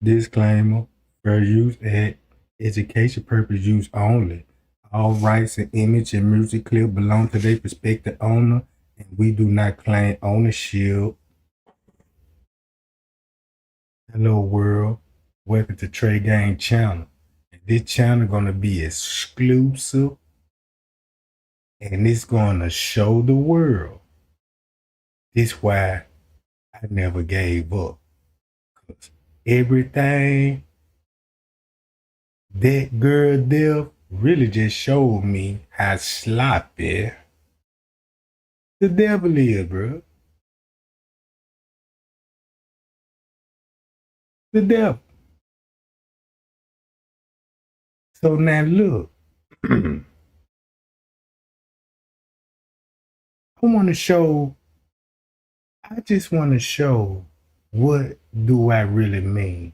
Disclaimer: fair use at education purpose use only. All rights and image and music clip belong to their prospective owner, and we do not claim ownership. Hello world, welcome to Trey Gang channel. And this channel gonna be exclusive, and it's gonna show the world. This why I never gave up. 'Cause everything that girl did really just showed me how sloppy the devil is, bro. The devil. So now look, I just want to show what do I really mean.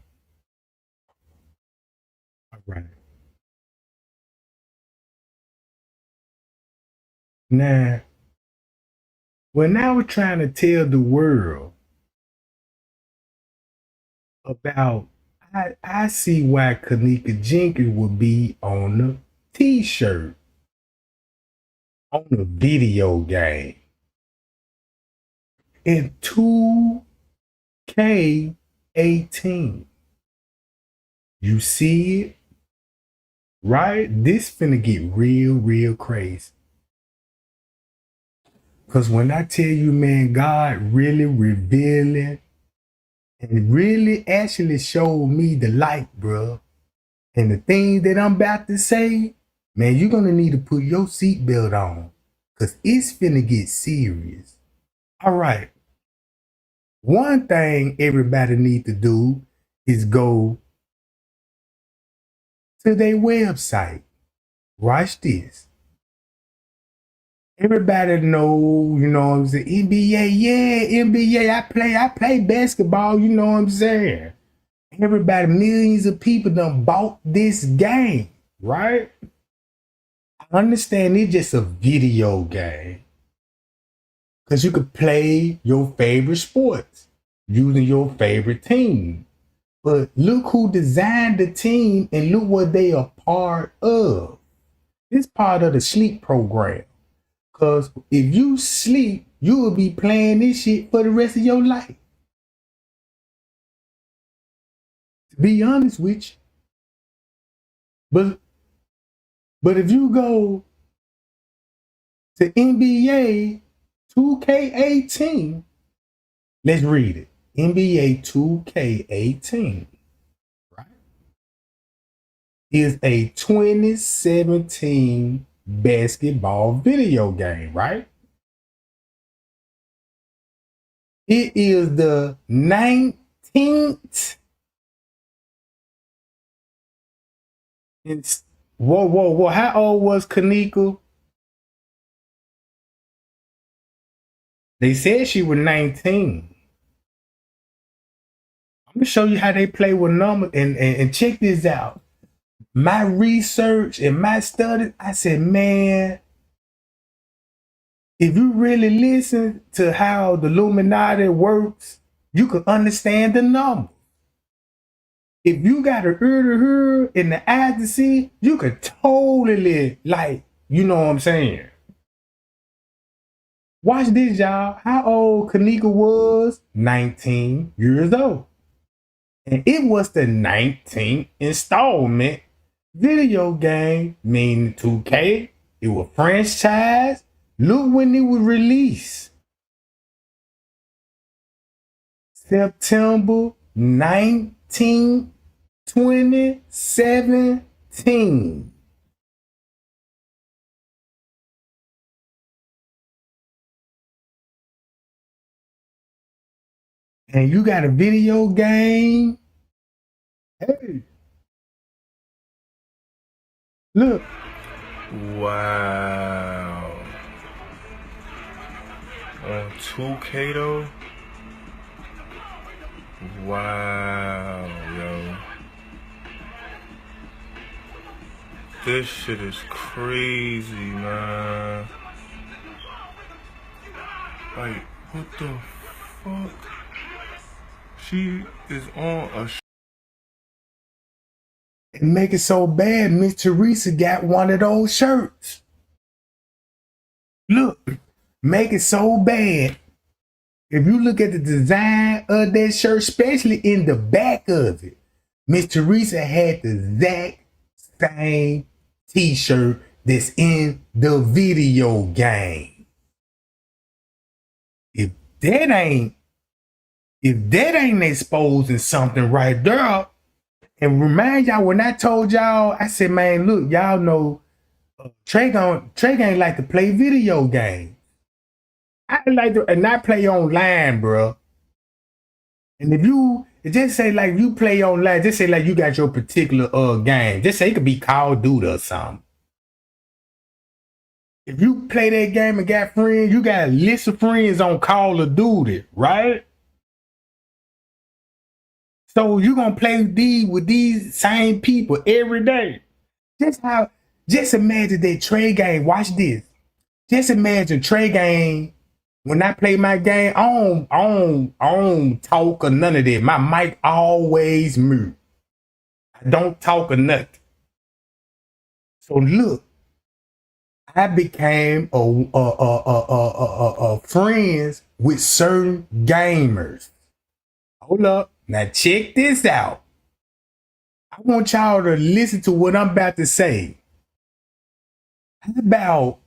All right. Now, when I was trying to tell the world about, I see why Kenneka Jenkins would be on the t-shirt, on the video game. In 2K18. You see it? Right? This finna get real crazy. Because when I tell you, man, God really revealing and really actually showed me the light, bro. And the things that I'm about to say, man, you're going to need to put your seatbelt on. Because it's finna get serious. All right. One thing everybody need to do is go to their website. Watch this. Everybody know, you know what I'm saying? NBA, yeah, NBA. I play basketball, you know what I'm saying? Everybody, millions of people done bought this game, right? I understand it's just a video game. Because you could play your favorite sports using your favorite team. But look who designed the team and look what they are part of. It's part of the sleep program. Because if you sleep, you will be playing this shit for the rest of your life. To be honest with you. But if you go to NBA 2K18, let's read it. NBA 2K18, right, is a 2017 basketball video game, right? It is the 19th. Whoa. How old was Kenneka? They said she was 19. I'm going to show you how they play with numbers. And check this out. My research and my studies, I said, man, if you really listen to how the Illuminati works, you can understand the numbers. If you got an ear to hear and the eyes to see, you could totally, like, you know what I'm saying? Watch this, y'all. How old Kenneka was? 19 years old. And it was the 19th installment video game, meaning 2K. It was franchise. Look when it was released. September 19, 2017. And you got a video game. Hey. Look. Wow. On 2K though? Wow, yo. This shit is crazy, man. Like, what the fuck? She is on a And make it so bad, Miss Teresa got one of those shirts. Look, make it so bad. If you look at the design of that shirt, especially in the back of it, Miss Teresa had the exact same t-shirt that's in the video game. If that ain't exposing something right there, and remind y'all when I told y'all, I said, man, look, y'all know Trey ain't like to play video games. I like to and not play online, bro. And if you just say like you play online, just say like you got your particular game. Just say it could be Call of Duty or something. If you play that game and got friends, you got a list of friends on Call of Duty, right? So you're gonna play with these same people every day. Just imagine that Trey game. Watch this. Just imagine Trey game. When I play my game, I don't talk or none of that. My mic always mute. I don't talk or nothing. So look, I became a friends with certain gamers. Hold up. Now check this out. I want y'all to listen to what I'm about to say. How about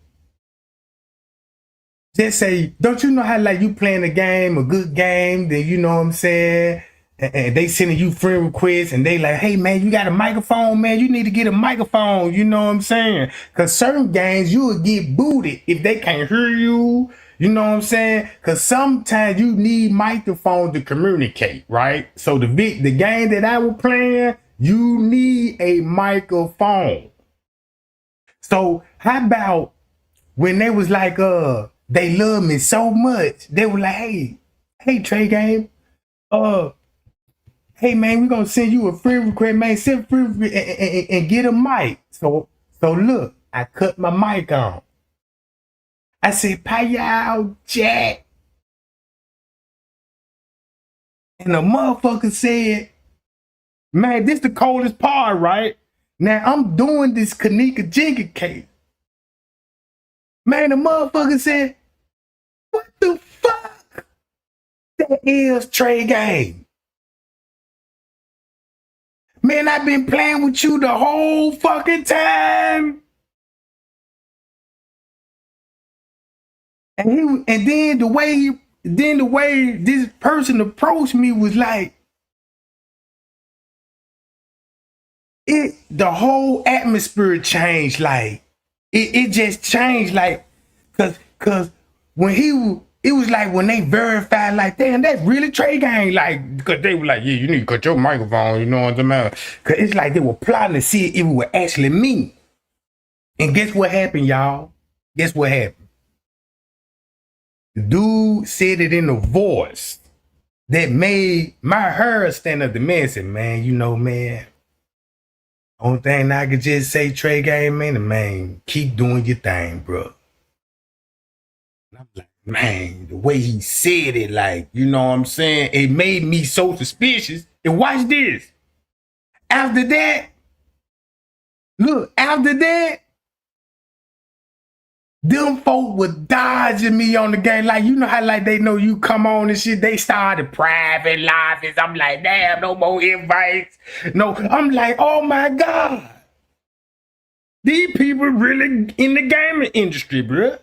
just say, don't you know how like you playing a game, a good game, then you know what I'm saying? And they sending you friend requests and they like, hey man, you got a microphone, man. You need to get a microphone, you know what I'm saying? Cause certain games you will get booted if they can't hear you. You know what I'm saying? Cause sometimes you need microphone to communicate, right? So the game that I was playing, you need a microphone. So how about when they was like, they love me so much, they were like, hey, Trey game, hey man, we're gonna send you a free request, man. Send free and get a mic. So look, I cut my mic on. I said, "Payal Jack," and the motherfucker said, "Man, this the coldest part, right?" Now I'm doing this Kenneka Jenkins case. Man, the motherfucker said, "What the fuck? That is Trey game." Man, I've been playing with you the whole fucking time. And then the way this person approached me was like, the whole atmosphere changed. Like it just changed. Like cause when it was like when they verified, like, damn, that's really Trey gang. Like, because they were like, yeah, you need to cut your microphone, you know what I'm saying? Because it's like they were plotting to see if it were actually me. And guess what happened, y'all? Guess what happened? The dude said it in a voice that made my hair stand up. The man said, man, you know, man, only thing I could just say, Trey gang, man, keep doing your thing, bro. And I'm like, man, the way he said it, like, you know what I'm saying? It made me so suspicious. And watch this. After that, them folk were dodging me on the game. Like, you know how like they know you come on and shit. They started private lives. I'm like, damn, no more invites. No, I'm like, oh my God. These people really in the gaming industry, bro.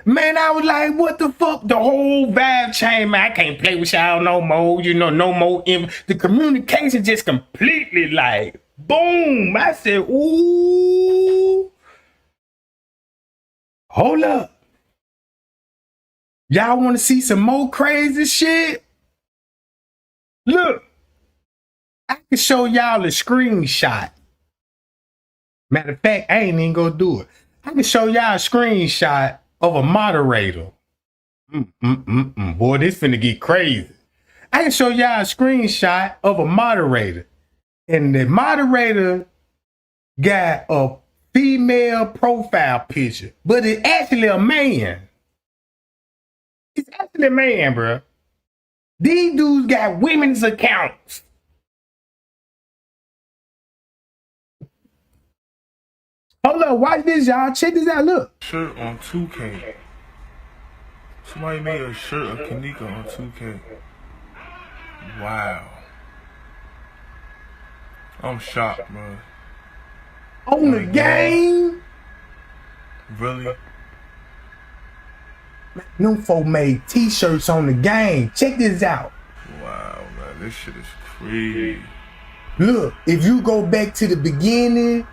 Man, I was like, what the fuck? The whole vibe changed, man. I can't play with y'all no more. You know, no more. The communication just completely like, boom. I said, ooh. Hold up. Y'all want to see some more crazy shit? Look, I can show y'all a screenshot. Matter of fact, I ain't even gonna do it. I can show y'all a screenshot of a moderator. Boy, this finna get crazy. I can show y'all a screenshot of a moderator. And the moderator got a female profile picture, but it's actually a man. It's actually a man, bro. These dudes got women's accounts. Hold up, watch this, y'all. Check this out. Look. Shirt on 2K. Somebody made a shirt of Kenneka on 2K. Wow. I'm shocked, bro. On the game? Really? Them folk made t-shirts on the game. Check this out. Wow, man. This shit is crazy. Look, if you go back to the beginning,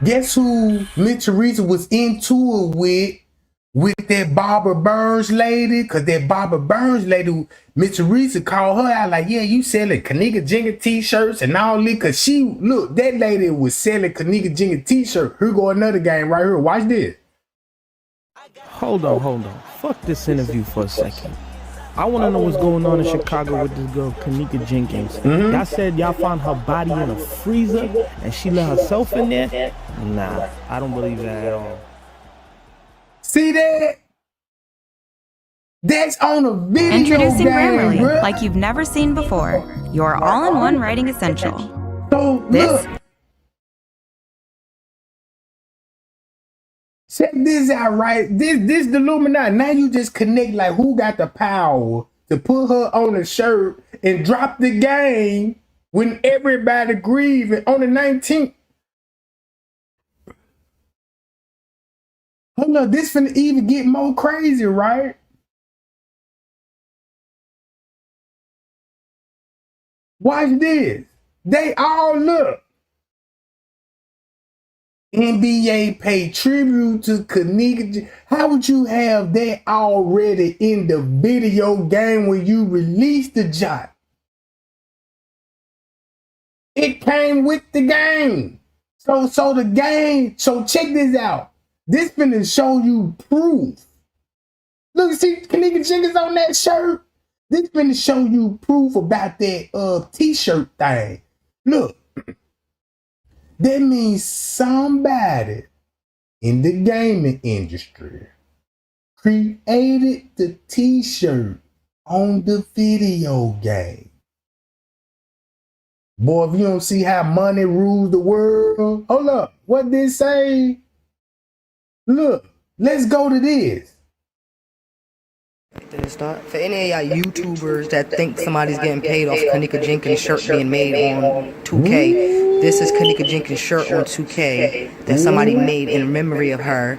guess who Miss Teresa was into it with that Barbara Burns lady? Because that Barbara Burns lady, Miss Teresa called her out like, yeah, you selling Kenneka Jenkins t-shirts and all that. Because look, that lady was selling Kenneka Jenkins t-shirt. Here go another game right here. Watch this. Hold on. Fuck this interview for a second. I want to know what's going on in Chicago with this girl, Kenneka Jenkins. Y'all said y'all found her body in a freezer and she let herself in there? Nah, I don't believe that at all. See that? That's on a video Introducing game, Grammarly, bro. like you've never seen before. Your all-in-one writing essential. So This- look. Check this out, right? This the Illuminati. Now you just connect like who got the power to put her on a shirt and drop the game when everybody grieving on the 19th. Hold up, this finna even get more crazy, right? Watch this. They all look. NBA pay tribute to Kenneka. How would you have that already in the video game when you release the job? It came with the game. So the game, so check this out. This finna show you proof. Look, see Kenneka Jenkins on that shirt? This finna show you proof about that t-shirt thing. Look. That means somebody in the gaming industry created the t-shirt on the video game. Boy, if you don't see how money rules the world, hold up, what did it say? Look, let's go to this. Did it start? For any of y'all YouTubers that think somebody's getting paid off Kenneka Jenkins shirt being made on 2K, this is Kenneka Jenkins shirt on 2K that somebody made in memory of her,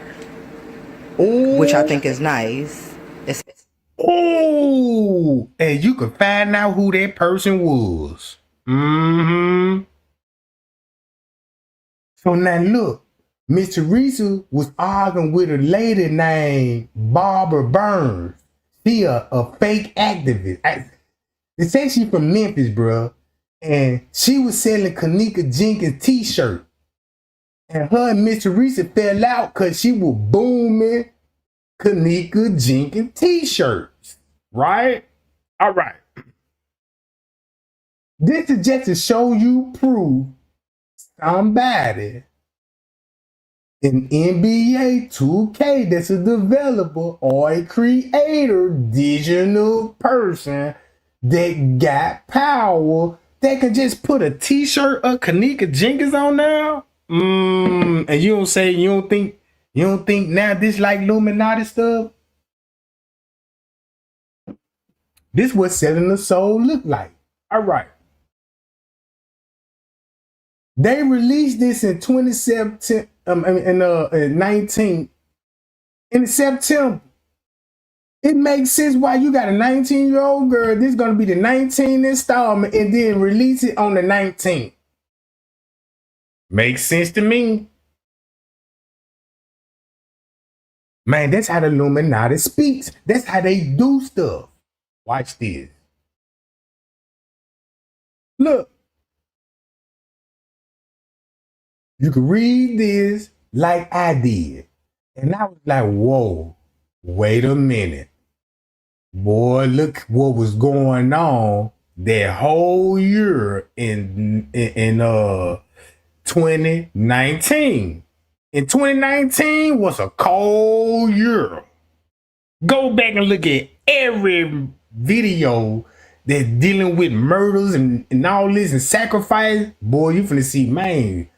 which I think is nice. Oh, and you can find out who that person was. So now look, Miss Teresa was arguing with a lady named Barbara Burns. She a fake activist. They say she from Memphis, bro. And she was selling Kenneka Jenkins t-shirt. And her and Miss Teresa fell out because she was booming Kenneka Jenkins t-shirts. Right? All right. This is just to show you proof somebody in NBA 2K that's a developer or a creator, digital person that got power that can just put a t-shirt of Kenneka Jenkins on now. And you don't think now this like Illuminati stuff? This what selling the soul look like. All right. They released this in 2017. In September. It makes sense why you got a 19-year-old girl. This is gonna be the 19th installment, and then release it on the 19th. Makes sense to me. Man, that's how the Illuminati speaks. That's how they do stuff. Watch this. Look. You can read this like I did. And I was like, whoa, wait a minute. Boy, look what was going on that whole year in 2019. And 2019 was a cold year. Go back and look at every video that's dealing with murders and all this and sacrifice, boy, you finna see, man.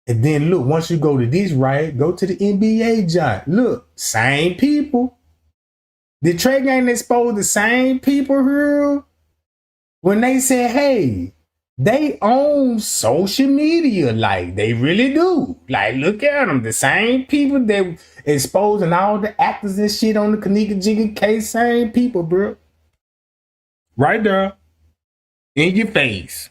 And then look, once you go to this, right, go to the NBA joint. Look, same people. The Trey gang exposed the same people here when they said, hey, they own social media. Like, they really do. Like, look at them. The same people that exposing all the actors and shit on the Kenneka Jenkins case, same people, bro. Right there. In your face.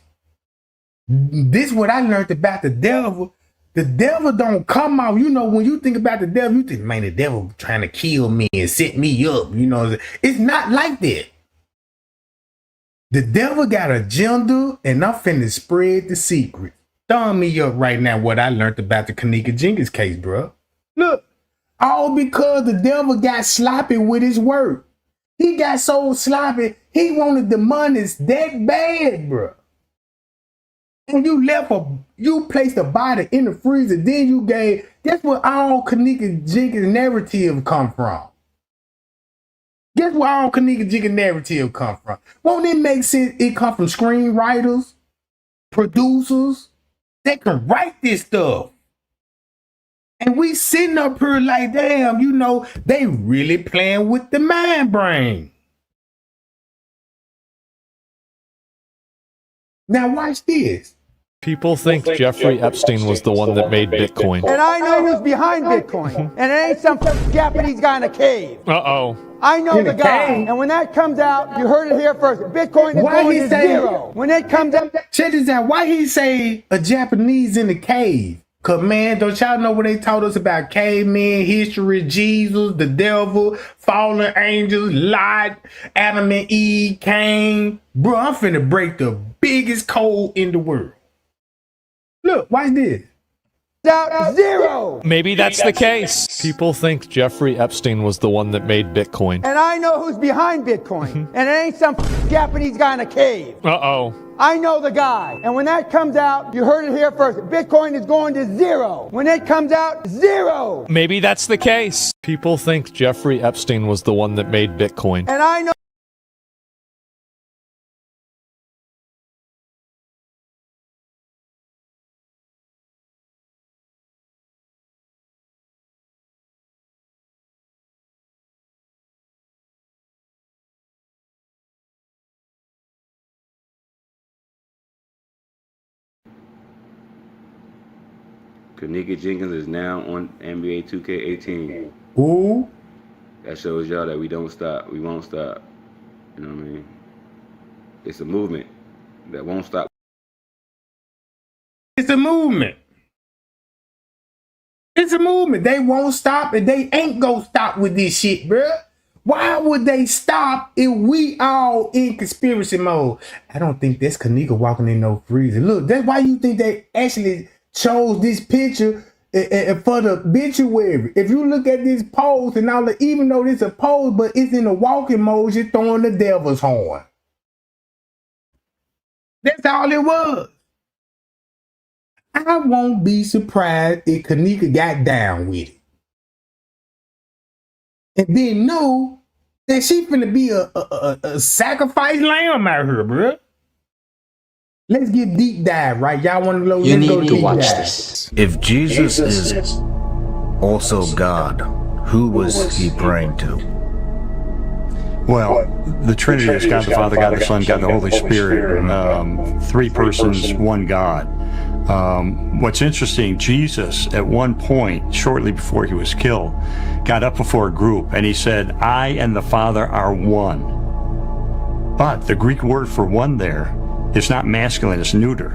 This is what I learned about the devil. The devil don't come out. You know, when you think about the devil, you think, man, the devil trying to kill me and set me up. You know, it's not like that. The devil got an agenda, and I'm finna spread the secret. Thumb me up right now what I learned about the Kenneka Jenkins case, bro. Look, all because the devil got sloppy with his work. He got so sloppy, he wanted the money that bad, bro. And you placed a body in the freezer, then you gave, that's where all Kenneka Jenkins narrative come from. Guess where all Kenneka Jenkins narrative come from? Won't it make sense it come from screenwriters, producers that can write this stuff? And we sitting up here like, damn, you know, they really playing with the mind brain. Now watch this. People think Jeffrey Epstein was the one that made Bitcoin. And I know who's behind Bitcoin. And it ain't some Japanese guy in a cave. Uh-oh. I know In the a guy. cave? And when that comes out, you heard it here first. Bitcoin is Why going he to say- zero. When it comes out, Check this out. Why he say a Japanese in the cave? Cause man, don't y'all know what they taught us about cavemen, history, Jesus, the devil, fallen angels, Lot, Adam and Eve, Cain. Bro, I'm finna break the biggest code in the world. Look, watch this. out zero. Maybe that's the case. People think Jeffrey Epstein was the one that made Bitcoin. And I know who's behind Bitcoin. And it ain't some Japanese guy in a cave. Uh-oh. I know the guy. And when that comes out, you heard it here first. Bitcoin is going to zero. When it comes out, zero. Maybe that's the case. People think Jeffrey Epstein was the one that made Bitcoin. And I know. Kenneka Jenkins is now on NBA 2K18. Ooh. That shows y'all that we don't stop. We won't stop. You know what I mean? It's a movement that won't stop. It's a movement. It's a movement. They won't stop and they ain't gonna stop with this shit, bruh. Why would they stop if we all in conspiracy mode? I don't think that's Kenneka walking in no freezer. Look, that's why you think they actually chose this picture for the obituary. If you look at this pose and all that, even though it's a pose, but it's in a walking mode, you're throwing the devil's horn. That's all it was. I won't be surprised if Kenneka got down with it. And then know that she finna be a sacrifice lamb out here, bruh. Let's get deep dive, right? Y'all want to go? You Let's go need to deep watch dive. this. If Jesus is also God, who was he praying to? Well, the Trinity is God the Father, God the Son, God the Holy Spirit. Three persons, one God. What's interesting, Jesus, at one point, shortly before he was killed, got up before a group and he said, I and the Father are one. But the Greek word for one there is not masculine, it's neuter,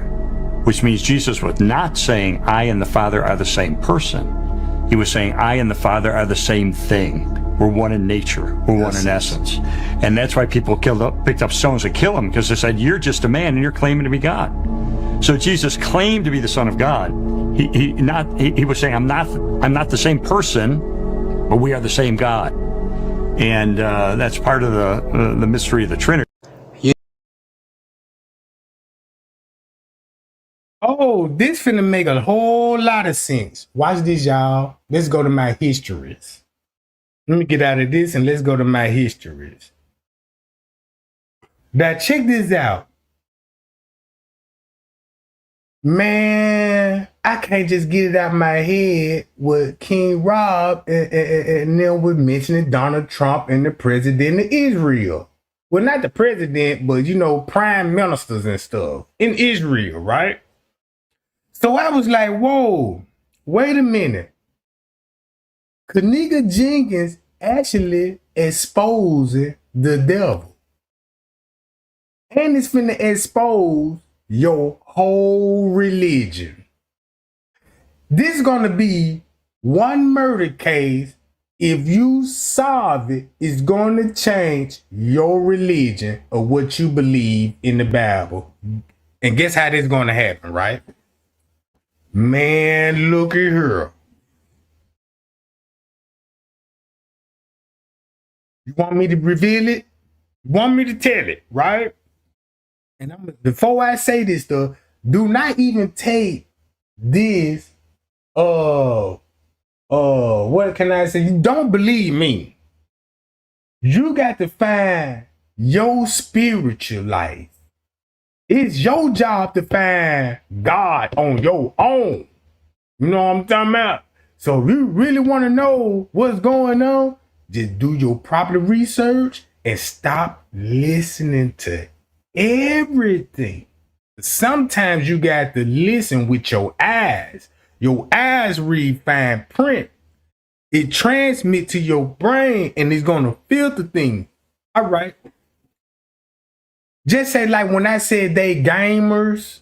which means Jesus was not saying I and the Father are the same person. He was saying I and the Father are the same thing. We're one in nature. We're one in essence. And that's why people picked up stones to kill him, because they said, you're just a man and you're claiming to be God. So Jesus claimed to be the Son of God. He was saying, I'm not the same person, but we are the same God. And that's part of the mystery of the Trinity. Oh, this finna make a whole lot of sense. Watch this, y'all. Let's go to my histories. Let me get out of this and let's go to my histories. Now check this out. Man, I can't just get it out of my head what King Rob and them was mentioning Donald Trump and the president of Israel. Well, not the president, but, you know, prime ministers and stuff in Israel, right? So I was like, whoa, wait a minute. Kenneka Jenkins actually exposing the devil. And it's finna expose your whole religion. This is gonna be one murder case. If you solve it, it's gonna change your religion or what you believe in the Bible. And guess how this is gonna happen, right? Man, look at her. You want me to reveal it? You want me to tell it, right? And before I say this stuff, do not even take this, what can I say? You don't believe me. You got to find your spiritual life. It's your job to find God on your own. You know what I'm talking about? So if you really want to know what's going on, just do your proper research and stop listening to everything. Sometimes you got to listen with your eyes. Your eyes read fine print. It transmits to your brain and it's going to filter things. All right. Just say like when I said they gamers,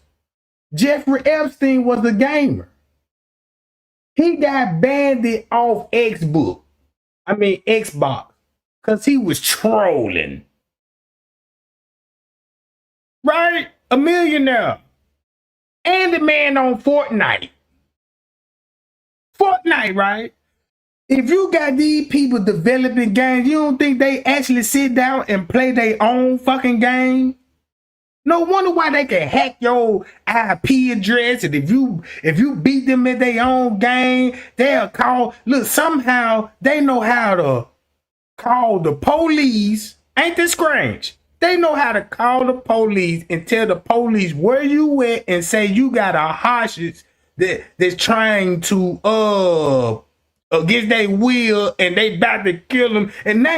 Jeffrey Epstein was a gamer. He got banned off Xbox because he was trolling. Right? A millionaire. And the man on Fortnite. Fortnite, right? If you got these people developing games, you don't think they actually sit down and play their own fucking game? No wonder why they can hack your IP address. And if you beat them in their own game, they'll call. Look, somehow they know how to call the police. Ain't this strange? They know how to call the police and tell the police where you at and say you got a hostage that's trying to against their will and they about to kill them. And now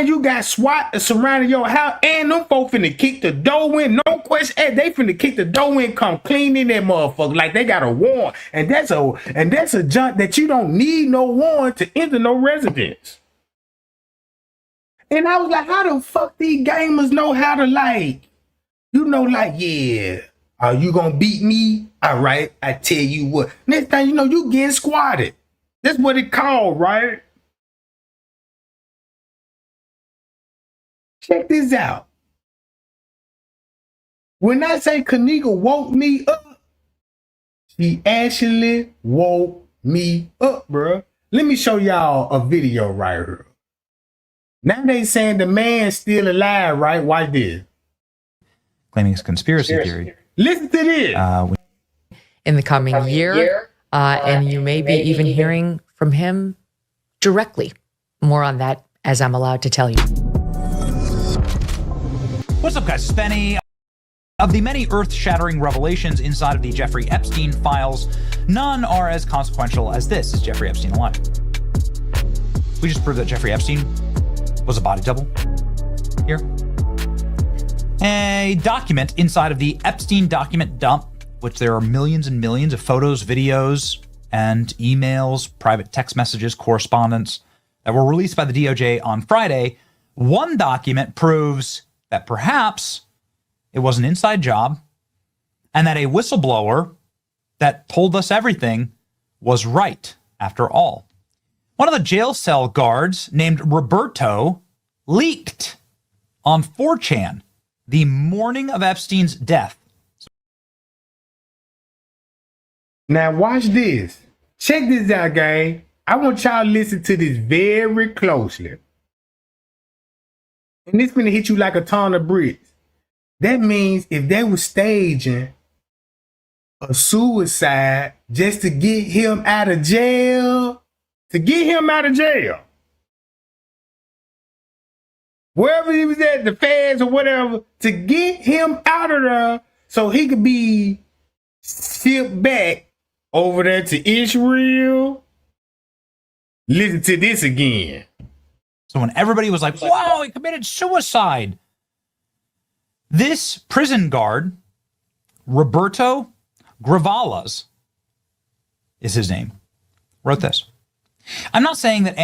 you got SWAT surrounding your house and them folks finna kick the door in. No question. Hey, they finna kick the door in, come clean in that motherfucker like they got a warrant. And that's a junk that you don't need no warrant to enter no residence. And I was like, how the fuck these gamers know how to yeah, are you gonna beat me? All right, I tell you what. Next thing you know, you getting squatted. That's what it called, right? Check this out. When I say Kenneka woke me up, she actually woke me up, bro. Let me show y'all a video right here. Now they saying the man's still alive, right? Watch this. Claiming it's conspiracy theory. Listen to this. In the coming year, and you may be even hearing from him directly. More on that as I'm allowed to tell you. What's up, guys? It's Benny. Of the many earth-shattering revelations inside of the Jeffrey Epstein files, none are as consequential as this. Is Jeffrey Epstein alive? We just proved that Jeffrey Epstein was a body double here. A document inside of the Epstein document dump, which there are millions and millions of photos, videos, and emails, private text messages, correspondence that were released by the DOJ on Friday. One document proves that perhaps it was an inside job and that a whistleblower that told us everything was right after all. One of the jail cell guards named Roberto leaked on 4chan the morning of Epstein's death. Now watch this. Check this out, gang. I want y'all to listen to this very closely. And this gonna hit you like a ton of bricks. That means if they were staging a suicide just to get him out of jail, wherever he was at, the feds or whatever, to get him out of there so he could be shipped back over there to Israel. Listen to this again. So when everybody was like, wow, he committed suicide, this prison guard, Roberto Gravalas is his name, wrote this. I'm not saying that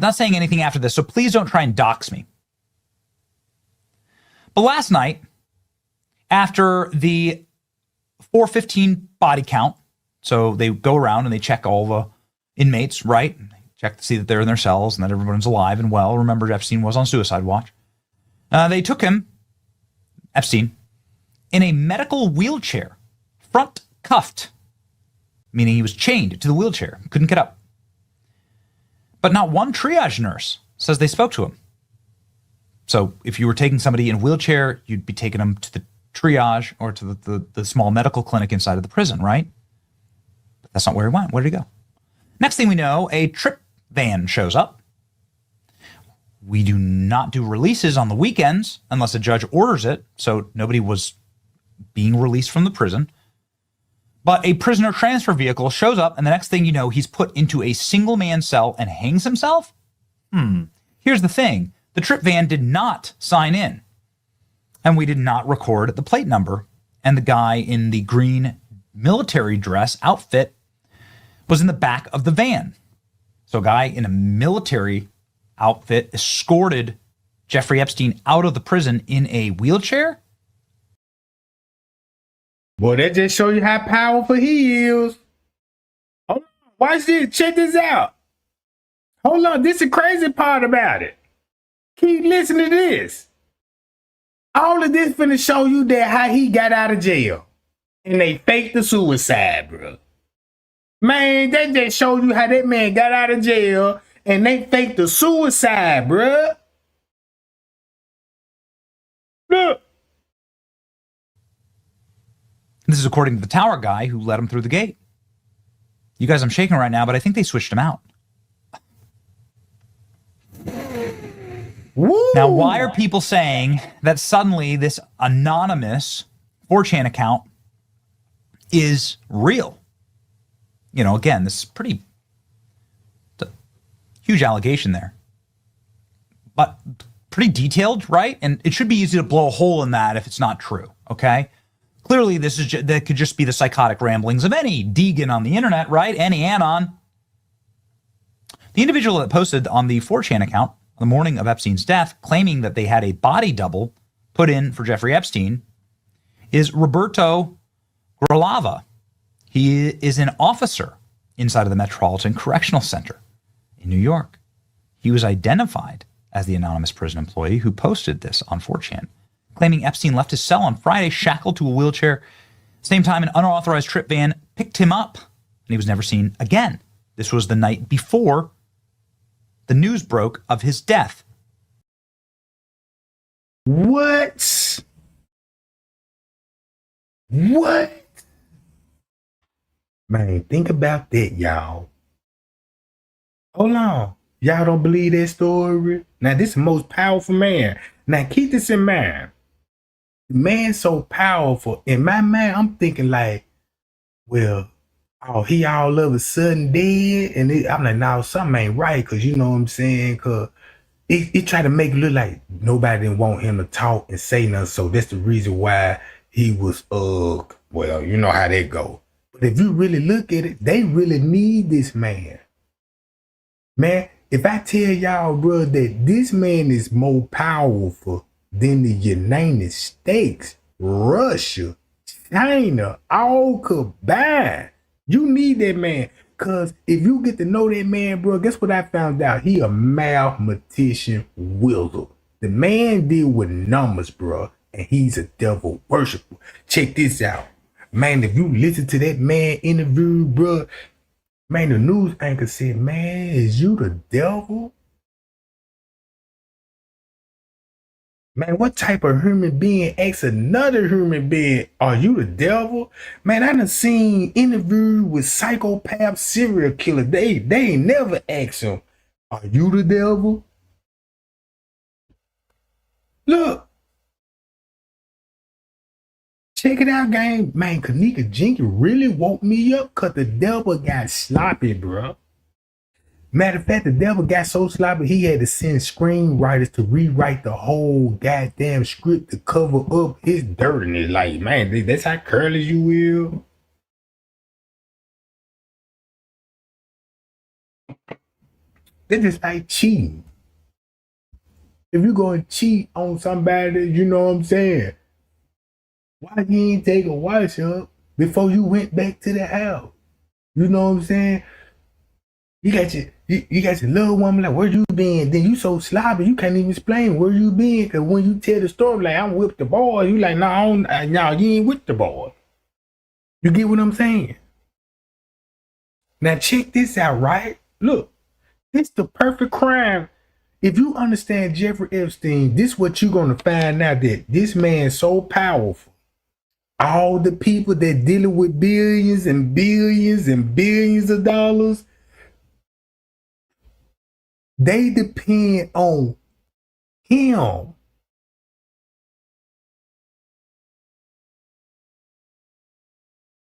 not saying anything after this, so please don't try and dox me. But last night, after the 415 body count, so they go around and they check all the inmates, right? Check to see that they're in their cells and that everyone's alive and well. Remember, Epstein was on suicide watch. They took him, Epstein, in a medical wheelchair, front cuffed, meaning he was chained to the wheelchair, couldn't get up. But not one triage nurse says they spoke to him. So if you were taking somebody in a wheelchair, you'd be taking them to the triage or to the small medical clinic inside of the prison, right? But that's not where he went. Where did he go? Next thing we know, a trip van shows up. We do not do releases on the weekends unless a judge orders it, so nobody was being released from the prison. But a prisoner transfer vehicle shows up, and the next thing you know, he's put into a single-man cell and hangs himself? Here's the thing. The trip van did not sign in, and we did not record the plate number, and the guy in the green military dress outfit was in the back of the van. So a guy in a military outfit escorted Jeffrey Epstein out of the prison in a wheelchair? Boy, that just show you how powerful he is. Hold on, watch this. Check this out. Hold on, this is the crazy part about it. Keep listening to this. All of this finna show you that how he got out of jail. And they faked the suicide, bro. Man, that just show you how that man got out of jail and they faked the suicide, bro. Look. This is according to the tower guy who let him through the gate. You guys, I'm shaking right now, but I think they switched him out. Woo. Now, why are people saying that suddenly this anonymous 4chan account is real? You know, again, this is pretty huge allegation there, but pretty detailed, right? And it should be easy to blow a hole in that if it's not true, okay? Clearly, that could just be the psychotic ramblings of any Deegan on the internet, right? Any Anon. The individual that posted on the 4chan account on the morning of Epstein's death, claiming that they had a body double put in for Jeffrey Epstein, is Roberto Gralava. He is an officer inside of the Metropolitan Correctional Center in New York. He was identified as the anonymous prison employee who posted this on 4chan, claiming Epstein left his cell on Friday shackled to a wheelchair. Same time, an unauthorized trip van picked him up, and he was never seen again. This was the night before the news broke of his death. What? What? Man, think about that, y'all. Hold on. Y'all don't believe that story? Now, this is the most powerful man. Now, keep this in mind. The man's so powerful. In my mind, I'm thinking like, well, oh, he all of a sudden dead? And I'm like, no, something ain't right, because you know what I'm saying? Because it try to make it look like nobody didn't want him to talk and say nothing. So that's the reason why he was, well, you know how that go. But if you really look at it, they really need this man. Man, if I tell y'all, bro, that this man is more powerful than the United States, Russia, China, all combined, you need that man. Because if you get to know that man, bro, guess what I found out? He a mathematician wizard. The man deal with numbers, bro, and he's a devil worshiper. Check this out. Man, if you listen to that man interview, bro, man, the news anchor said, man, is you the devil? Man, what type of human being asks another human being, are you the devil? Man, I done seen interviews with psychopath serial killers. They ain't never asked him, are you the devil? Look. Check it out, gang. Man, Kenneka Jenkins really woke me up because the devil got sloppy, bro. Matter of fact, the devil got so sloppy, he had to send screenwriters to rewrite the whole goddamn script to cover up his dirtiness. Like, man, that's how careless you will. That's just like cheating. If you're going to cheat on somebody, you know what I'm saying? Why you ain't take a wash up before you went back to the house? You know what I'm saying? You got your little woman like, where you been? Then you so sloppy, you can't even explain where you been. Cause when you tell the story, like I'm with the boy, you like, no, you ain't with the boy. You get what I'm saying? Now check this out, right? Look, this the perfect crime. If you understand Jeffrey Epstein, this what you're gonna find out, that this man's so powerful. All the people that dealing with billions and billions and billions of dollars, they depend on him.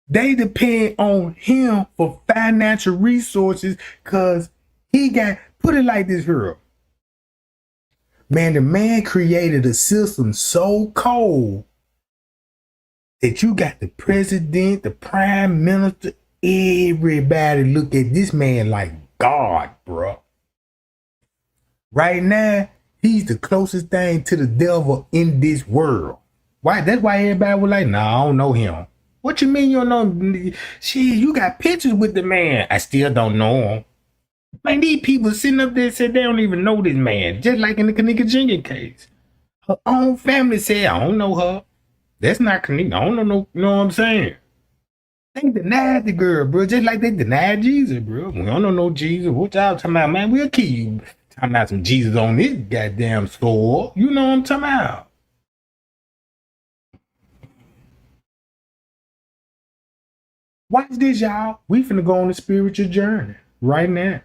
They depend on him for financial resources because he got, put it like this, girl. Man, the man created a system so cold that you got the president, the prime minister, everybody look at this man like God, bro. Right now, he's the closest thing to the devil in this world. Why? That's why everybody was like, nah, I don't know him. What you mean you don't know? Shit, you got pictures with the man. I still don't know him. Man, these people sitting up there said they don't even know this man. Just like in the Kenneka Jenkins case. Her own family said, I don't know her. That's not Kenneka. I don't know, you know what I'm saying? They denied the girl, bro, just like they denied Jesus, bro. We don't know Jesus. What y'all talking about, man? We'll kill you. Talking about some Jesus on this goddamn store. You know what I'm talking about? Watch this, y'all. We finna go on a spiritual journey right now.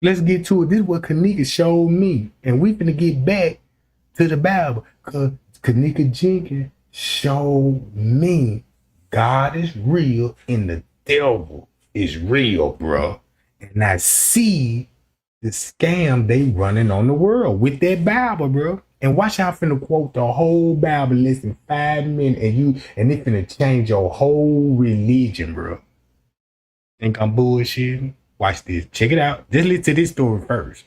Let's get to it. This is what Kenneka showed me. And we finna get back to the Bible. Because Kenneka Jenkins showed me God is real and the devil is real, bro. And I see the scam they running on the world with that Bible, bro. And watch how I'm finna quote the whole Bible less than 5 minutes and it finna change your whole religion, bro. Think I'm bullshitting? Watch this. Check it out. Just listen to this story first.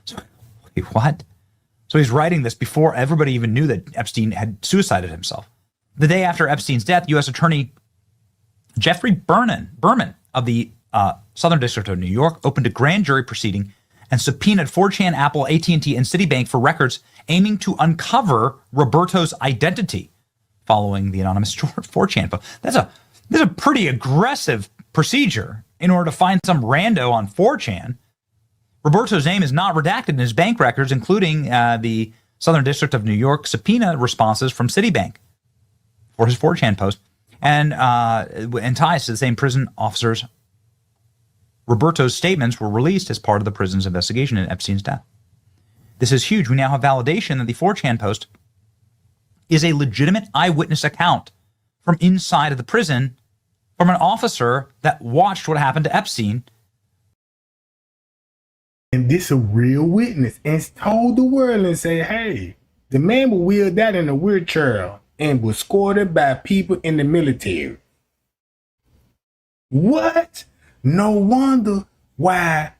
So, wait, what? So he's writing this before everybody even knew that Epstein had suicided himself. The day after Epstein's death, U.S. Attorney Jeffrey Berman of the Southern District of New York opened a grand jury proceeding and subpoenaed 4chan, Apple, AT&T, and Citibank for records aiming to uncover Roberto's identity following the anonymous 4chan post. That's a pretty aggressive procedure in order to find some rando on 4chan. Roberto's name is not redacted in his bank records, including the Southern District of New York subpoena responses from Citibank for his 4chan post, and ties to the same prison officers. Roberto's statements were released as part of the prison's investigation into Epstein's death. This is huge. We now have validation that the 4chan post is a legitimate eyewitness account from inside of the prison from an officer that watched what happened to Epstein. And this a real witness and told the world and say, hey, the man was wheeled out in a wheelchair and was escorted by people in the military. What? No wonder why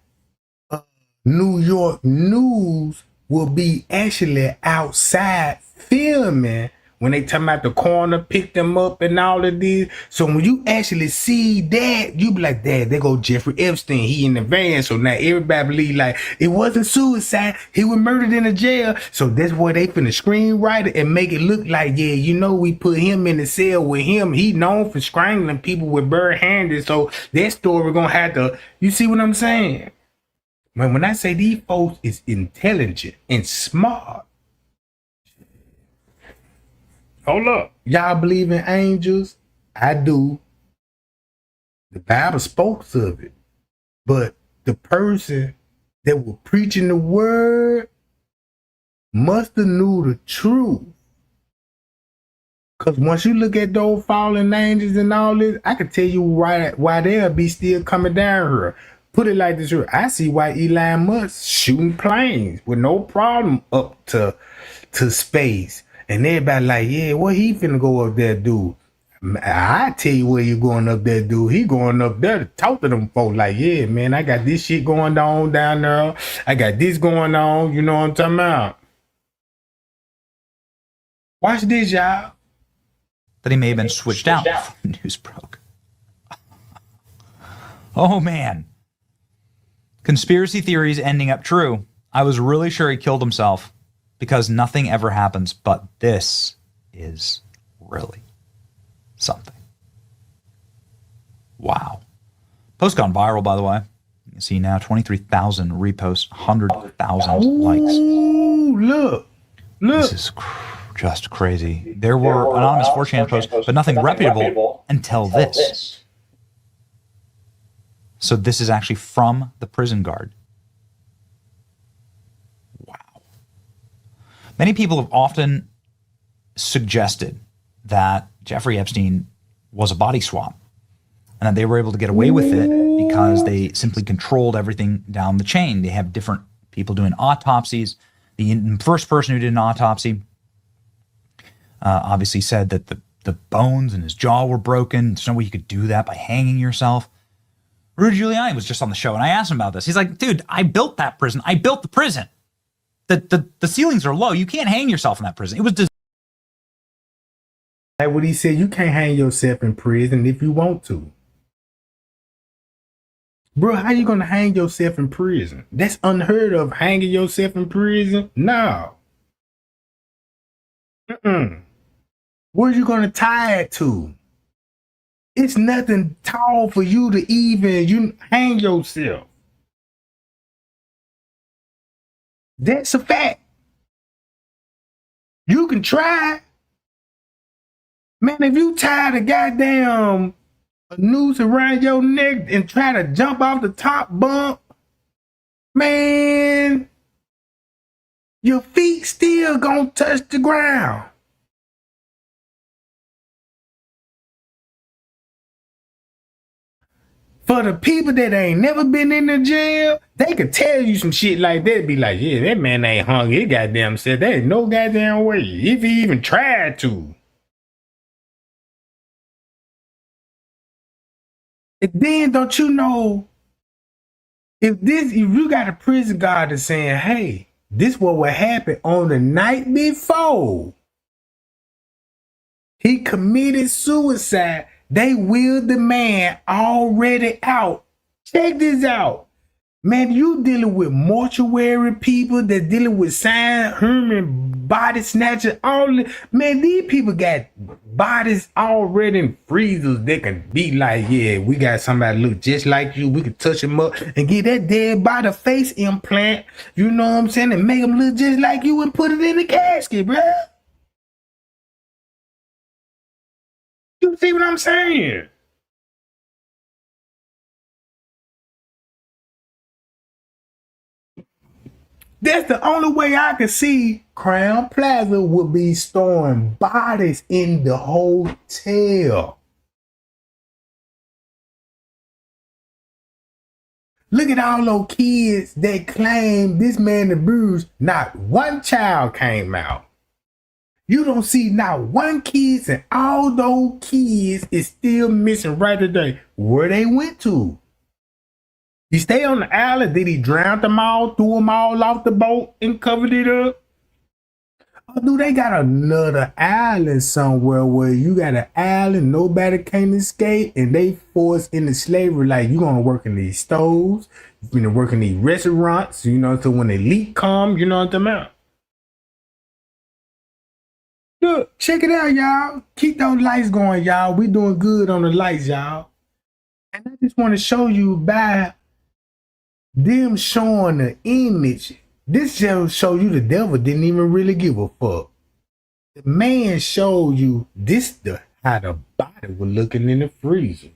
New York News will be actually outside filming when they talking about the coroner picked them up and all of this. So when you actually see that, you be like, Dad, there go Jeffrey Epstein. He in the van. So now everybody believe like it wasn't suicide. He was murdered in a jail. So that's why they finna screenwrite it and make it look like, yeah, you know, we put him in the cell with him. He known for strangling people with bare-handed. So that story gonna have to, you see what I'm saying? When I say these folks is intelligent and smart, hold up. Y'all believe in angels? I do. The Bible spoke of it. But the person that was preaching the word must have knew the truth. Because once you look at those fallen angels and all this, I can tell you why they'll be still coming down here. Put it like this here. I see why Elon Musk shooting planes with no problem up to space. And everybody like, yeah, what he finna go up there do? I tell you where you going up there, dude. He going up there to talk to them folks like, yeah, man, I got this shit going on down there. I got this going on. You know what I'm talking about? Watch this, y'all. That he may have been switched out before the news broke. Oh, man. Conspiracy theories ending up true. I was really sure he killed himself because nothing ever happens, but this is really something. Wow. Post gone viral, by the way. You can see now 23,000 reposts, 100,000 likes. Ooh, look. This is just crazy. There were anonymous 4chan posts, but nothing reputable until this. So this is actually from the prison guard. Wow. Many people have often suggested that Jeffrey Epstein was a body swap and that they were able to get away with it because they simply controlled everything down the chain. They have different people doing autopsies. The first person who did an autopsy obviously said that the bones in his jaw were broken. There's no way you could do that by hanging yourself. Rudy Giuliani was just on the show, and I asked him about this. He's like, dude, I built that prison. I built the prison. The ceilings are low. You can't hang yourself in that prison. It was like what he said, you can't hang yourself in prison if you want to. Bro, how you gonna hang yourself in prison? That's unheard of, hanging yourself in prison. No. Where you gonna tie it to? It's nothing tall for you to even hang yourself. That's a fact. You can try. Man, if you tie the goddamn noose around your neck and try to jump off the top bunk, man, your feet still gonna touch the ground. For the people that ain't never been in the jail, they could tell you some shit like that. Be like, yeah, that man ain't hung his goddamn self. There ain't no goddamn way. If he even tried to. And then don't you know, if you got a prison guard that's saying, hey, this what would happen on the night before he committed suicide, they wheeled the man already out. Check this out. Man, you dealing with mortuary people that dealing with Herman body snatcher. Man, these people got bodies already in freezers. They can be like, yeah, we got somebody look just like you. We can touch him up and get that dead body face implant. You know what I'm saying? And make them look just like you and put it in the casket, bro. You see what I'm saying? That's the only way I can see Crown Plaza would be storing bodies in the hotel. Look at all those kids that claim this man abused. Not one child came out. You don't see not one kid, and all those kids is still missing right today. Where they went to? He stayed on the island. Did he drown them all, threw them all off the boat and covered it up? Or do they got another island somewhere where you got an island, nobody can escape, and they forced into slavery? Like, you gonna work in these stores, you're gonna work in these restaurants, you know, so when the leak come, you know what I'm talking about? Look, check it out, y'all. Keep those lights going, y'all. We doing good on the lights, y'all. And I just want to show you by them showing the image. This just show you the devil didn't even really give a fuck. The man showed you how the body was looking in the freezer.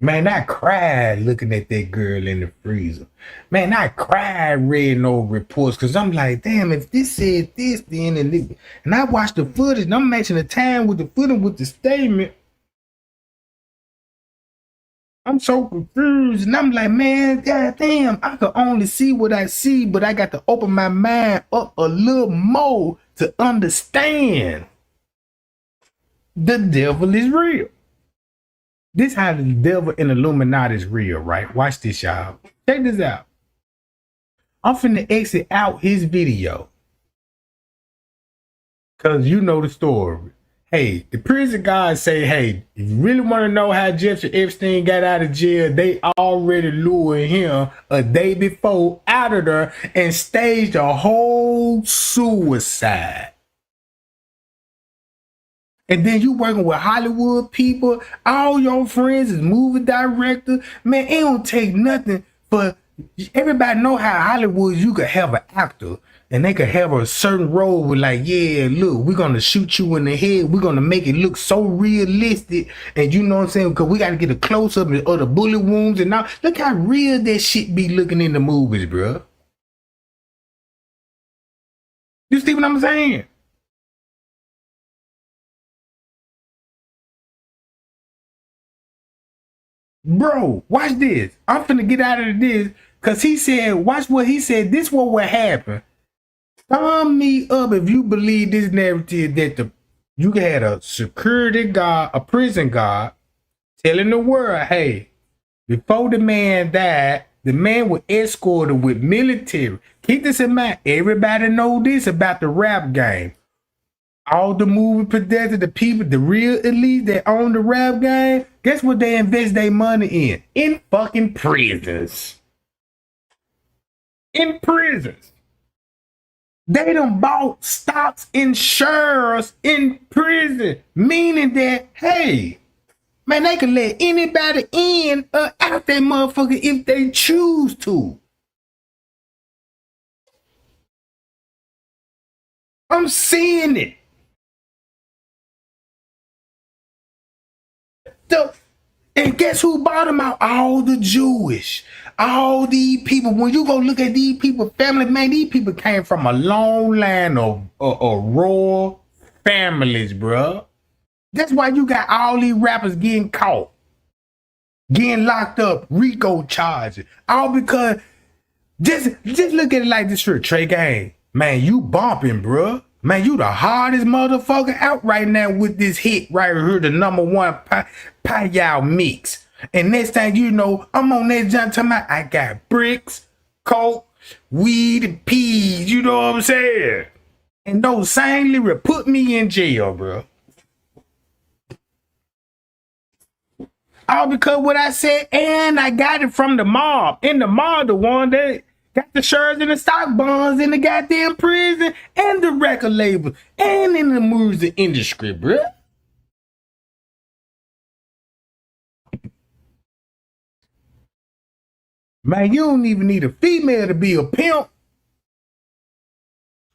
Man, I cried looking at that girl in the freezer. Man, I cried reading those reports because I'm like, damn, if this said this, then and I watched the footage and I'm matching the time with the footage with the statement. I'm so confused and I'm like, man, god damn, I can only see what I see, but I got to open my mind up a little more to understand. The devil is real. This how the devil and Illuminati is real, right? Watch this, y'all. Check this out. I'm finna exit out his video. Cause you know the story. Hey, the prison guards say, hey, if you really want to know how Jeffrey Epstein got out of jail, they already lured him a day before out of there and staged a whole suicide. And then you working with Hollywood people, all your friends is movie director. Man, it don't take nothing for everybody know how Hollywood you could have an actor and they could have a certain role with like, yeah, look, we're gonna shoot you in the head. We're gonna make it look so realistic. And you know what I'm saying? Because we gotta get a close up of the bullet wounds and all. Look how real that shit be looking in the movies, bro. You see what I'm saying? Bro, watch this. I'm finna get out of this because he said, watch what he said. This what will happen. Thumb me up if you believe this narrative that you had a security guard, a prison guard, telling the world, hey, before the man died, the man was escorted with military. Keep this in mind. Everybody know this about the rap game. All the movie producers, the people, the real elite that own the rap game, guess what they invest their money in? In fucking prisons. In prisons. They done bought stocks and shares in prison, meaning that, hey, man, they can let anybody in or out that motherfucker if they choose to. I'm seeing it. And guess who bought them out? All the Jewish. All these people. When you go look at these people, family, man, these people came from a long line of royal families, bro. That's why you got all these rappers getting caught, getting locked up, RICO charges. All because, just look at it like this shit, Trey Gang. Man, you bumping, bro. Man, you the hardest motherfucker out right now with this hit right here, the #1 Payal mix. And next thing you know, I'm on that jump talking about I got bricks, coke, weed, and peas. You know what I'm saying? And those same lyrics put me in jail, bro. All because what I said, and I got it from the mob. And the mob, the one that got the shares and the stock bonds in the goddamn prison and the record label and in the music industry, bro. Man, you don't even need a female to be a pimp.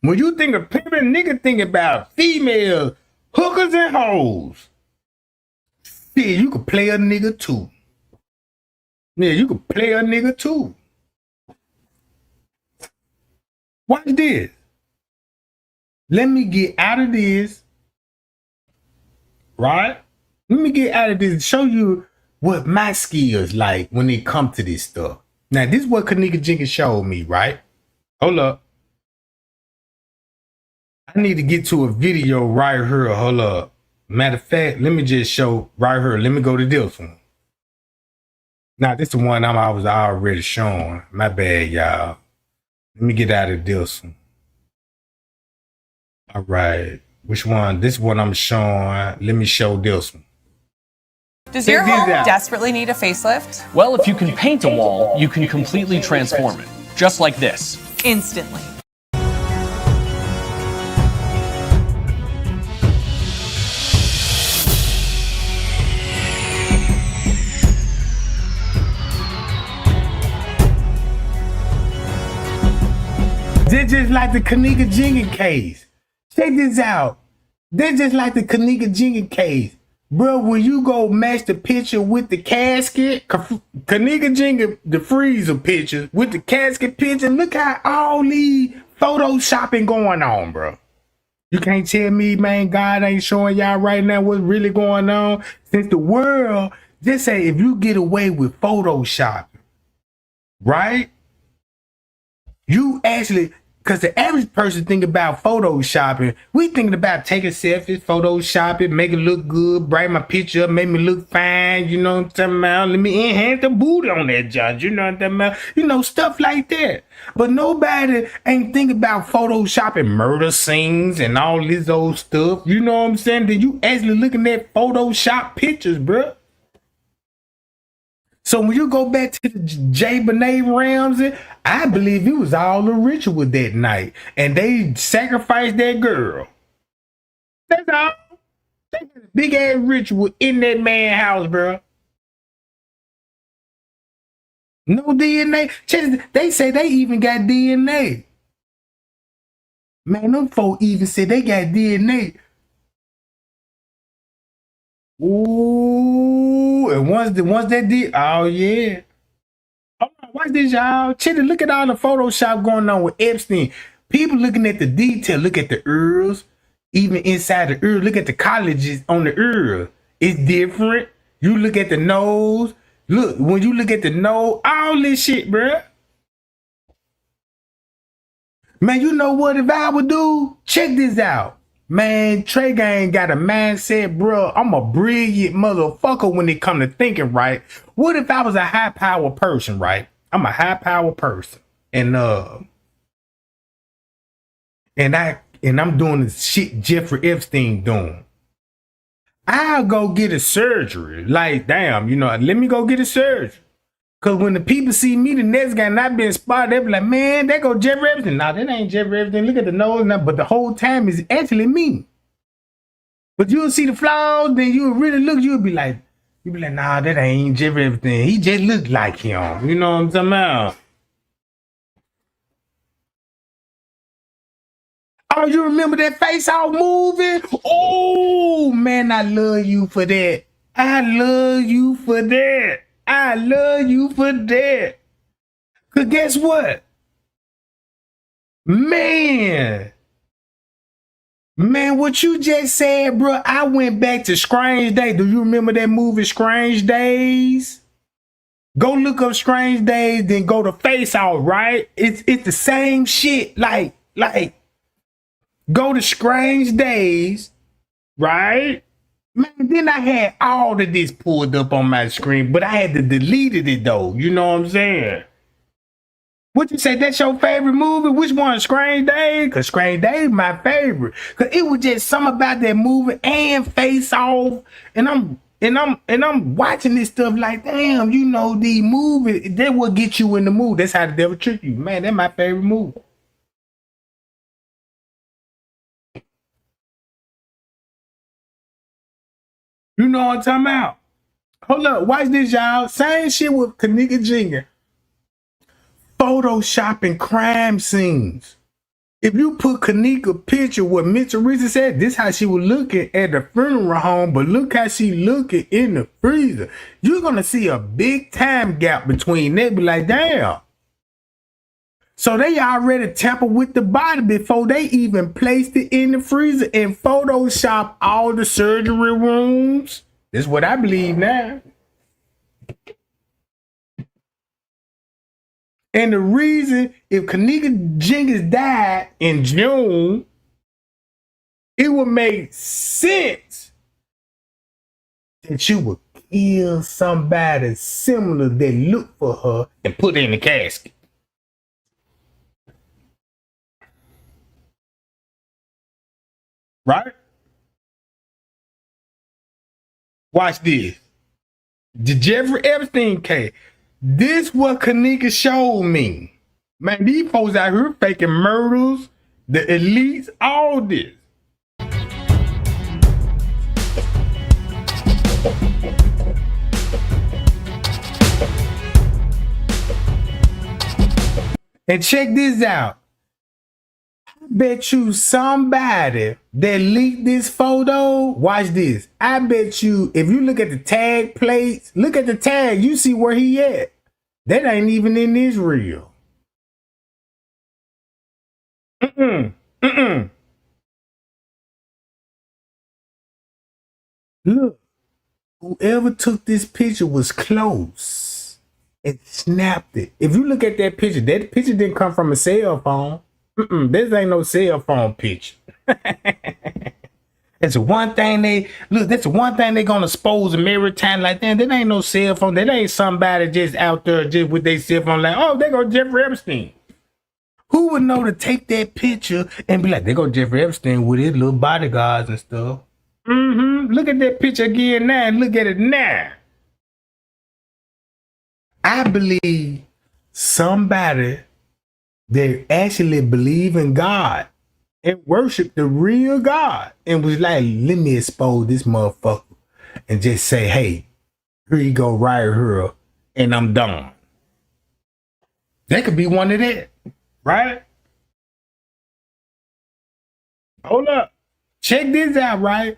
When you think of pimping, nigga think about female hookers and hoes. Yeah, you could play a nigga too. Yeah, you could play a nigga too. Watch this. Let me get out of this. Right? Let me get out of this and show you what my skills like when it comes to this stuff. Now, this is what Kenneka Jenkins showed me, right? Hold up. I need to get to a video right here. Hold up. Matter of fact, let me just show right here. Let me go to this one. Now, this is the one I was already showing. My bad, y'all. Let me get out of this one. All right. Which one? This one I'm showing. Let me show this one. Does your home desperately need a facelift? Well, if you can paint a wall, you can completely transform it. Just like this. Instantly. They're just like the Kenneka Jenkins case. Check this out. They're just like the Kenneka Jenkins case. Bro, when you go match the picture with the casket, Kenneka Jenkins, the freezer picture with the casket picture, look how all these photoshopping going on, bro. You can't tell me, man, God ain't showing y'all right now what's really going on. Since the world, just say if you get away with photoshopping, right? You actually, because the average person think about photoshopping, we thinking about taking selfies, photoshopping, make it look good, brighten my picture up, make me look fine, you know what I'm talking about? Let me enhance the booty on that judge, you know what I'm talking about? You know, stuff like that. But nobody ain't thinking about photoshopping murder scenes and all this old stuff, you know what I'm saying? Then you actually looking at Photoshop pictures, bro. So when you go back to the J. Benet Ramsey, I believe it was all a ritual that night. And they sacrificed that girl. That's all. They got a big ass ritual in that man's house, bro. No DNA. They say they even got DNA. Man, them folk even said they got DNA. Ooh, and once that did, oh yeah. Oh, watch this, y'all. Chitty, look at all the Photoshop going on with Epstein. People looking at the detail. Look at the earls, even inside the ear. Look at the colleges on the ear. It's different. You look at the nose. Look, when you look at the nose, all this shit, bruh. Man, you know what if I would do? Check this out. Man, Trey Gang got a mindset, bro. I'm a brilliant motherfucker when it come to thinking, right? What if I was a high power person, right? I'm a high power person. And I'm doing the shit Jeffrey Epstein doing. I'll go get a surgery. Like, damn, you know, let me go get a surgery. Cause when the people see me the next guy not being spotted, they be like, man, there go Jeffrey Epstein. Nah, that ain't Jeffrey Epstein. Look at the nose now, but the whole time is actually me. But you'll see the flaws, then you'll really look, you'll be like, nah, that ain't Jeffrey Epstein. He just looked like him. You know what I'm talking about? Oh, you remember that Face Off movie? Oh, man, I love you for that. I love you for that. I love you for that. Cause guess what? Man, what you just said, bro, I went back to Strange Days. Do you remember that movie, Strange Days? Go look up Strange Days, then go to Face Off, right? It's the same shit. Like, go to Strange Days, right? Man, then I had all of this pulled up on my screen, but I had to delete it though. You know what I'm saying? What you say? That's your favorite movie? Which one? Strange Days? Cause Strange Days my favorite. Cause it was just something about that movie and Face Off, and I'm watching this stuff like, damn, you know, these movies, that will get you in the mood. That's how the devil trick you, man. That's my favorite movie. You know what I'm talking about? Hold up, watch this, y'all. Same shit with Kenneka Jenkins. Photoshopping crime scenes. If you put Kenneka picture what Miss Teresa said, this how she was looking at the funeral home, but look how she looking in the freezer. You're gonna see a big time gap between that. Be like, damn. So they already tampered with the body before they even placed it in the freezer and Photoshop all the surgery rooms. That's what I believe now. And the reason, if Kenneka Jenkins died in June, it would make sense that you would kill somebody similar that looked for her and put her in the casket. Right? Watch this. The Jeffrey Epstein case. This what Kenneka showed me. Man, these folks out here faking murders, the elites, all this. And check this out. bet you somebody that leaked this photo, watch this. I bet you if you look at the tag plates, look at the tag, you see where he at. That ain't even in Israel. Look, whoever took this picture was close and snapped it. If you look at that picture didn't come from a cell phone. This ain't no cell phone picture. That's one thing that's one thing they gonna expose them every time like that. That ain't no cell phone. That ain't somebody just out there just with their cell phone like, oh, they go Jeffrey Epstein. Who would know to take that picture and be like, they go Jeffrey Epstein with his little bodyguards and stuff? Look at that picture again now and look at it now. I believe somebody that actually believe in God and worship the real God and was like, let me expose this motherfucker and just say, hey, here you go right here and I'm done. That could be one of that, right? Hold up. Check this out, right?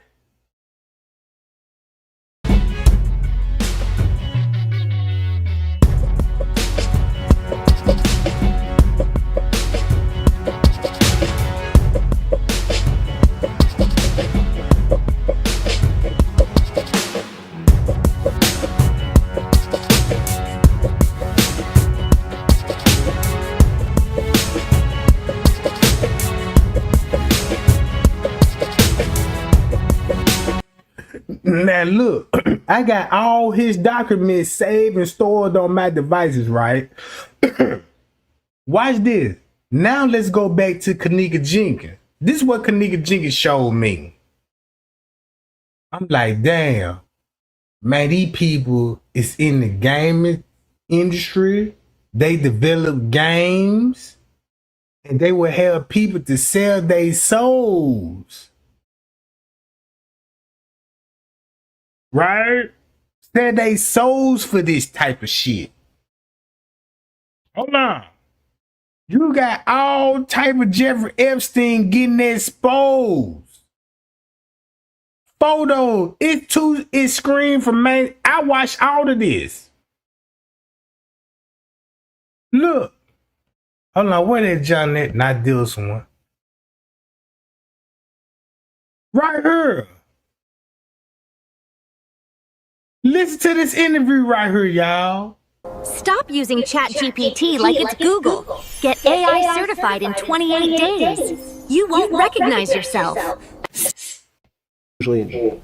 Now look, I got all his documents saved and stored on my devices, right? Watch this. Now let's go back to Kenneka Jenkins. This is what Kenneka Jenkins showed me. I'm like, damn, man, these people is in the gaming industry. They develop games and they will help people to sell their souls. Right? Sell their souls for this type of shit. Hold on. You got all type of Jeffrey Epstein getting exposed. Photos. It's screened from man. I watched all of this. Look. Hold on. Where that John at? Not this one. Right here. Listen to this interview right here, y'all. Stop using ChatGPT like it's Google. Get AI certified in 28 days. You won't recognize yourself. Usually,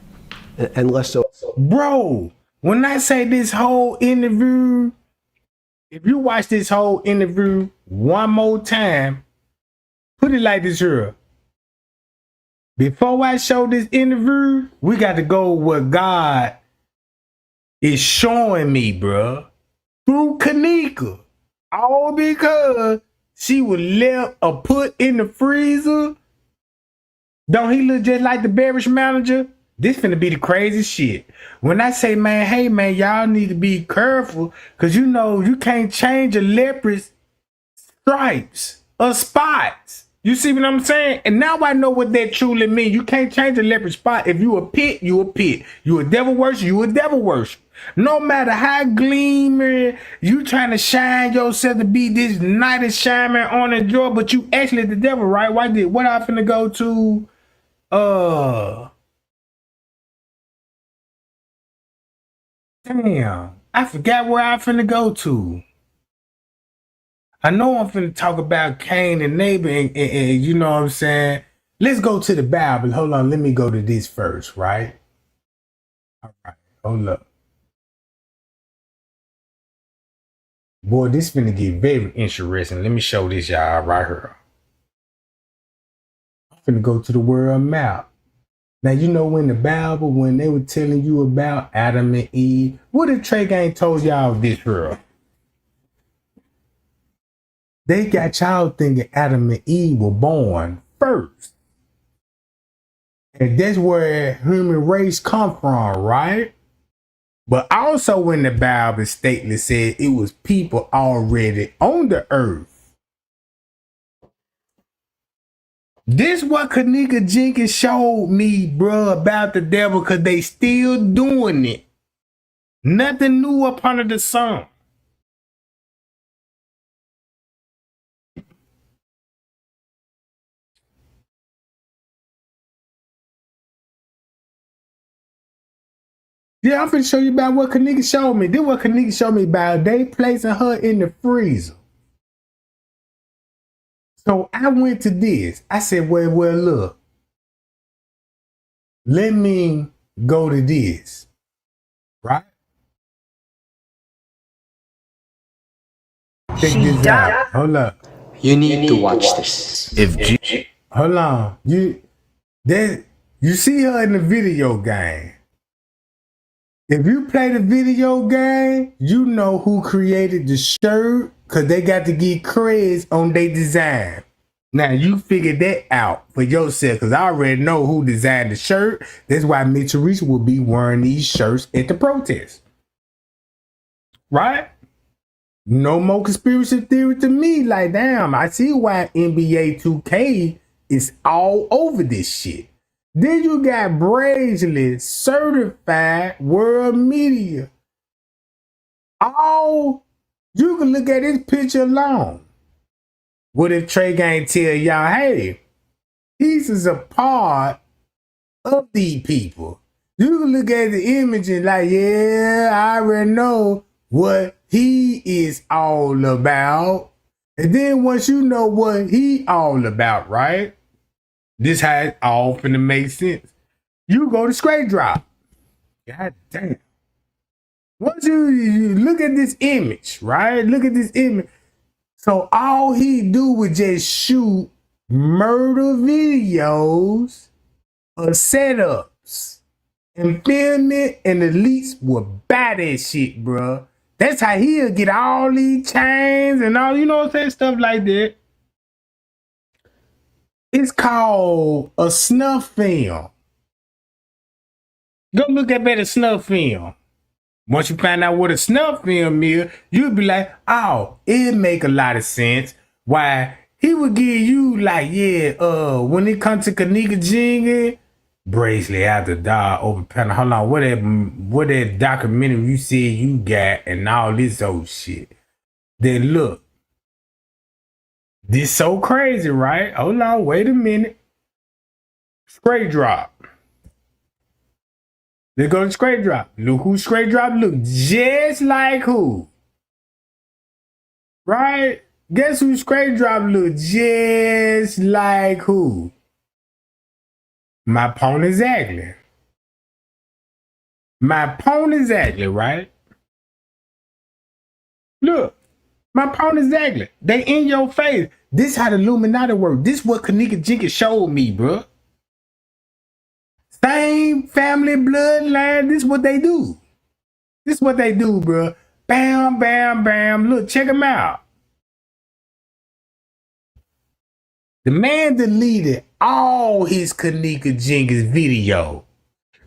and less so. Bro, when I say this whole interview, if you watch this whole interview one more time, put it like this here. Before I show this interview, we got to go with God is showing me, bruh, through Kenneka. All because she was left or put in the freezer. Don't he look just like the beverage manager? This finna be the crazy shit. When I say, man, hey, man, y'all need to be careful because you know you can't change a leopard's stripes or spots. You see what I'm saying? And now I know what that truly means. You can't change a leopard spot. If you a pit, you a pit. You a devil worship, you a devil worship. No matter how gleaming, you trying to shine yourself to be this knight of shining on the joy, but you actually the devil, right? What I finna go to? Damn. I forgot where I finna go to. I know I'm finna talk about Cain and Abel and you know what I'm saying? Let's go to the Bible. Hold on, let me go to this first, right? All right, hold up. Boy, this finna get very interesting. Let me show this y'all right here. I'm finna go to the world map. Now, you know in the Bible, when they were telling you about Adam and Eve, what if Trey Gang told y'all this here? They got y'all thinking Adam and Eve were born first. And that's where human race come from, right? But also when the Bible statement said it was people already on the earth. This what Kenneka Jenkins showed me, bruh, about the devil, because they still doing it. Nothing new up under the sun. Yeah, I'm finna show you about what Kenneka showed me. This what Kenneka showed me about. They placing her in the freezer. So I went to this. I said, well, look. Let me go to this. Right? Check this out. Hold up. You need to watch this. Hold on. You see her in the video game. If you play the video game, you know who created the shirt, because they got to get creds on their design. Now, you figure that out for yourself, because I already know who designed the shirt. That's why Mitch Reese will be wearing these shirts at the protest. Right? No more conspiracy theory to me. Like, damn, I see why NBA 2K is all over this shit. Then you got Bracelet, certified world media. All you can look at this picture alone. What if Trey Gang tell y'all, hey, he's is a part of these people? You can look at the image and like, yeah, I already know what he is all about. And then once you know what he all about, right? This how it all finna make sense. You go to straight drop. God damn. Once you look at this image, right? Look at this image. So all he do was just shoot murder videos of setups and film it, and the elites will buy that shit, bro. That's how he'll get all these chains and all, you know what I'm saying? Stuff like that. It's called a snuff film. Go look up at a snuff film. Once you find out what a snuff film is, you'll be like, oh, it make a lot of sense. Why he would give you like, yeah, when it comes to Kenneka Jenkins, Bracelet after dog open panel. Hold on, what that documentary you said you got and all this old shit. Then look. This so crazy, right? Hold on, wait a minute. Straight drop. Let's go to straight drop. Look who straight drop look just like who? Right? Guess who straight drop look just like who? My opponent exactly. My opponent exactly, right? Look. My opponent exactly. They in your face. This how the Illuminati work. This what Kenneka Jenkins showed me, bro. Same family bloodline. This what they do. This what they do, bro. Bam, bam, bam. Look, check them out. The man deleted all his Kenneka Jenkins video.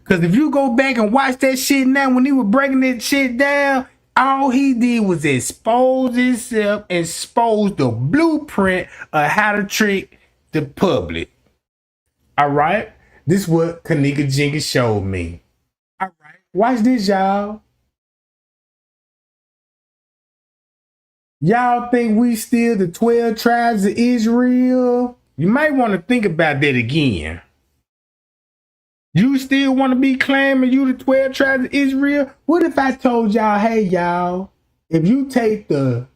Because if you go back and watch that shit now, when he was breaking that shit down, all he did was expose himself, expose the blueprint of how to trick the public. All right? This is what Kenneka Jenkins showed me. All right. Watch this, y'all. Y'all think we still the 12 tribes of Israel? You might want to think about that again. You still want to be claiming you the 12 tribes of Israel? What if I told y'all, hey, y'all, if you take the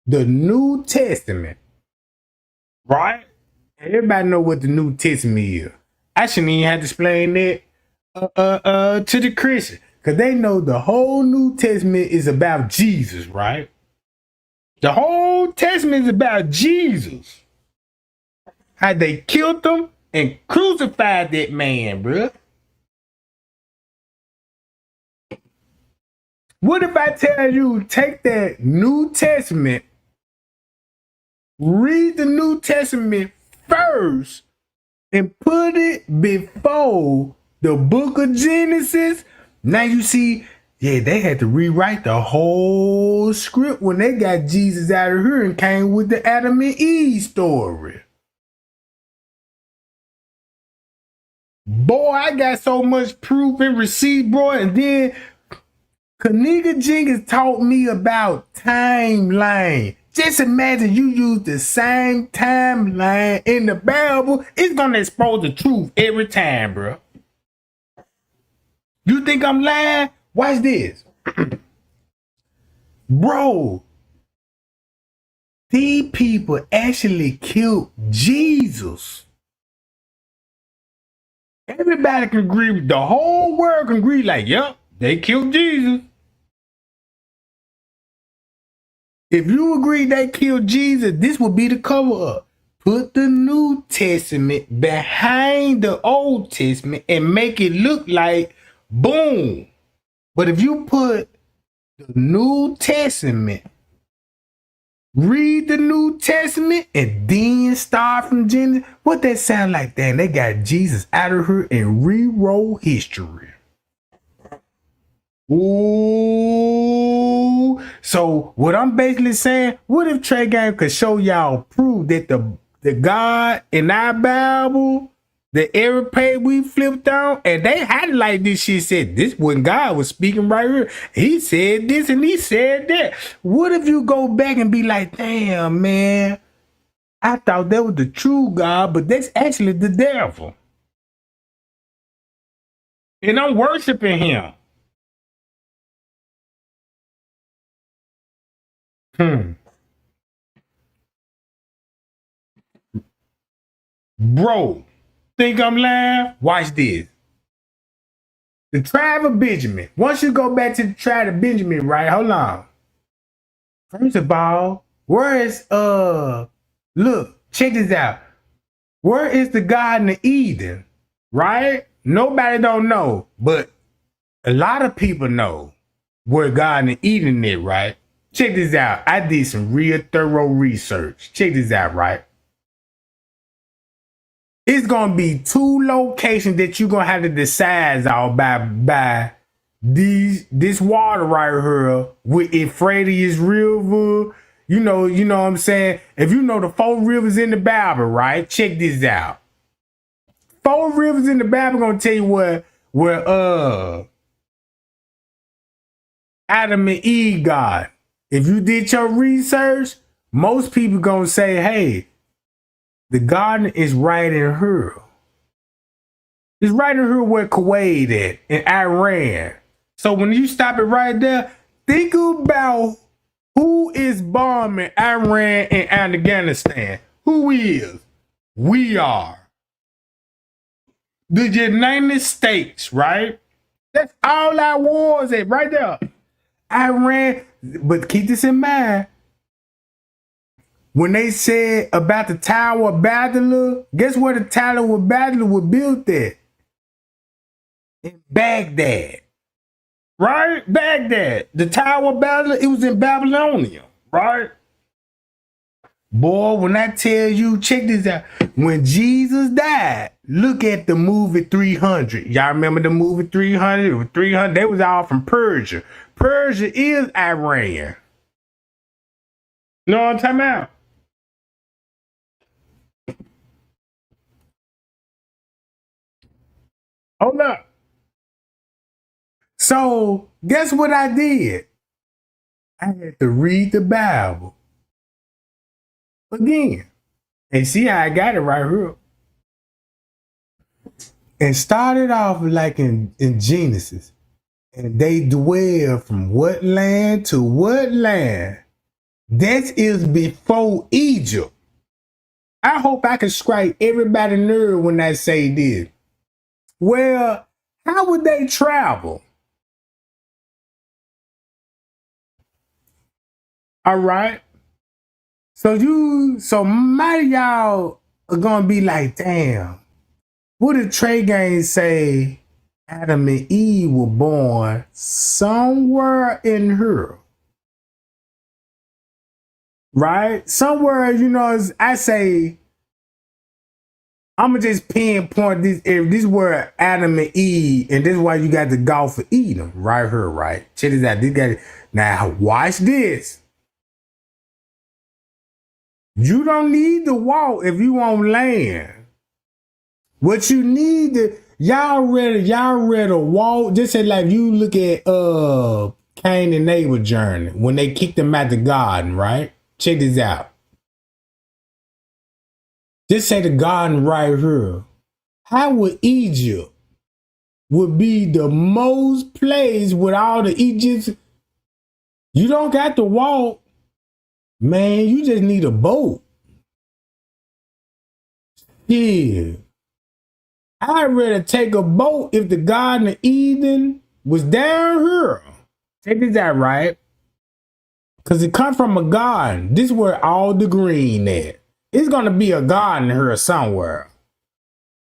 New Testament, right? Everybody know what the New Testament is. I shouldn't even have to explain that to the Christians, because they know the whole New Testament is about Jesus, right? The whole Testament is about Jesus. How they killed him and crucified that man, bruh. What if I tell you, take that New Testament, read the New Testament first, and put it before the book of Genesis? Now you see, yeah, they had to rewrite the whole script when they got Jesus out of here and came with the Adam and Eve story. Boy, I got so much proof and receipt, bro. And then Kenneka Jenkins taught me about timeline. Just imagine you use the same timeline in the Bible. It's going to expose the truth every time, bro. You think I'm lying? Watch this. Bro, these people actually killed Jesus. Everybody can agree, the whole world can agree, like, yep, they killed Jesus. If you agree they killed Jesus, this would be the cover up. Put the New Testament behind the Old Testament and make it look like boom. But if you put the New Testament, read the New Testament, and then start from Genesis, what that sound like? Damn, they got Jesus out of here and rewrote history. Ooh. So what I'm basically saying, what if Trey Gang could show y'all prove that the God in our Bible, the every page we flipped on, and they highlight this shit, said this when God was speaking right here. He said this and he said that. What if you go back and be like, damn, man, I thought that was the true God, but that's actually the devil. And I'm worshiping him. Bro, think I'm lying? Watch this. The tribe of Benjamin. Once you go back to the tribe of Benjamin, right? Hold on. First of all, where is look, check this out. Where is the Garden of Eden? Right? Nobody don't know, but a lot of people know where Garden of Eden is, right? Check this out. I did some real thorough research. Check this out, right? It's gonna be 2 locations that you're gonna have to decide on by this water right here with Euphrates River. You know what I'm saying? If you know the 4 rivers in the Bible, right? Check this out. 4 rivers in the Bible gonna tell you where Adam and Eve got. If you did your research, most people gonna say, hey, the garden is right in here. It's right in here where Kuwait at in Iran. So when you stop it right there, think about who is bombing Iran and Afghanistan. Who is? We are. The United States, right? That's all our wars at right there. Iran, but keep this in mind. When they said about the Tower of Babel, guess where the Tower of Babel was built at? In Baghdad. Right? Baghdad. The Tower of Babel, it was in Babylonia. Right? Boy, when I tell you, check this out. When Jesus died, look at the movie 300. Y'all remember the movie 300? 300, they was all from Persia. Persia is Iran. Know what I'm talking about? Hold up. So, guess what I did? I had to read the Bible again. And see how I got it right here. And started off like in Genesis. And they dwell from what land to what land. That is before Egypt. I hope I can strike everybody nerve when I say this. Well, how would they travel? All right. So might y'all are gonna be like, damn, what did Trey Gang say Adam and Eve were born somewhere in here? Right? Somewhere, as I say, I'm gonna just pinpoint this. If this were Adam and Eve, and this is why you got the Gulf of Eden right here, right? Check this out. This guy. Now watch this. You don't need to walk if you on land. What you need y'all read a wall. Just say like you look at Cain and Abel journey when they kicked him out the garden, right? Check this out. Just say the garden right here. How would Egypt would be the most place with all the Egypts? You don't got to walk, man. You just need a boat. Yeah. I'd rather take a boat if the Garden of Eden was down here. Check this out, right? Because it comes from a garden. This is where all the green at. It's going to be a garden here somewhere.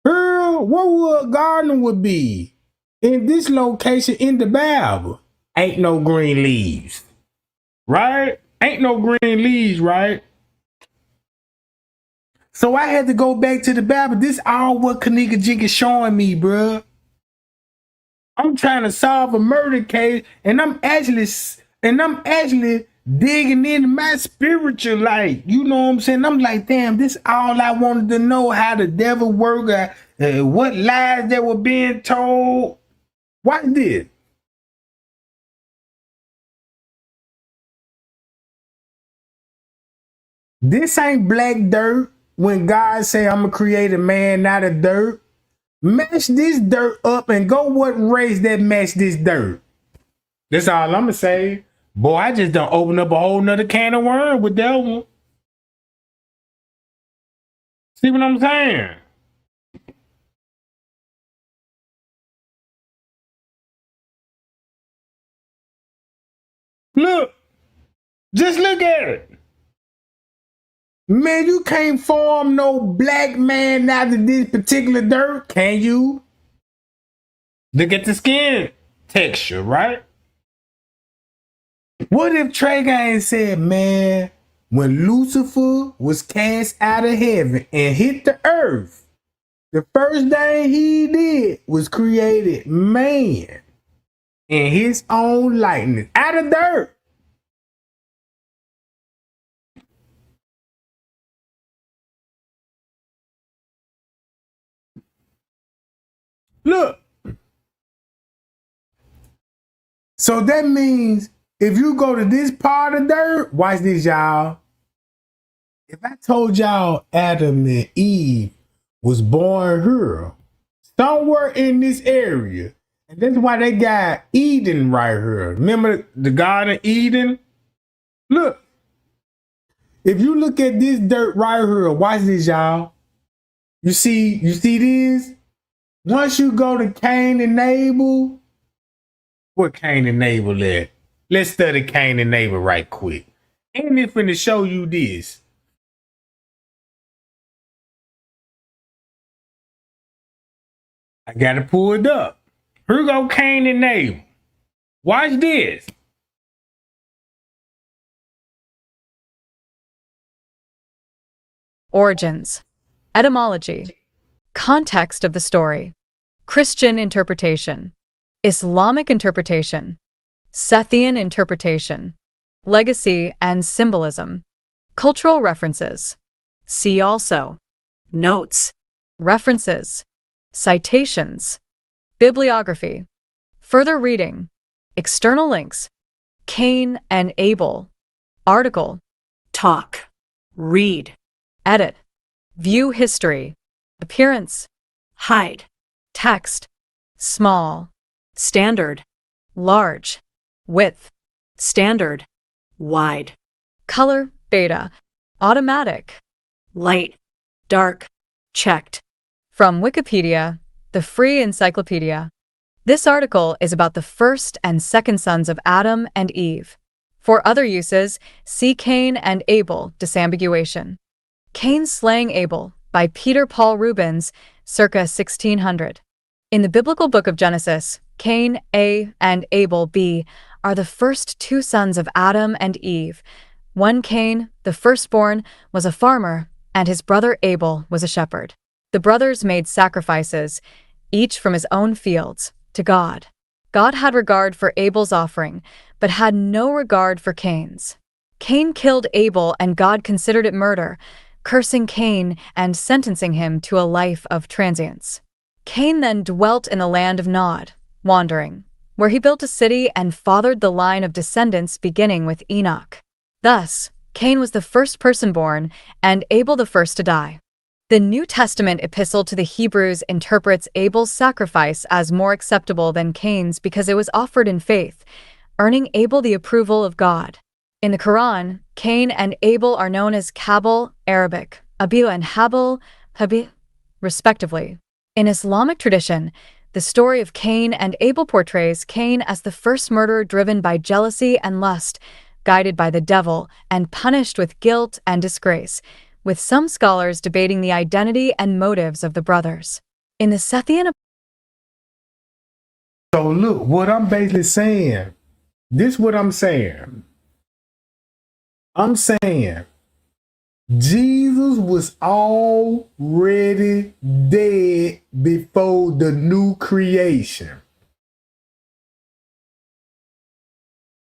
Here, what would a garden would be? In this location in the Bible, ain't no green leaves. Right? Ain't no green leaves, right? So I had to go back to the Bible. This all what Kenneka Jenkins showing me, bruh. I'm trying to solve a murder case, and I'm actually digging into my spiritual life. You know what I'm saying? I'm like, damn, this all I wanted to know, how the devil work, what lies that were being told. Watch this. This ain't black dirt. When God say, I'm going to create a man out of dirt, match this dirt up and go what race that match this dirt. That's all I'm going to say. Boy, I just done open up a whole nother can of worms with that one. See what I'm saying? Look. Just look at it. Man, you can't form no black man out of this particular dirt, can you? Look at the skin texture, right? What if Trey Gang said, man, when Lucifer was cast out of heaven and hit the earth, the first thing he did was created man in his own likeness, out of dirt. Look. So that means if you go to this part of dirt, watch this, y'all. If I told y'all Adam and Eve was born here, somewhere in this area, and that's why they got Eden right here. Remember the Garden of Eden? Look. If you look at this dirt right here, watch this, y'all. You see this? Once you go to Cain and Abel, where Cain and Abel at? Let's study Cain and Abel right quick. And it's finna show you this. I gotta pull it up. Here go Cain and Abel. Watch this. Origins, etymology, context of the story, Christian interpretation, Islamic interpretation, Sethian interpretation, legacy and symbolism, cultural references. See also notes, references, citations, bibliography, further reading, external links, Cain and Abel, article, talk, read, edit, view history, appearance, hide, text, small, standard, large, width, standard, wide, color, beta, automatic, light, dark, checked. From Wikipedia, the free encyclopedia. This article is about the first and second sons of Adam and Eve. For other uses, see Cain and Abel disambiguation. Cain slaying Abel by Peter Paul Rubens, circa 1600. In the biblical book of Genesis, Cain A and Abel B are the first two sons of Adam and Eve. One Cain, the firstborn, was a farmer, and his brother Abel was a shepherd. The brothers made sacrifices, each from his own fields, to God. God had regard for Abel's offering, but had no regard for Cain's. Cain killed Abel, and God considered it murder, cursing Cain and sentencing him to a life of transience. Cain then dwelt in the land of Nod, wandering, where he built a city and fathered the line of descendants beginning with Enoch. Thus, Cain was the first person born and Abel the first to die. The New Testament epistle to the Hebrews interprets Abel's sacrifice as more acceptable than Cain's because it was offered in faith, earning Abel the approval of God. In the Quran, Cain and Abel are known as Kabil, Arabic, Abil and Habil, respectively. In Islamic tradition, the story of Cain and Abel portrays Cain as the first murderer driven by jealousy and lust, guided by the devil, and punished with guilt and disgrace, with some scholars debating the identity and motives of the brothers. In the Sethian... So look, what I'm basically saying, this is what I'm saying. I'm saying Jesus was already dead before the new creation.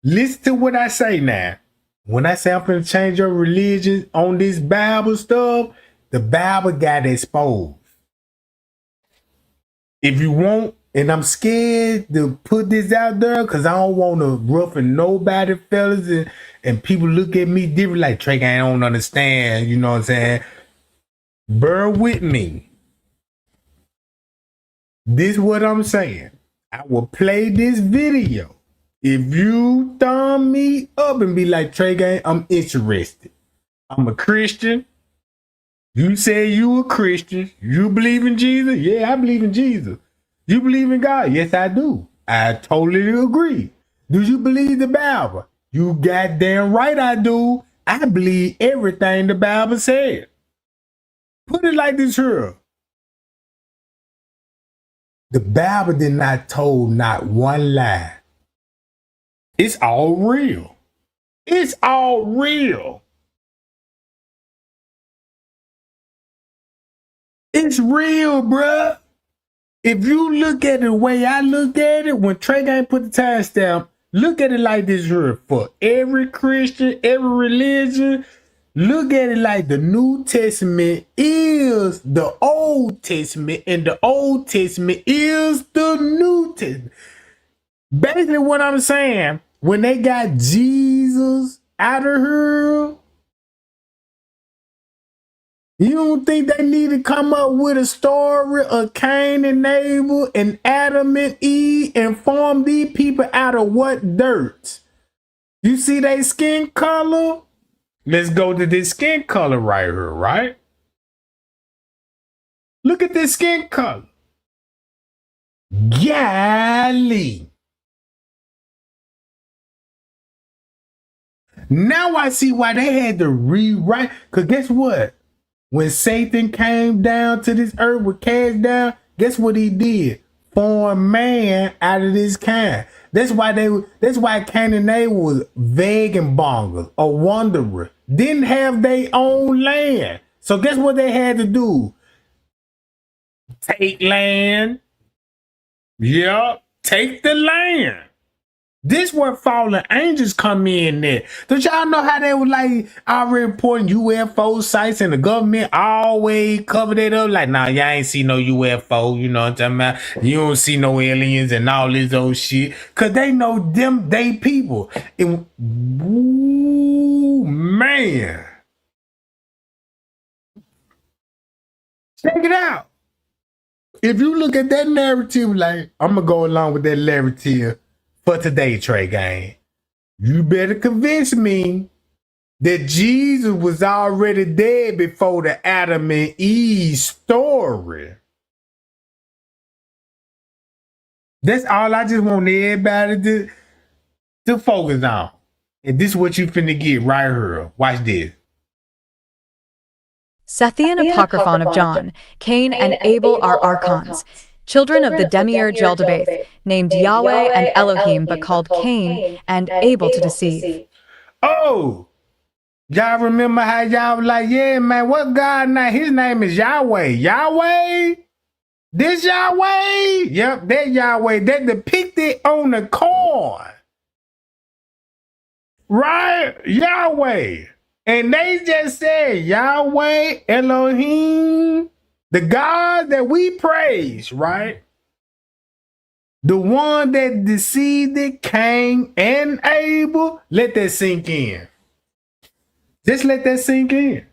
Listen to what I say now. When I say I'm going to change your religion on this Bible stuff, the Bible got exposed. If you want, and I'm scared to put this out there because I don't want to roughen nobody, fellas, and people look at me different like, Trey, I don't understand, you know what I'm saying? Bear with me. This is what I'm saying. I will play this video. If you thumb me up and be like, Trey Gang, I'm interested. I'm a Christian. You say you a Christian. You believe in Jesus? Yeah, I believe in Jesus. You believe in God? Yes, I do. I totally agree. Do you believe the Bible? You goddamn right I do. I believe everything the Bible said. Put it like this here. The Bible did not told not one lie. It's all real. It's all real. It's real, bruh. If you look at it the way I look at it, when Trey Gang put the timestamp, look at it like this here. For every Christian, every religion, look at it like the New Testament is the Old Testament, and the Old Testament is the New Testament. Basically what I'm saying, when they got Jesus out of here, you don't think they need to come up with a story of Cain and Abel and Adam and Eve and form these people out of what dirt? You see their skin color? Let's go to this skin color right here, right? Look at this skin color. Golly. Now I see why they had to rewrite. Because guess what? When Satan came down to this earth, was cast down, guess what he did? Form man out of this kind. That's why Cain and Abel was vagabonders or wanderers. Didn't have their own land. So guess what they had to do? Take land. Yep, take the land. This where fallen angels come in there. Don't y'all know how they were like already reporting UFO sites and the government always covered it up? Like, nah, y'all ain't see no UFO, you know what I'm talking about? You don't see no aliens and all this old shit. Cause they know them, they people. And, ooh, man. Check it out. If you look at that narrative, like, I'm gonna go along with that narrative for today, Trey Gang. You better convince me that Jesus was already dead before the Adam and Eve story. That's all I just want everybody to focus on. And this is what you finna get right here. Watch this. Sethian Apocryphon of John, Cain and Abel are archons, children of the demiurge Yaldabaoth, named Yahweh and Elohim, but called Cain and Abel to deceive. Oh, y'all remember how y'all was like, yeah, man, what God name? His name is Yahweh. Yahweh? This Yahweh? Yep, that Yahweh. That depicted on the coin. Right? Yahweh. And they just said Yahweh, Elohim. The God that we praise, right? The one that deceived Cain and Abel. Let that sink in. Just let that sink in.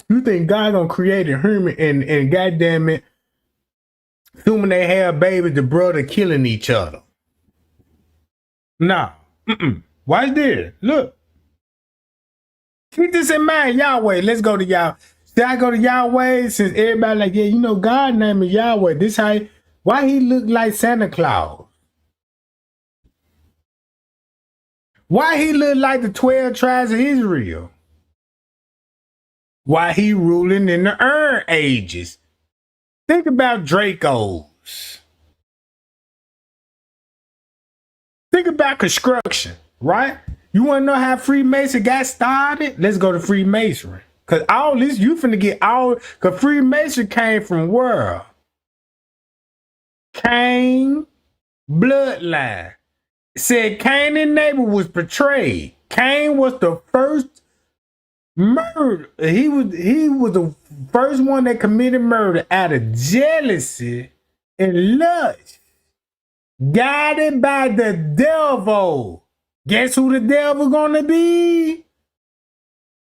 You think God gonna create a human and goddamn it, assuming they have babies, the brother killing each other? Nah. Watch this. Look. Keep this in mind, Yahweh. Let's go to Yahweh. Should I go to Yahweh since everybody like, yeah, you know, God's name is Yahweh. This how why he look like Santa Claus? Why he look like the 12 tribes of Israel? Why he ruling in the Iron Ages? Think about Dracos. Think about construction, right? You want to know how Freemason got started? Let's go to Freemasonry. Because all this, you finna get all, because Freemason came from where? Cain, bloodline. It said Cain and Abel was portrayed. Cain was the first murder. He was the first one that committed murder out of jealousy and lust. Guided by the devil. Guess who the devil gonna be?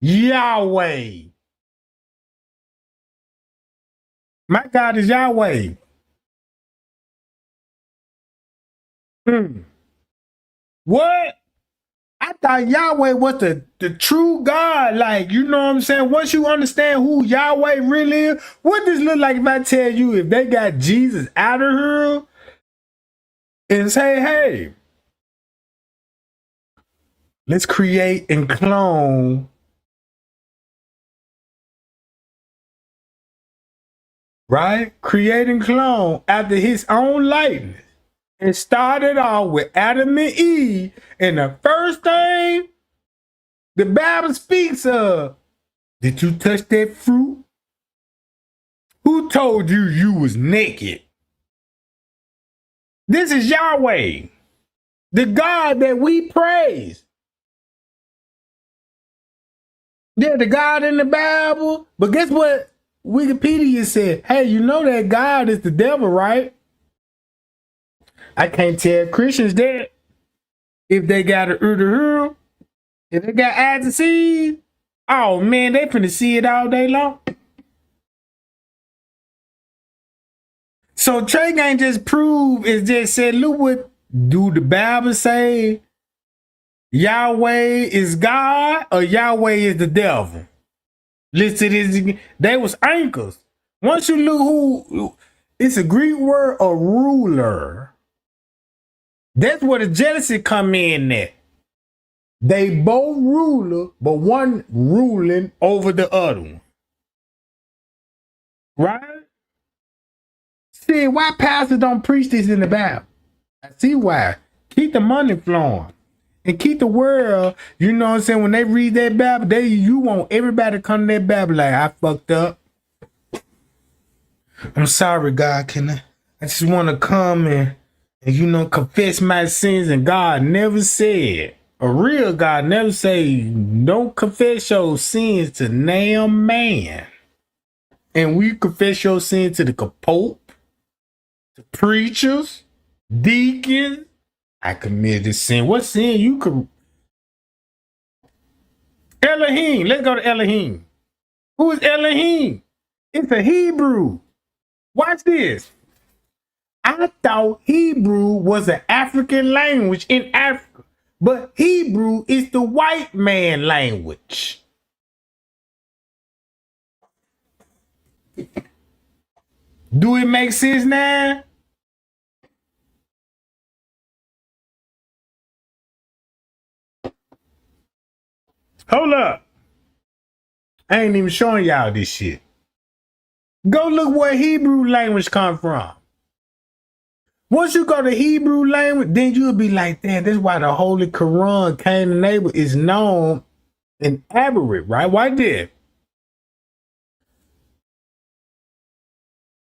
Yahweh. My God is Yahweh. What? I thought Yahweh was the true God. Like, you know what I'm saying? Once you understand who Yahweh really is, what does this look like if I tell you if they got Jesus out of here and say, hey, let's create and clone, right? Create and clone after his own likeness. And started off with Adam and Eve. And the first thing the Bible speaks of, did you touch that fruit? Who told you you was naked? This is Yahweh, the God that we praise. Yeah, the God in the Bible. But guess what? Wikipedia said, hey, you know that God is the devil, right? I can't tell Christians that if they got an ear to hear, if they got eyes to see, oh man, they finna see it all day long. So Trey ain't just prove, it's just said, look what do the Bible say? Yahweh is God or Yahweh is the devil? Listed as they was anchors. Once you look who, it's a Greek word, a ruler. That's where the jealousy come in at. They both ruler, but one ruling over the other one. Right? See, why pastors don't preach this in the Bible? I see why. Keep the money flowing. And keep the world, you know what I'm saying, when they read that Bible, you want everybody to come to that Bible like, I fucked up. I'm sorry, God, I just want to come and you know, confess my sins, and God never said, a real God never say, don't confess your sins to no man. And we confess your sins to the Pope, to preachers, deacons. I committed sin. What sin you could? Elohim. Let's go to Elohim. Who is Elohim? It's a Hebrew. Watch this. I thought Hebrew was an African language in Africa, but Hebrew is the white man language. Do it make sense now? Hold up. I ain't even showing y'all this shit. Go look where Hebrew language come from. Once you go to Hebrew language, then you'll be like, damn, that's why the Holy Quran, Cain and Abel, is known in Arabic, right? Why did?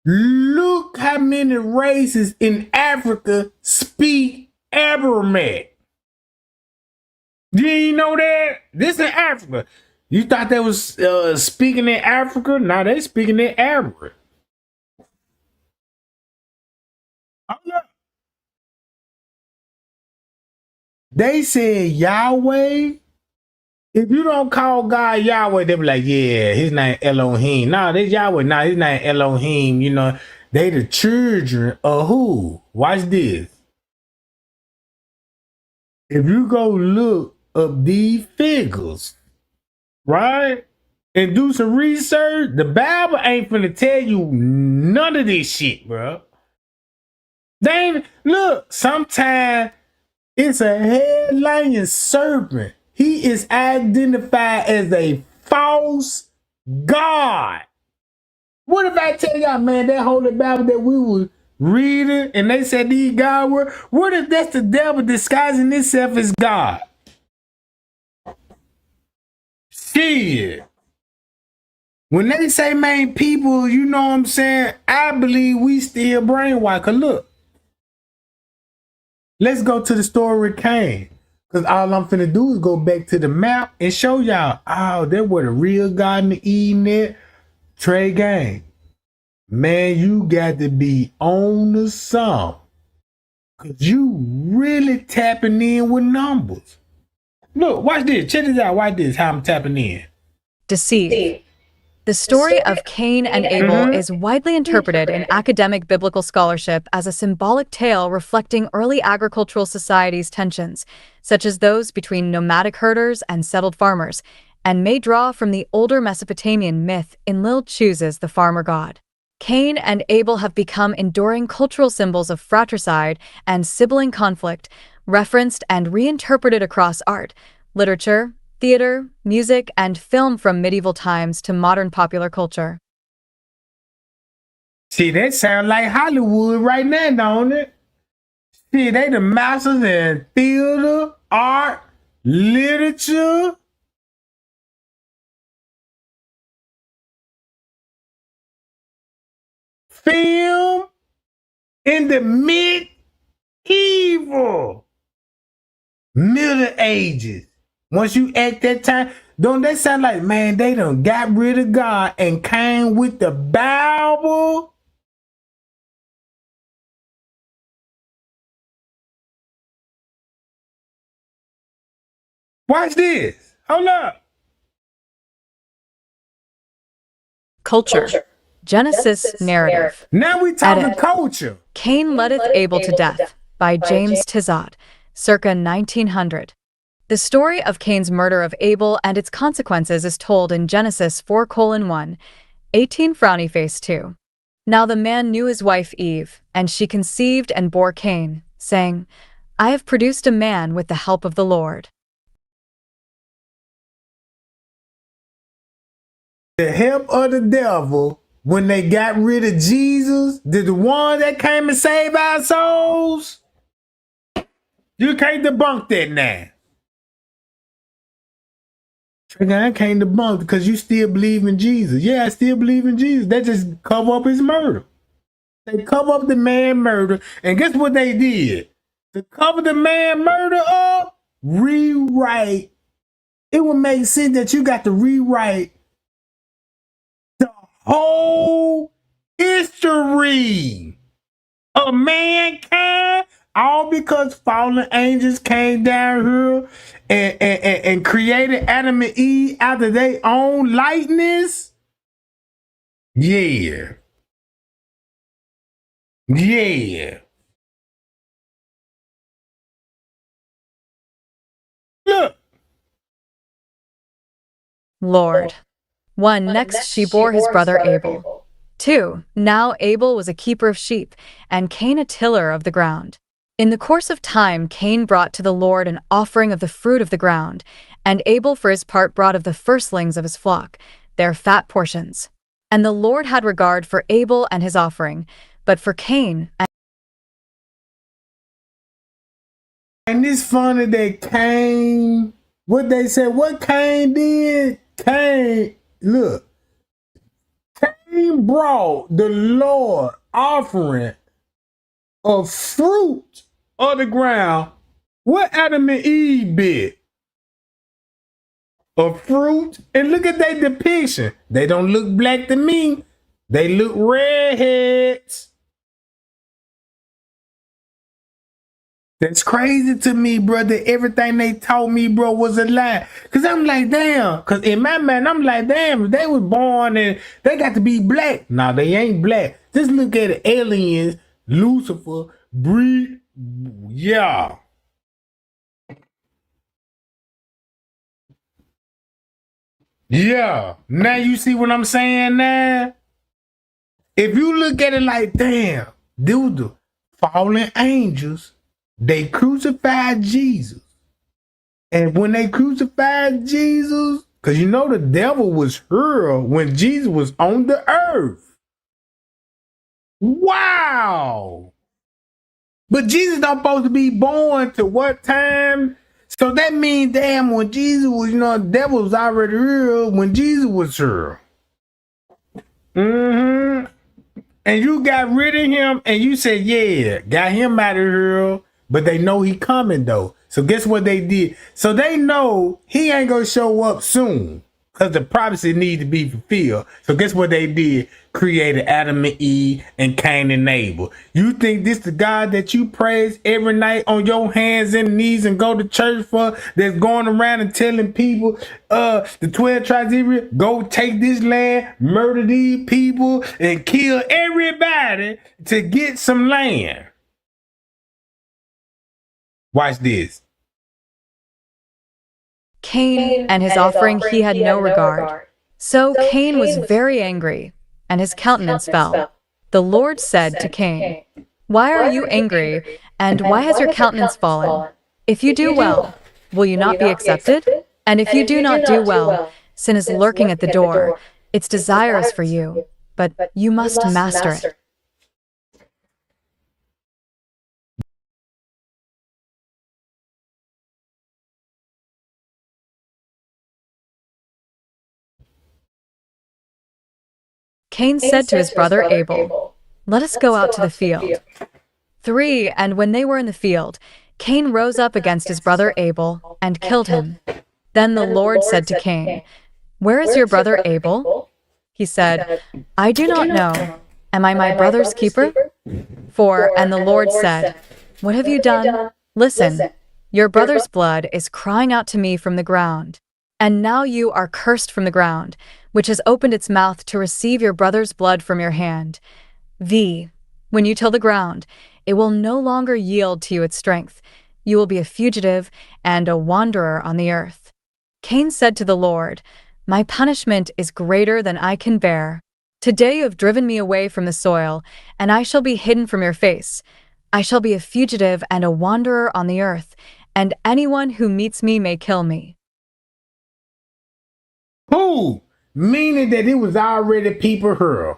Look how many races in Africa speak Aramaic. Do you know that? This is Africa. You thought they was speaking in Africa? Now they speaking in Arabic. They said Yahweh. If you don't call God Yahweh, they be like, yeah, his name Elohim. No, this Yahweh. No, his name Elohim. You know, they the children of who? Watch this. If you go look up these figures, right, and do some research, the Bible ain't finna tell you none of this shit, bro. They ain't, look, sometimes it's a head-laying serpent. He is identified as a false god. What if I tell y'all, man, that Holy Bible that we were reading and they said these God were, what if that's the devil disguising itself as God? Shit. When they say, man, people, you know what I'm saying, I believe we still brainwashed. Cause look, let's go to the story of Cain. Because all I'm finna do is go back to the map and show y'all, oh, there were the real God in the Eden there. Trey gang. Man, you got to be on the song. Because you really tapping in with numbers. Look, watch this. Check this out. Watch this, how I'm tapping in. Deceit. The story of Cain and Abel is widely interpreted in academic biblical scholarship as a symbolic tale reflecting early agricultural societies' tensions, such as those between nomadic herders and settled farmers, and may draw from the older Mesopotamian myth Enlil chooses the farmer god. Cain and Abel have become enduring cultural symbols of fratricide and sibling conflict, referenced and reinterpreted across art, literature, theater, music, and film from medieval times to modern popular culture. See, that sound like Hollywood right now, don't it? See, they the masters in theater, art, literature. Film in the medieval Middle Ages. Once you act that time, don't that sound like, man, they done got rid of God and came with the Bible? Watch this. Hold up. Culture. Genesis narrative. Now we talking Edit. culture. Cain letteth Abel to death by James Tizot, circa 1900. The story of Cain's murder of Abel and its consequences is told in Genesis 4:1, 18 frowny face 2. Now the man knew his wife Eve, and she conceived and bore Cain, saying, I have produced a man with the help of the Lord. The help of the devil, when they got rid of Jesus, the one that came and saved our souls, you can't debunk that now. I can't debunk because you still believe in Jesus. Yeah, I still believe in Jesus. They just cover up his murder. They cover up the man murder. And guess what they did? To cover the man murder up, rewrite. It would make sense that you got to rewrite the whole history of mankind, all because fallen angels came down here and created Adam and Eve out of their own likeness. Yeah. Yeah. Look. Lord. 1. Next she bore his brother Abel. 2. Now Abel was a keeper of sheep, and Cain a tiller of the ground. In the course of time Cain brought to the Lord an offering of the fruit of the ground, and Abel for his part brought of the firstlings of his flock, their fat portions. And the Lord had regard for Abel and his offering, but for Cain and it's funny that Cain, what they said, what Cain did, Cain, look, Cain brought the Lord offering of fruit of the ground. What Adam and Eve did? a fruit. And look at their depiction. They don't look black to me. They look redheads. That's crazy to me, brother. Everything they told me, bro, was a lie. Cause I'm like, damn. Cause in my mind, I'm like, damn, if they was born and they got to be black. No, they ain't black. Just look at the aliens, Lucifer, breed. Yeah. Yeah. Now you see what I'm saying now? If you look at it like, damn, dude, the fallen angels, they crucified Jesus. And when they crucified Jesus, because you know the devil was hurled when Jesus was on the earth. Wow. But Jesus not supposed to be born to what time? So that means, damn, when Jesus was, the devil was already hurled when Jesus was hurled. Mm-hmm. And you got rid of him and you said, yeah, got him out of here. But they know he coming though. So guess what they did? So they know he ain't gonna show up soon because the prophecy need to be fulfilled. So guess what they did? Created Adam and Eve and Cain and Abel. You think this the God that you praise every night on your hands and knees and go to church for, that's going around and telling people, the 12 tribes of Israel, go take this land, murder these people, and kill everybody to get some land? Watch this. Cain and his offering he had no regard. So Cain was very angry, and his countenance fell. The Lord said to Cain, "Why are you angry, and why has your countenance fallen? If you do well, will you not be accepted? And if you do not do well, sin is lurking at the door. Its desires for you, but you must master it." Cain said to his brother Abel, "Let us go out to the field." 3. And when they were in the field, Cain rose up against his brother Abel and killed him. Then the Lord said to Cain, "Where is your brother Abel?" He said, "I do not know. Am I my brother's keeper?" 4. And the Lord said, "What have you done? Listen, your brother's blood is crying out to me from the ground. And now you are cursed from the ground, which has opened its mouth to receive your brother's blood from your hand. When you till the ground, it will no longer yield to you its strength. You will be a fugitive and a wanderer on the earth." Cain said to the Lord, "My punishment is greater than I can bear. Today you have driven me away from the soil, and I shall be hidden from your face. I shall be a fugitive and a wanderer on the earth, and anyone who meets me may kill me." Who? Meaning that it was already people here.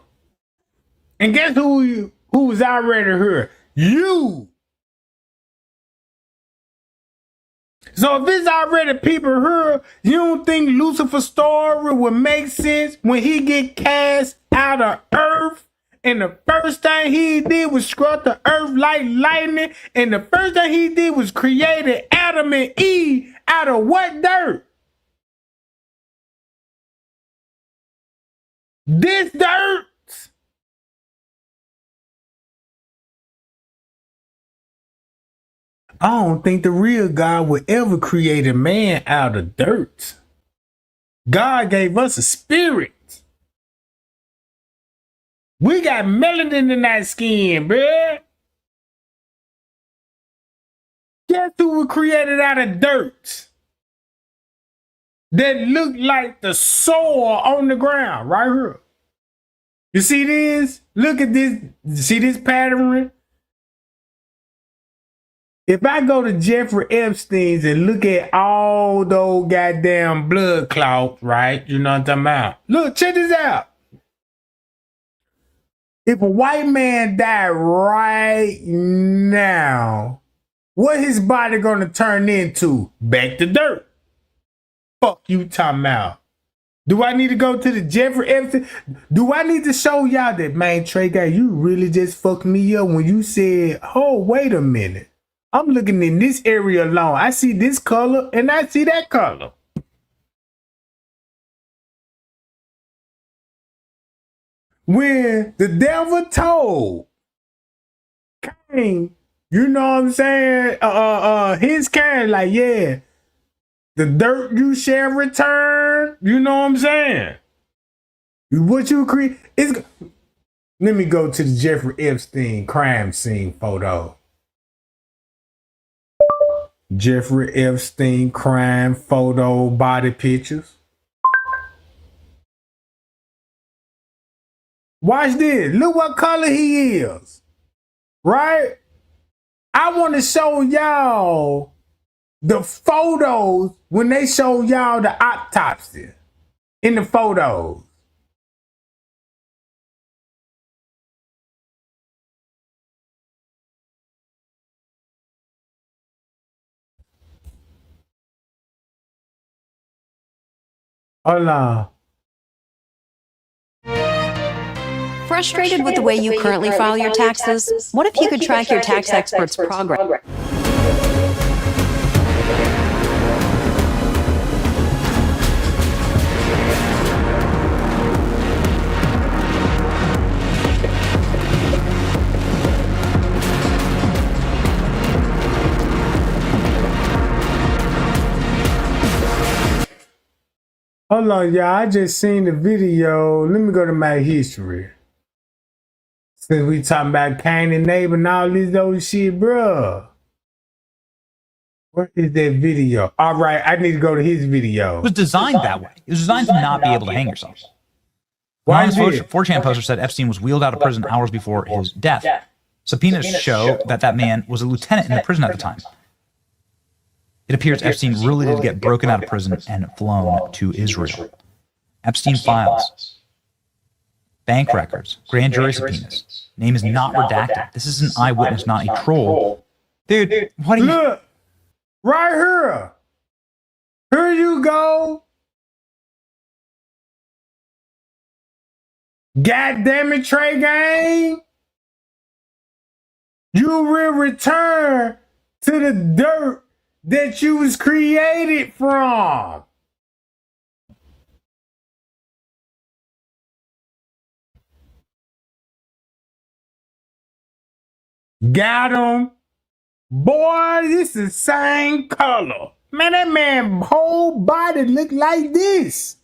And guess who was already here? You. So if it's already people here, you don't think Lucifer's story would make sense when he get cast out of earth? And the first thing he did was struck the earth like lightning. And the first thing he did was created Adam and Eve out of what dirt? This dirt. I don't think the real God would ever create a man out of dirt. God gave us a spirit. We got melanin in our skin, bruh. Guess who was created out of dirt? That look like the soil on the ground right here. You see this? Look at this. See this pattern? If I go to Jeffrey Epstein's and look at all those goddamn blood clots, right? You know what I'm talking about? Look, check this out. If a white man died right now, what his body gonna turn into? Back to dirt. Fuck you talking about? Do I need to go to the Jeffrey Epstein? Do I need to show y'all that, man, Trey guy, you really just fucked me up when you said, oh, wait a minute. I'm looking in this area alone. I see this color and I see that color. when the devil told Cain, you know what I'm saying? His Cain, like, yeah, the dirt you shall return. You know what I'm saying? What you create is. Let me go to the Jeffrey Epstein crime scene photo. Jeffrey Epstein crime photo body pictures. Watch this. Look what color he is. Right? I want to show y'all the photos when they show y'all the autopsy in the photos. Hold on. Frustrated with the way you currently file your taxes? What if you could track your tax expert's progress? Hold on, y'all. I just seen the video. Let me go to my history. Since we talking about Cain and Abel and all this old shit, bruh. Where is that video? All right, I need to go to his video. It was designed that way. It was designed to not be able to hang yourself. Why Anonymous 4chan poster said Epstein was wheeled out of prison hours before his death. Subpoenas show that man was a lieutenant in the prison at the time. It appears Epstein really did get broken out of prison and flown to Israel. Epstein files, bank records, grand jury subpoenas. Name is not redacted. This is an eyewitness, not a troll. Dude, what do you... Look, right here. Here you go. God damn it, Trey gang. You will return to the dirt that you was created from. Got him. Boy, this is the same color. Man, that man's whole body look like this.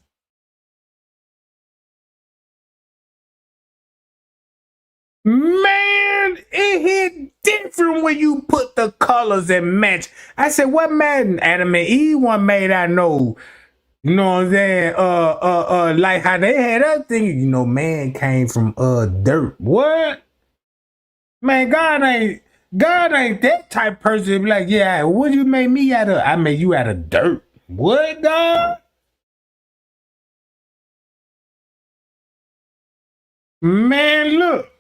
Man, it hit different when you put the colors and match. I said, what man? Adam and Eve one made I know. You know what I'm saying? Like how they had that thing, you know, man came from dirt. What? Man, God ain't that type person to be like, yeah, what you make me out of? I made you out of dirt. What, God? Man, look.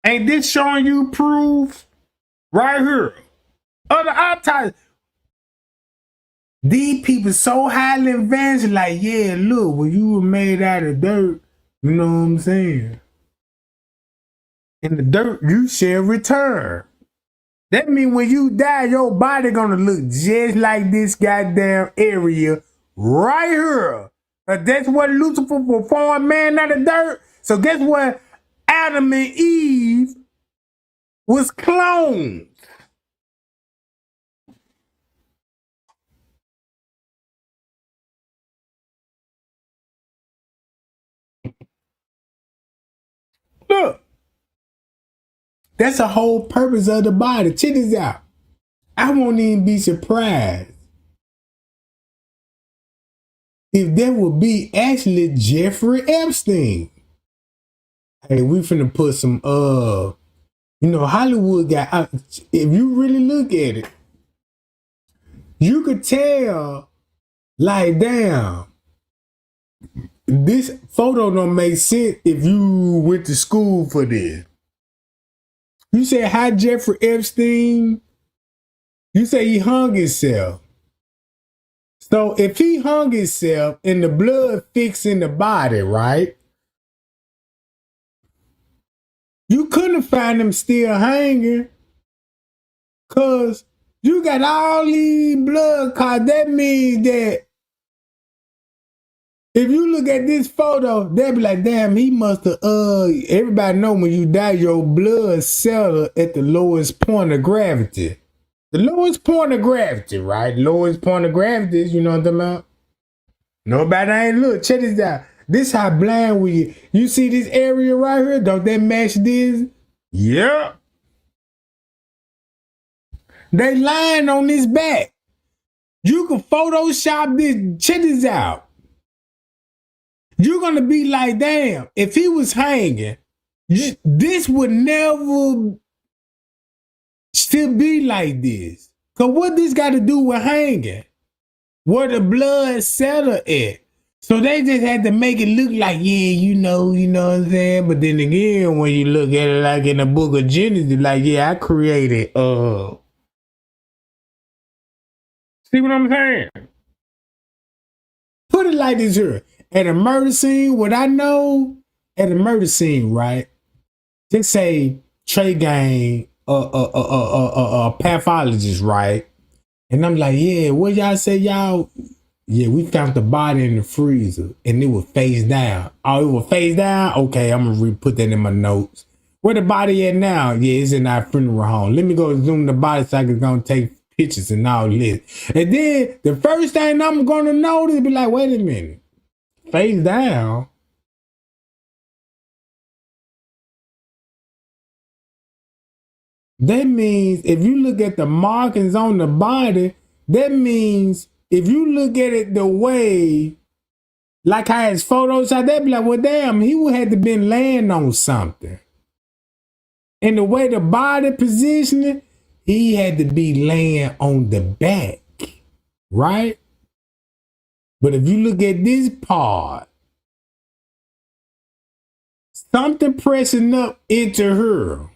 Ain't this showing you proof? Right here. Other autopsies. These people so highly advanced, like, yeah, look, when you were made out of dirt, you know what I'm saying? In the dirt, you shall return. That means when you die, your body gonna look just like this goddamn area right here. But that's what Lucifer performed, man out of dirt. So guess what? Adam and Eve was clones. Look. That's the whole purpose of the body. Check this out. I won't even be surprised if that would be actually Jeffrey Epstein. Hey, we finna put some, you know, Hollywood got, if you really look at it, you could tell, like, damn, this photo don't make sense if you went to school for this. You say, how Jeffrey Epstein? You say he hung himself. So if he hung himself and the blood fixing the body, right? You couldn't find him still hanging. Cause you got all these blood clots. That means that If you look at this photo, they'll be like, damn, he must have, everybody know when you die, your blood settle at the lowest point of gravity. The lowest point of gravity, right? Lowest point of gravity is, you know what I'm talking about? Nobody ain't look. Check this out. This how blind we. You see this area right here? Don't that match this? Yeah. They lying on this back. You can Photoshop this. Check this out. You're gonna be like, damn, if he was hanging, this would never still be like this. Cause what this got to do with hanging? Where the blood settled at. So they just had to make it look like, yeah, you know what I'm saying? But then again, when you look at it like in the book of Genesis, like, yeah, I created, see what I'm saying? Put it like this here. At a murder scene, what I know, at a murder scene, right? Just say Trey gang, pathologist, right? And I'm like, yeah, what y'all say, y'all? Yeah, we found the body in the freezer and it was face down. Oh, it was face down? Okay, I'm gonna put that in my notes. Where the body at now? Yeah, it's in our funeral home. Let me go zoom the body so I can go take pictures and all this. And then the first thing I'm gonna notice be like, wait a minute. Face down. That means if you look at the markings on the body, that means if you look at it the way, like how his photos out, they'd be like, well, damn, he would have to been laying on something. And the way the body positioning, he had to be laying on the back, right? But if you look at this part, something pressing up into her.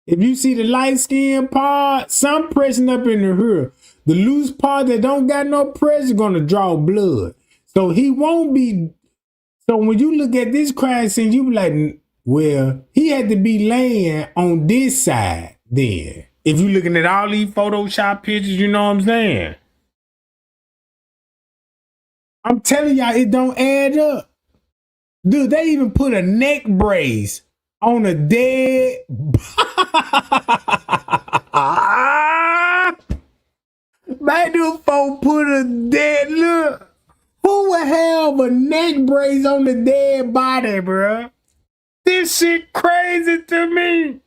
If you see the light skin part, some pressing up into her. The loose part that don't got no pressure gonna draw blood. So he won't be. So when you look at this crime scene, you be like, well, he had to be laying on this side then. If you looking at all these Photoshop pictures, you know what I'm saying? I'm telling y'all, it don't add up. Dude, they even put a neck brace on a dead. Man, them folk put a dead look. Who would have a neck brace on the dead body, bruh? This shit crazy to me.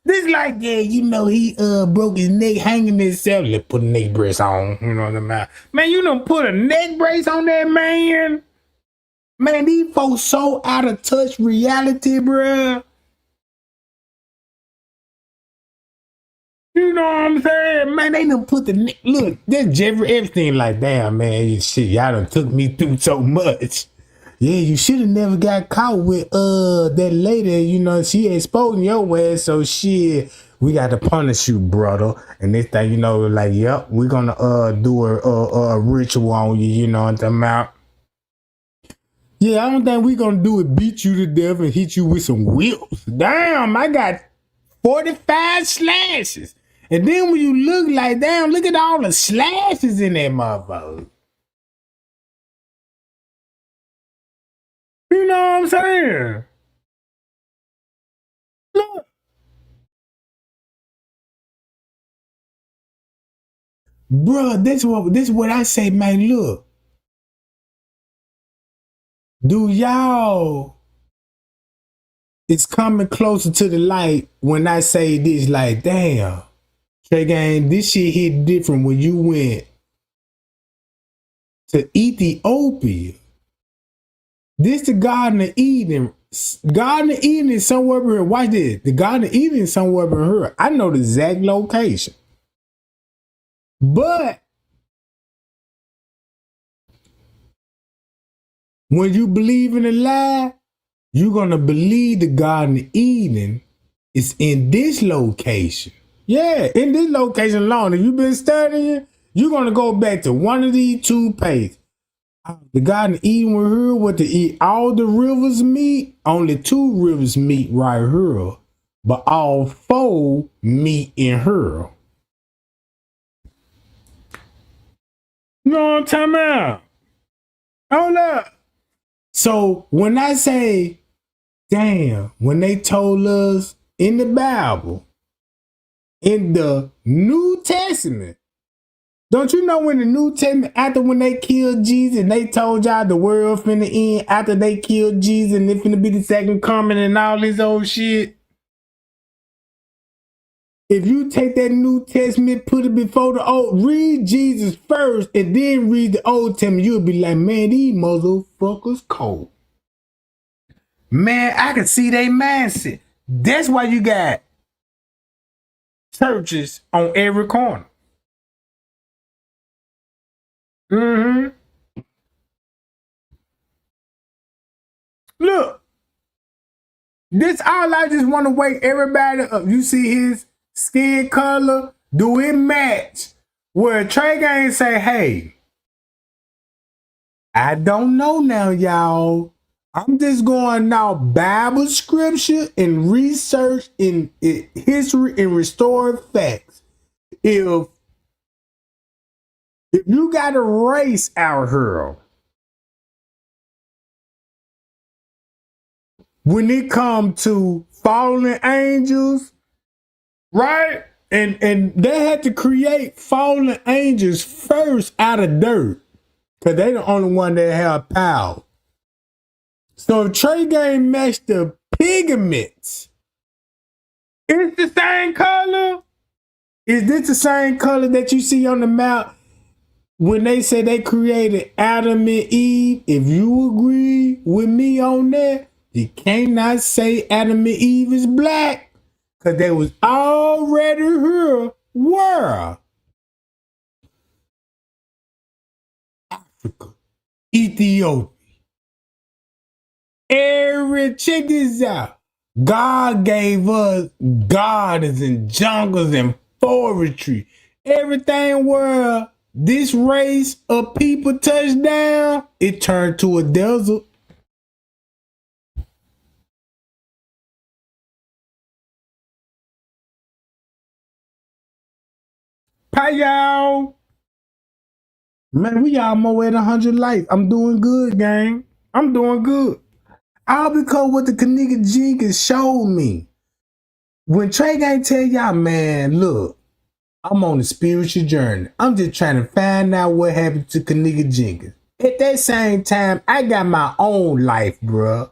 This like, yeah, you know, he broke his neck hanging himself. Let's put a neck brace on. You know what I mean? Man, you done put a neck brace on that man? Man, these folks so out of touch reality, bruh. You know what I'm saying? Man, they done put the neck. Look, that's Jeffrey Epstein like, damn, man, shit, y'all done took me through so much. Yeah, you should have never got caught with that lady, you know, she exposing your ass, so shit, we got to punish you, brother. And this thing, you know, like, yep, we're gonna do a ritual on you, you know what I'm talking about? Yeah, I don't think we gonna do it, beat you to death and hit you with some whips. Damn, I got 45 slashes. And then when you look like, damn, look at all the slashes in that motherfucker. You know what I'm saying? Look. Bruh, this is what I say, man, look. Do y'all it's coming closer to the light when I say this, like, damn, Trey gang, this shit hit different when you went to Ethiopia. This the Garden of Eden. Garden of Eden is somewhere over here. Watch this. The Garden of Eden is somewhere over here. I know the exact location. But when you believe in a lie, you're going to believe the Garden of Eden is in this location. Yeah, in this location alone. If you've been studying, you're going to go back to one of these two pages. The Garden of Eden were here where to eat all the rivers meet. Only 2 rivers meet right here. But all 4 meet in her. You know what I'm talking about? Hold up. So when I say, damn, when they told us in the Bible, in the New Testament, don't you know when the New Testament, after when they killed Jesus and they told y'all the world finna end after they killed Jesus and it finna be the second coming and all this old shit? If you take that New Testament, put it before the old, read Jesus first and then read the Old Testament, you'll be like, man, these motherfuckers cold. Man, I can see they mindset. That's why you got churches on every corner. Look, this all I just want to wake everybody up. You see his skin color, do it match? Where Trey Gang say, hey, I don't know now, y'all. I'm just going now Bible scripture and research in history and restored facts. If you got a race out here, when it comes to fallen angels, right? And they had to create fallen angels first out of dirt, because they the only one that have power. So if Trey Gang matched the pigments, it's the same color. Is this the same color that you see on the map when they say they created Adam and Eve? If you agree with me on that, you cannot say Adam and Eve is black, because they was already here. Where? Africa, Ethiopia. Check this out. God gave us gardens and jungles and forestry. Everything where this race of people touched down, it turned to a desert. Hi, y'all. Man, we almost at 100 likes. I'm doing good, gang. I'm doing good. All because what the Kenneka Jenkins showed me. When Trey Gang tell y'all, man, look, I'm on a spiritual journey. I'm just trying to find out what happened to Kenneka Jenkins. At that same time, I got my own life, bruh.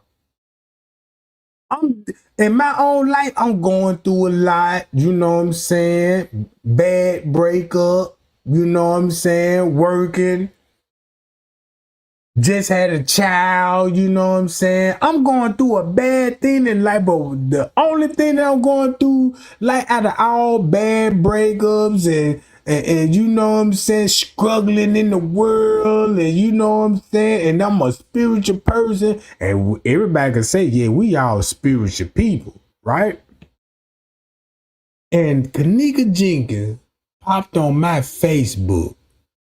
In my own life, I'm going through a lot, you know what I'm saying? Bad breakup, you know what I'm saying? Working. Just had a child, you know what I'm saying? I'm going through a bad thing in life, but the only thing that I'm going through, like out of all bad breakups and you know what I'm saying, struggling in the world, and you know what I'm saying, and I'm a spiritual person, and everybody can say, yeah, we all spiritual people, right? And Kenneka Jenkins popped on my Facebook.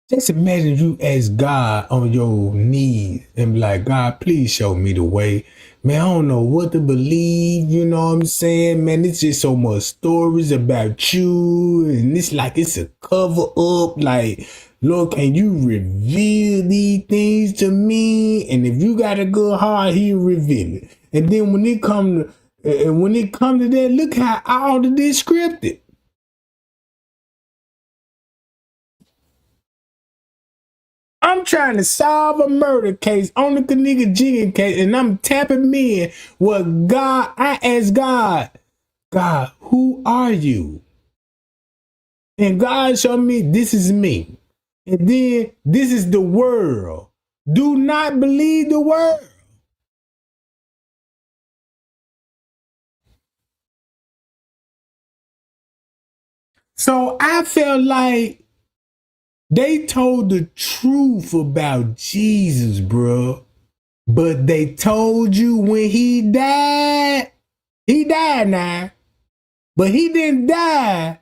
Just imagine you ask God on your knees and be like, God, please show me the way. Man, I don't know what to believe, you know what I'm saying? Man, it's just so much stories about you, and it's like it's a cover up. Like, Lord, can you reveal these things to me? And if you got a good heart, he'll reveal it. And then when it come to that, look how all of this scripted. I'm trying to solve a murder case on the Kenneka Jenkins case, and I'm tapping in what God, I asked God, who are you? And God showed me, this is me. And then this is the world. Do not believe the world. So I felt like they told the truth about Jesus, bro. But they told you when he died now. But he didn't die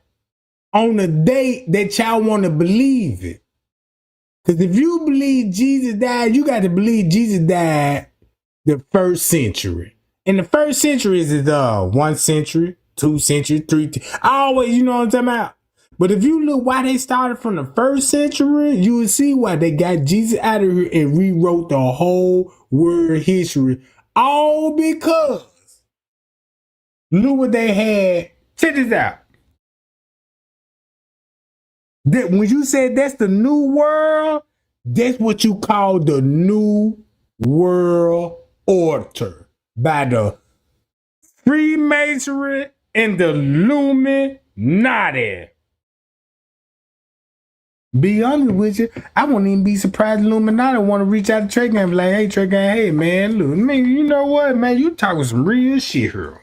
on the date that y'all want to believe it. Because if you believe Jesus died, you got to believe Jesus died the first century. And the first century is 1 century, 2 century, 3. Always, you know what I'm talking about? But if you look why they started from the first century, you will see why they got Jesus out of here and rewrote the whole world history. All because look what they had. Check this out. That when you said that's the new world, that's what you call the new world order by the Freemasonry and the Illuminati. Be honest with you, I wouldn't even be surprised Illuminati want to reach out to Trey and be like, hey, Trey, hey, man, look, man, you know what, man, you talking some real shit here.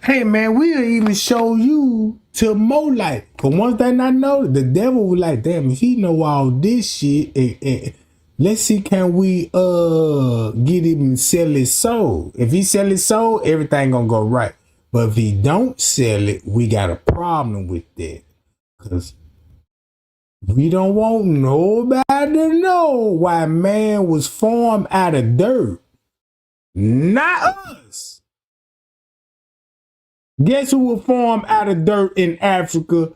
Hey, man, we'll even show you to more light. But one thing I know, the devil was like, damn, if he know all this shit, let's see, can we get him and sell his soul? If he sell his soul, everything gonna go right. But if he don't sell it, we got a problem with that. Because we don't want nobody to know why man was formed out of dirt. Not us. Guess who was formed out of dirt in Africa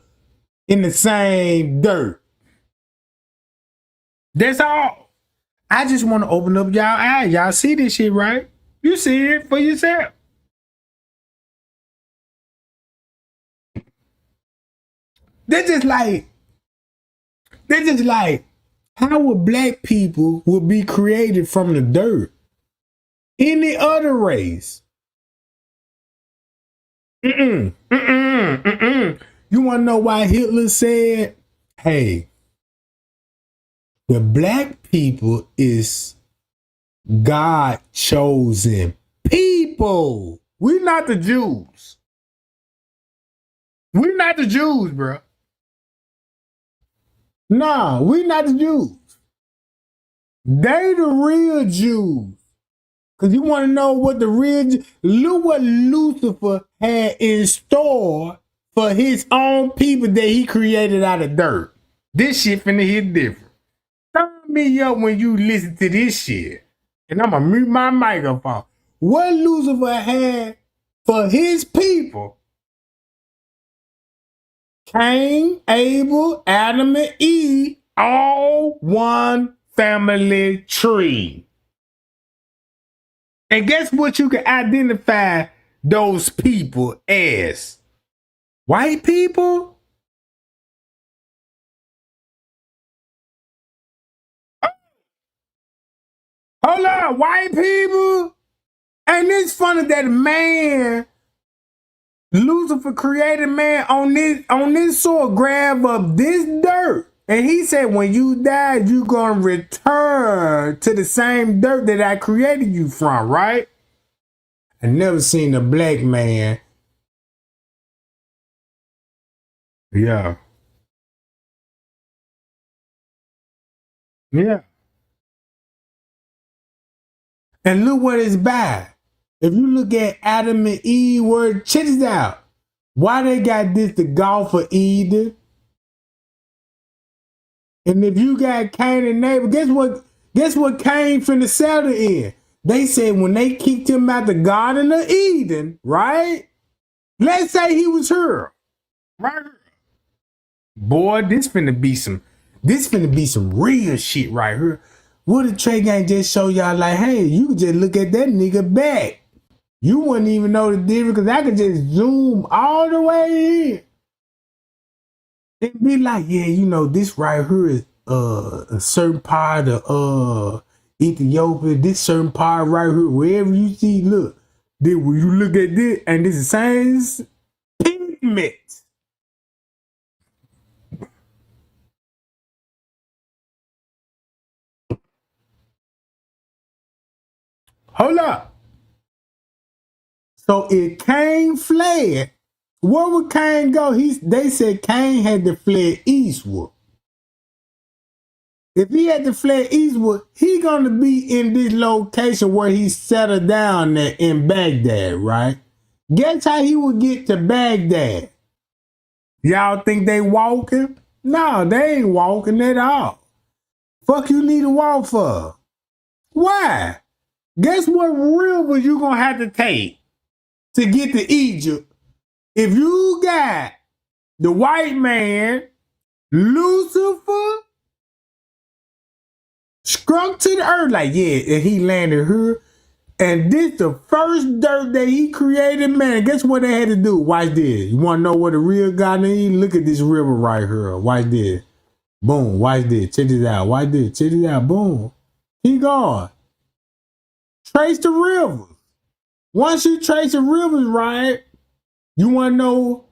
in the same dirt? That's all. I just want to open up y'all eyes. Y'all see this shit, right? You see it for yourself. They're just like how would black people will be created from the dirt? Any other race? You want to know why Hitler said, hey, the black people is God chosen people. We're not the Jews. We're not the Jews, bro. Nah, we're not the Jews. They the real Jews. Because you want to know what the real... Look what Lucifer had in store for his own people that he created out of dirt. This shit finna hit different. Turn me up when you listen to this shit. And I'm going to mute my microphone. What Lucifer had for his people... Cain, Abel, Adam, and Eve, all one family tree. And guess what you can identify those people as? White people? Hold on, white people? And it's funny that man... Lucifer created man on this soil, grab up this dirt. And he said, when you die, you gonna return to the same dirt that I created you from, right? I never seen a black man. Yeah. Yeah. And look what it's by. If you look at Adam and Eve, word, check this out. Why they got this, the Gulf of Eden? And if you got Cain and Abel, guess what Cain finna settle in? They said when they kicked him out the Garden of Eden, right? Let's say he was here. Right? Boy, this finna be some real shit right here. What if Trey Gang just show y'all like, hey, you can just look at that nigga back. You wouldn't even know the difference because I could just zoom all the way in. And be like, yeah, you know, this right here is a certain part of Ethiopia. This certain part right here, wherever you see, look. Then when you look at this, and this is science pigment. Hold up. So if Cain fled, where would Cain go? They said Cain had to fled eastward. If he had to fled eastward, he gonna be in this location where he settled down there in Baghdad, right? Guess how he would get to Baghdad? Y'all think they walking? No, they ain't walking at all. Fuck you need to walk for? Why? Guess what river you gonna have to take to get to Egypt if you got the white man, Lucifer, struck to the earth like, yeah, and he landed here. And this the first dirt that he created, man. Guess what they had to do? Watch this. You want to know what a real God is? Look at this river right here. Watch this. Boom. Watch this. Check this out. Watch this. Check this out. Boom. Keep going. Trace the rivers. Once you trace the rivers right, you want to know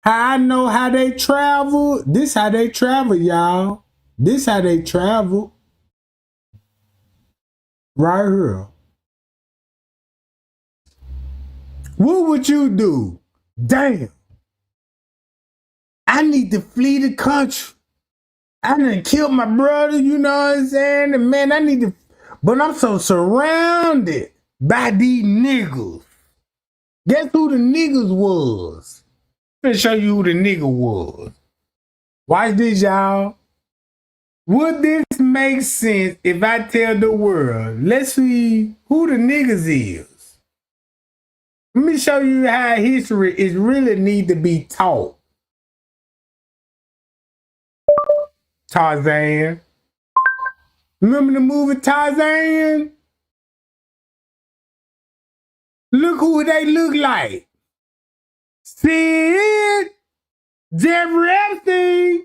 how I know how they travel? This how they travel, y'all. This how they travel. Right here. What would you do? Damn. I need to flee the country. I done killed my brother, you know what I'm saying? And man, I need to, but I'm so surrounded by these niggas. Guess who the niggas was? I'm gonna show you who the nigga was. Watch this, y'all. Would this make sense if I tell the world? Let's see who the niggas is. Let me show you how history is really need to be taught. Tarzan. Remember the movie Tarzan? Look who they look like. Sid, Jeffrey Epstein.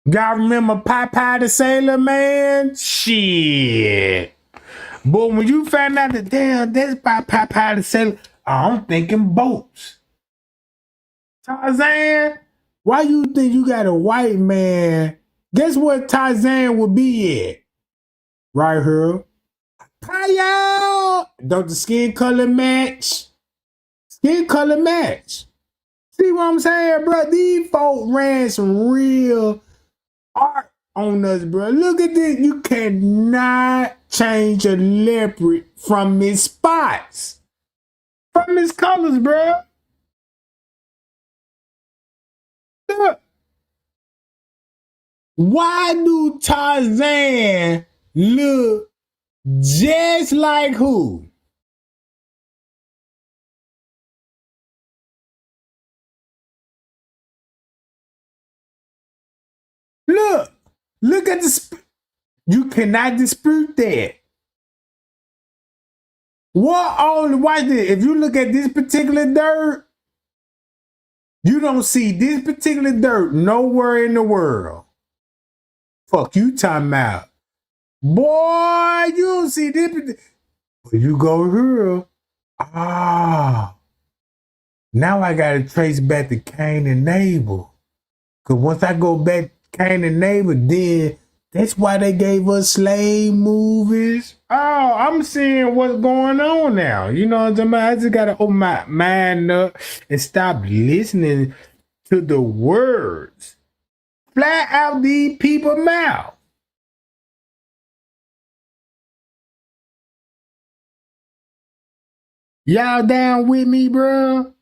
Y'all remember Popeye the Sailor Man? Shit. But when you find out that, damn, that's by Popeye the Sailor, I'm thinking boats. Tarzan, why you think you got a white man? Guess what Tarzan would be at? Right here. Hi, don't the skin color match? Skin color match. See what I'm saying, bro? These folk ran some real art on us, bro. Look at this. You cannot change a leopard from his spots, from his colors, bro. Look. Why do Tarzan look just like who? Look at the. You cannot dispute that. What on? Watch this. If you look at this particular dirt, you don't see this particular dirt nowhere in the world. Fuck you talking about. Boy, you don't see this. But you go here. Ah. Now I gotta trace back to Cain and Abel. Cause once I go back to Cain and Abel, then that's why they gave us slave movies. Oh, I'm seeing what's going on now. You know what I'm saying? I just gotta open my mind up and stop listening to the words fly out these people's mouth. Y'all down with me, bro?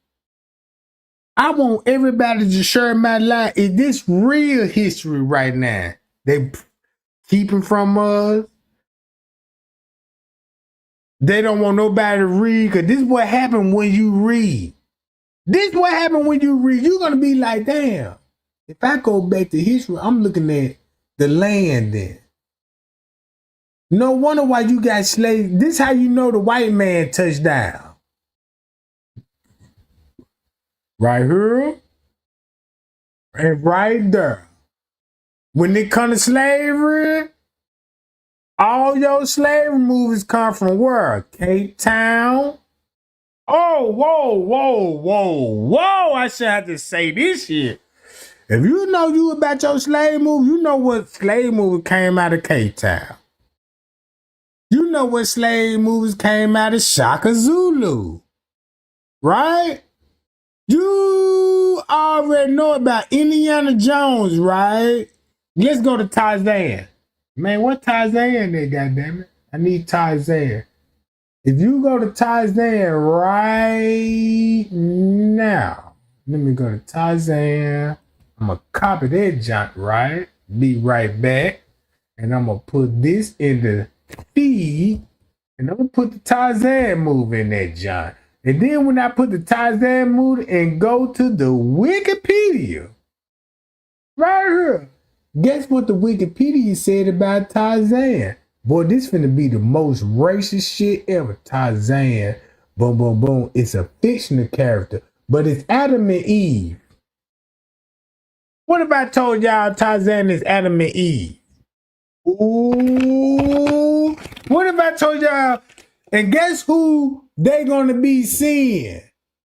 I want everybody to share my life. Is this real history right now? They keeping from us. They don't want nobody to read, because this is what happened when you read. This is what happened when you read. You're going to be like, damn, if I go back to history, I'm looking at the land then. No wonder why you got slaves. This is how you know the white man touched down. Right here and right there. When it comes to slavery, all your slavery movies come from where? Cape Town. Oh, whoa. I should have to say this shit. If you know you about your slave movie, you know what slave movie came out of Cape Town. You know what slave movies came out of Shaka Zulu. Right? You already know about Indiana Jones, right? Let's go to Tarzan. Man, what Tarzan there, goddammit? I need Tarzan. If you go to Tarzan right now, let me go to Tarzan. I'm going to copy that junk, right? Be right back. And I'm going to put this in the feed. And I'm gonna put the Tarzan movie in that John. And then when I put the Tarzan movie and go to the Wikipedia, right here, guess what the Wikipedia said about Tarzan? Boy, this finna be the most racist shit ever. Tarzan, boom, boom, boom. It's a fictional character, but it's Adam and Eve. What if I told y'all Tarzan is Adam and Eve? Ooh. What if I told y'all, and guess who they gonna be seeing?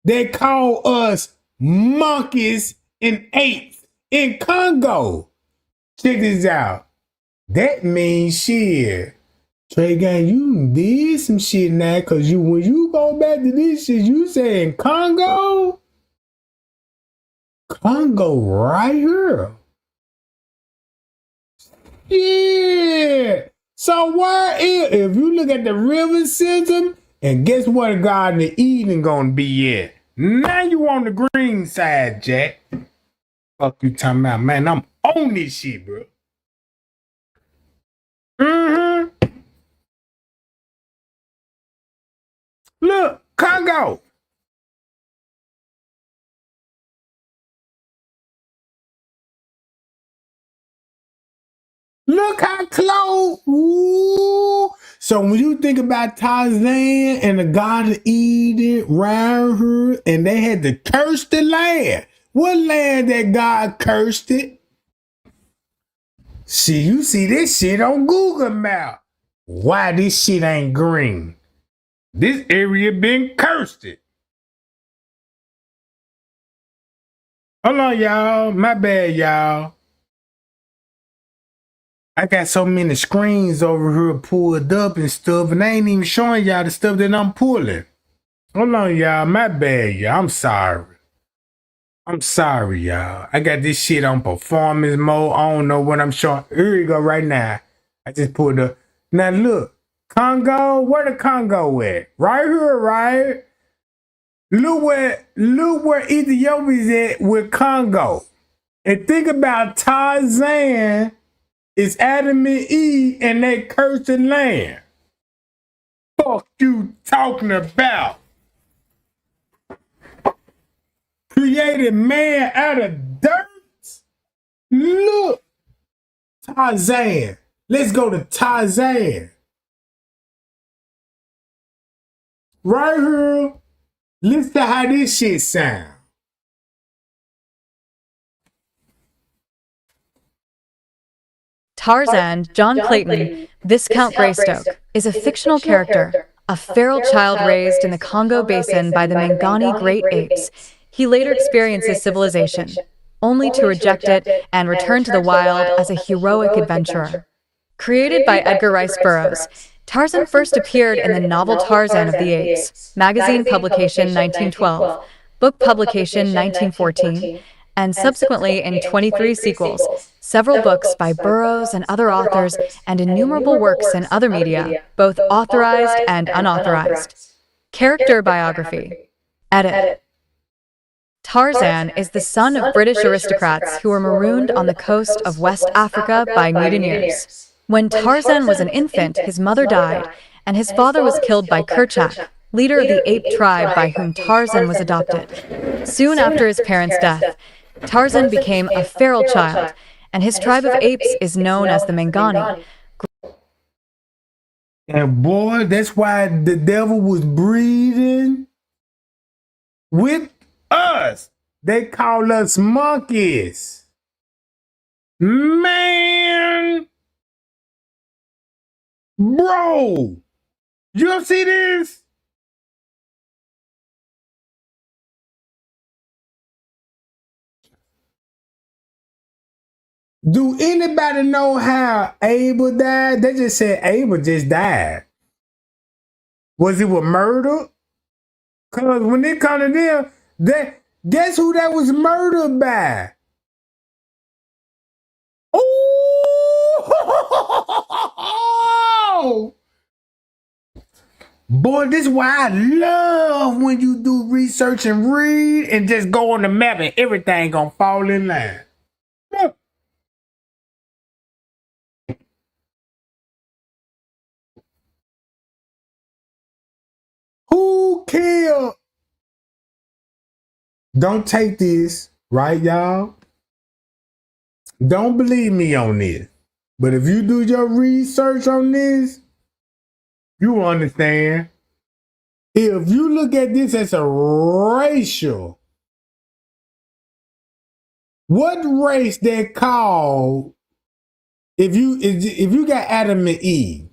They call us monkeys and apes in Congo. Check this out. That means shit. Trey Gang, you did some shit now, cause when you go back to this shit, you saying Congo? Congo right here. Yeah. So where is, if you look at the river system, and guess what Garden of Eden gonna be at? Now you on the green side, Jack. Fuck you talking about, man. I'm on this shit, bro. Look, Congo. Look how close. Ooh. So when you think about Tarzan and the God of Eden round here, and they had to curse the land. What land that God cursed it? See, you see this shit on Google Map. Why this shit ain't green? This area been cursed it. Hold on, y'all. My bad, y'all. I got so many screens over here pulled up and stuff, and I ain't even showing y'all the stuff that I'm pulling. Hold on, y'all. My bad, y'all. I'm sorry. I'm sorry, y'all. I got this shit on performance mode. I don't know what I'm showing. Here you go right now. I just pulled up. Now look, Congo, where the Congo at? Right here, right? Look where Ethiopia's at with Congo. And think about Tarzan. It's Adam and Eve and they cursed the land. Fuck you talking about? Created man out of dirt? Look. Tarzan. Let's go to Tarzan. Right here. Listen to how this shit sound. Tarzan, John Clayton, Viscount Greystoke, is a fictional character, a feral child raised in the Congo Basin by the Mangani great apes. He later experiences civilization, only to reject it and return to the wild as a heroic adventurer. Created by Edgar Rice Burroughs, Tarzan first appeared in the novel Tarzan of the Apes, magazine publication 1912, book publication 1914, and subsequently in 23 sequels, several books by Burroughs and other authors, and innumerable works in other media, both authorized and unauthorized. Character biography. Edit. Tarzan is the son of British aristocrats who were marooned on the coast of West Africa by mutineers. When Tarzan was an infant, his mother died, and his father was killed by Kerchak, leader of the ape tribe by whom Tarzan was adopted. Soon after his parents' death, Tarzan became a feral child, and his tribe of apes is known as the Mangani. And boy, that's why the devil was breeding with us. They call us monkeys. Man. Bro. You see this? Do anybody know how Abel died? They just said Abel just died. Was it with murder? Because when they come to them, guess who that was murdered by? Oh! Boy, this is why I love when you do research and read and just go on the map and everything gonna fall in line. Look. kill. Don't take this, right, y'all? Don't believe me on this. But if you do your research on this, you will understand. If you look at this as a racial, what race they call, if you got Adam and Eve,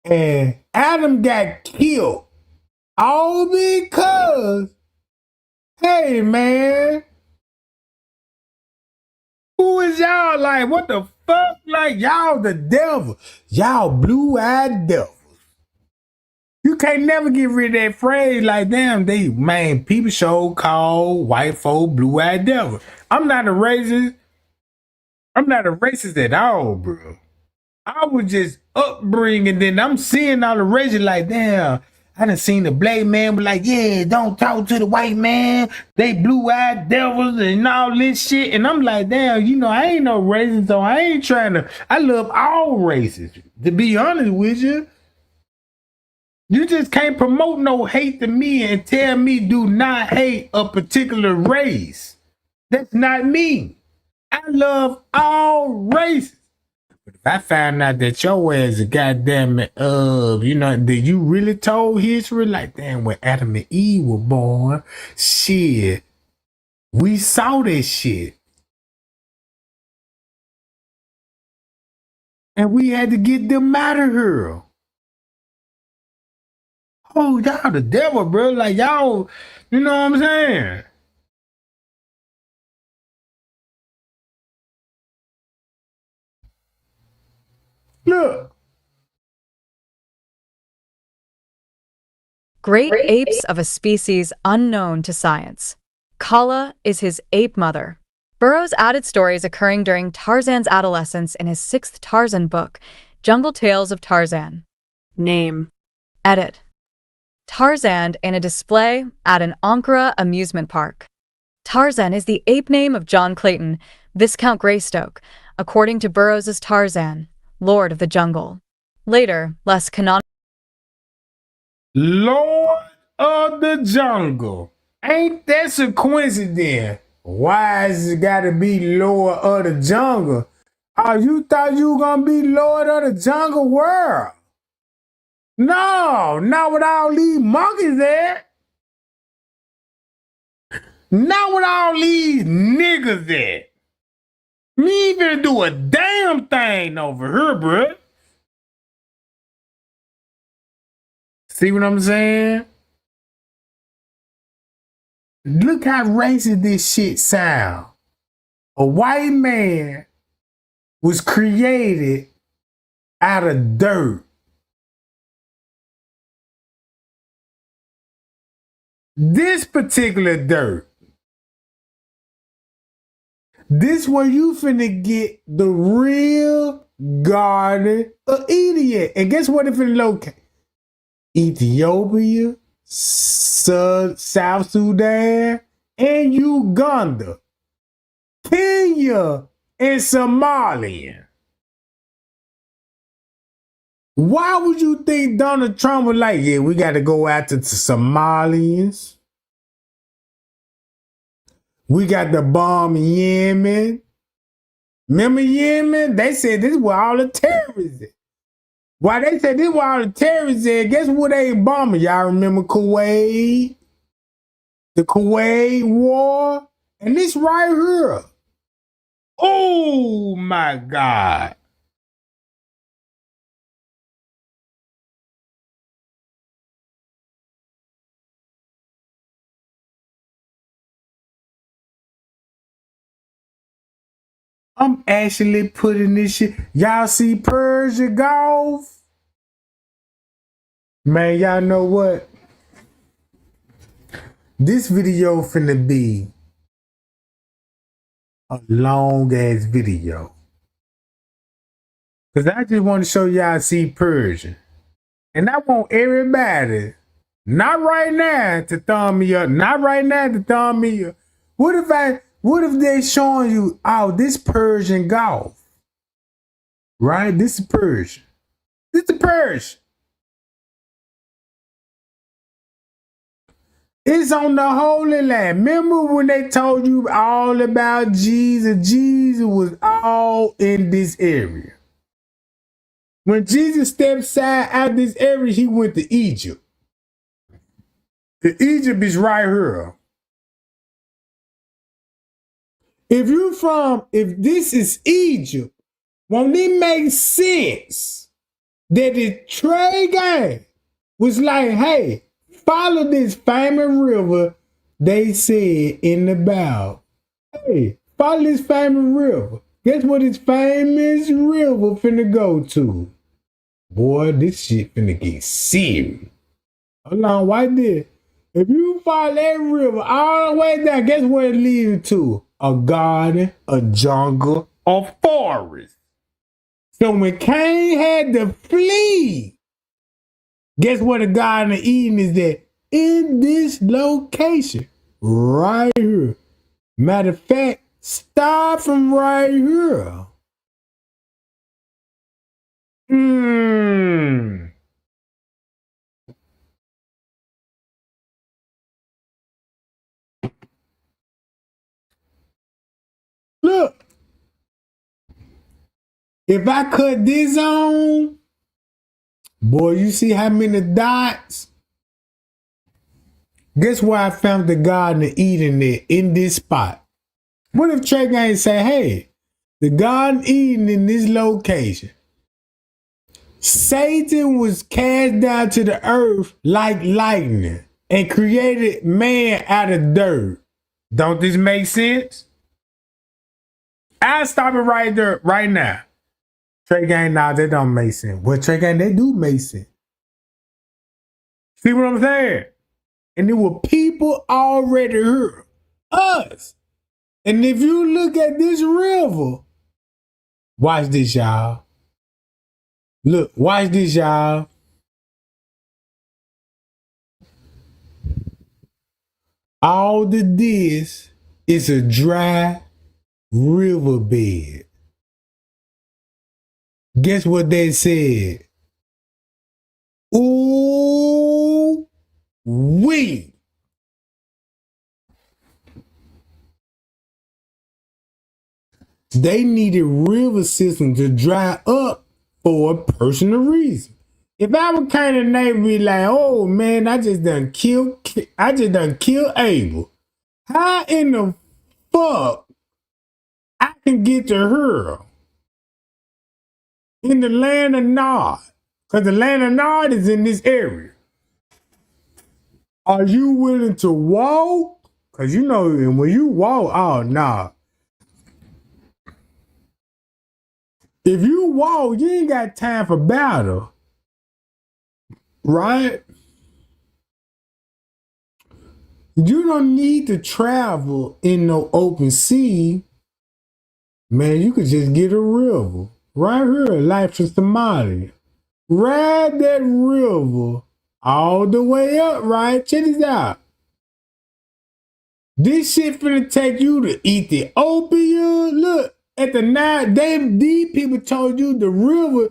and Adam got killed, all because, hey man, who is y'all? Like, what the fuck? Like, y'all the devil. Y'all blue-eyed devil. You can't never get rid of that phrase. Like, damn, people show call white folk blue-eyed devil. I'm not a racist. I'm not a racist at all, bro. I was just upbringing, then I'm seeing all the races like, damn, I done seen the black man be like, yeah, don't talk to the white man. They blue-eyed devils and all this shit. And I'm like, damn, you know, I ain't no racist, so I ain't trying to, I love all races. To be honest with you, you just can't promote no hate to me and tell me do not hate a particular race. That's not me. I love all races. But if I found out that your ass a goddamn you know, did you really told history? Like, damn, when Adam and Eve were born, shit, we saw this shit. And we had to get them out of here. Oh, y'all the devil, bro. Like, y'all, you know what I'm saying? Look. Great apes of a species unknown to science. Kala is his ape mother. Burroughs added stories occurring during Tarzan's adolescence in his 6th Tarzan book, Jungle Tales of Tarzan. Name. Edit. Tarzan in a display at an Ankara amusement park. Tarzan is the ape name of John Clayton, Viscount Greystoke, according to Burroughs' Tarzan, Lord of the Jungle. Later, less canonical. Lord of the Jungle. Ain't that a coincidence? Why has it gotta be Lord of the Jungle? Oh, you thought you were gonna be Lord of the Jungle world? No, not with all these monkeys there. Not with all these niggas there. Me even do a damn thing over here, bruh. See what I'm saying? Look how racist this shit sound. A white man was created out of dirt. This particular dirt. This where you finna get the real Garden of Eden. And guess what it finna locate? Ethiopia, South Sudan, and Uganda, Kenya, and Somalia. Why would you think Donald Trump was like, yeah, we got to go after the Somalians? We got to bomb Yemen. Remember Yemen? They said this is where all the terrorists is. Why they said this is where all the terrorists is, guess what they bombing? Y'all remember Kuwait? The Kuwait War? And this right here. Oh my God. I'm actually putting this shit. Y'all see Persia Golf? Man, y'all know what? This video finna be a long ass video. Cause I just want to show y'all see Persia. And I want everybody, not right now to thumb me up. Not right now to thumb me up. What if they showing you, oh, this Persian Golf? Right? This is Persian. This is Persian. It's on the Holy Land. Remember when they told you all about Jesus? Jesus was all in this area. When Jesus stepped aside out of this area, he went to Egypt. Egypt is right here. If this is Egypt, won't it make sense that the Trey gang was like, hey, follow this famous river they said in the Bible. Hey, follow this famous river. Guess what this famous river finna go to? Boy, this shit finna get serious. Hold on, right there. If you follow that river all the way down, guess where it leads to? A garden, a jungle, a forest. So when Cain had to flee, guess what the Garden of Eden is at? In this location. Right here. Matter of fact, start from right here. Look. If I cut this on, boy, you see how many dots? Guess where I found the Garden of Eden there, in this spot? What if Trey Gang say, hey, the Garden of Eden in this location? Satan was cast down to the earth like lightning and created man out of dirt. Don't this make sense? I'll stop it right there, right now. Trey Gang, nah, that don't make sense. Well, Trey Gang, they do make sense. See what I'm saying? And there were people already here. Us. And if you look at this river, watch this, y'all. Look, watch this, y'all. All this is a dry riverbed. Guess what they said? Ooh, wee. They needed river system to dry up for a personal reason. If I were kind of neighbor, be like, oh man, I just done killed Abel. How in the fuck I can get to her in the land of Nod? Because the land of Nod is in this area. Are you willing to walk? Because you know, when you walk, oh, nah. If you walk, you ain't got time for battle. Right? You don't need to travel in no open sea. Man, you could just get a river. Right here, life in Somalia. Ride that river all the way up, right? Check this out. This shit finna take you to Ethiopia. Look, at the night, these people told you the river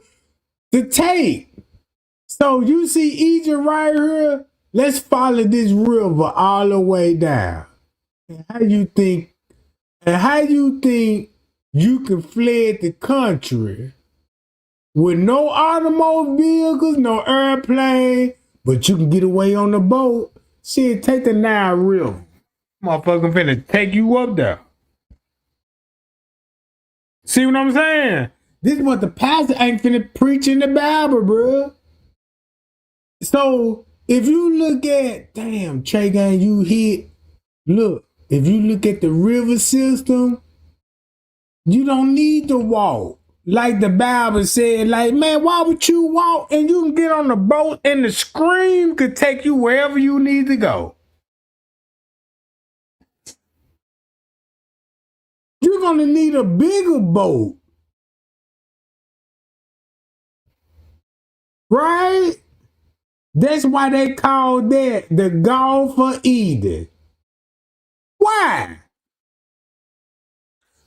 to take. So you see Egypt right here? Let's follow this river all the way down. And how you think you can fled the country with no automobile vehicles, no airplane, but you can get away on the boat? Shit, take the Nile River. Motherfucker finna take you up there. See what I'm saying? This is what the pastor ain't finna preach in the Bible, bro. So, if you look at, damn, Trey Gang, you hit, look, if you look at the river system, you don't need to walk. Like the Bible said, like, man, why would you walk and you can get on the boat and the stream could take you wherever you need to go? You're going to need a bigger boat. Right? That's why they call that the Gulf of Eden. Why?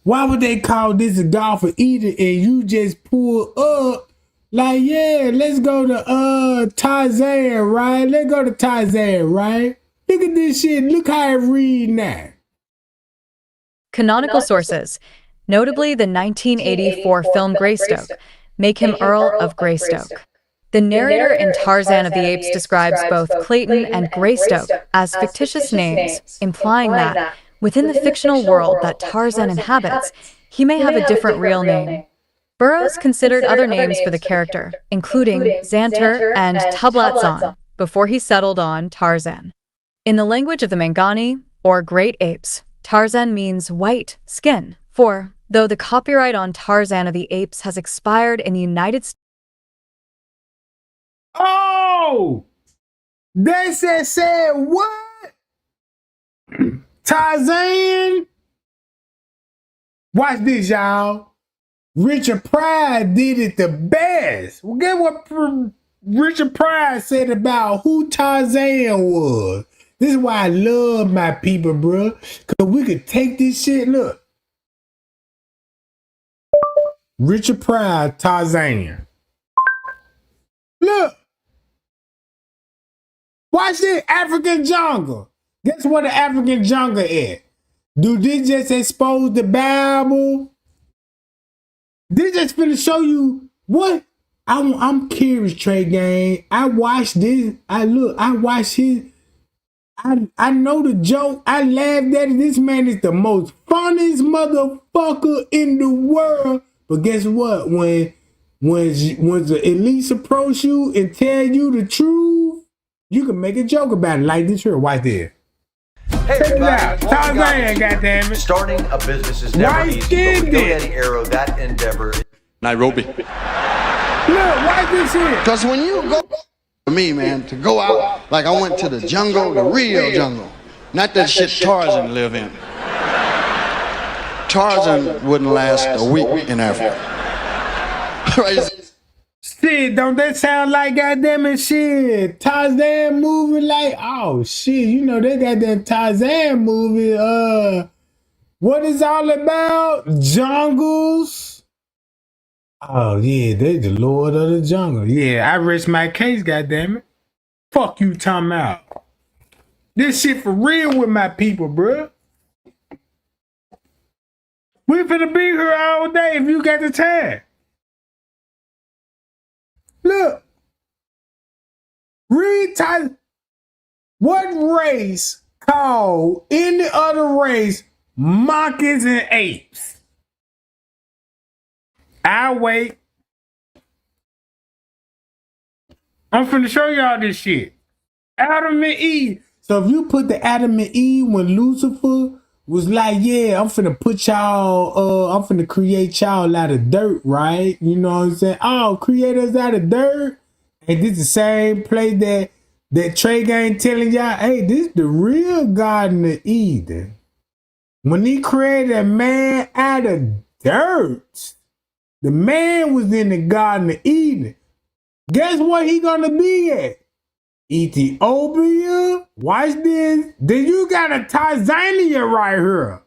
Why would they call this the Gulf of Eden and you just pull up like, yeah, let's go to Tarzan, right? Let's go to Tarzan, right? Look at this shit. Look how it read now. Canonical sources, notably the 1984 film Greystoke, make him Earl of Greystoke. The narrator in Tarzan of the Apes describes both Clayton and Greystoke as fictitious names, implying that, within the fictional world that Tarzan inhabits, he may have a different real name. Burroughs considered other names for the character, including Xanter and Tublatzon, before he settled on Tarzan. In the language of the Mangani, or Great Apes, Tarzan means white skin, for, though the copyright on Tarzan of the Apes has expired in the United States. Oh! They said what? Tarzan? Watch this, y'all. Richard Pryor did it the best. Well, guess what Richard Pryor said about who Tarzan was? This is why I love my people, bro. Because we could take this shit, look. Richard Pryor, Tarzan. Look. Watch this African jungle. Guess what the African jungle is? Do this just expose the Bible? This just finna show you what? I'm curious, Trey Gang. I watched this. I watched his. I know the joke. I laughed at it. This man is the most funniest motherfucker in the world. But guess what? When the elites approach you and tell you the truth, you can make a joke about it. Like this here. Watch this. Hey, check it out. Tarzan, goddammit. Starting a business is never easy, but with GoDaddy Arrow, that endeavor. Nairobi. Look, watch this here. Because when you go, for me, man, to go out, like I went to the jungle, the real jungle, not that shit Tarzan live in. Tarzan wouldn't last a week in Africa. Right? Shit, don't that sound like goddamn it shit? Tarzan movie, like, oh shit, you know they got that Tarzan movie, what is all about? Jungles. Oh yeah, they the Lord of the Jungle. Yeah, I rest my case, goddamn it. Fuck you talking about. This shit for real with my people, bruh. We finna be here all day if you got the time. Look. Read Tarzan. What race called any other race monkeys and apes? I'll wait. I'm finna show y'all this shit. Adam and Eve. So if you put the Adam and Eve when Lucifer was like, yeah, I'm finna put y'all, I'm finna create y'all out of dirt, right? You know what I'm saying? Oh, create us out of dirt. And this is the same place that Trey Gang telling y'all, hey, this is the real Garden of Eden. When he created a man out of dirt, the man was in the Garden of Eden. Guess what he gonna be at? Ethiopia? Watch this. Then you got a Tanzania right here.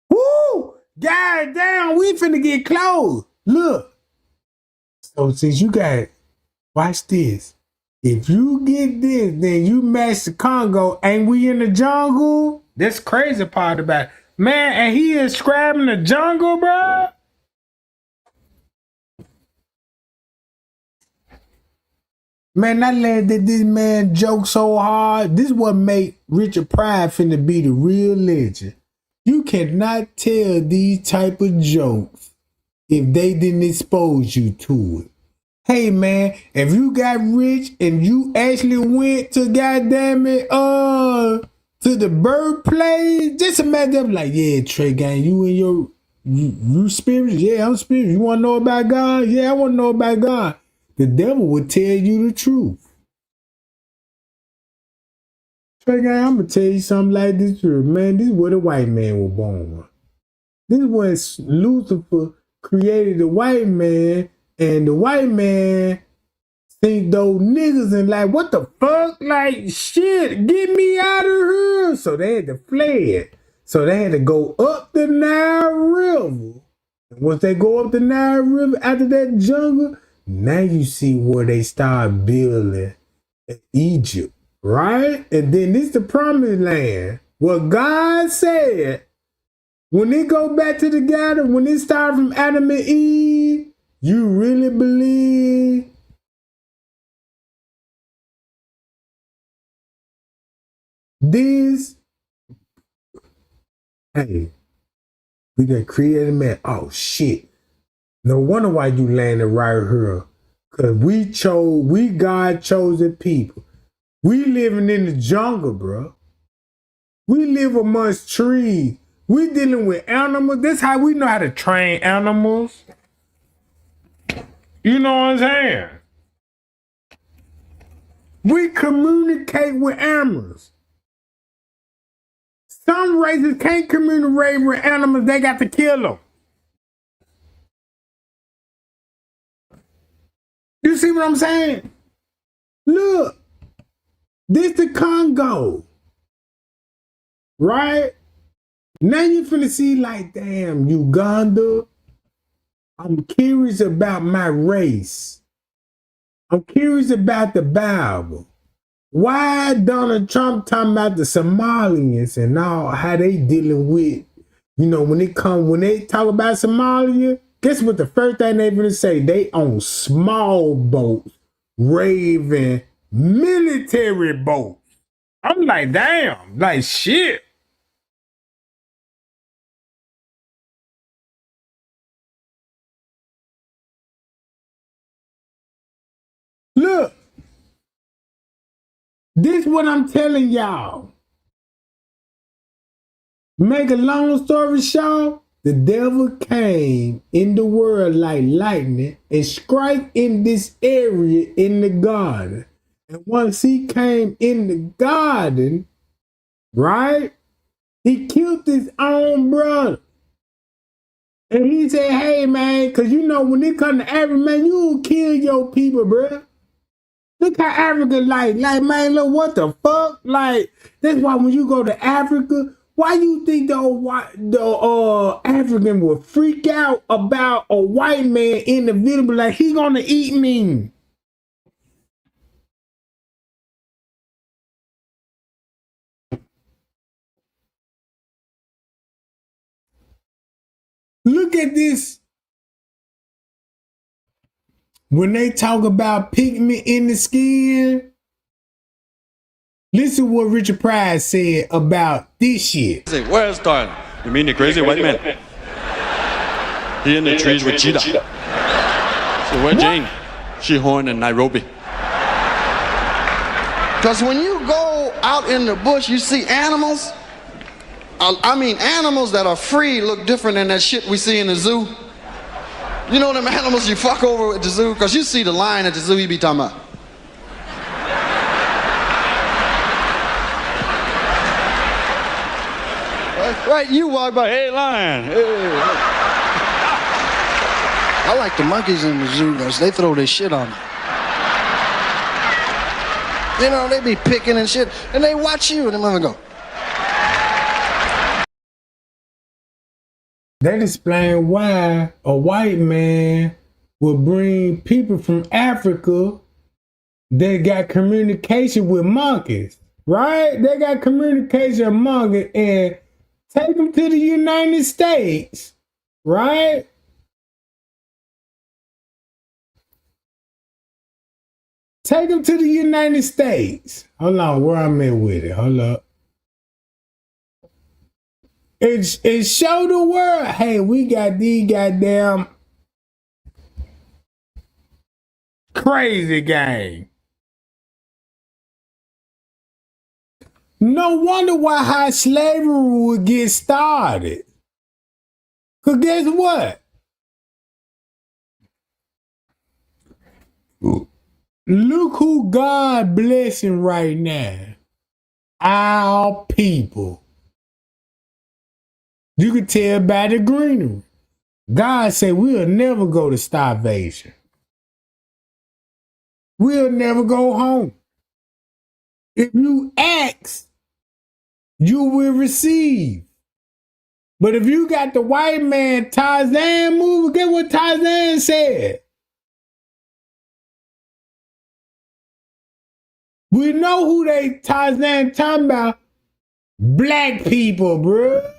Woo! God damn, we finna get close. Look. So since you got, watch this. If you get this, then you match the Congo. Ain't we in the jungle? That's crazy part about it. Man, and he is describing the jungle, bro. Man, I laughed at this man joke so hard. This is what make Richard Pryor finna be the real legend. You cannot tell these type of jokes if they didn't expose you to it. Hey man, if you got rich and you actually went to goddamn it, to the birthplace, just imagine like, yeah, Trey Gang, you and you spirit? Yeah, I'm spirit. You wanna know about God? Yeah, I wanna know about God. The devil would tell you the truth. Trey Gang, I'm gonna tell you something like this, man. This is where the white man was born. This is when Lucifer created the white man, and the white man think those niggas and like, what the fuck? Like, shit, get me out of here. So they had to fled. So they had to go up the Nile River. And once they go up the Nile River after that jungle, now you see where they start building Egypt, right? And then this the promised land. What God said, when it go back to the garden, when it started from Adam and Eve, you really believe this? Hey, we done created man. Oh shit. No wonder why you landed right here. Cause God chosen people. We living in the jungle, bro. We live amongst trees. We dealing with animals. That's how we know how to train animals. You know what I'm saying? We communicate with animals. Some races can't communicate with animals. They got to kill them. You see what I'm saying? Look, this the Congo. Right? Now you finna see like, damn, Uganda. I'm curious about my race. I'm curious about the Bible. Why Donald Trump talking about the Somalians and all, how they dealing with, when they talk about Somalia, guess what the first thing they gonna say? They own small boats, raving military boats. I'm like, damn, like shit. Look, this what I'm telling y'all. Make a long story short, the devil came in the world like lightning and struck in this area in the garden. And once he came in the garden, right, he killed his own brother. And he said, hey, man, because when it comes to Africa, man, you will kill your people, bro. Look how Africa like, man, look, what the fuck? Like, that's why when you go to Africa, why you think the African would freak out about a white man in the village, like he gonna eat me? Look at this. When they talk about pigment in the skin, listen what Richard Pryor said about this shit. Where's Don? You mean the crazy white man? He in the trees with cheetah. So where Jane? She horn in Nairobi. Because when you go out in the bush, you see animals. Animals that are free look different than that shit we see in the zoo. You know them animals you fuck over at the zoo? Because you see the lion at the zoo you be talking about. Right, you walk by, hey, lion. Hey. I like the monkeys in the zoo because they throw their shit on me. They be picking and shit, and they watch you, and them mother go. That explains why a white man will bring people from Africa that got communication with monkeys, right? They got communication with monkeys and take them to the United States, right? Take them to the United States. Hold on, where I'm at with it. Hold up. And show the world, hey, we got these goddamn crazy gang. No wonder how slavery would get started. Because guess what? Look who God blessing right now. Our people. You can tell by the greenery. God said we'll never go to starvation. We'll never go home. If you ask, you will receive. But if you got the white man Tarzan movie, get what Tarzan said. We know who they Tarzan talking about. Black people, bro.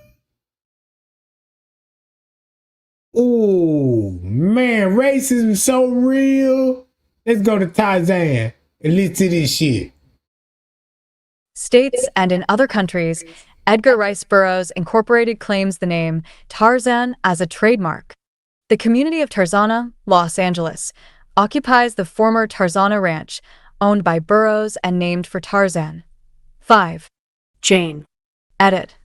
Oh, man, racism is so real. Let's go to Tarzan and listen to this shit. States and in other countries, Edgar Rice Burroughs Incorporated claims the name Tarzan as a trademark. The community of Tarzana, Los Angeles, occupies the former Tarzana Ranch, owned by Burroughs and named for Tarzan. 5. Jane. Edit.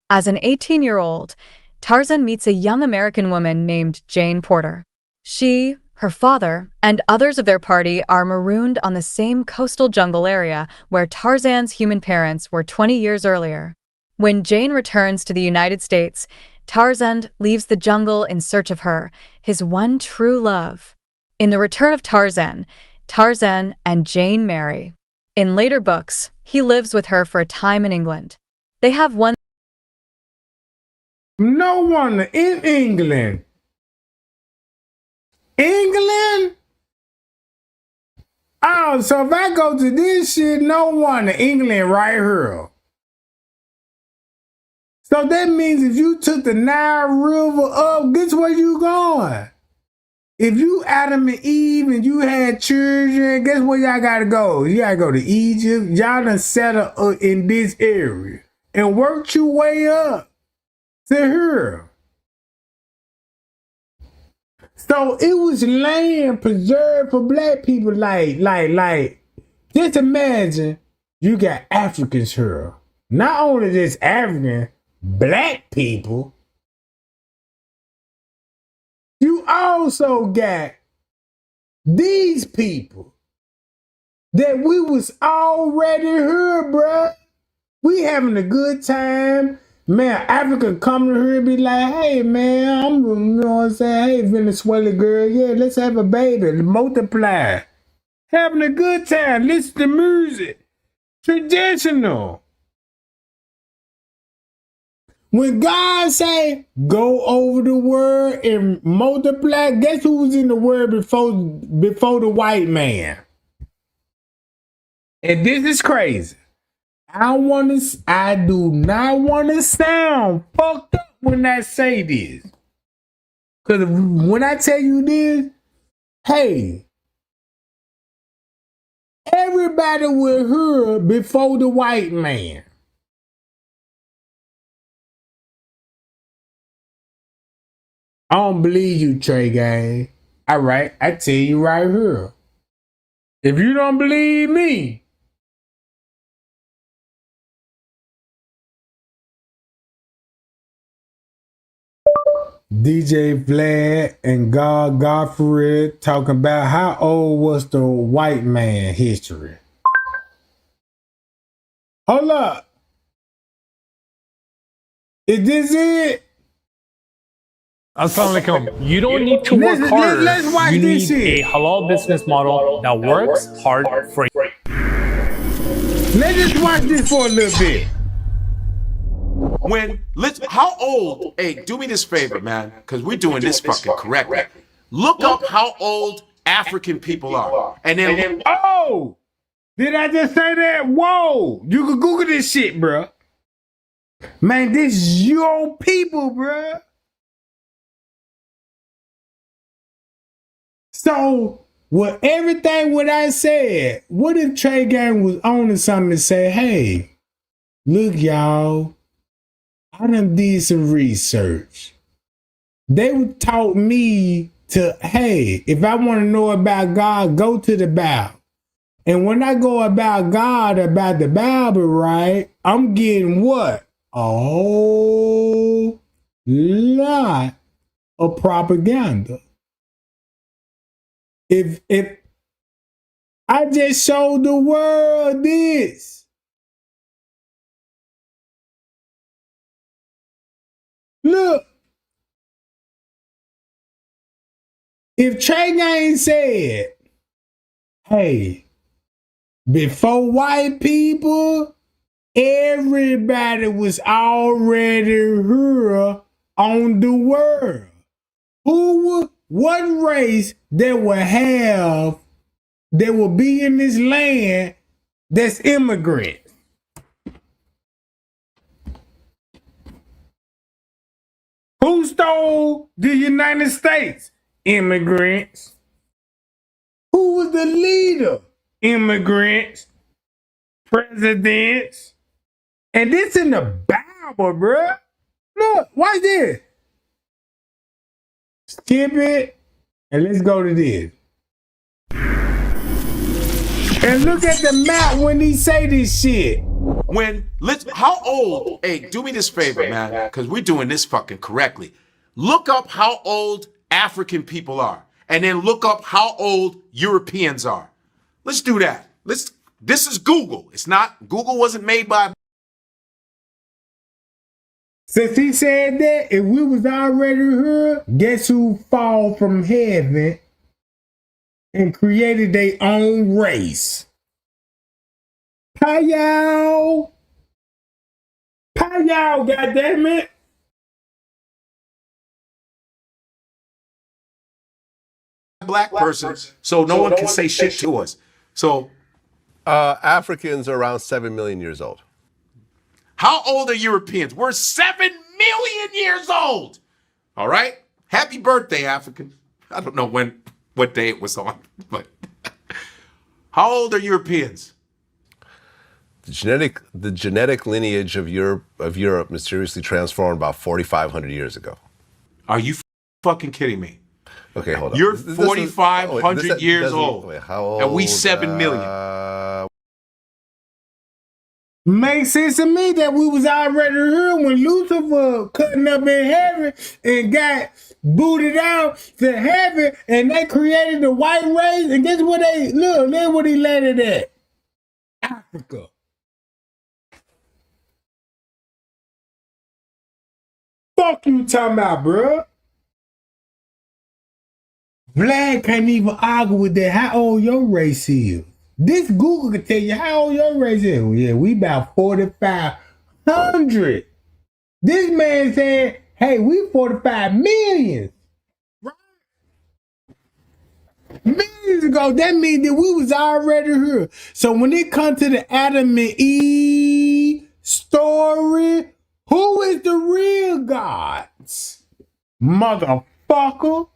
As an 18-year-old, Tarzan meets a young American woman named Jane Porter. She, her father, and others of their party are marooned on the same coastal jungle area where Tarzan's human parents were 20 years earlier. When Jane returns to the United States, Tarzan leaves the jungle in search of her, his one true love. In The Return of Tarzan, Tarzan and Jane marry. In later books, he lives with her for a time in England. They have one. No wonder in England. England? Oh, so if I go to this shit, no wonder England right here. So that means if you took the Nile River up, guess where you going? If you Adam and Eve and you had children, guess where y'all gotta go? You gotta go to Egypt. Y'all done settle up in this area and worked your way up to here. So it was land preserved for black people. Like, just imagine you got Africans here. Not only just African, black people. You also got these people that we was already here, bruh. We having a good time. Man, Africa come to her and be like, hey, man, I'm, you know what I'm saying? Hey, Venezuela girl, yeah, let's have a baby, multiply. Having a good time, listen to music. Traditional. When God say, go over the world and multiply, guess who was in the world before the white man? And this is crazy. I do not want to sound fucked up when I say this. Because when I tell you this, hey, everybody was here before the white man. I don't believe you, Trey gang. All right, I tell you right here. If you don't believe me, DJ Vlad and God Godfrey talking about how old was the white man history. Hold up. Is this it? Assalamualaikum. You don't need to work harder. Let's watch you this need shit. a halal business model that works hard for you. Let's just watch this for a little bit. How old, hey, do me this favor, man, because we're doing this fucking correctly. Look up how old African people are. And then, oh, did I just say that? Whoa, you can Google this shit, bro. Man, this is your people, bro. So, with everything what I said, what if Trey Gang was on to something and say, hey, look, y'all, I done did some research. They taught me to, hey, if I want to know about God, go to the Bible. And when I go about God, about the Bible, right, I'm getting what? A whole lot of propaganda. If I just showed the world this. Look. If Trey Gang said, hey, before white people, everybody was already here on the world. What race that would be in this land that's immigrants. Who stole the United States? Immigrants. Who was the leader? Immigrants. Presidents. And this in the Bible, bruh. Look, watch this. Skip it, and let's go to this. And look at the map when he say this shit. How old, hey, do me this favor, man, because we're doing this fucking correctly. Look up how old African people are, and then look up how old Europeans are. Let's do that. This is Google. It's not, Google wasn't made by. Since he said that, if we was already here, guess who fall from heaven and created their own race? Payal. Payal, goddammit. Black person, so no one can say shit to us. So, Africans are around 7 million years old. How old are Europeans? We're 7 million years old. All right? Happy birthday, African. I don't know what day it was on, but how old are Europeans? The genetic lineage of Europe mysteriously transformed about 4,500 years ago. Are you fucking kidding me? Okay, hold on. You're 4,500 years old. Wait, how old? And we 7 million. Makes sense to me that we was already here when Lucifer cutting up in heaven and got booted out to heaven, and they created the white race. And guess what look what he landed at? Africa. Fuck you talking about, bruh? Vlad can't even argue with that how old your race is. This Google can tell you how old your race is. Well, yeah, we about 4,500. This man said, hey, we 45 million. Right? Millions ago, that means that we was already here. So when it comes to the Adam and Eve story, who is the real gods? Motherfucker.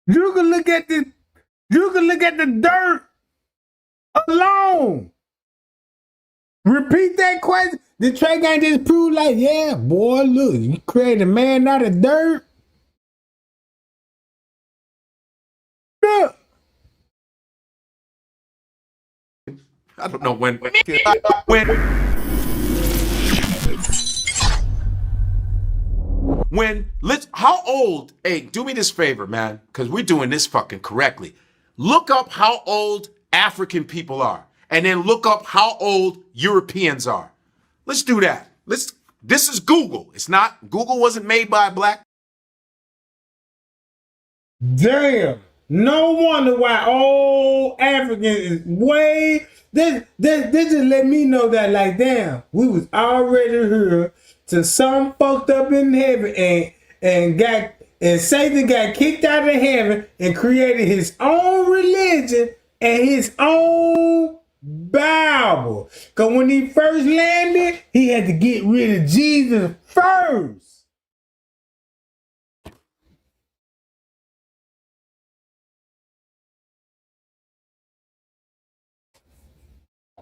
You can look at the dirt alone. Repeat that question. The Trey guy just proved like, yeah, boy, look, you created a man out of dirt. Look. I don't know when. How old, hey, do me this favor, man, because we're doing this fucking correctly. Look up how old African people are, and then look up how old Europeans are. Let's do that. This is Google. It's not, Google wasn't made by a black. Damn. No wonder why old Africans is way. This just let me know that, like, damn, we was already here to some fucked up in heaven and Satan got kicked out of heaven and created his own religion and his own Bible. Because when he first landed, he had to get rid of Jesus first.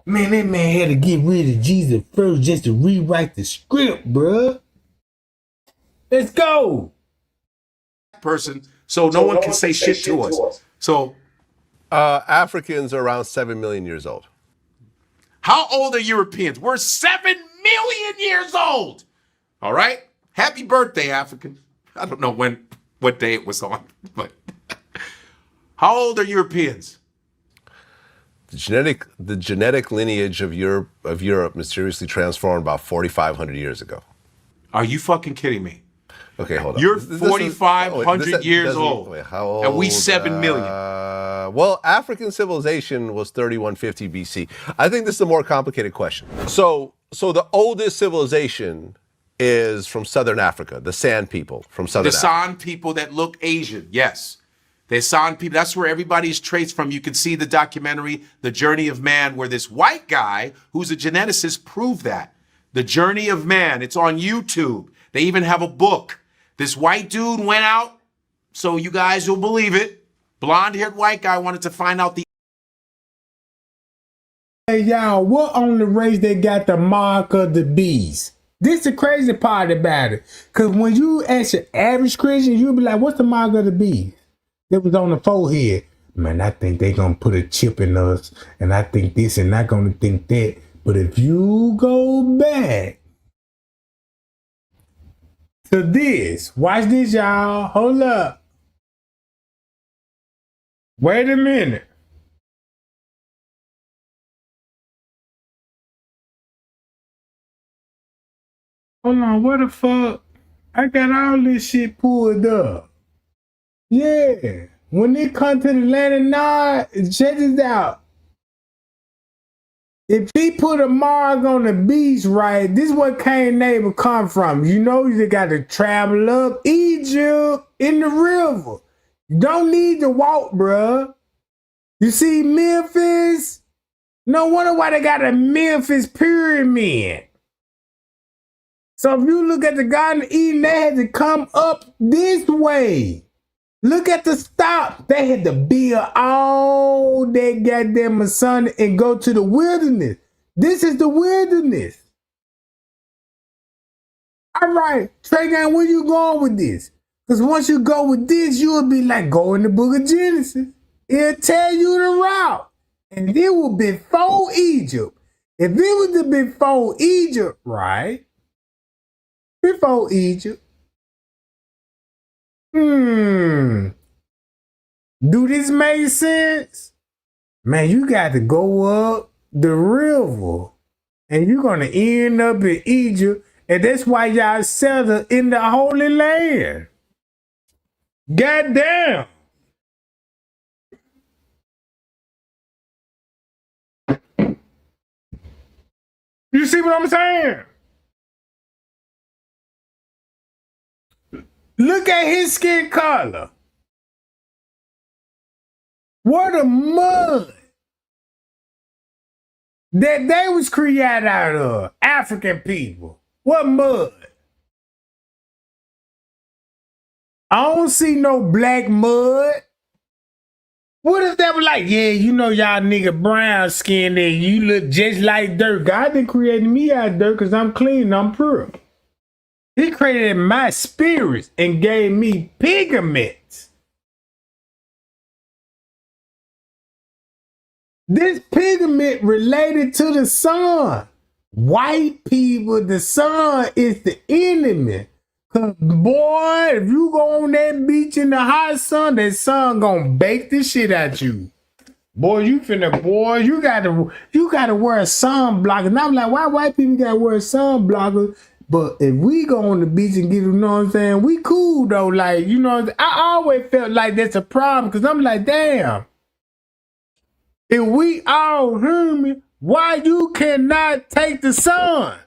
Man, that man had to get rid of Jesus first just to rewrite the script, bruh. Let's go. Person, so no one can say shit to us. So, Africans are around 7 million years old. How old are Europeans? We're 7 million years old. All right? Happy birthday, African. I don't know what day it was on, but how old are Europeans? The genetic lineage of Europe mysteriously transformed about 4,500 years ago. Are you fucking kidding me? Okay, hold on. You're 4,500 years old. Wait, how old? And we 7 million. Well, African civilization was 3150 BC. I think this is a more complicated question. So the oldest civilization is from Southern Africa, the Sand people from Southern Africa. The San people that look Asian, yes. They're sawing people. That's where everybody's traced from. You can see the documentary, The Journey of Man, where this white guy, who's a geneticist, proved that. The Journey of Man. It's on YouTube. They even have a book. This white dude went out, so you guys will believe it. Blonde-haired white guy wanted to find out the... Hey, y'all, what on the race that got the mark of the beast? This the crazy part about it. Because when you ask your average Christian, you'll be like, what's the mark of the beast? That was on the forehead. Man, I think they going to put a chip in us. And I think this and not going to think that. But if you go back to this, watch this, y'all. Hold up. Wait a minute. Hold on, what the fuck? I got all this shit pulled up. Yeah. When it comes to the land of Nod, check this out. If he put a mark on the beast, right, this is what Cain and Abel come from. You know you got to travel up Egypt in the river. You don't need to walk, bruh. You see Memphis? No wonder why they got a Memphis pyramid. So if you look at the Garden of Eden, they had to come up this way. Look at the stop. They had to build all that goddamn sun and go to the wilderness. This is the wilderness. All right, Trey, where you going with this? Because once you go with this, you'll be like, go in the book of Genesis. It'll tell you the route. And it will be before Egypt. If it was before Egypt, right? Before Egypt. Do this make sense? Man, you got to go up the river. And you're going to end up in Egypt. And that's why y'all settle in the Holy Land. Goddamn. You see what I'm saying? Look at his skin color. What a mud that they was created out of. African people. What mud? I don't see no black mud. What if they were like, yeah, you know y'all nigga brown skinned and you look just like dirt. God didn't create me out of dirt because I'm clean, I'm pure. He created my spirits and gave me pigments. This pigment related to the sun. White people, the sun is the enemy. Cause boy, if you go on that beach in the hot sun, that sun gonna bake the shit out you. Boy, you gotta wear a sunblocker. And I'm like, why white people gotta wear a sunblocker? But if we go on the beach and get, you know what I'm saying, we cool though. Like, you know, I always felt like that's a problem because I'm like, damn. If we all human, why you cannot take the sun?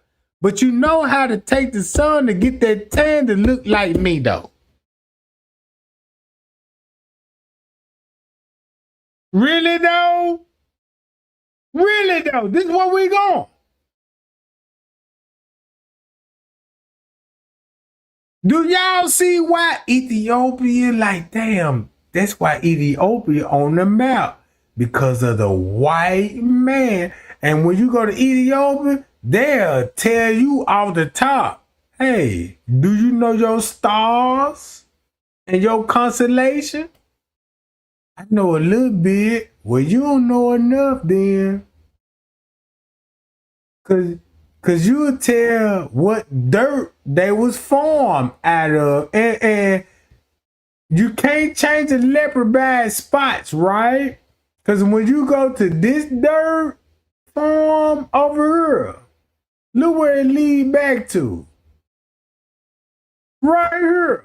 But you know how to take the sun to get that tan to look like me though. Really though? Really though? This is where we going. Do y'all see why Ethiopia, like, damn, that's why Ethiopia on the map. Because of the white man. And when you go to Ethiopia, they'll tell you off the top, hey, do you know your stars and your constellation? I know a little bit. Well, you don't know enough then. Cause you'll tell what dirt they was formed out of. And you can't change the leopard by spots, right? Cause when you go to this dirt form over here, look where it lead back to. Right here.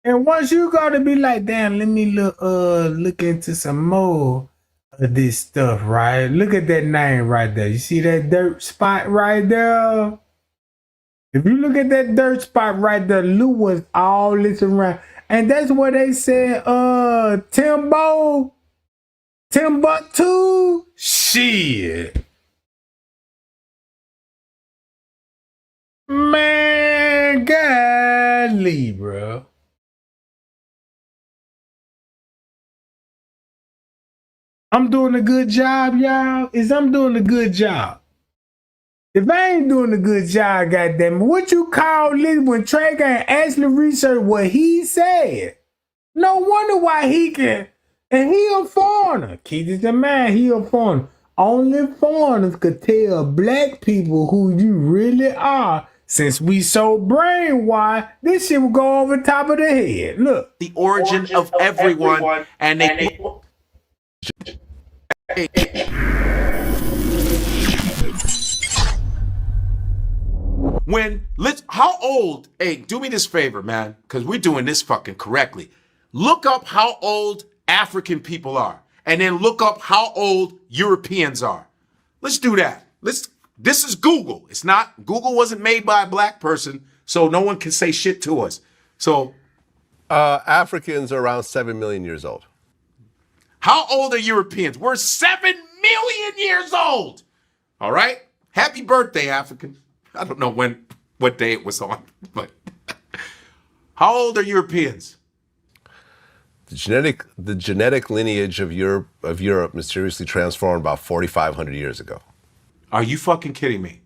And once you go to be like, damn, let me look into some more of this stuff, right? Look at that name right there. You see that dirt spot right there? If you look at that dirt spot right there, look what's all this around. And that's what they said, Timbuktu, shit. Man, golly, bro. I'm doing a good job, y'all. I'm doing a good job. If I ain't doing a good job, goddamn it, what you call it when Trey can actually research what he said? No wonder why he can. And he a foreigner. Keep this in mind, he a foreigner. Only foreigners could tell black people who you really are. Since we so brainwashed, this shit will go over top of the head. Look. The origin of everyone, and they... How old, hey, do me this favor, man, because we're doing this fucking correctly. Look up how old African people are, and then look up how old Europeans are. Let's do that. This is Google. It's not, Google wasn't made by a black person, so no one can say shit to us. So, Africans are around 7 million years old. How old are Europeans? We're 7 million years old. All right? Happy birthday, African. I don't know what day it was on, but how old are Europeans? The genetic lineage of Europe mysteriously transformed about 4,500 years ago. Are you fucking kidding me?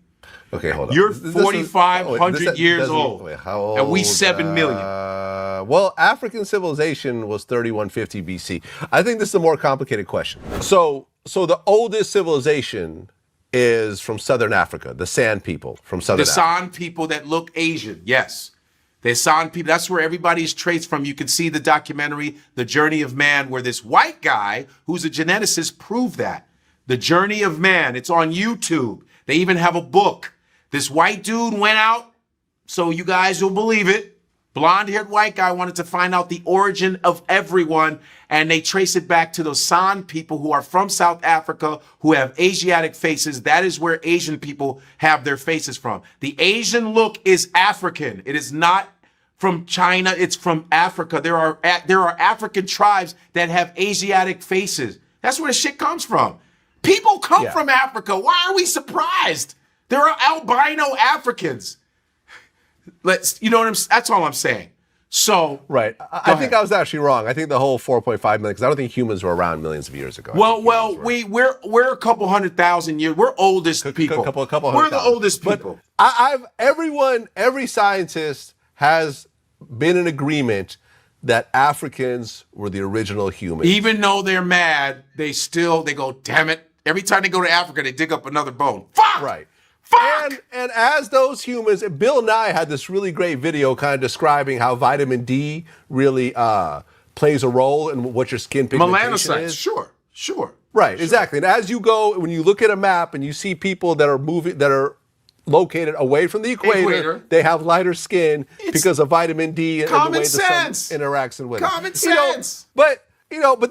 Okay, hold on. You're 4,500 years old. Wait, how old? And we 7 million. Well, African civilization was 3150 BC. I think this is a more complicated question. So the oldest civilization is from Southern Africa, the San people from Southern Africa. The San people that look Asian, yes. The San people, that's where everybody's traced from. You can see the documentary, The Journey of Man, where this white guy, who's a geneticist, proved that. The Journey of Man, it's on YouTube. They even have a book. This white dude went out, so you guys will believe it. Blonde-haired white guy wanted to find out the origin of everyone, and they trace it back to those San people who are from South Africa, who have Asiatic faces. That is where Asian people have their faces from. The Asian look is African. It is not from China. It's from Africa. There are African tribes that have Asiatic faces. That's where the shit comes from. People come from Africa. Why are we surprised? There are albino Africans. You know what that's all I'm saying. So right, I think I was actually wrong. I think the whole 4.5 million, because I don't think humans were around millions of years ago. Well, we're a couple 100,000 years. We're oldest people. We're the oldest people. Every scientist has been in agreement that Africans were the original humans. Even though they're mad, they go, damn it. Every time they go to Africa, they dig up another bone. Fuck! Right. And as those humans, Bill Nye had this really great video kind of describing how vitamin D really plays a role in what your skin pigmentation is. Sure. Right, exactly. And as you go, when you look at a map and you see people that are located away from the equator, they have lighter skin because of vitamin D and the way the sun interacts with it. Common sense. But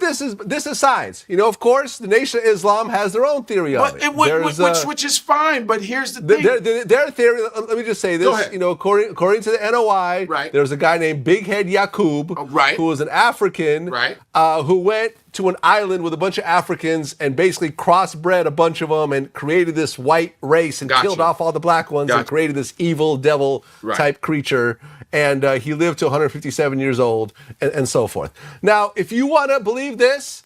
this is science. Of course, the Nation of Islam has their own theory of it. Which is fine, but here's the thing. Their theory, let me just say this, according to the NOI, there's a guy named Big Head Yaqub, who was an African, who went to an island with a bunch of Africans and basically crossbred a bunch of them and created this white race and killed off all the black ones and created this evil devil type creature. And he lived to 157 years old and so forth. Now, if you want to believe this,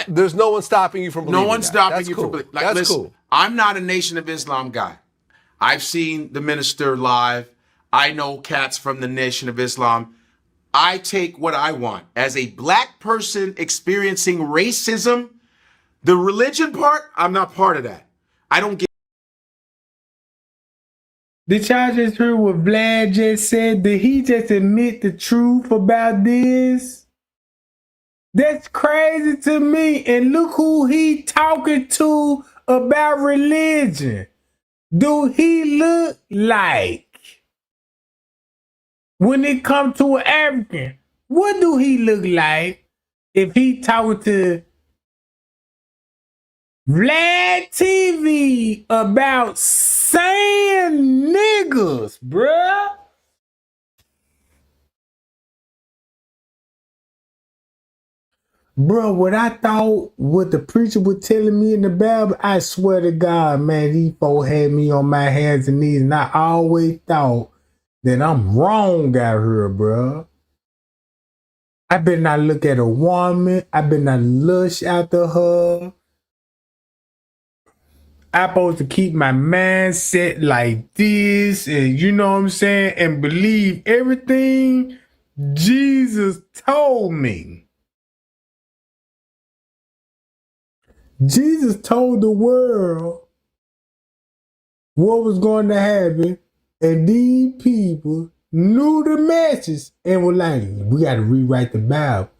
there's no one stopping you from believing that. No one's stopping you from believing that. That's cool. I'm not a Nation of Islam guy. I've seen the minister live. I know cats from the Nation of Islam. I take what I want. As a black person experiencing racism, the religion part, I'm not part of that. I don't get. Did y'all just hear what Vlad just said? Did he just admit the truth about this? That's crazy to me. And look who he talking to about religion. Do he look like, when it comes to an African, what do he look like if he talking to Vlad TV about saying niggas, bruh? Bro, what I thought, what the preacher was telling me in the Bible, I swear to God, man, these folks had me on my hands and knees, and I always thought that I'm wrong out here, bro. I better not look at a woman. I better not lush after her. I'm supposed to keep my mindset like this, and you know what I'm saying, and believe everything Jesus told me. Jesus told the world what was going to happen, and these people knew the message and were like, we got to rewrite the Bible.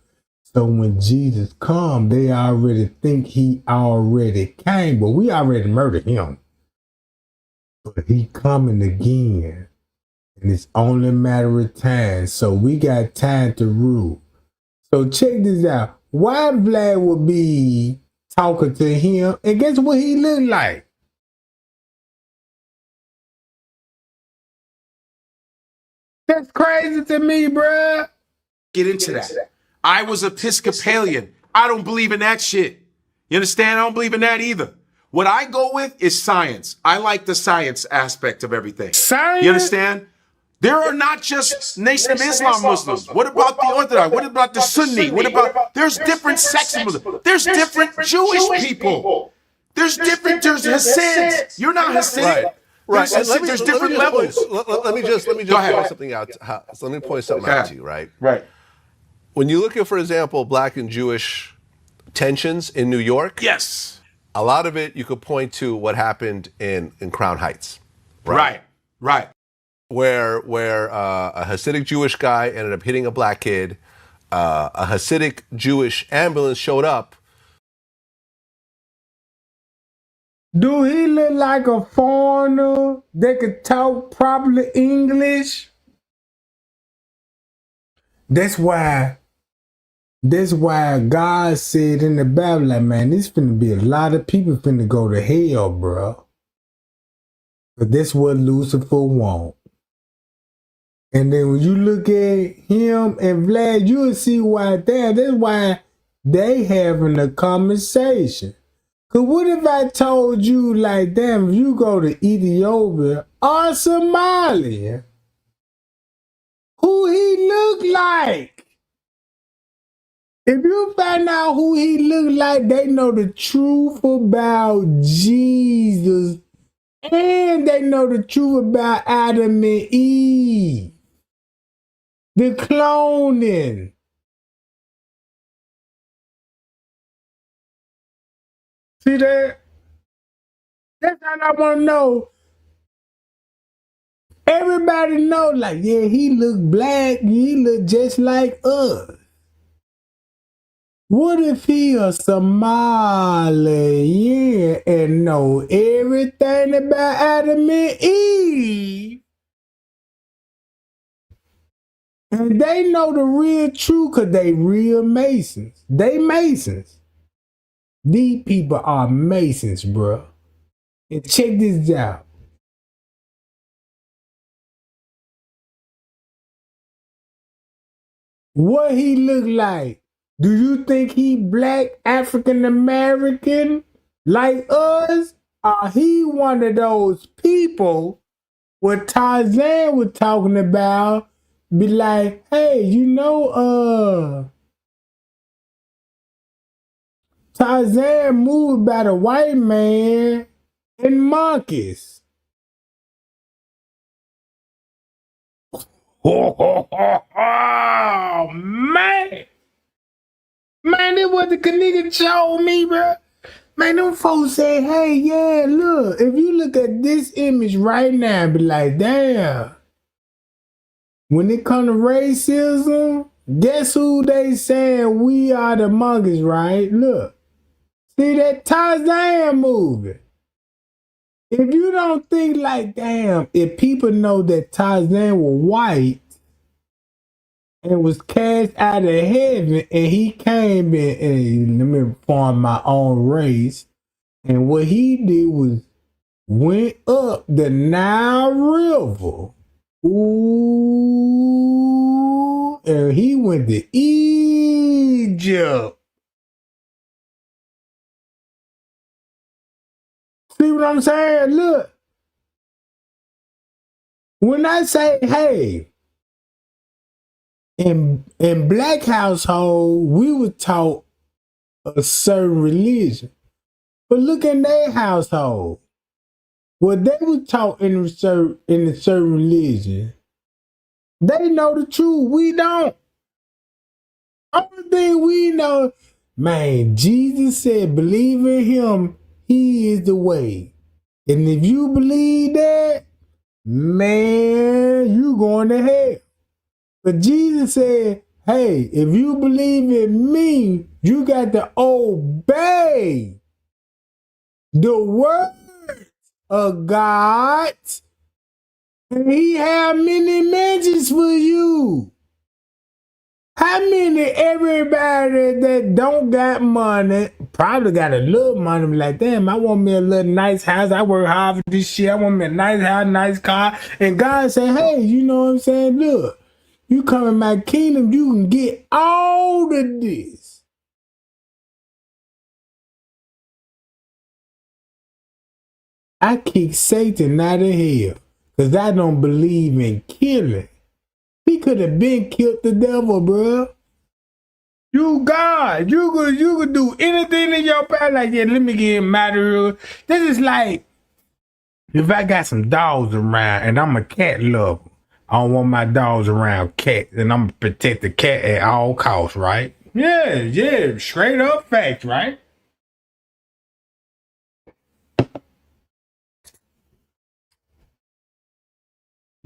So when Jesus come, they already think he already came, but we already murdered him. But he coming again, and it's only a matter of time. So we got time to rule. So check this out. Why Vlad would be talking to him, and guess what he looked like? That's crazy to me, bruh. Get into that. I was Episcopalian. I don't believe in that shit. You understand? I don't believe in that either. What I go with is science. I like the science aspect of everything. Science? You understand? There are not just Nation of Islam Muslims. What about the Orthodox? What about the Sunni? What about, there's different sects of Muslims. There's different Jewish people. There's Hasids. You're not Hasid. Right. There's different levels. Let me just point something out. So let me point something out to you, right? Right. When you look at, for example, black and Jewish tensions in New York, yes, a lot of it you could point to what happened in Crown Heights, right? Right. Where a Hasidic Jewish guy ended up hitting a black kid, a Hasidic Jewish ambulance showed up. Do he look like a foreigner that could talk properly English? That's why God said in the Bible, like, man, this finna be a lot of people finna go to hell, bro. But that's what Lucifer want. And then when you look at him and Vlad, you'll see why that's why they having a conversation. Cause what if I told you, like, damn, if you go to Ethiopia or Somalia, who he look like? If you find out who he look like, they know the truth about Jesus, and they know the truth about Adam and Eve. The cloning. See that? That's all I want to know. Everybody know, like, yeah, he look black, he look just like us. What if he a Somali and know everything about Adam and Eve? And they know the real truth because they real Masons. They Masons. These people are Masons, bro. And check this out. What he look like? Do you think he black African American like us? Or he one of those people what Tarzan was talking about? Be like, hey, you know, Tarzan moved by the white man and monkeys. Oh, man. Man, it was the Kenneka told me, bro. Man, them folks say, hey, yeah, look, if you look at this image right now, be like, damn. When it comes to racism, guess who they saying we are the monkeys, right? Look. See that Tarzan movie? If you don't think like, damn, if people know that Tarzan was white and was cast out of heaven and he came in and let me form my own race, and what he did was went up the Nile River. Ooh, and he went to Egypt. See what I'm saying? Look. When I say, hey, in black household, we were taught a certain religion. But look in their household. What they were taught in a certain religion, they know the truth. We don't. Only thing we know, man, Jesus said, believe in him, he is the way. And if you believe that, man, you going to hell. But Jesus said, hey, if you believe in me, you got to obey the word of God. And he have many mentions for you. How many everybody that don't got money, probably got a little money, be like, damn, I want me a little nice house. I work hard for this shit. I want me a nice house, nice car. And God say, hey, you know what I'm saying? Look, you come in my kingdom, you can get all of this. I kick Satan out of hell because I don't believe in killing. He could have been killed the devil, bro. You God, you could do anything in your power. Like, yeah, let me get mad. This is like if I got some dogs around and I'm a cat lover. I don't want my dogs around cats, and I'm gonna protect the cat at all costs, right? Yeah, straight up facts, right?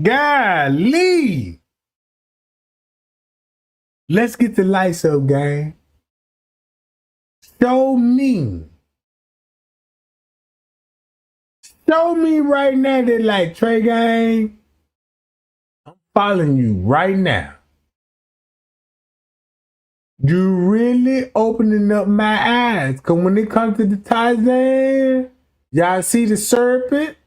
Golly. Let's get the lights up, gang. Show me right now that, like, Trey gang, I'm following you right now. You really opening up my eyes. Because when it comes to the Tarzan, y'all see the serpent?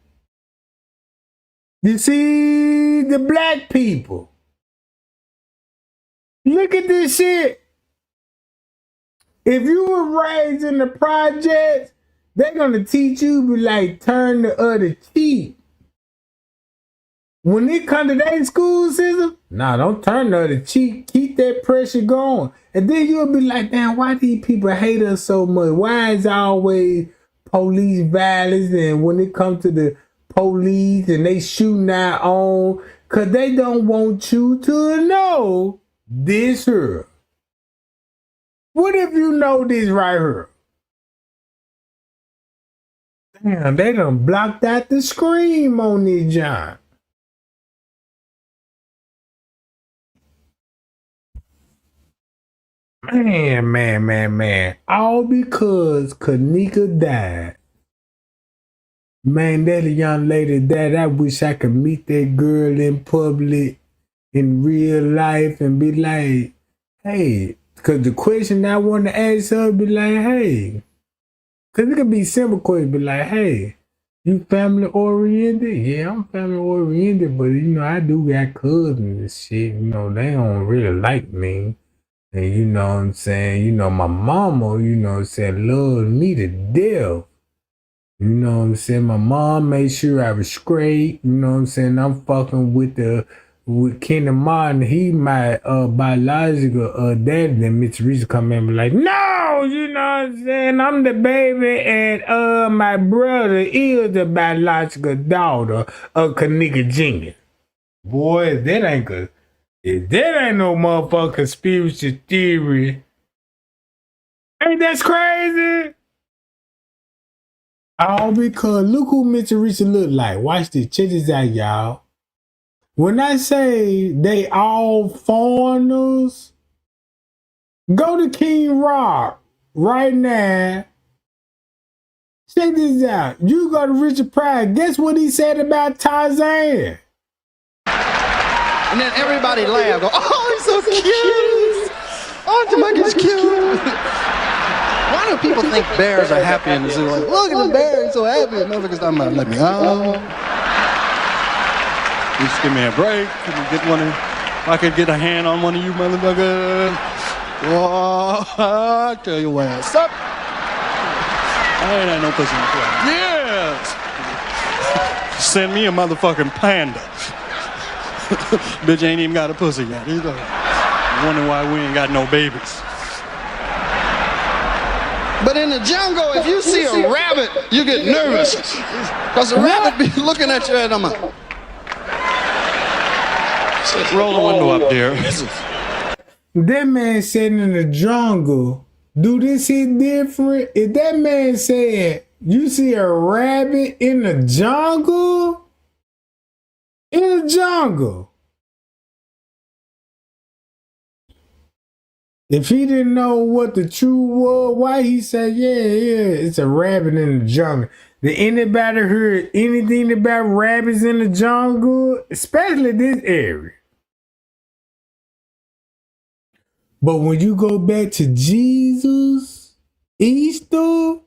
You see the black people? Look at this shit. If you were raised in the projects, they're going to teach you, be like, turn the other cheek. When it comes to that school system, nah, don't turn the other cheek. Keep that pressure going. And then you'll be like, damn, why these people hate us so much? Why is always police violence? And when it comes to the police and they shooting our own, because they don't want you to know this here. What if you know this right here? Damn, they done blocked out the scream on this John. Man. All because Kenneka died. Man, that young lady died. I wish I could meet that girl in public, in real life, and be like, hey, because the question I want to ask her be like, hey, because it could be simple question, be like, hey, you family oriented? Yeah, I'm family oriented, but you know, I do got cousins and shit. You know, they don't really like me. And you know what I'm saying? You know, my mama, you know what I'm saying, loved me to death. You know what I'm saying? My mom made sure I was straight. You know what I'm saying? I'm fucking with Ken and Martin. He my biological daddy. Then Miss Teresa come in and be like, no, you know what I'm saying? I'm the baby, and my brother is the biological daughter of Kenneka Jenkins. Boy, that ain't good. If that ain't no motherfucking conspiracy theory, ain't that crazy? All because look who Miss Teresa look like. Watch this. Check this out, y'all. When I say they all foreigners, go to King Rock right now. Check this out. You go to Richard Pryor. Guess what he said about Tarzan? And then everybody laughed. Go, oh, he's so cute. Oh, Jamaica's cute. Why do people think bears are happy in the zoo? Like, look at the bear, he's so happy. Motherfuckers talking about, let me out. Just give me a break. Can you get one? If I could get a hand on one of you motherfuckers. Whoa, I'll tell you what. Sup? I ain't had no pussy in the club. Yeah. bears. Send me a motherfucking panda. Bitch ain't even got a pussy yet. He's wondering why we ain't got no babies. But in the jungle, if you see a rabbit, you get nervous. Because the rabbit be looking at you and I'm like, roll the window up there. That man sitting in the jungle, do this hit different? If that man said, you see a rabbit in the jungle? In the jungle. If he didn't know what the truth was, why he said, yeah, it's a rabbit in the jungle. Did anybody heard anything about rabbits in the jungle? Especially this area. But when you go back to Jesus, Easter,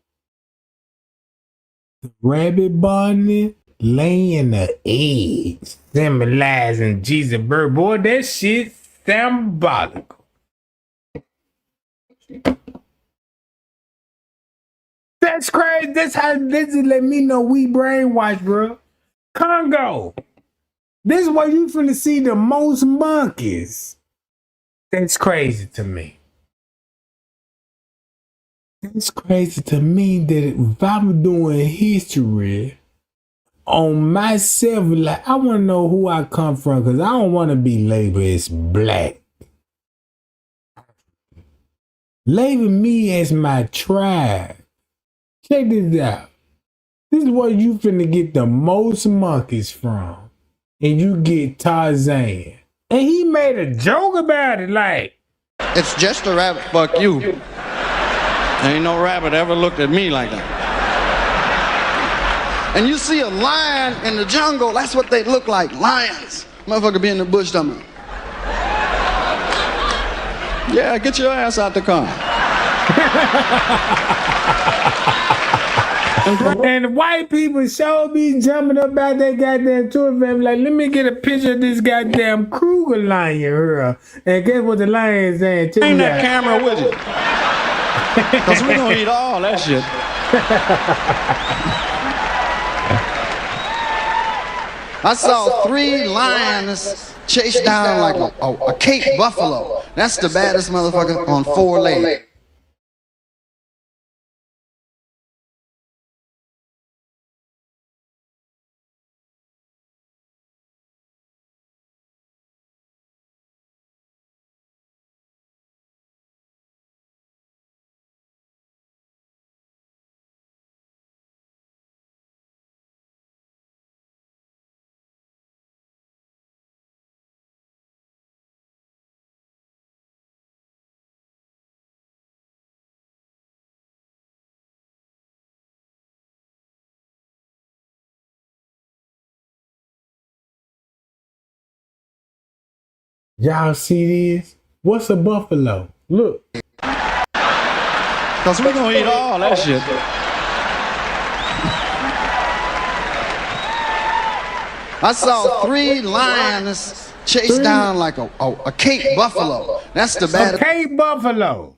the rabbit bonnet laying the eggs, symbolizing Jesus' birth. Boy, that shit symbolical. That's crazy. That's how this is let me know we brainwashed, bro. Congo. This is where you finna see the most monkeys. That's crazy to me. It's crazy to me that if I'm doing history on myself, like I want to know who I come from because I don't want to be labeled as black. Label me as my tribe. Check this out. This is where you finna get the most monkeys from. And you get Tarzan. And he made a joke about it like, it's just a rabbit, fuck you. Ain't no rabbit ever looked at me like that. And you see a lion in the jungle, that's what they look like, lions. Motherfucker be in the bush somewhere. Yeah, get your ass out the car. And white people sure be jumping up out their goddamn tour family like, let me get a picture of this goddamn Kruger lion here. And guess what the lion is saying? Bring that camera with you. Because we're going to eat all that shit. I saw 3 lions chase down like a Cape buffalo. That's the baddest motherfucker on 4 legs. Y'all see this? What's a buffalo? Look. Because we're going to eat all that shit. I saw 3 lions chase down like a Cape buffalo. That's the baddest. A Cape buffalo.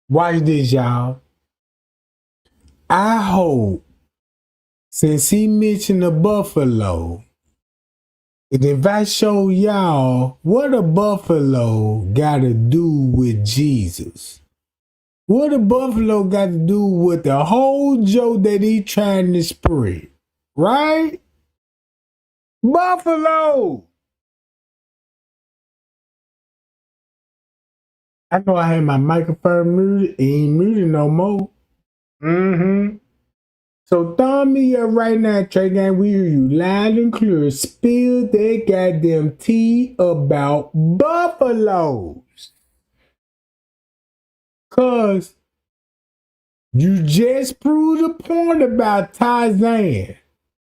Watch this, y'all. I hope, since he mentioned the buffalo, and if I show y'all what a buffalo got to do with Jesus, what a buffalo got to do with the whole joke that he trying to spread, right? Buffalo. I know I had my microphone muted. It ain't muted no more. So thumb me up right now, Trey Gang. We hear you loud and clear. Spill that goddamn tea about buffaloes. Cause you just proved a point about Tarzan.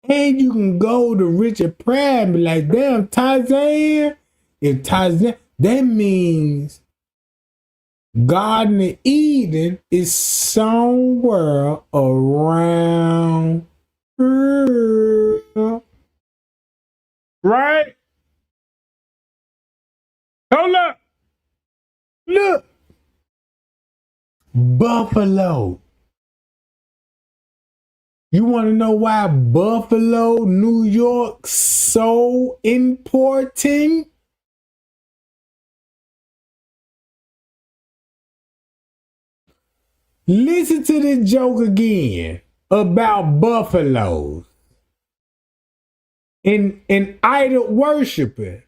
And you can go to Richard Pryor and be like, damn, Tarzan. If Tarzan, that means Garden of Eden is somewhere around here. Right? Hold up. Look. Buffalo. You want to know why Buffalo, New York, so important? Listen to this joke again about buffaloes and idol worshiping.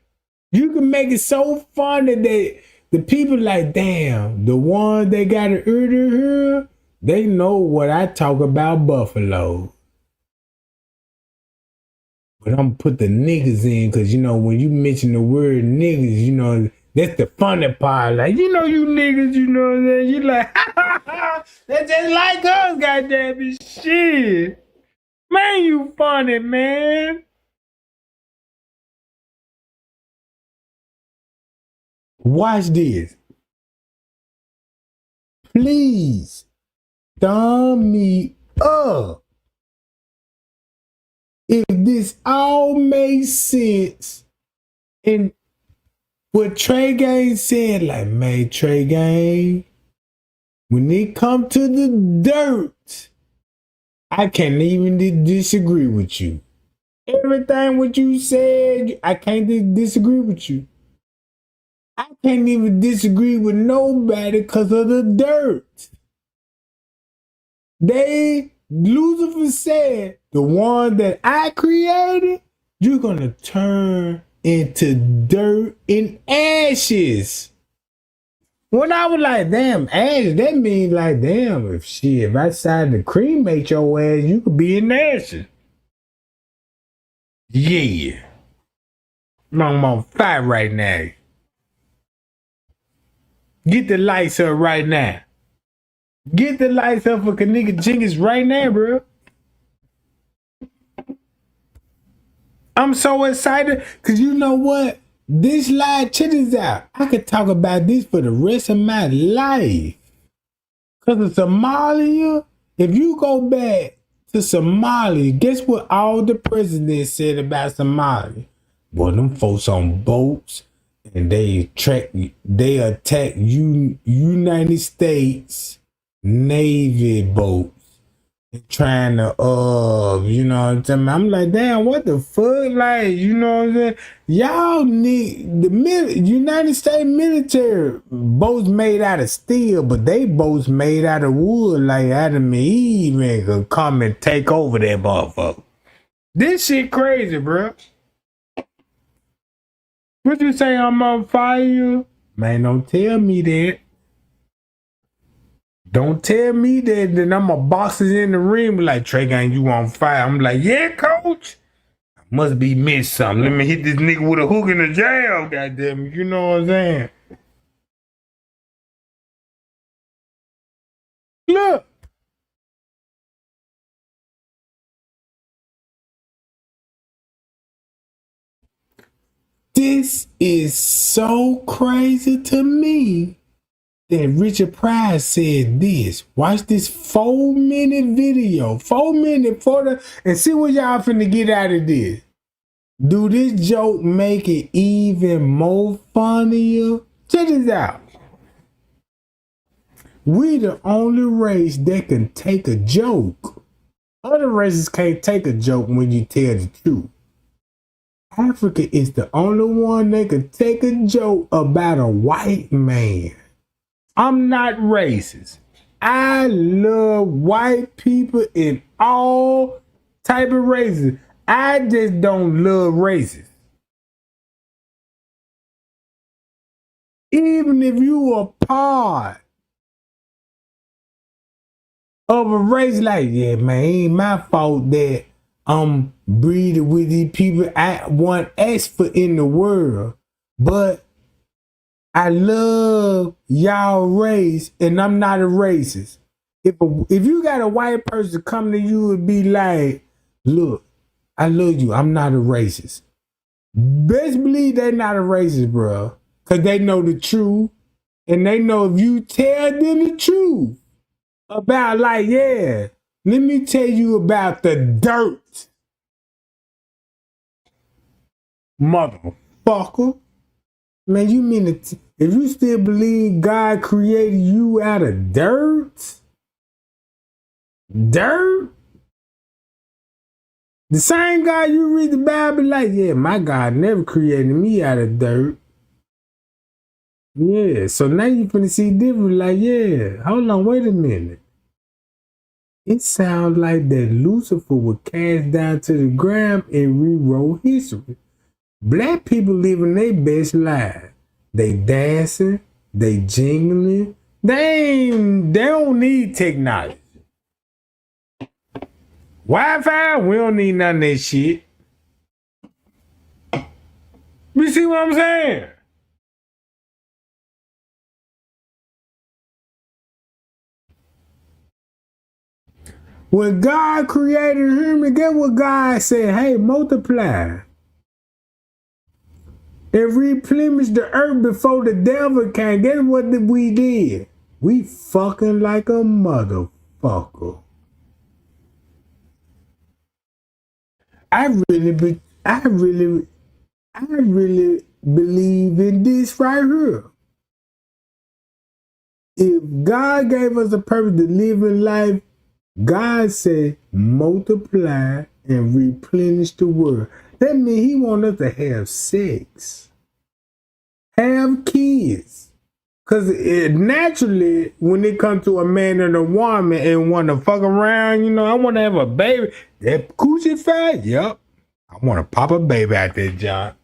You can make it so funny that the people like, damn, the ones they got an ear to hear, they know what I talk about buffalo. But I'm gonna put the niggas in because, you know, when you mention the word niggas, you know, that's the funny part. Like, you know, you niggas, you know what I'm saying? You like, ha ha ha, that's just like us, goddamn it, shit. Man, you funny, man. Watch this. Please, thumb me up. If this all makes sense, and what Trey Gang said, like, man, Trey Gang, when it come to the dirt, I can't even disagree with you. Everything what you said, I can't disagree with you. I can't even disagree with nobody because of the dirt. Lucifer said, the one that I created, you're going to turn into dirt and ashes. When I was like, damn, ashes, that means like, damn, if I decided to cremate your ass, you could be in ashes. Yeah. I'm on fire right now. Get the lights up right now. Get the lights up for Kenneka Jenkins right now, bro. I'm so excited because you know what? This live shit is out. I could talk about this for the rest of my life. Because of Somalia, if you go back to Somalia, guess what all the presidents said about Somalia? Boy, them folks on boats and they attack United States Navy boats. Trying to, you know what I'm saying? I'm like, damn, what the fuck? Like, you know what I'm saying? Y'all need the United States military boats made out of steel, but they boats made out of wood, like Adam and Eve, man, could come and take over that motherfucker. This shit crazy, bro. What you say, I'm on fire? Man, don't tell me that. Don't tell me that then I'm a boxes in the ring like, Trey Gang, you on fire. I'm like, yeah, coach. I must be missed something. Let me hit this nigga with a hook in the jail, goddamn it. You know what I'm saying? Look. This is so crazy to me. That Richard Pryor said this. Watch this 4-minute video. 4 minutes and see what y'all finna get out of this. Do this joke make it even more funnier? Check this out. We the only race that can take a joke. Other races can't take a joke when you tell the truth. Africa is the only one that can take a joke about a white man. I'm not racist. I love white people in all type of races. I just don't love racists. Even if you are part of a race, like, yeah, man, it ain't my fault that I'm breeding with these people I want X for in the world. But I love y'all race, and I'm not a racist. If you got a white person come to you and be like, look, I love you, I'm not a racist. Best believe they're not a racist, bro. Because they know the truth. And they know if you tell them the truth about, like, yeah, let me tell you about the dirt. Motherfucker. Man, you mean if you still believe God created you out of dirt? Dirt? The same God you read the Bible like, yeah, my God never created me out of dirt. Yeah, so now you finna see different, like, yeah, hold on, wait a minute. It sounds like that Lucifer was cast down to the ground and rewrote history. Black people living their best life. They dancing, they jingling. They don't need technology. Wi-Fi, we don't need none of that shit. You see what I'm saying? When God created human, get what God said, hey, multiply. And replenish the earth before the devil came. Guess what we did? We fucking like a motherfucker. I really believe in this right here. If God gave us a purpose to live in life, God said multiply and replenish the world. That means he wants us to have sex. Have kids. Because naturally, when it comes to a man and a woman and want to fuck around, you know, I want to have a baby. That coochie fat, yep. I want to pop a baby out there, John.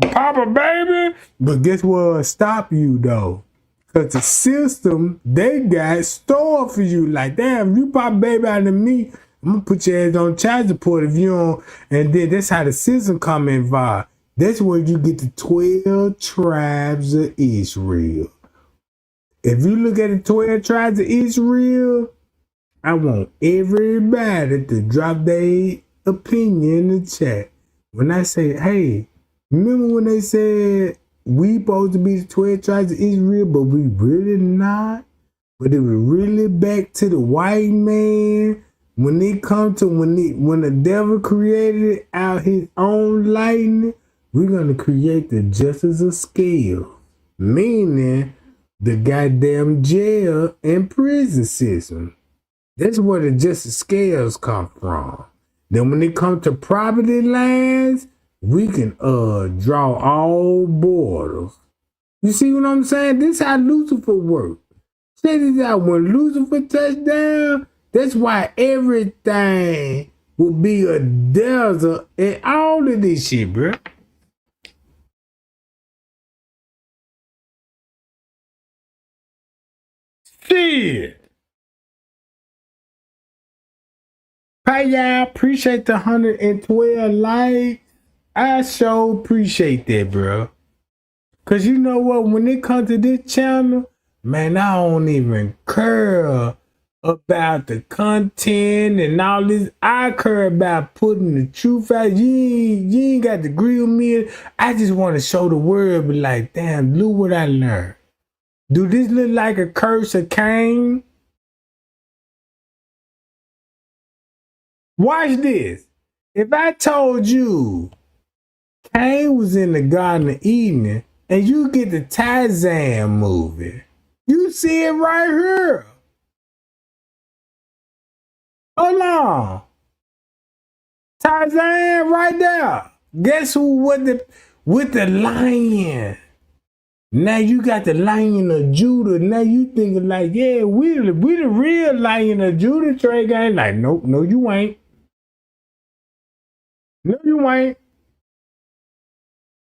Pop a baby? But guess what'll stop you, though? Because the system, they got stored for you. Like, damn, if you pop a baby out of me, I'm going to put your ass on child support if you don't. And then that's how the system come involved. That's where you get the 12 tribes of Israel. If you look at the 12 tribes of Israel, I want everybody to drop their opinion in the chat. When I say, hey, remember when they said we supposed to be the 12 tribes of Israel, but we really not? But it was really back to the white man. When it come to when the devil created out his own lightning, we're going to create the justice of scale, meaning the goddamn jail and prison system. That's where the justice scales come from. Then when it comes to property lines, we can draw all borders. You see what I'm saying? This is how Lucifer works. Check this out. When Lucifer touched down, that's why everything will be a desert and all of this shit, bro. Shit. Hey, y'all. Appreciate the 112 likes. I sure appreciate that, bro. Because you know what? When it comes to this channel, man, I don't even care about the content and all this. I care about putting the truth out. You ain't got to agree with me. I just want to show the world, be like, damn, look what I learned. Do this look like a curse of Cain? Watch this. If I told you Cain was in the Garden of Eden and you get the Tarzan movie, you see it right here. Hold on. Tarzan right there. Guess who with the lion? Now you got the Lion of Judah. Now you thinking like, yeah, we the real Lion of Judah, Trey gang. Like, nope, no, you ain't. No, you ain't.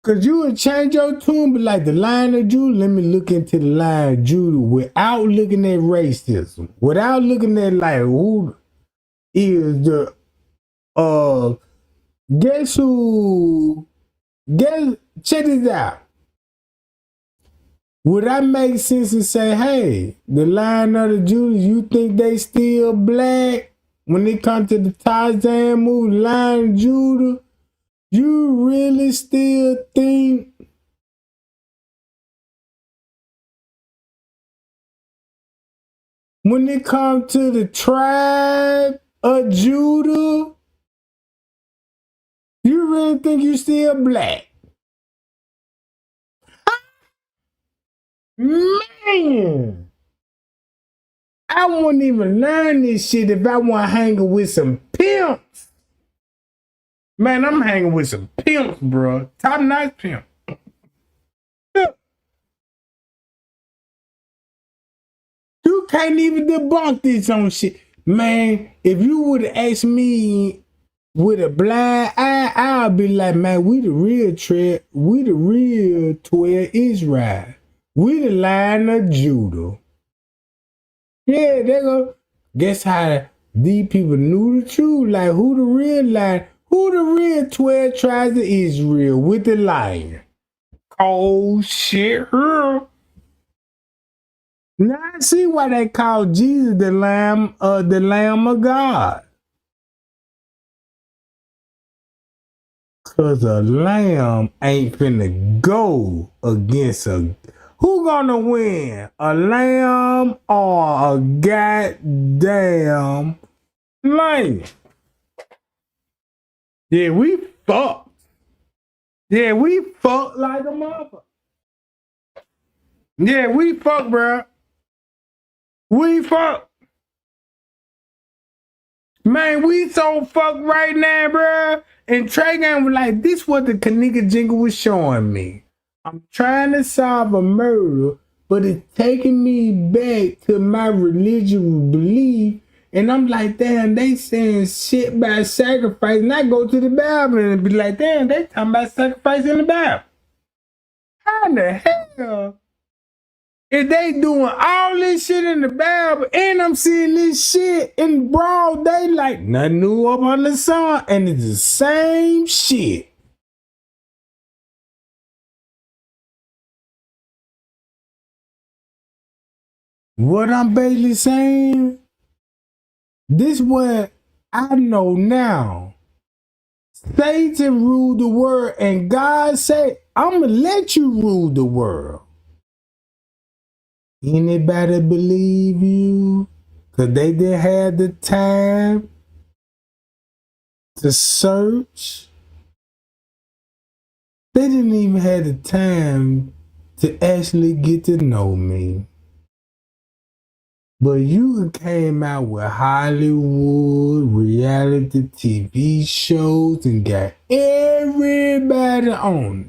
Cause you would change your tune, but like the Lion of Judah, let me look into the Lion of Judah without looking at racism. Without looking at like who is the check this out. Would that make sense to say, hey, the Lion of the Judah, you think they still black? When it comes to the Tarzan movie, Lion of Judah, you really still think when it comes to the tribe of Judah, you really think you still black? Man, I wouldn't even learn this shit if I wasn't hanging with some pimps. Man, I'm hanging with some pimps, bro. Top notch pimp. You can't even debunk this on shit. Man, if you would have asked me with a blind eye, I'll be like, man, we the real Trey. We the real 12 Israel. We the line of Judah. Yeah, they go. Guess how these people knew the truth? Like, who the real line? Who the real 12 tribes of Israel with the lion? Oh, shit, her. Now I see why they call Jesus the Lamb of God. Cause a lamb ain't finna go against a. Who gonna win? A lamb or a goddamn lion? Yeah, we fucked. Yeah, we fucked like a mother. Yeah, we fucked, bro. We fucked. Man, we so fucked right now, bro. And Trey Gang was like, this what the Kenneka Jenkins was showing me. I'm trying to solve a murder, but it's taking me back to my religious belief. And I'm like, damn, they saying shit about sacrifice. And I go to the Bible and be like, damn, they talking about sacrifice in the Bible. How in the hell? If they doing all this shit in the Bible and I'm seeing this shit in broad daylight, nothing new up on the sun, and it's the same shit. What I'm basically saying, this what I know now. Satan ruled the world and God said, I'm going to let you rule the world. Anybody believe you? Because they didn't have the time to search. They didn't even have the time to actually get to know me. But you came out with Hollywood, reality TV shows, and got everybody on it.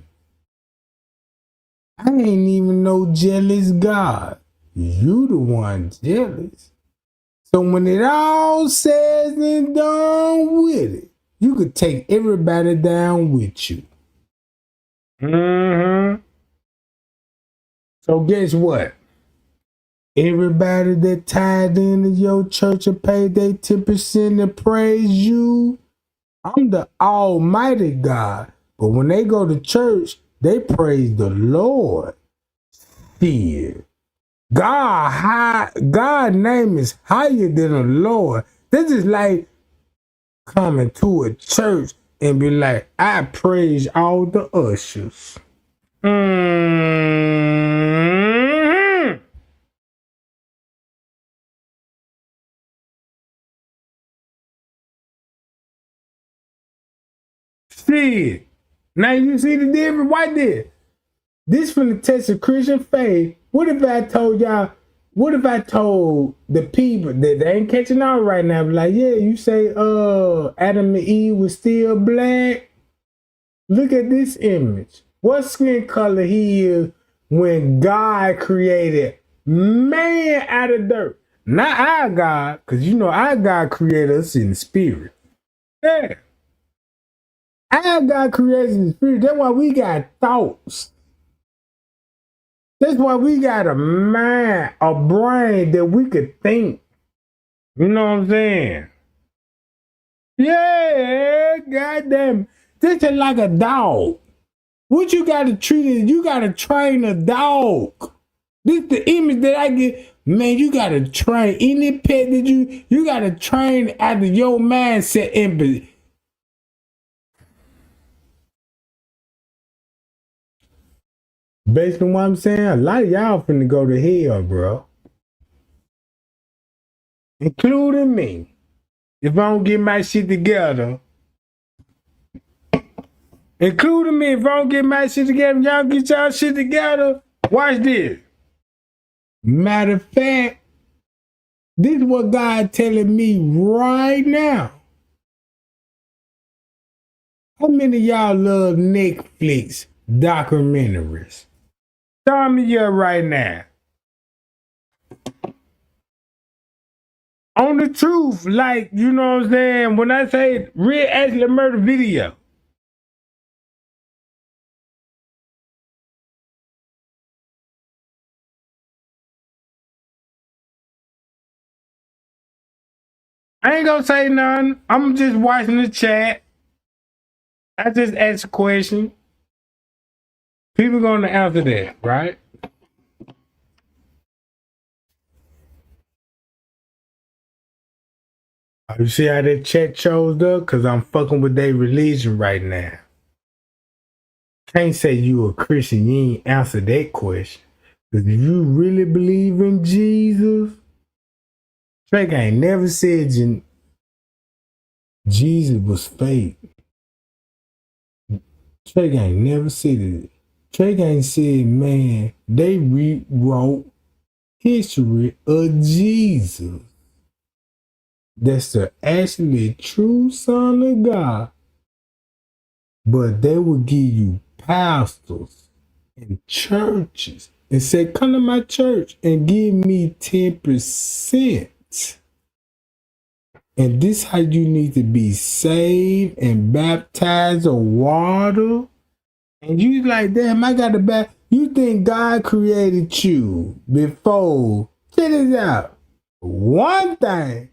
I ain't even no jealous God. You the one jealous. So when it all says and done with it, you could take everybody down with you. Mm-hmm. So guess what? Everybody that tied into your church and paid their 10% to praise you, I'm the Almighty God. But when they go to church, they praise the Lord. Fear. God's name is higher than the Lord. This is like coming to a church and be like, I praise all the ushers. Mm-hmm. See, now you see the difference? Why did? This from the test of Christian faith. What if I told y'all, what if I told the people that they ain't catching on right now, like, yeah, you say Adam and Eve was still black? Look at this image. What skin color he is when God created man out of dirt? Not our God, because you know our God created us in the spirit. Yeah. Our God created us in the spirit. That's why we got thoughts. That's why we got a mind, a brain that we could think. You know what I'm saying? Yeah, goddamn. This is like a dog. What you gotta treat it, you gotta train a dog. This the image that I get. Man, you gotta train any pet that you gotta train out of your mindset and based on what I'm saying, a lot of y'all finna go to hell, bro. Including me. If I don't get my shit together. Including me, if I don't get my shit together, y'all get y'all shit together. Watch this. Matter of fact, This is what God telling me right now. How many of y'all love Netflix documentaries? Tell me yeah right now. On the truth, like, you know what I'm saying? When I say real actually murder video. I ain't gonna say nothing. I'm just watching the chat. I just asked a question. People gonna answer that, right? You see how that chat chose up? Cause I'm fucking with their religion right now. Can't say you a Christian, you ain't answer that question. Cause if you really believe in Jesus, Trey ain't never said Jesus was fake. Trey ain't never said it. Trey ain't said, man, they rewrote history of Jesus. That's the actually true Son of God. But they will give you pastors and churches and say, come to my church and give me 10%. And this how you need to be saved and baptized of water. And you like, damn, I got to back. You think God created you before. Check this out. One thing,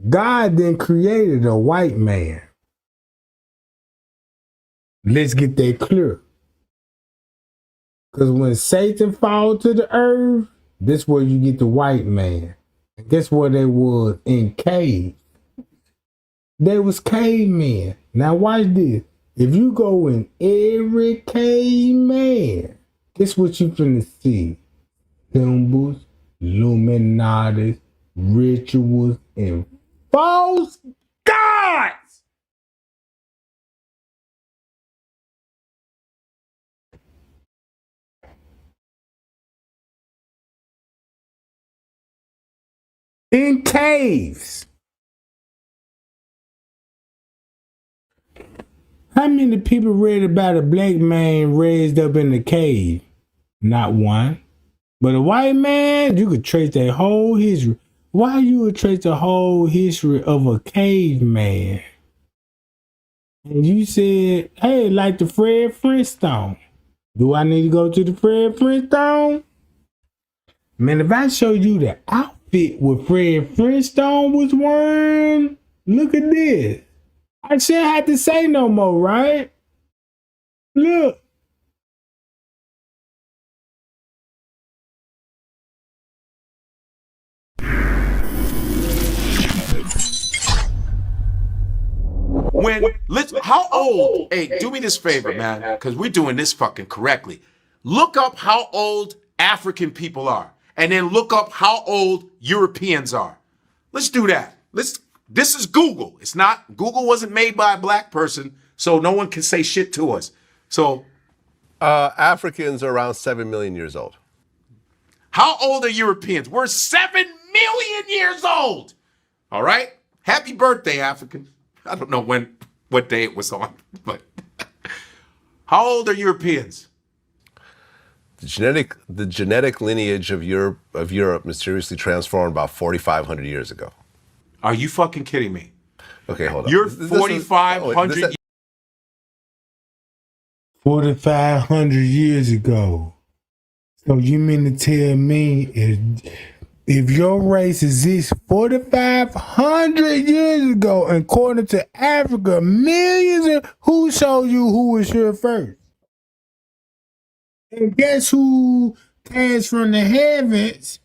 God then created a white man. Let's get that clear. Because when Satan fall to the earth, that's where you get the white man. And guess where they was? In caves. They was cavemen. Now watch this. If you go in every caveman, guess what you finna see? Symbols, Illuminati, rituals, and false gods. In caves. How many people read about a black man raised up in the cave? Not one. But a white man, you could trace their whole history. Why you would trace the whole history of a caveman? And you said, hey, like the Fred Flintstone. Do I need to go to the Fred Flintstone? Man, if I show you the outfit what Fred Flintstone was wearing, look at this. I shouldn't have to say no more, right? Look. How old? Hey, do me this favor, man, because we're doing this fucking correctly. Look up how old African people are, and then look up how old Europeans are. Let's do that. This is Google. It's not, Google wasn't made by a black person, so no one can say shit to us. So, Africans are around 7 million years old. How old are Europeans? We're 7 million years old. All right? Happy birthday, African. I don't know what day it was on, but how old are Europeans? The genetic lineage of Europe mysteriously transformed about 4,500 years ago. Are you fucking kidding me? Okay, hold on. You're 4,500 4,500 years ago. So you mean to tell me if your race exists 4,500 years ago, according to Africa, millions of who showed you who was here first? And guess who came from the heavens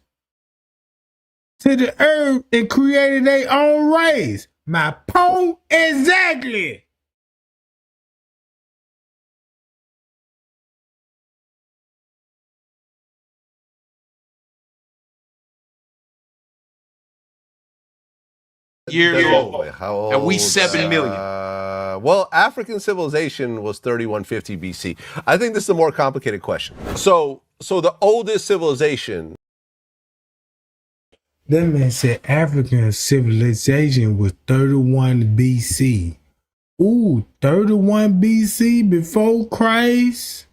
to the earth and created their own race? My point exactly. years old. How old? And we 7 million. Well, African civilization was 3150 BC. I think this is a more complicated question. So the oldest civilization. That man said African civilization was 31 BC. Ooh, 31 BC before Christ?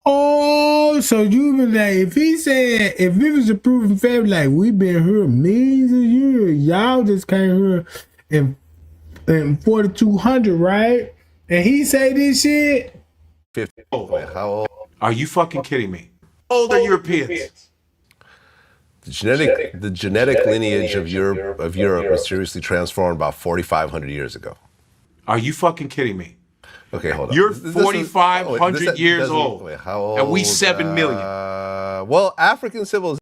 Oh, so you been like, if it was a proven fact, like, we've been here millions of years, y'all just came here in 4200, right? And he say this shit? 50. How old? Are you fucking kidding me? How old are Europeans? The genetic lineage of Europe mysteriously transformed about 4,500 years ago. Are you fucking kidding me? Okay, hold on. You're 4,500 years old. Wait, how old? And we 7 million. Well, African civilization.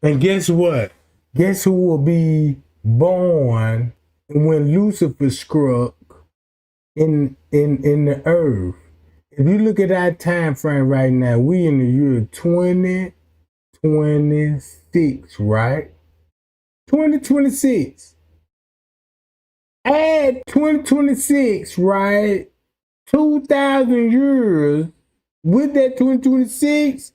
And guess what? Guess who will be born when Lucifer struck in the earth? If you look at our time frame right now, we in the year 2026, right? 2026. Add 2026, right? 2,000 years with that 2026.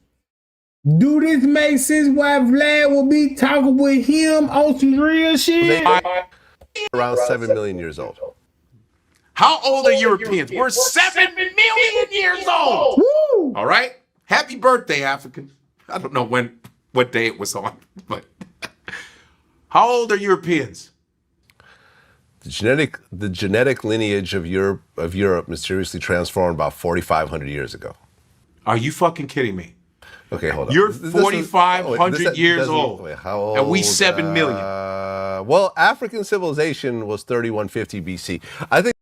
Do this make sense why Vlad will be talking with him on some real shit? Around 7 million years old. How old are Europeans? We're 7 million years old. Woo! All right? Happy birthday, African. I don't know what day it was on, but how old are Europeans? The genetic lineage of Europe mysteriously transformed about 4,500 years ago. Are you fucking kidding me? Okay, hold on. You're 4,500 years old. Wait, how old? And we 7 million. Well, African civilization was 3150 BC. I think.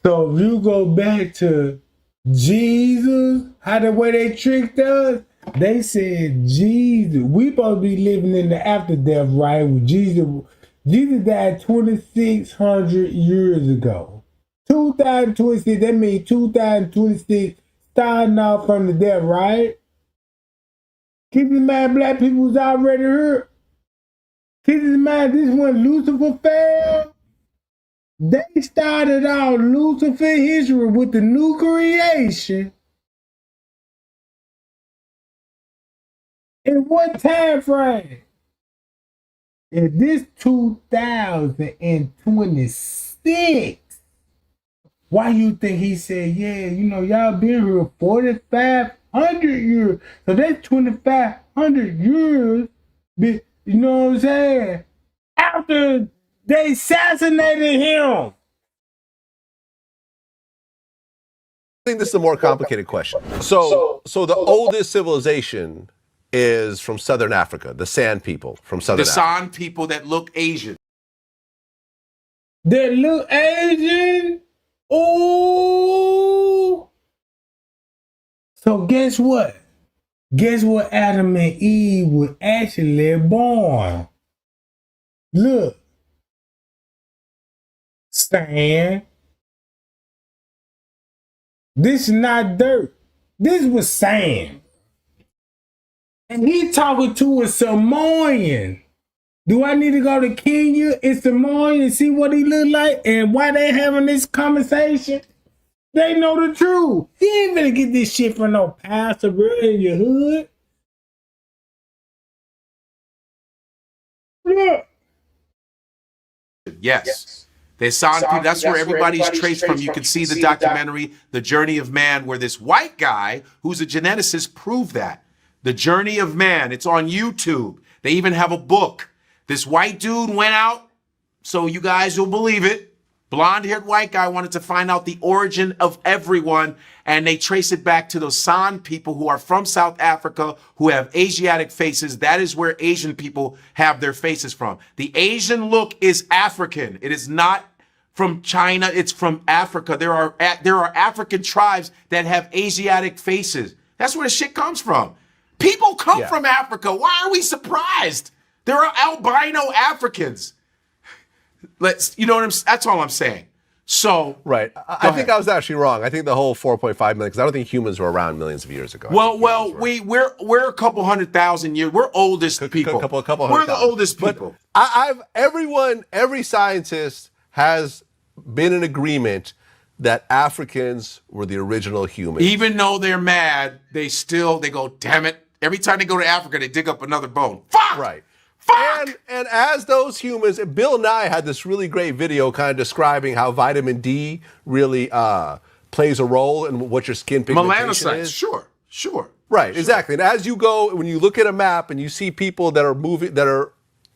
So if you go back to Jesus, how the way they tricked us, they said Jesus, we supposed to be living in the after death, right? With Jesus died 2,600 years ago. 2026, that means 2026 starting off from the death, right? Keep in mind, black people was already here. Keep in mind, this when Lucifer fell. They started out Lucifer history with the new creation. In what time frame? In this 2026. Why you think he said, yeah, y'all been here 4,500 years. So that's 2,500 years, you know what I'm saying? After they assassinated him. I think this is a more complicated question. So the oldest civilization is from Southern Africa, the San people from Southern Africa. The San people that look Asian. That look Asian? Ooh. So guess what? Guess what Adam and Eve were actually born? Look. Sand. This is not dirt. This was sand. And he talking to a Samoan. Do I need to go to Kenya and Samoan and see what he look like and why they having this conversation? They know the truth. You ain't gonna get this shit from no pastor bro in your hood. Look. Yes. They San people, that's where everybody's traced from. You can see the documentary, The Journey of Man, where this white guy, who's a geneticist, proved that. The Journey of Man. It's on YouTube. They even have a book. This white dude went out, so you guys will believe it. Blonde-haired white guy wanted to find out the origin of everyone, and they trace it back to those San people who are from South Africa, who have Asiatic faces. That is where Asian people have their faces from. The Asian look is African. It is not from China. It's from Africa. There are African tribes that have Asiatic faces. That's where the shit comes from. People come from Africa. Why are we surprised? There are albino Africans. That's all I'm saying. So right, I think I was actually wrong. I think the whole 4.5 million, because I don't think humans were around millions of years ago. Well, we're a couple 100,000 years. We're oldest people. We're the oldest people. Every scientist has been in agreement that Africans were the original humans. Even though they're mad, they go, damn it. Every time they go to Africa, they dig up another bone. Fuck! Right. Fuck! And as those humans, Bill Nye had this really great video kind of describing how vitamin D really plays a role in what your skin pigmentation Melanocytes, is. sure. Right, exactly. And as you go, when you look at a map and you see people that are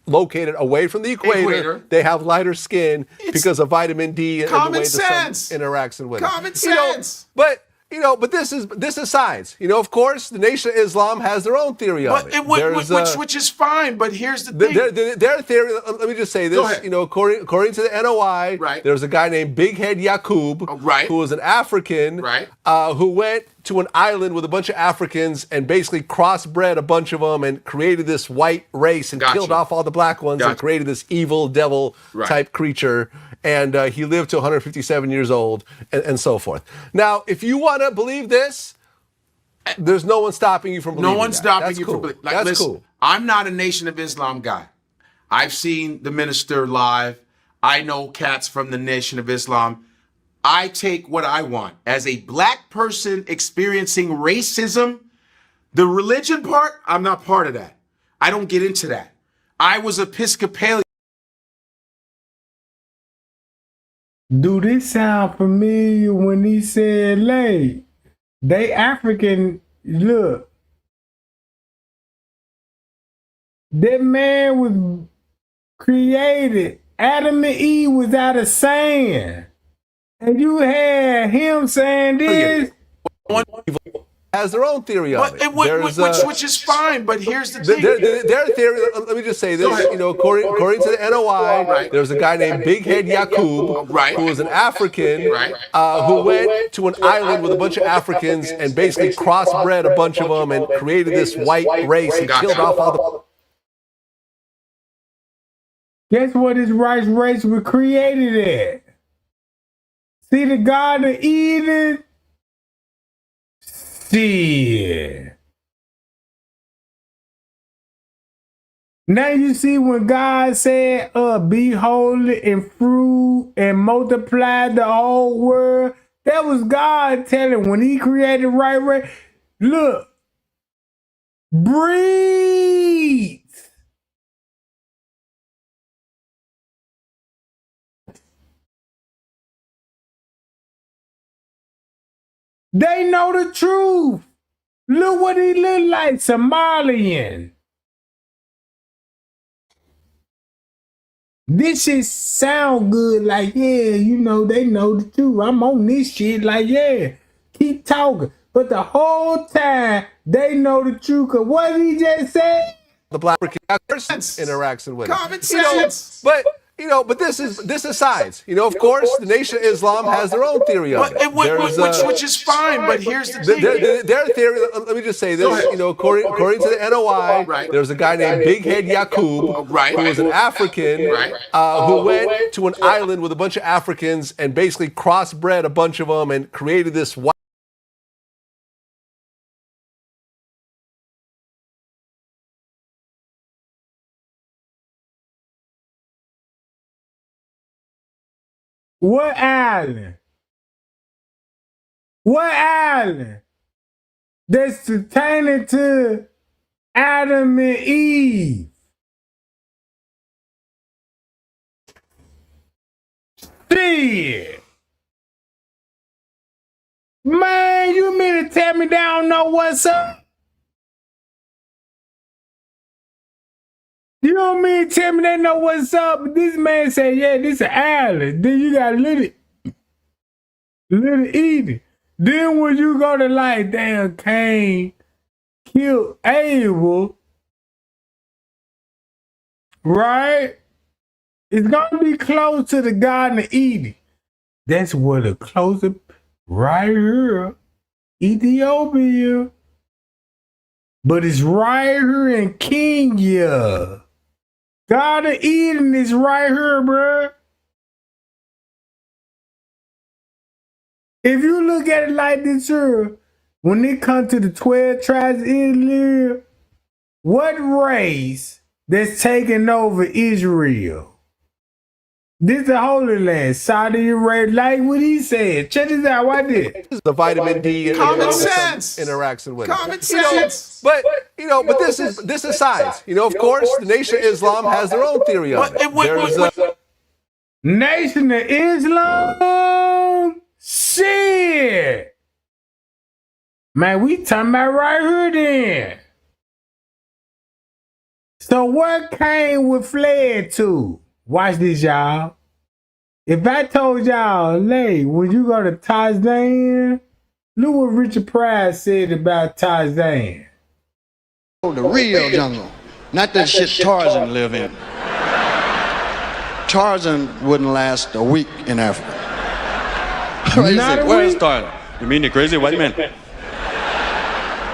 located away from the equator. They have lighter skin because of vitamin D and the way the sun interacts with it. Common sense. But this is science. Of course, the Nation of Islam has their own theory of it. Which is fine, but here's the thing. Their theory, let me just say this, according to the NOI, there's a guy named Big Head Yaqub, who was an African, who went to an island with a bunch of Africans and basically crossbred a bunch of them and created this white race and killed off all the black ones and created this evil devil type creature. And he lived to 157 years old and so forth. Now, if you want to believe this, there's no one stopping you from believing that. No one's stopping you from believing. That's listen, cool. I'm not a Nation of Islam guy. I've seen the minister live. I know cats from the Nation of Islam. I take what I want. As a black person experiencing racism, the religion part, I'm not part of that. I don't get into that. I was Episcopalian. Do this sound familiar when he said, "Lay, they African, look, that man was created, Adam and Eve was out of sand, and you had him saying this." Has their own theory of it. Which is fine, but here's the thing. Their theory, let me just say this, according to the NOI, there's a guy named Big Head Yaqub, who was an African, who went to an island with a bunch of Africans and basically crossbred a bunch of them and created this white race and killed off all the... Guess what his rice race was created at? See the Garden of Eden? Shit. Now you see when God said, be holy and fruit and multiply the whole world. That was God telling when he created right race. Look, breathe. They know the truth. Look what he look like, Somalian. This shit sound good, like, yeah, they know the truth. I'm on this shit, like, yeah, keep talking. But the whole time, they know the truth, because what he just said? The black person interaction with Common sense. But this is science. Of course, the Nation of Islam has their own theory of it. Which is fine, but here's the thing. Their theory, let me just say this, according to the NOI, there's a guy named Big Head Yaqub, who was an African, who went to an island with a bunch of Africans and basically crossbred a bunch of them and created this white... What island? What island? That's pertaining to Adam and Eve. Shit. Man, you mean to tell me they don't know what's up? You don't mean to tell me they know what's up? But this man said, yeah, this is an island. Then you got little Eden. Then when you go to like, damn, Cain killed Abel, right? It's gonna be close to the Garden of Eden. That's where the closer, right here, Ethiopia. But it's right here in Kenya. Garden of Eden is right here, bruh. If you look at it like this here, when it comes to the 12 tribes of Israel, what race that's taking over Israel? This is the Holy Land. Saudi Arabia, like what he said. Check this out. Watch this. This is the vitamin D Common sense. interaction with Common it. sense. But this is science. Of course, the Nation of Islam has their own theory on it. Nation of Islam? Shit. Man, we talking about right here then. So where Cain was fled to? Watch this, y'all. If I told y'all, hey, when you go to Tarzan, look what Richard Pryor said about Tarzan. The real jungle, not that shit Tarzan live in. Tarzan wouldn't last a week in Africa. Where's Tarzan? You mean the crazy white man?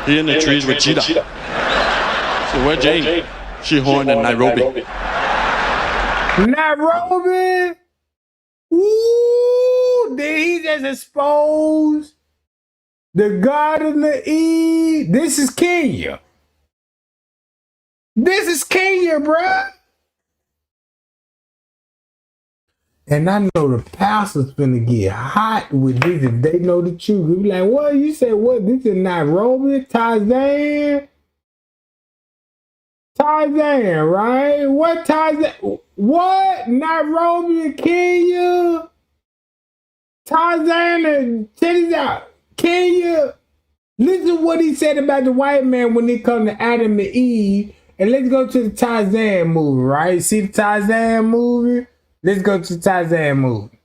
He in the trees with cheetah. So where's Jane? She horned in Nairobi. Nairobi? Ooh, did he just expose the Garden of Eden? This is Kenya. This is Kenya, bruh. And I know the pastors finna get hot with this if they know the truth. They be like, what? You say what? This is Nairobi? Tarzan? Tarzan, right? What Tarzan? What? Nairobi, Kenya? Tarzan and check this out. Kenya. Listen to what he said about the white man when it comes to Adam and Eve. And let's go to the Tarzan movie, right? See the Tarzan movie? Let's go to the Tarzan movie.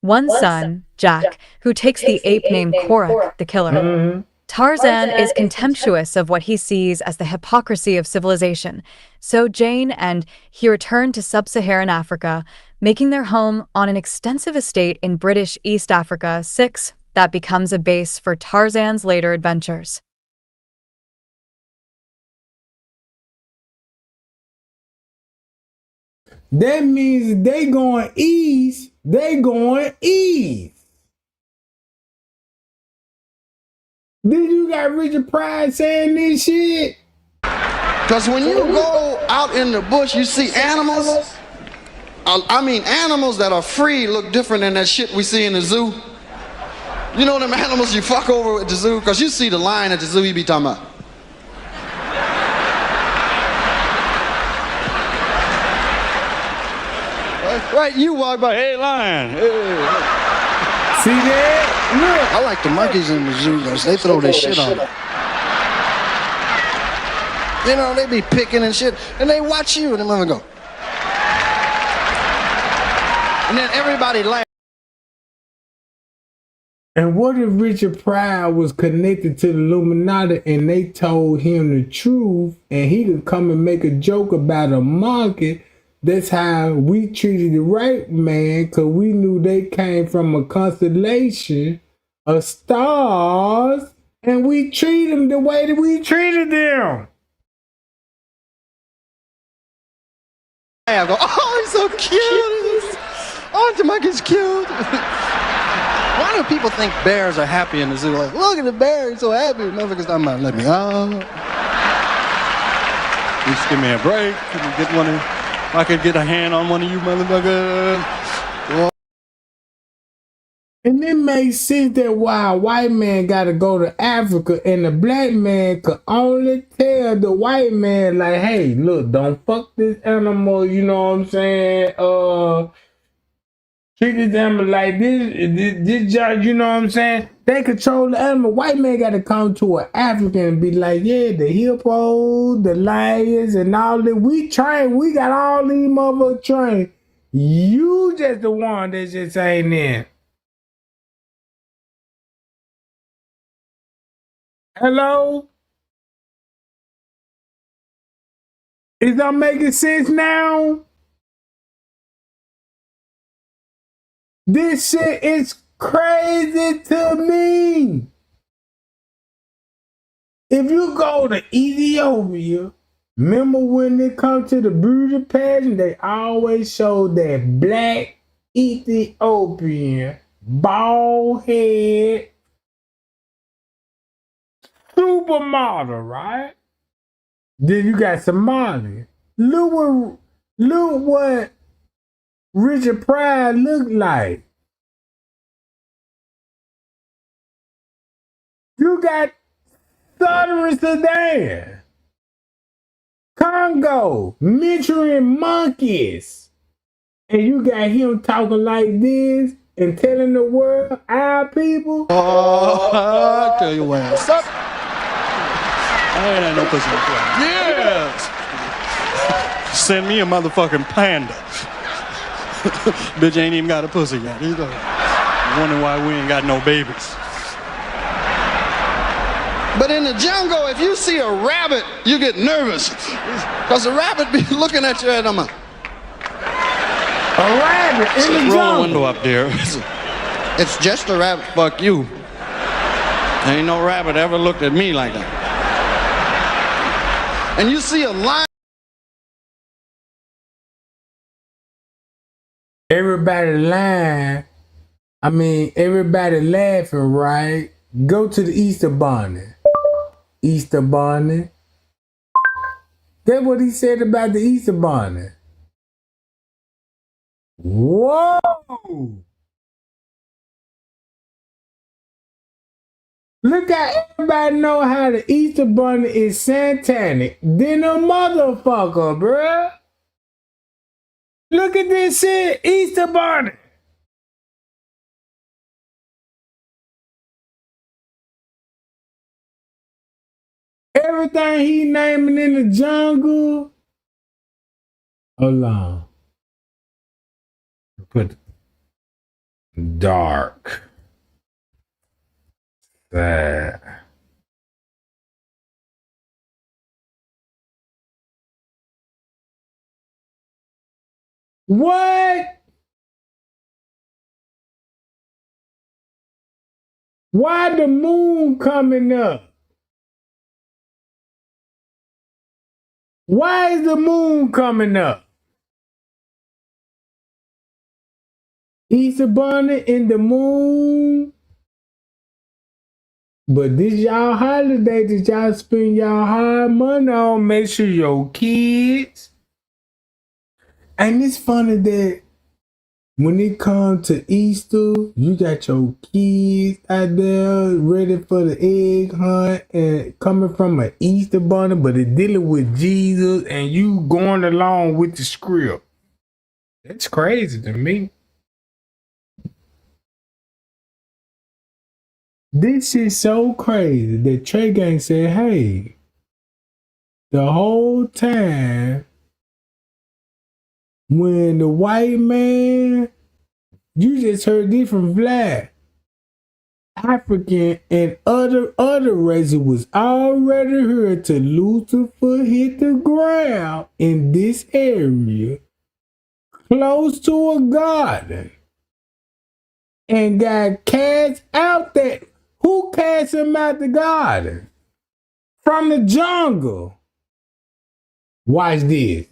One son, Jack, who takes the ape named Korak, the killer. Mm-hmm. Tarzan is contemptuous of what he sees as the hypocrisy of civilization. So Jane and he return to sub-Saharan Africa, making their home on an extensive estate in British East Africa 6 that becomes a base for Tarzan's later adventures. That means they going east. They going east. Then you got Richard Pryor saying this shit. Because when you go out in the bush, you see animals. I mean, animals that are free look different than that shit we see in the zoo. You know them animals you fuck over at the zoo? Because you see the lion at the zoo you be talking about. Right, you walk by, hey, lion. Hey. See that? Look. I like the monkeys in the zoo, though. They throw their shit on. You know, they be picking and shit, and they watch you, and them mother go. And then everybody laughs. And what if Richard Pryor was connected to the Illuminati and they told him the truth and he could come and make a joke about a monkey? That's how we treated the right man, because we knew they came from a constellation of stars, and we treat them the way that we treated them. I go, oh, he's so cute. Oh, the monkey's cute. Why do people think bears are happy in the zoo? Like, look at the bear, he's so happy. Motherfuckers talking about, let me out. Just give me a break. Can you get one of I could get a hand on one of you motherfuckers. And it makes sense that why a white man got to go to Africa and the black man could only tell the white man, like, hey, look, don't fuck this animal, you know what I'm saying? Treat this animal like this judge, you know what I'm saying? They control the animal. White man got to come to an African and be like, yeah, the hippos, the lions, and all that. We train. We got all these motherfuckers trained. You just the one that just ain't in. Hello? Is that making sense now? This shit is crazy to me. If you go to Ethiopia, remember when they come to the beauty pageant, they always show that black Ethiopian, bald head, supermodel, right? Then you got Somali. Look what Richard Pryor look like? You got Southern Sudan, Congo, mentoring monkeys, and you got him talking like this and telling the world, our people. I'll tell you what's up. I ain't had no pussy. Yes. Send me a motherfucking panda. Bitch ain't even got a pussy yet. He's wondering why we ain't got no babies. But in the jungle, if you see a rabbit, you get nervous. Because the rabbit be looking at you and I'm a rabbit in the jungle. Roll the window up there. It's just a rabbit, fuck you. Ain't no rabbit ever looked at me like that. And you see a lion. Everybody lying. I mean, everybody laughing, right? Go to the Easter Bunny. Easter Bunny. That's what he said about the Easter Bunny. Whoa! Look how everybody know how the Easter Bunny is satanic. Then a motherfucker, bruh. Look at this shit, Easter Bunny. Everything he naming in the jungle. Hold on. Put dark. Sad. What? Why the moon coming up? Why is the moon coming up? Easter Bunny in the moon. But this y'all holiday that y'all spend y'all hard money on, make sure your kids. And it's funny that when it comes to Easter, you got your kids out there ready for the egg hunt and coming from an Easter Bunny, but it's dealing with Jesus and you going along with the script. That's crazy to me. This is so crazy that Trey Gang said, hey, the whole time when the white man, you just heard this from Vlad, African and other races was already here till Lucifer hit the ground in this area close to a garden and got cast out there. Who cast him out the garden? From the jungle. Watch this.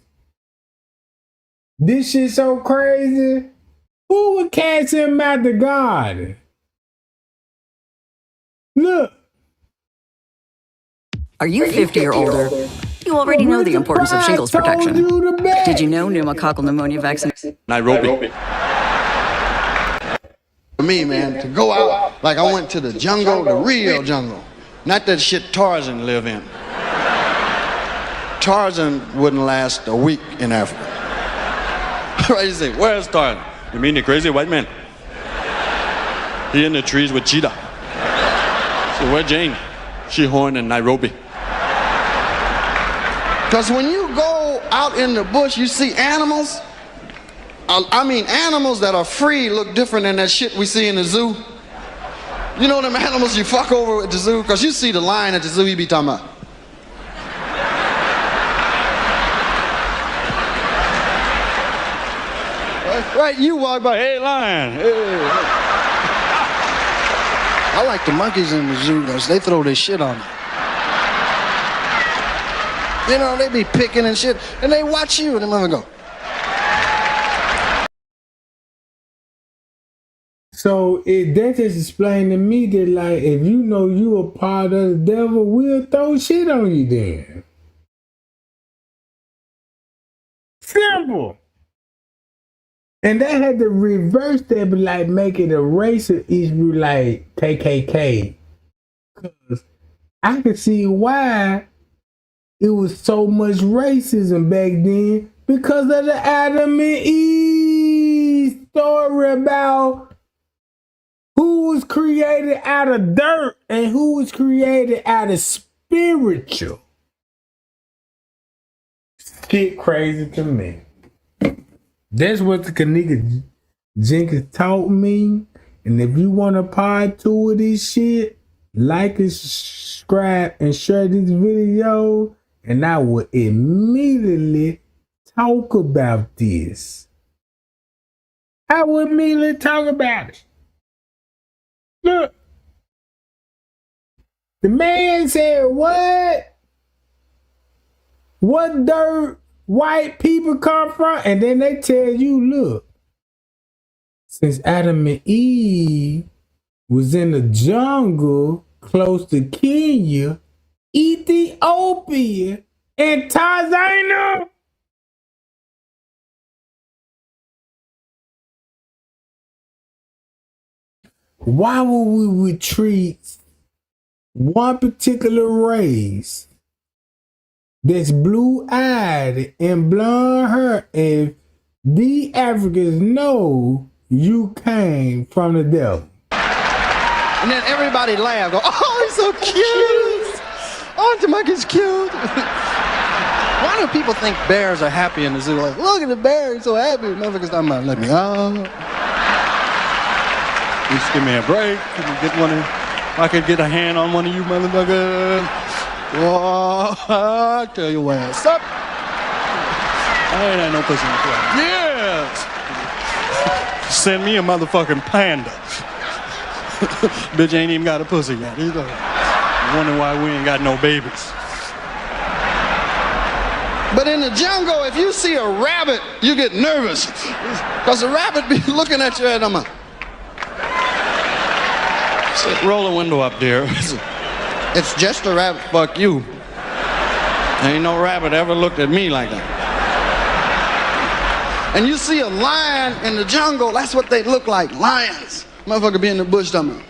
This shit so crazy. Who would cast him out the garden? Look. Are you 50 or older? You already know the importance of shingles protection. Did you know pneumococcal pneumonia vaccination? Nairobi. For me, man, to go out like I went to the jungle, the real jungle. Not that shit Tarzan live in. Tarzan wouldn't last a week in Africa. Right, you say, where's Tarzan? You mean the crazy white man? He in the trees with cheetah. So where's Jane? She horned in Nairobi. Because when you go out in the bush, you see animals. I mean, animals that are free look different than that shit we see in the zoo. You know them animals you fuck over at the zoo? Because you see the lion at the zoo you be talking about. Right, you walk by, hey, lion. Hey. I like the monkeys in the zoo because they throw their shit on me. You know, they be picking and shit, and they watch you, and the mother go. So that just explained to me that, like, if you know you a part of the devil, we'll throw shit on you then. Simple. And they had to reverse that, but like make it a race of Israelite KKK. Because I could see why it was so much racism back then because of the Adam and Eve story about who was created out of dirt and who was created out of spiritual. Shit crazy to me. That's what the Kenneka Jenkins taught me. And if you want a part 2 of this shit, like and subscribe and share this video. And I will immediately talk about this. I will immediately talk about it. Look. The man said, what? What dirt white people come from? And then they tell you, look, since Adam and Eve was in the jungle close to Kenya, Ethiopia, and Tanzania, why would we retreat one particular race that's blue-eyed and blonde hair if the Africans know you came from the devil? And then everybody laughed. Go, oh, he's so cute. Auntie Mike is cute. Why do people think bears are happy in the zoo? Like, look at the bear, he's so happy. Motherfuckers talking about, let me out. Just give me a break. Can you get one of, if I could get a hand on one of you motherfuckers. Oh, I'll tell you what's up. I ain't had no pussy in the club. Yes. Send me a motherfucking panda. Bitch ain't even got a pussy yet. He's wondering why we ain't got no babies. But in the jungle, if you see a rabbit, you get nervous. Because the rabbit be looking at you and I'm like, roll the window up, dear. It's just a rabbit, fuck you. Ain't no rabbit ever looked at me like that. And you see a lion in the jungle, that's what they look like, lions. Motherfucker be in the bush somewhere.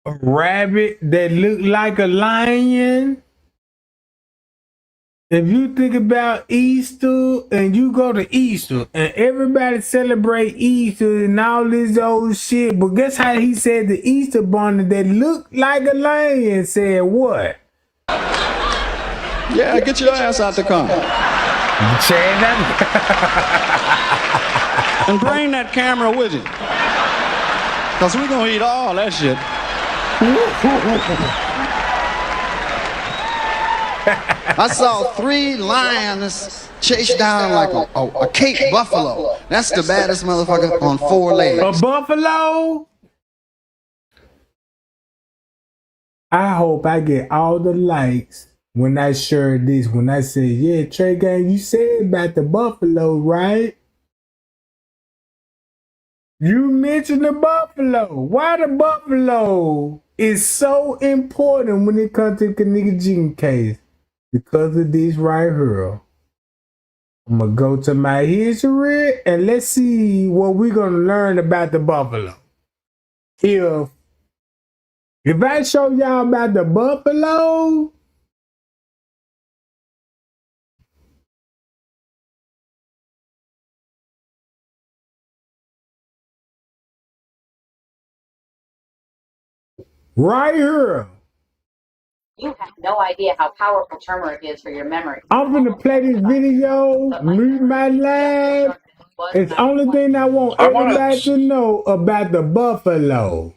A rabbit that look like a lion. If you think about Easter and you go to Easter and everybody celebrate Easter and all this old shit, but guess how he said the Easter bunny that looked like a lion said what? Yeah, get your ass out the car. And bring that camera with you. Because we're going to eat all that shit. I saw 3 lions chase down like a Cape buffalo. That's the baddest motherfucker on 4 legs. A buffalo? I hope I get all the likes when I share this. When I say, yeah, Trey Gang, you said about the buffalo, right? You mentioned the buffalo. Why the buffalo is so important when it comes to the Kenneka Jenkins case? Because of this right here. I'm going to go to my history and let's see what we're going to learn about the buffalo. If I show y'all about the buffalo, right here. You have no idea how powerful turmeric is for your memory. I'm gonna play this video, mute my live. It's the only thing I want everybody to know about the buffalo.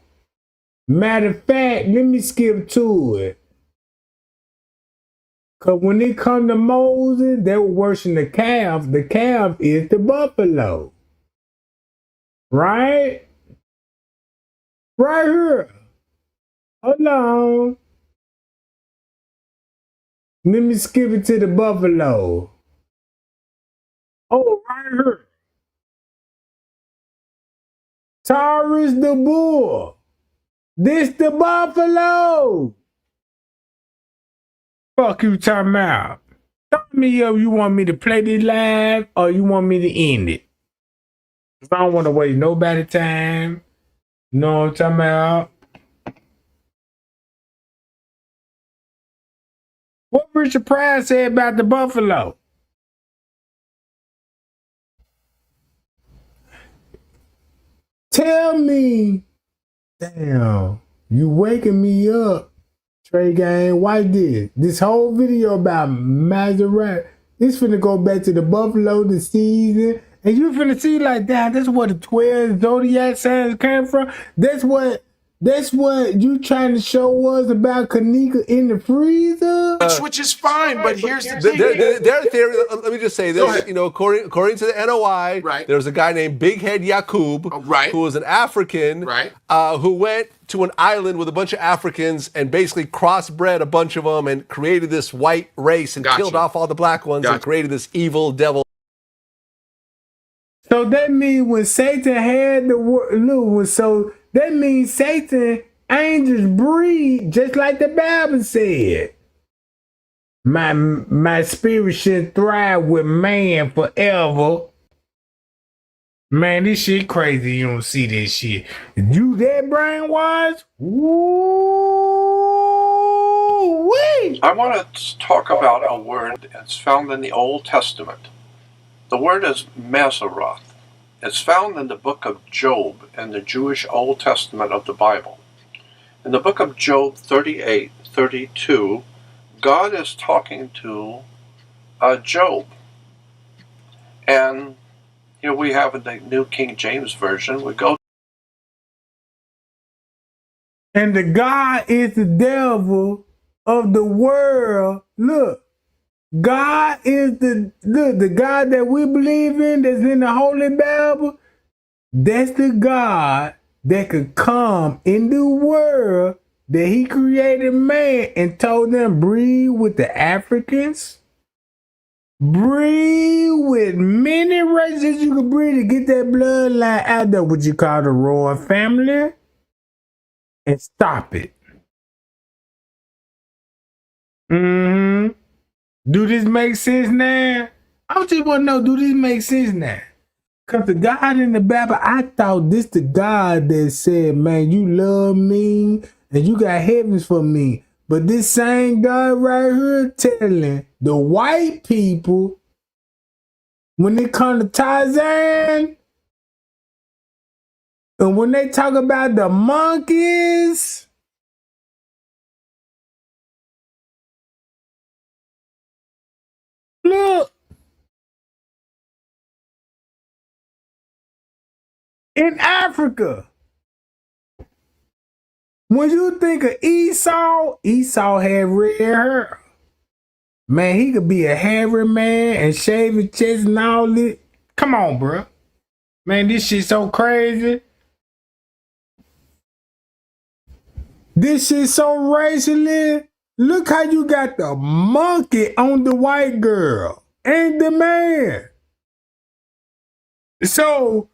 Matter of fact, let me skip to it. Cause when it come to Moses, they were worshiping the calf. The calf is the buffalo. Right? Right here. Hold on. Let me skip it to the buffalo. Oh, right here. Taurus the bull. This the buffalo. Fuck you talking about? Tell me if you want me to play this live or you want me to end it. Cause I don't want to waste nobody's time. You know what I'm talking about? What Richard Pryor said about the buffalo? Tell me, damn, you waking me up, Trey Gang. Why this whole video about Maserati? It's finna go back to the buffalo, the season, and you finna see like that. That's where the 12 zodiac signs came from. That's what you trying to show us about Kenneka in the freezer. Which is fine, but here's the thing. Their theory. Let me just say this. You know, according to the NOI, there's a guy named Big Head Yakub, who was an African, who went to an island with a bunch of Africans and basically crossbred a bunch of them and created this white race and killed off all the black ones and created this evil devil. So that means when Satan had the word, so that means Satan angels breed just like the Bible said. My spirit should thrive with man forever. Man, this shit crazy. You don't see this shit. You that brainwashed? Woo-wee! I want to talk about a word that's found in the Old Testament. The word is Maseroth. It's found in the book of Job in the Jewish Old Testament of the Bible. In the book of Job 38:32, God is talking to Job. And here we have in the New King James Version, we go. And the God is the devil of the world. Look. God is the God that we believe in, that's in the Holy Bible. That's the God that could come in the world that he created man and told them breed with the Africans, breed with many races you can breed to get that bloodline out there, what you call the royal family, and stop it. Mm-hmm. Do this make sense now? I just want to know, do this make sense now? Because the God in the Bible, I thought this the God that said, man, you love me and you got heavens for me. But this same God right here telling the white people, when they come to Tarzan, and when they talk about the monkeys, look, in Africa, when you think of Esau had red hair. Man, he could be a hairy man and shave his chest and all this. Come on, bro. Man, this shit so crazy. This shit so racially. Look how you got the monkey on the white girl and the man. So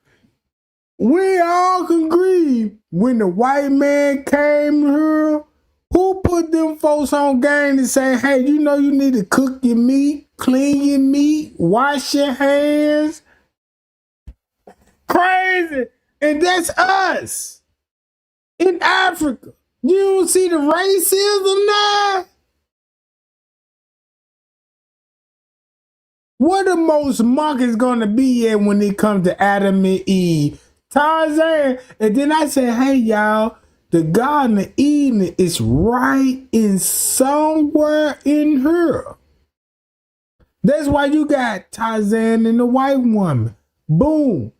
we all can agree when the white man came here, who put them folks on game and say, hey, you know you need to cook your meat, clean your meat, wash your hands. Crazy. And that's us in Africa. You don't see the racism now? Where the most monkeys gonna be at when it comes to Adam and Eve? Tarzan. And then I say, hey, y'all, the Garden of Eden is right in somewhere in here. That's why you got Tarzan and the white woman. Boom.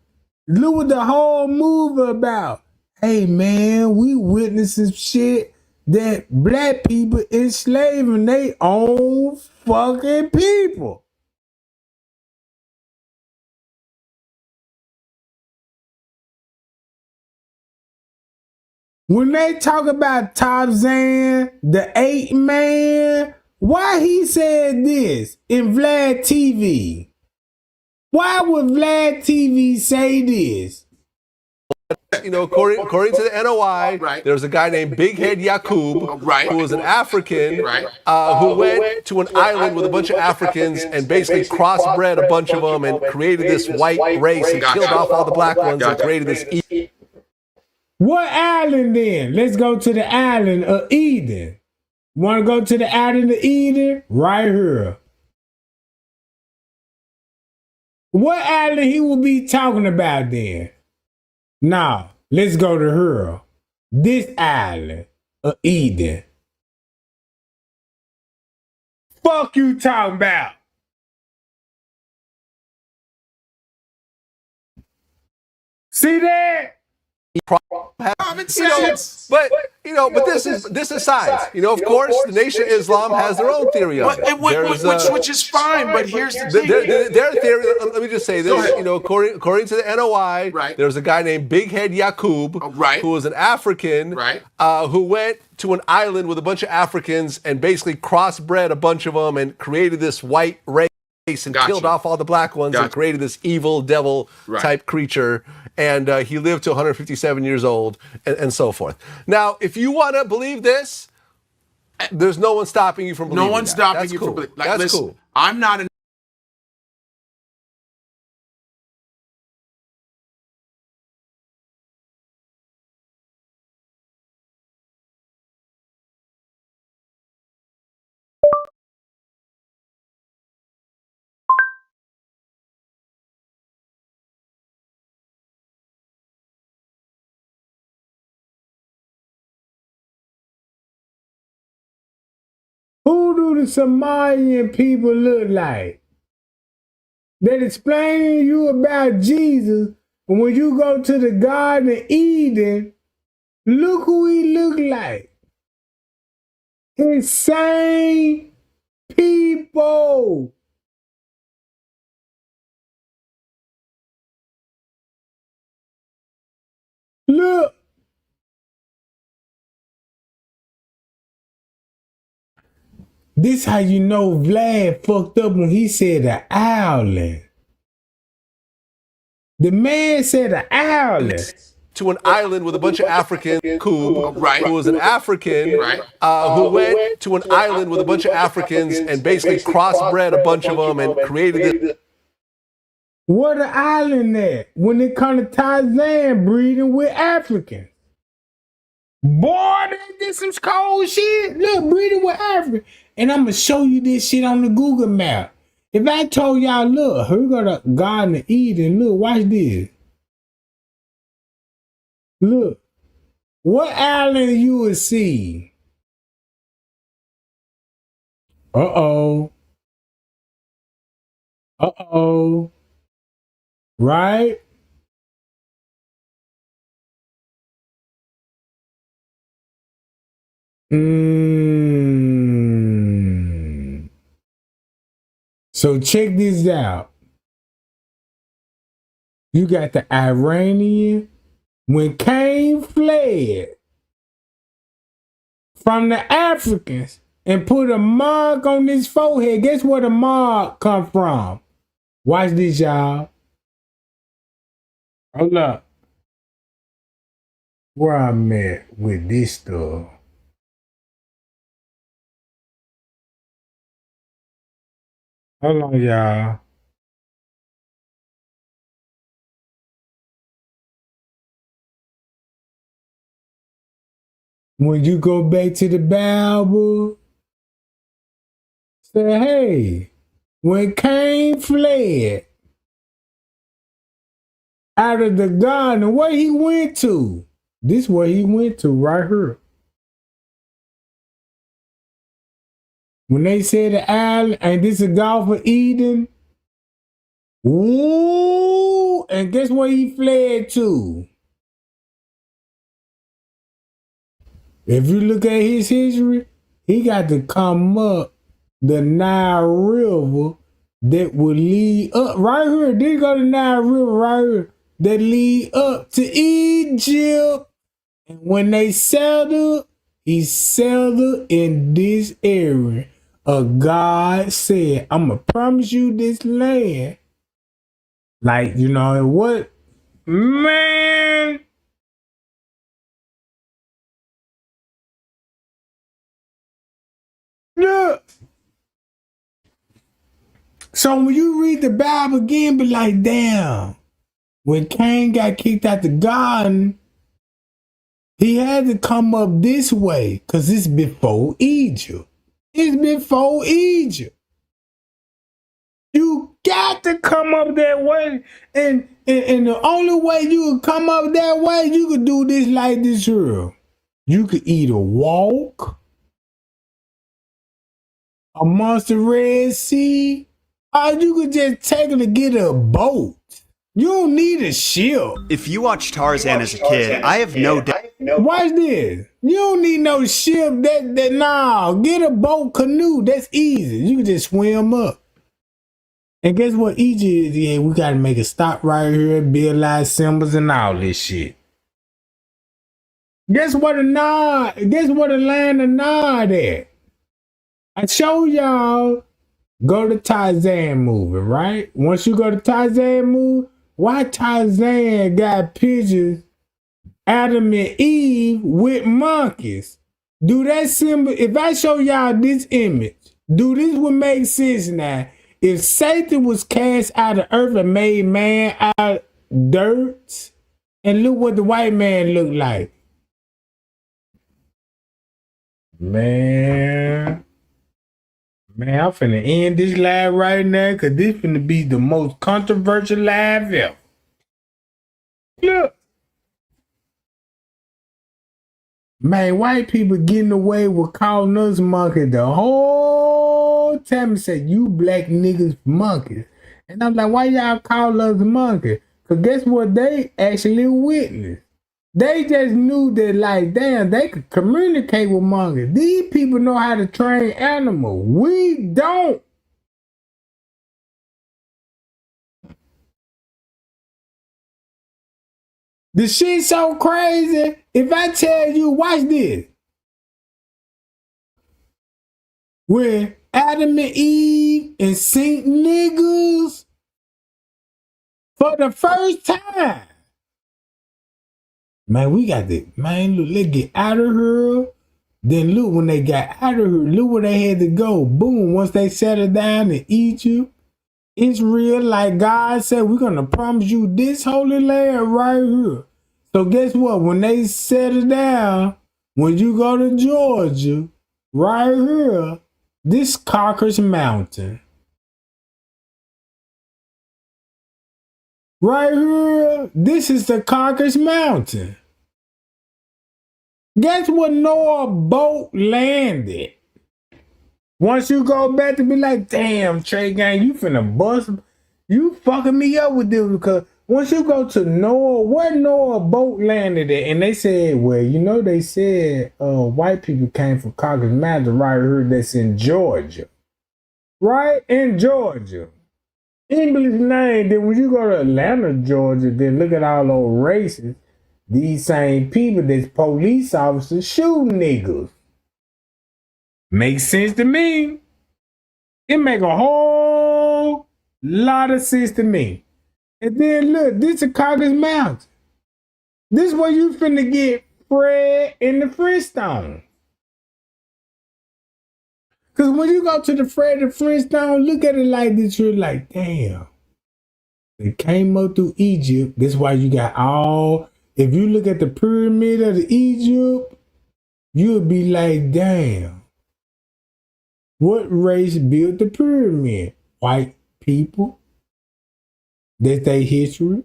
Look what the whole movie about. Hey, man, we witnessing shit that black people enslaving their own fucking people. When they talk about Tarzan, the ape man, why he said this in Vlad TV? Why would Vlad TV say this? according to the NOI, there's a guy named Big Head Yakub, who was an African, who went to an island with a bunch of Africans and basically crossbred a bunch of them and created this white race and killed off all the black ones and created this. What island then? Let's go to the island of Eden. Want to go to the island of Eden? Right here. What island he will be talking about then? Now, let's go to her. This island of Eden. Fuck you talking about? See that? But this is science. Of course, the Nation of Islam has their own theory of it. Which is fine, but here's the thing. Their theory. Let me just say this. According to the NOI, there's a guy named Big Head Yakub, who was an African, who went to an island with a bunch of Africans and basically crossbred a bunch of them and created this white race and killed off all the black ones and created this evil devil type creature. And he lived to 157 years old and so forth. Now, if you want to believe this, there's no one stopping you from believing No one's stopping you from believing. That's cool. I'm not an Who do the Sumerian people look like? That explain to you about Jesus, and when you go to the Garden of Eden, look who he looked like. Insane people. Look. This how you know Vlad fucked up when he said an island. The man said an island. To an island with a bunch of Africans, who was an African, who went to an island with a bunch of Africans and basically crossbred a bunch of them and created this. Where the island at? When it come to Tarzan breeding with Africans. Boy, they did some cold shit. Look, breeding with Africans. And I'm going to show you this shit on the Google map. If I told y'all, look, here we go to Garden of Eden. Look, watch this. Look. What island you would see? Uh-oh. Uh-oh. Right? So check this out. You got the Iranian. When Cain fled from the Africans and put a mark on his forehead, guess where the mark come from? Watch this, y'all. Hold up. Where I'm at with this stuff. Hold on, y'all. When you go back to the Bible, say, hey, when Cain fled out of the garden, where he went to? This is where he went to right here. When they said the island, and this is Gulf of Eden, ooh, and guess where he fled to? If you look at his history, he got to come up the Nile River that would lead up right here. There you go, the Nile River right here that lead up to Egypt. And when they settled, he settled in this area. God said, I'm going to promise you this land. Like, you know, what? Man, Look. So when you read the Bible again, be like, damn, when Cain got kicked out the garden, he had to come up this way because it's before Egypt. It's before Egypt. You got to come up that way. And the only way you could come up that way, you could do this like this here. You could either walk amongst the Red Sea, or you could just take it to get a boat. You don't need a ship. If you watched Tarzan as a kid, I have no doubt. Watch this. You don't need no ship. Nah, get a boat, canoe. That's easy. You can just swim up. And guess what Egypt is? Yeah, we got to make a stop right here, build live symbols and all this shit. Guess what the land of Nod at? I show y'all, go to Tarzan movie, right? Once you go to Tarzan movie, why Tarzan got pictures Adam and Eve with monkeys? Do that symbol, if I show y'all this image, do this would make sense now. If Satan was cast out of earth and made man out of dirt, and look what the white man looked like. Man, I'm finna end this live right now because this finna be the most controversial live ever. Look. Man, white people getting away with calling us monkeys the whole time and said, you black niggas monkeys. And I'm like, why y'all call us monkeys? Because guess what they actually witnessed? They just knew that, like, damn, they could communicate with monkeys. These people know how to train animals. We don't. The shit so crazy. If I tell you, watch this. When Adam and Eve and Saint niggas for the first time. Man, we got this. Man, look, let's get out of here. Then look, when they got out of here, look where they had to go. Boom, once they settled down in Egypt, Israel, like God said, we're going to promise you this holy land right here. So guess what? When they settle down, when you go to Georgia, right here, this Caucasus Mountain. Right here, this is the Caucasus Mountain. Guess what Noah boat landed? Once you go back to be like, damn, Trey gang, you finna bust. You fucking me up with this because once you go to Noah, where Noah boat landed at, and they said, well, you know, they said white people came from Caucasus Mountain right here that's in Georgia. Right? In Georgia. English name, then when you go to Atlanta, Georgia, then look at all those races. These same people that's police officers shooting niggas. Makes sense to me. It make a whole lot of sense to me. And then look, this is Caucasus Mountain. This is where you finna get Fred and the Flintstones. Because when you go to the Fred and Flintstones, look at it like this, you're like, damn. They came up through Egypt. That's why you got all, if you look at the pyramid of the Egypt, you'll be like, damn. What race built the pyramid? White people. That's their history.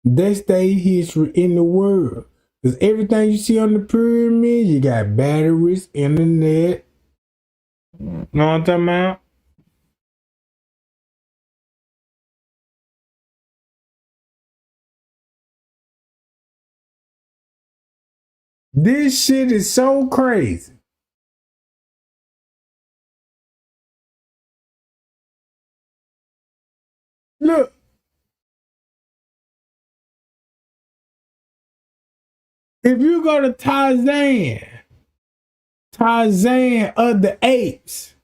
That's their history in the world. Because everything you see on the pyramid, you got batteries, internet. You know what I'm talking about? This shit is so crazy. Look. If you go to Tarzan of the Apes,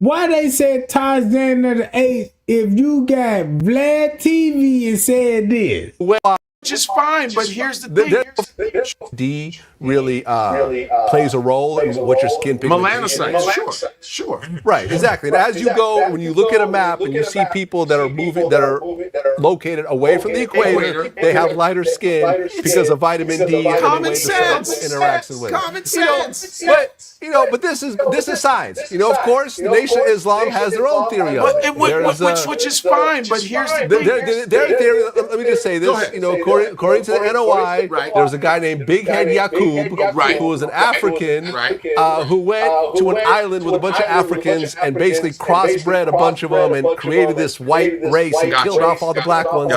why they said Tarzan of the Apes if you got Vlad TV and said this? Well, which is fine, but here's the thing. D really plays a role in what your skin pigmentation is. Melanocytes, sure. Right, exactly. And as you go, when you look at a map and you see people that are moving, that are located away from the equator, they have lighter skin because of vitamin D and the way the sun interacts with it. Common sense. But this is science. Of course, the Nation of Islam has their own theory of it. Which is fine, but here's the thing. Their theory, let me just say this, according to the NOI, there's a guy named Big Head Yaqub, who was an African, who went to an island with a bunch of Africans and basically crossbred a bunch of them and created this white race and killed off all the black ones.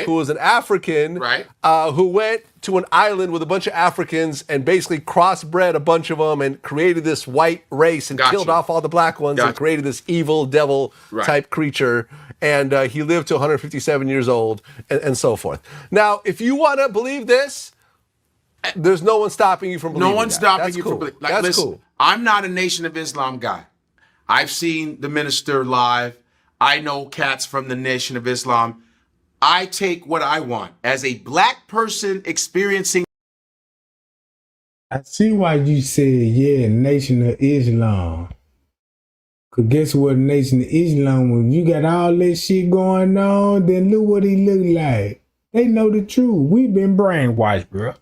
Who was an African, who went to an island with a bunch of Africans and basically crossbred a bunch of them and created this white race and killed off all the black ones and created this evil devil type creature. And he lived to 157 years old and so forth. Now, if you want to believe this, there's no one stopping you from believing No one's stopping you from believing. That's cool. I'm not a Nation of Islam guy. I've seen the minister live. I know cats from the Nation of Islam. I take what I want as a black person experiencing. I see why you said, Nation of Islam. Because guess what, Nation of Islam, when you got all that shit going on, then look what he look like. They know the truth. We've been brainwashed, bro.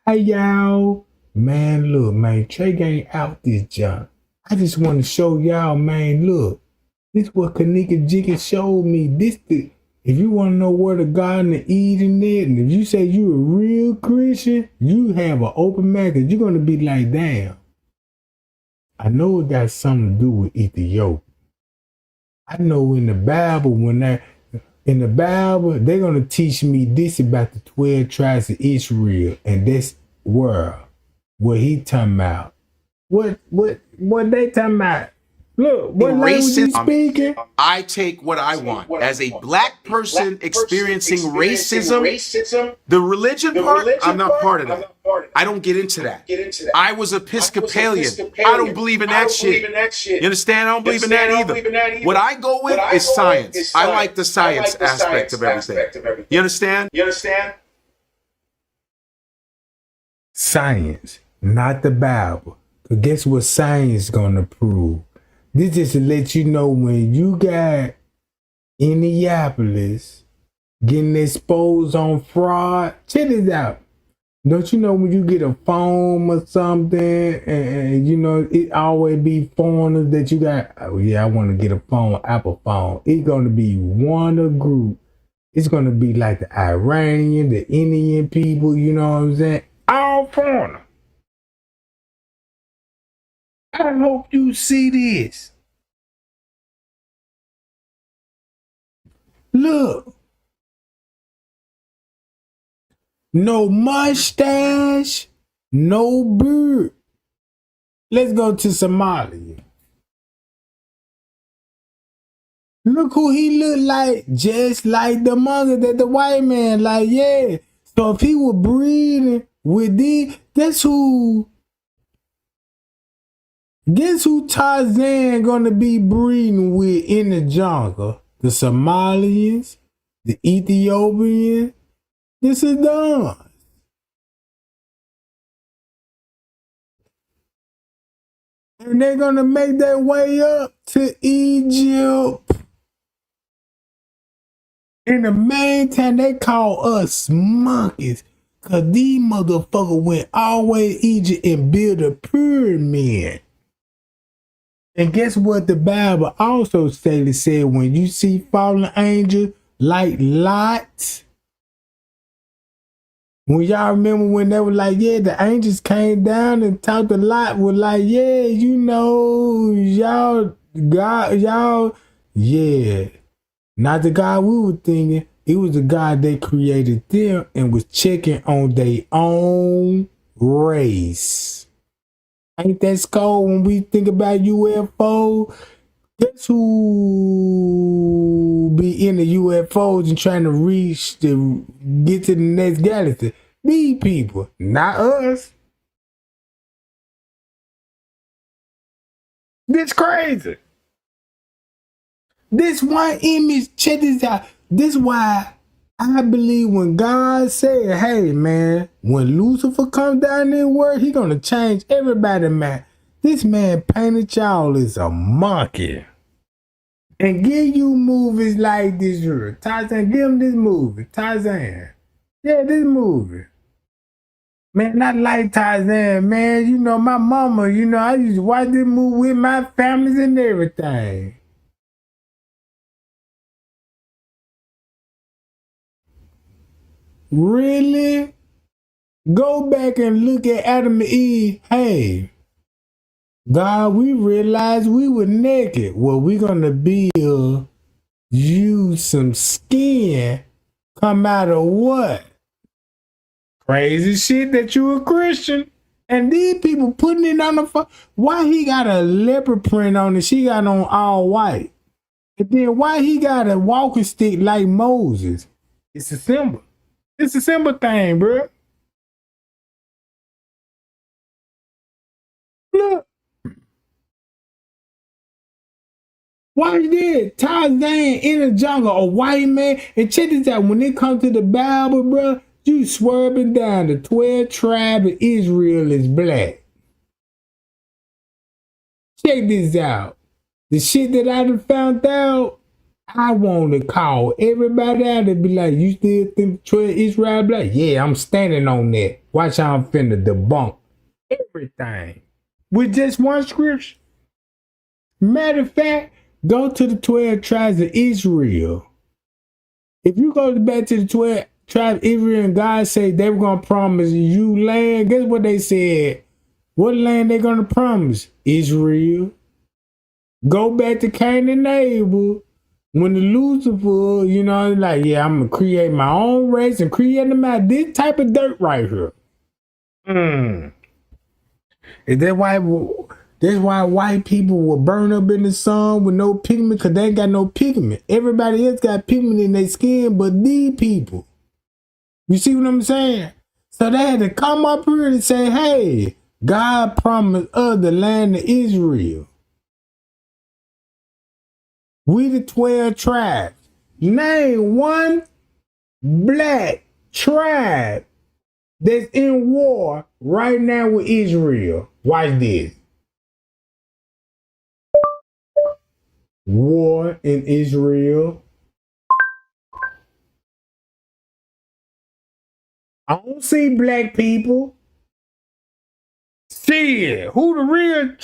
Hey, y'all. Man, look, man, Trey ain't out this junk. I just want to show y'all, man, look. This what Kenneka Jenkins showed me. If you want to know where the Garden of Eden is, and if you say you a real Christian, you have an open mind, you're going to be like, damn. I know it got something to do with Ethiopia. I know in the Bible, they're going to teach me this about the 12 tribes of Israel and this world. What he talking about. What they talking about? Look, what language you speaking? I take what I want. As a black person experiencing racism, the religion part, I'm not part of that. I don't get into that. I was Episcopalian. I don't believe in that shit. You understand? I don't believe in that either. What I go with is science. I like the science aspect of everything. You understand? Science, not the Bible. But guess what science gonna prove? This just to let you know when you got Indianapolis getting exposed on fraud. Check this out. Don't you know when you get a phone or something and you know it always be foreigners that you got, oh yeah, I want to get a phone, Apple phone. It's gonna be one group. It's gonna be like the Iranian, the Indian people, you know what I'm saying? All foreigners. I hope you see this. Look. No mustache, no beard. Let's go to Somalia. Look who he look like, just like the mother that the white man like, yeah. So if he was breeding with these, guess who Tarzan gonna be breeding with in the jungle? The Somalians, the Ethiopians, the Sudan. And they're gonna make their way up to Egypt. In the meantime, they call us monkeys. Cause these motherfuckers went all the way to Egypt and built a pyramid. And guess what the Bible also stated, said when you see fallen angels like Lot. When y'all remember when they were like, yeah, the angels came down and talked to Lot, was like, yeah, you know, y'all, God, y'all, yeah. Not the God we were thinking. It was the God that created them and was checking on their own race. Ain't that cold when we think about UFO? Guess who be in the UFOs and trying to get to the next galaxy? These people, not us. This crazy. This one image, check this out. This why I believe when God said, hey man, when Lucifer comes down in work, he gonna change everybody, man. This man painted y'all as a monkey. And give you movies like this here. Tarzan, give him this movie. Tarzan. Yeah, this movie. Man, not like Tarzan, man. You know, my mama, you know, I used to watch this movie with my families and everything. Really? Go back and look at Adam and Eve. Hey, God, we realized we were naked. Well, we're going to build you some skin. Come out of what? Crazy shit that you a Christian. And these people putting it on the phone. Why he got a leopard print on it? She got on all white. And then why he got a walking stick like Moses? It's a symbol. It's a symbol thing, bro. Look. Why did Tarzan in the jungle, a white man? And check this out, when it comes to the Bible, bro, you swerving down the 12 tribes of Israel is black. Check this out. The shit that I done found out, I want to call everybody out and be like, you still think the 12 Israel black? Yeah, I'm standing on that. Watch how I'm finna debunk everything. With just one scripture. Matter of fact, go to the 12 tribes of Israel. If you go back to the 12 tribes of Israel and God said they were going to promise you land, guess what they said? What land they going to promise? Israel. Go back to Cain and Abel. When the Lucifer, you know, like, yeah, I'm going to create my own race and create them out this type of dirt right here. Is that why... That's why white people will burn up in the sun with no pigment, because they ain't got no pigment. Everybody else got pigment in their skin, but these people. You see what I'm saying? So they had to come up here and say, hey, God promised us the land of Israel. We the 12 tribes. Name one black tribe that's in war right now with Israel. Watch this. War in Israel. I don't see black people. Shit, who the real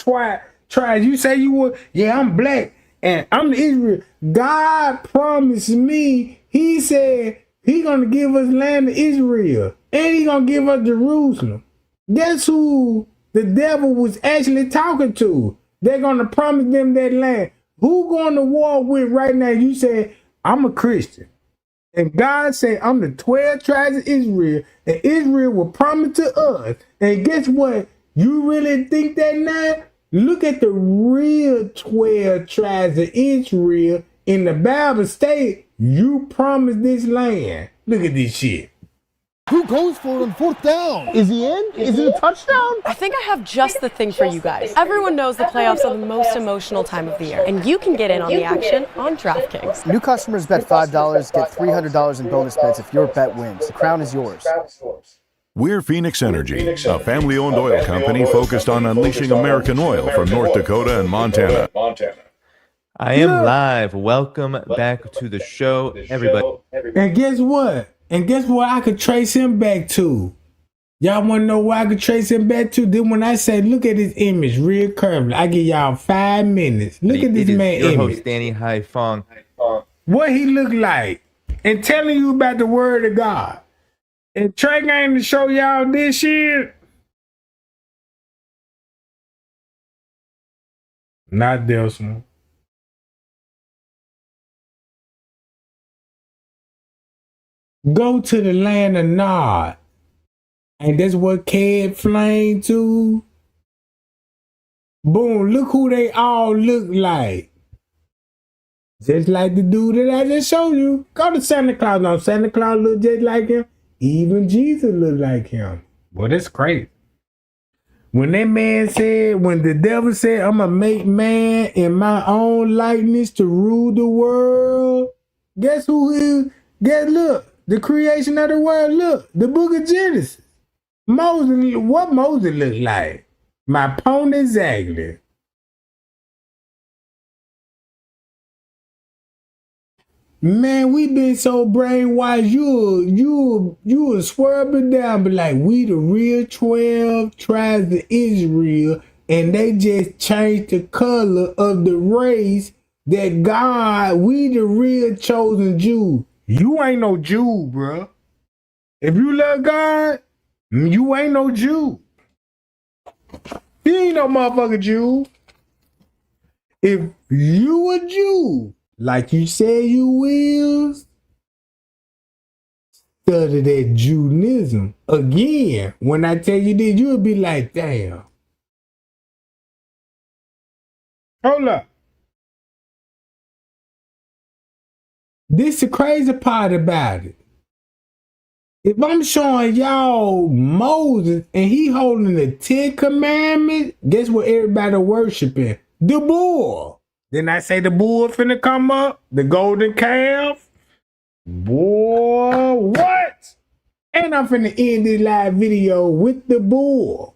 tribes? You say you were, yeah, I'm black and I'm the Israel. God promised me, he said he gonna give us land of Israel and he gonna give us Jerusalem. Guess who the devil was actually talking to? They're gonna promise them that land. Who going to war with right now? You say, I'm a Christian. And God said, I'm the 12 tribes of Israel. And Israel will promise to us. And guess what? You really think that now? Look at the real 12 tribes of Israel. In the Bible state, you promised this land. Look at this shit. Who goes for it on 4th down? Is he in? Is it a touchdown? I think I have just the thing for you guys. Everyone knows the playoffs are the most emotional time of the year, and you can get in on the action on DraftKings. New customers bet $5, get $300 in bonus bets if your bet wins. The crown is yours. We're Phoenix Energy, a family-owned oil company focused on unleashing American oil from North Dakota and Montana. I am live. Welcome back to the show, everybody. And guess what? And guess what I could trace him back to? Y'all want to know where I can trace him back to? Then when I say, look at his image real carefully, I give y'all 5 minutes. Look at this man your image. host, Danny Haifong. What he look like. And telling you about the word of God. And Trey came to show y'all this shit. Not this one. Go to the land of Nod. And that's what Cad flamed to. Boom, look who they all look like. Just like the dude that I just showed you. Go to Santa Claus. No, Santa Claus look just like him. Even Jesus look like him. Well, that's crazy. When that man said, when the devil said, I'm going to make man in my own likeness to rule the world. Guess who is? Guess, look, the creation of the world. Look, the book of Genesis. Moses, what Moses look like? My pony exactly. Man, we been so brainwashed. You will swerve it down, but like we the real 12 tribes of Israel, and they just changed the color of the race that God. We the real chosen Jew. You ain't no Jew, bro. If you love God, you ain't no Jew. You ain't no motherfucking Jew. If you a Jew, like you said you will, study that Judaism. Again, when I tell you this, you'll be like, damn. Hold up. This is the crazy part about it. If I'm showing y'all Moses and he holding the 10 Commandments, guess what everybody worshiping? The bull. Then I say the bull finna come up, the golden calf. Boy, what? And I'm finna end this live video with the bull.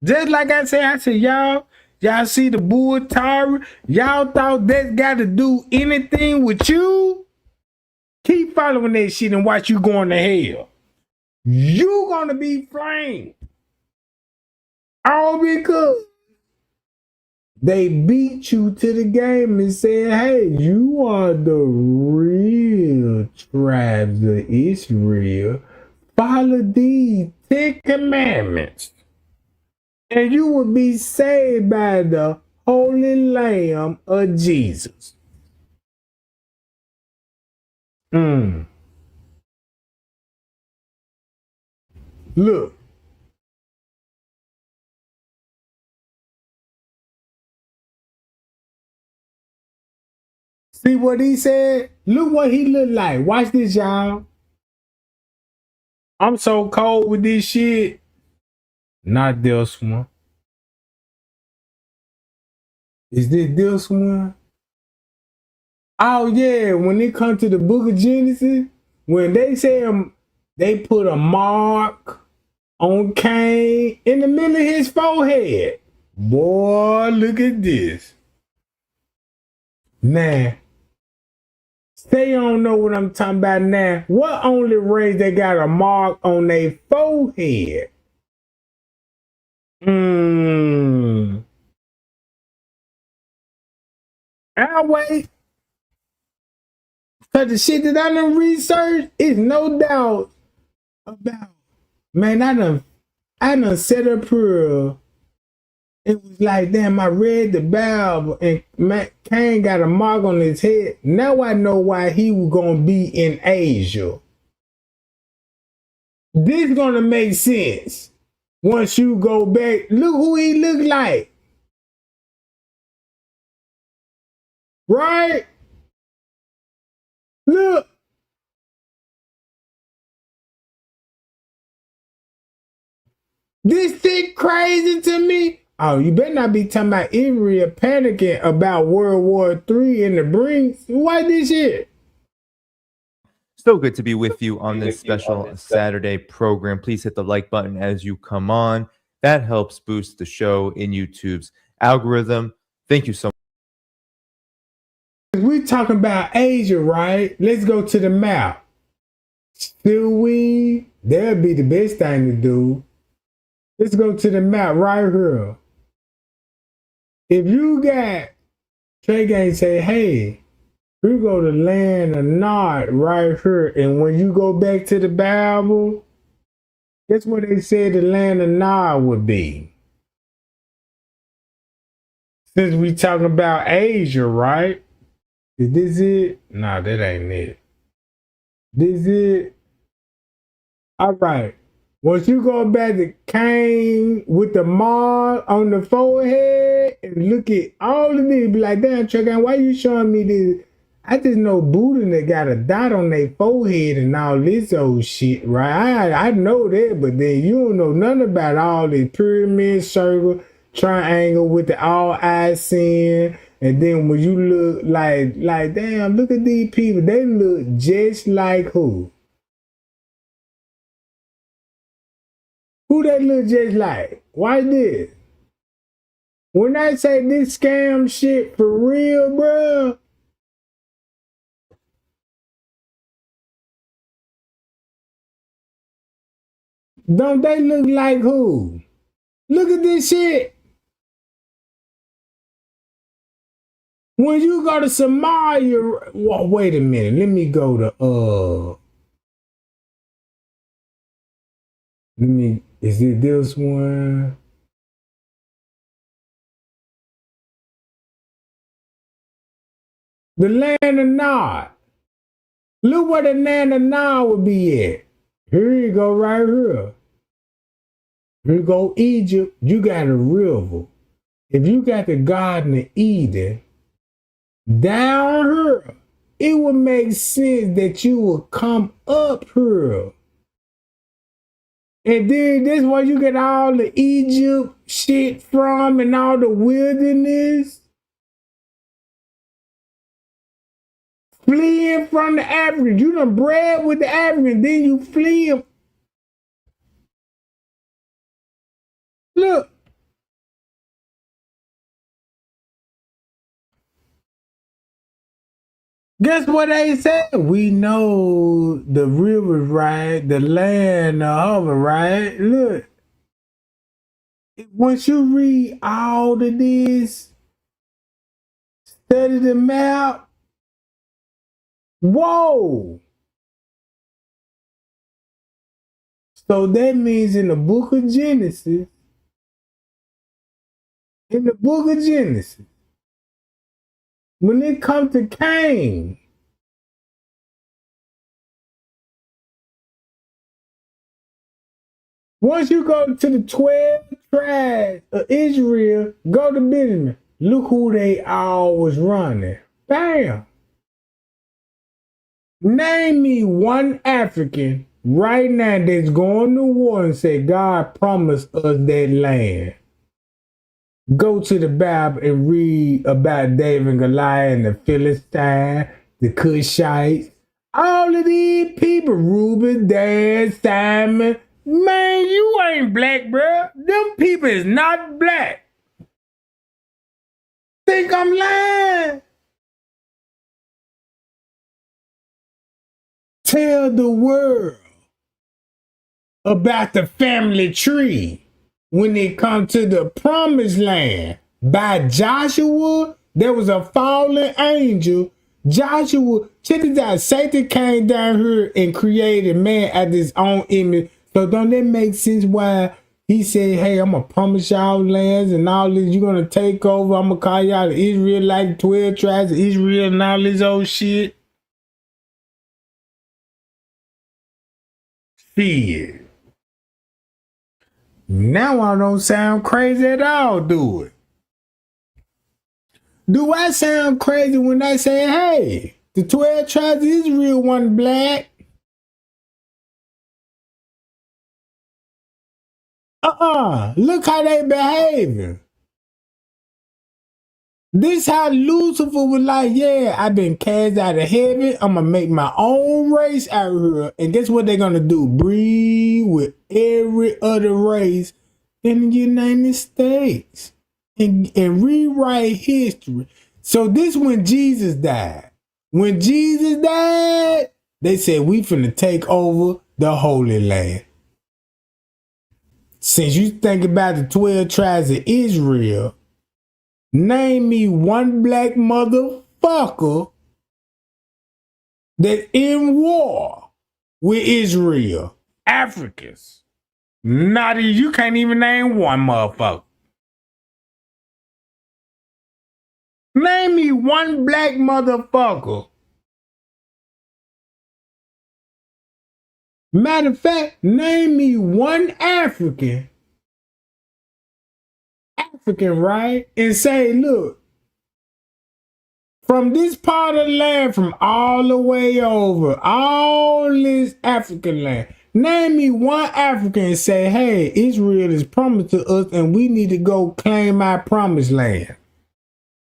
Just like I said, y'all see the bull tower? Y'all thought that got to do anything with you? Keep following that shit and watch you going to hell. You gonna be flamed. All because they beat you to the game and said, hey, you are the real tribes of Israel. Follow these 10 commandments. And you will be saved by the Holy Lamb of Jesus. Look. See what he said? Look what he look like. Watch this, y'all. I'm so cold with this shit. Not this one. Is this one? Oh, yeah. When it comes to the book of Genesis, when they say they put a mark on Cain in the middle of his forehead. Boy, look at this. Now, say you don't know what I'm talking about now. What only race they got a mark on their forehead? I'll wait. Because the shit that I done researched is no doubt about. Man, I done set up here. It was like, damn, I read the Bible and Cain got a mark on his head. Now I know why he was going to be in Asia. This is going to make sense. Once you go back, look who he look like. Right? Look. This shit crazy to me. Oh, you better not be talking about Israel panicking about World War III in the brinks. Why this shit? So good to be with you on this special Saturday program. Please hit the like button as you come on. That helps boost the show in YouTube's algorithm. Thank you so much. We talking about Asia, right? Let's go to the map. Still we? That'd be the best thing to do. Let's go to the map right here. If you got Trey Gang say, hey, we go to land of Nod right here, and when you go back to the Bible, that's what they said the land of Nod would be. Since we talking about Asia, right? Is this it? Nah, that ain't it. This it? All right. Once you go back to Cain with the mark on the forehead and look at all of this, be like, damn, Trey, why you showing me this? I just know Buddha that got a dot on their forehead and all this old shit, right? I know that, but then you don't know nothing about all this pyramid, circle, triangle with the all eyes seeing. And then when you look like damn, look at these people. They look just like who? Who they look just like? Why this? When I say this scam shit for real, bruh, don't they look like who? Look at this shit. When you go to Somalia, well, wait a minute. Let me go to is it this one? The land of Nod. Look where the land of Nod would be at. Here you go, right here. Here you go, Egypt. You got a river. If you got the Garden of Eden down here, it would make sense that you would come up here. And then this is where you get all the Egypt shit from and all the wilderness. Fleeing from the Africans. You done bred with the Africans, then you flee. Look. Guess what they said? We know the rivers, right? The land, the hover, right? Look. Once you read all of this, study the map, whoa! So that means in the book of Genesis, when it comes to Cain, once you go to the 12 tribes of Israel, go to Benjamin, look who they all was running. Bam! Name me one African right now that's going to war and say, God promised us that land. Go to the Bible and read about David and Goliath and the Philistines, the Cushites, all of these people, Reuben, Dan, Simon. Man, you ain't black, bro. Them people is not black. Think I'm lying? Tell the world about the family tree when it comes to the promised land. By Joshua, there was a fallen angel. Joshua, check this out, Satan came down here and created man at his own image. So don't that make sense why he said, hey, I'm going to promise y'all lands and all this. You're going to take over. I'm going to call y'all the Israelites, 12 tribes of Israel and all this old shit. Shit. Now I don't sound crazy at all, do it? Do I sound crazy when I say, hey, the 12 tribes of Israel wasn't black? Look how they behaving. This how Lucifer was like, yeah, I've been cast out of heaven. I'm going to make my own race out here. And guess what they're going to do? Breed with every other race in the United States. And rewrite history. So this when Jesus died. When Jesus died, They said we finna take over the Holy Land. Since you think about the 12 tribes of Israel, name me one black motherfucker that's in war with Israel. Africans. Not even, you can't even name one motherfucker. Name me one black motherfucker. Matter of fact, name me one African, right? And say, look, from this part of the land, from all the way over, all this African land, name me one African and say, hey, Israel is promised to us and we need to go claim our promised land.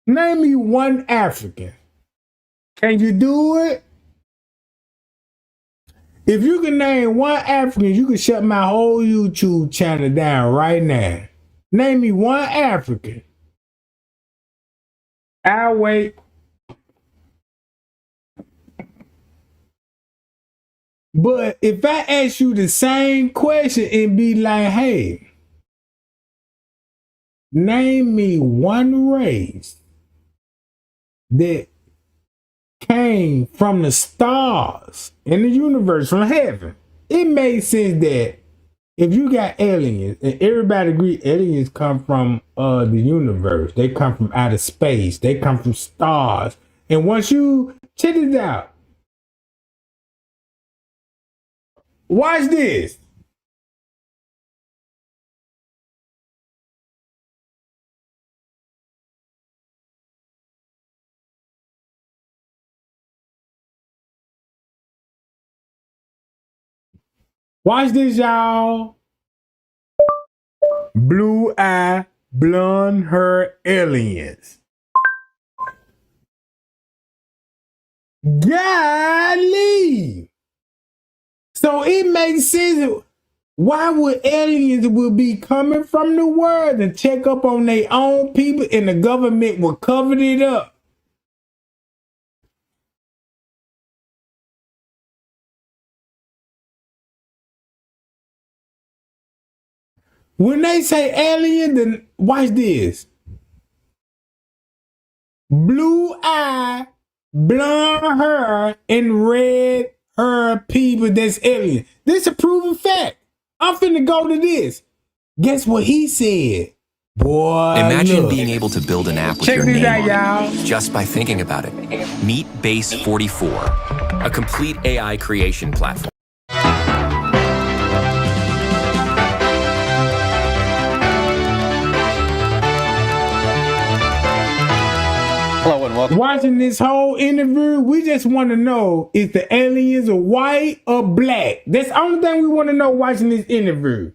Name me one African. Can you do it? If you can name one African, you can shut my whole YouTube channel down right now. Name me one African. I'll wait. But if I ask you the same question and be like, hey, name me one race that came from the stars in the universe, from heaven. It made sense that if you got aliens, and everybody agree aliens come from the universe, they come from outer space, they come from stars. And once you check it out, watch this. Watch this, y'all. Blue eye, blonde hair aliens. Golly. So it makes sense. Why would aliens will be coming from the world and check up on their own people and the government will cover it up? When they say alien, then watch this. Blue eye, blonde hair, and red hair people that's alien. This a proven fact. I'm finna go to this. Guess what he said? Boy, imagine look. being able to build an app with Check your this name out, on y'all. it just by thinking about it. Meet Base 44, a complete AI creation platform. Hello and welcome. Watching this whole interview, we just want to know if the aliens are white or black. That's the only thing we want to know watching this interview.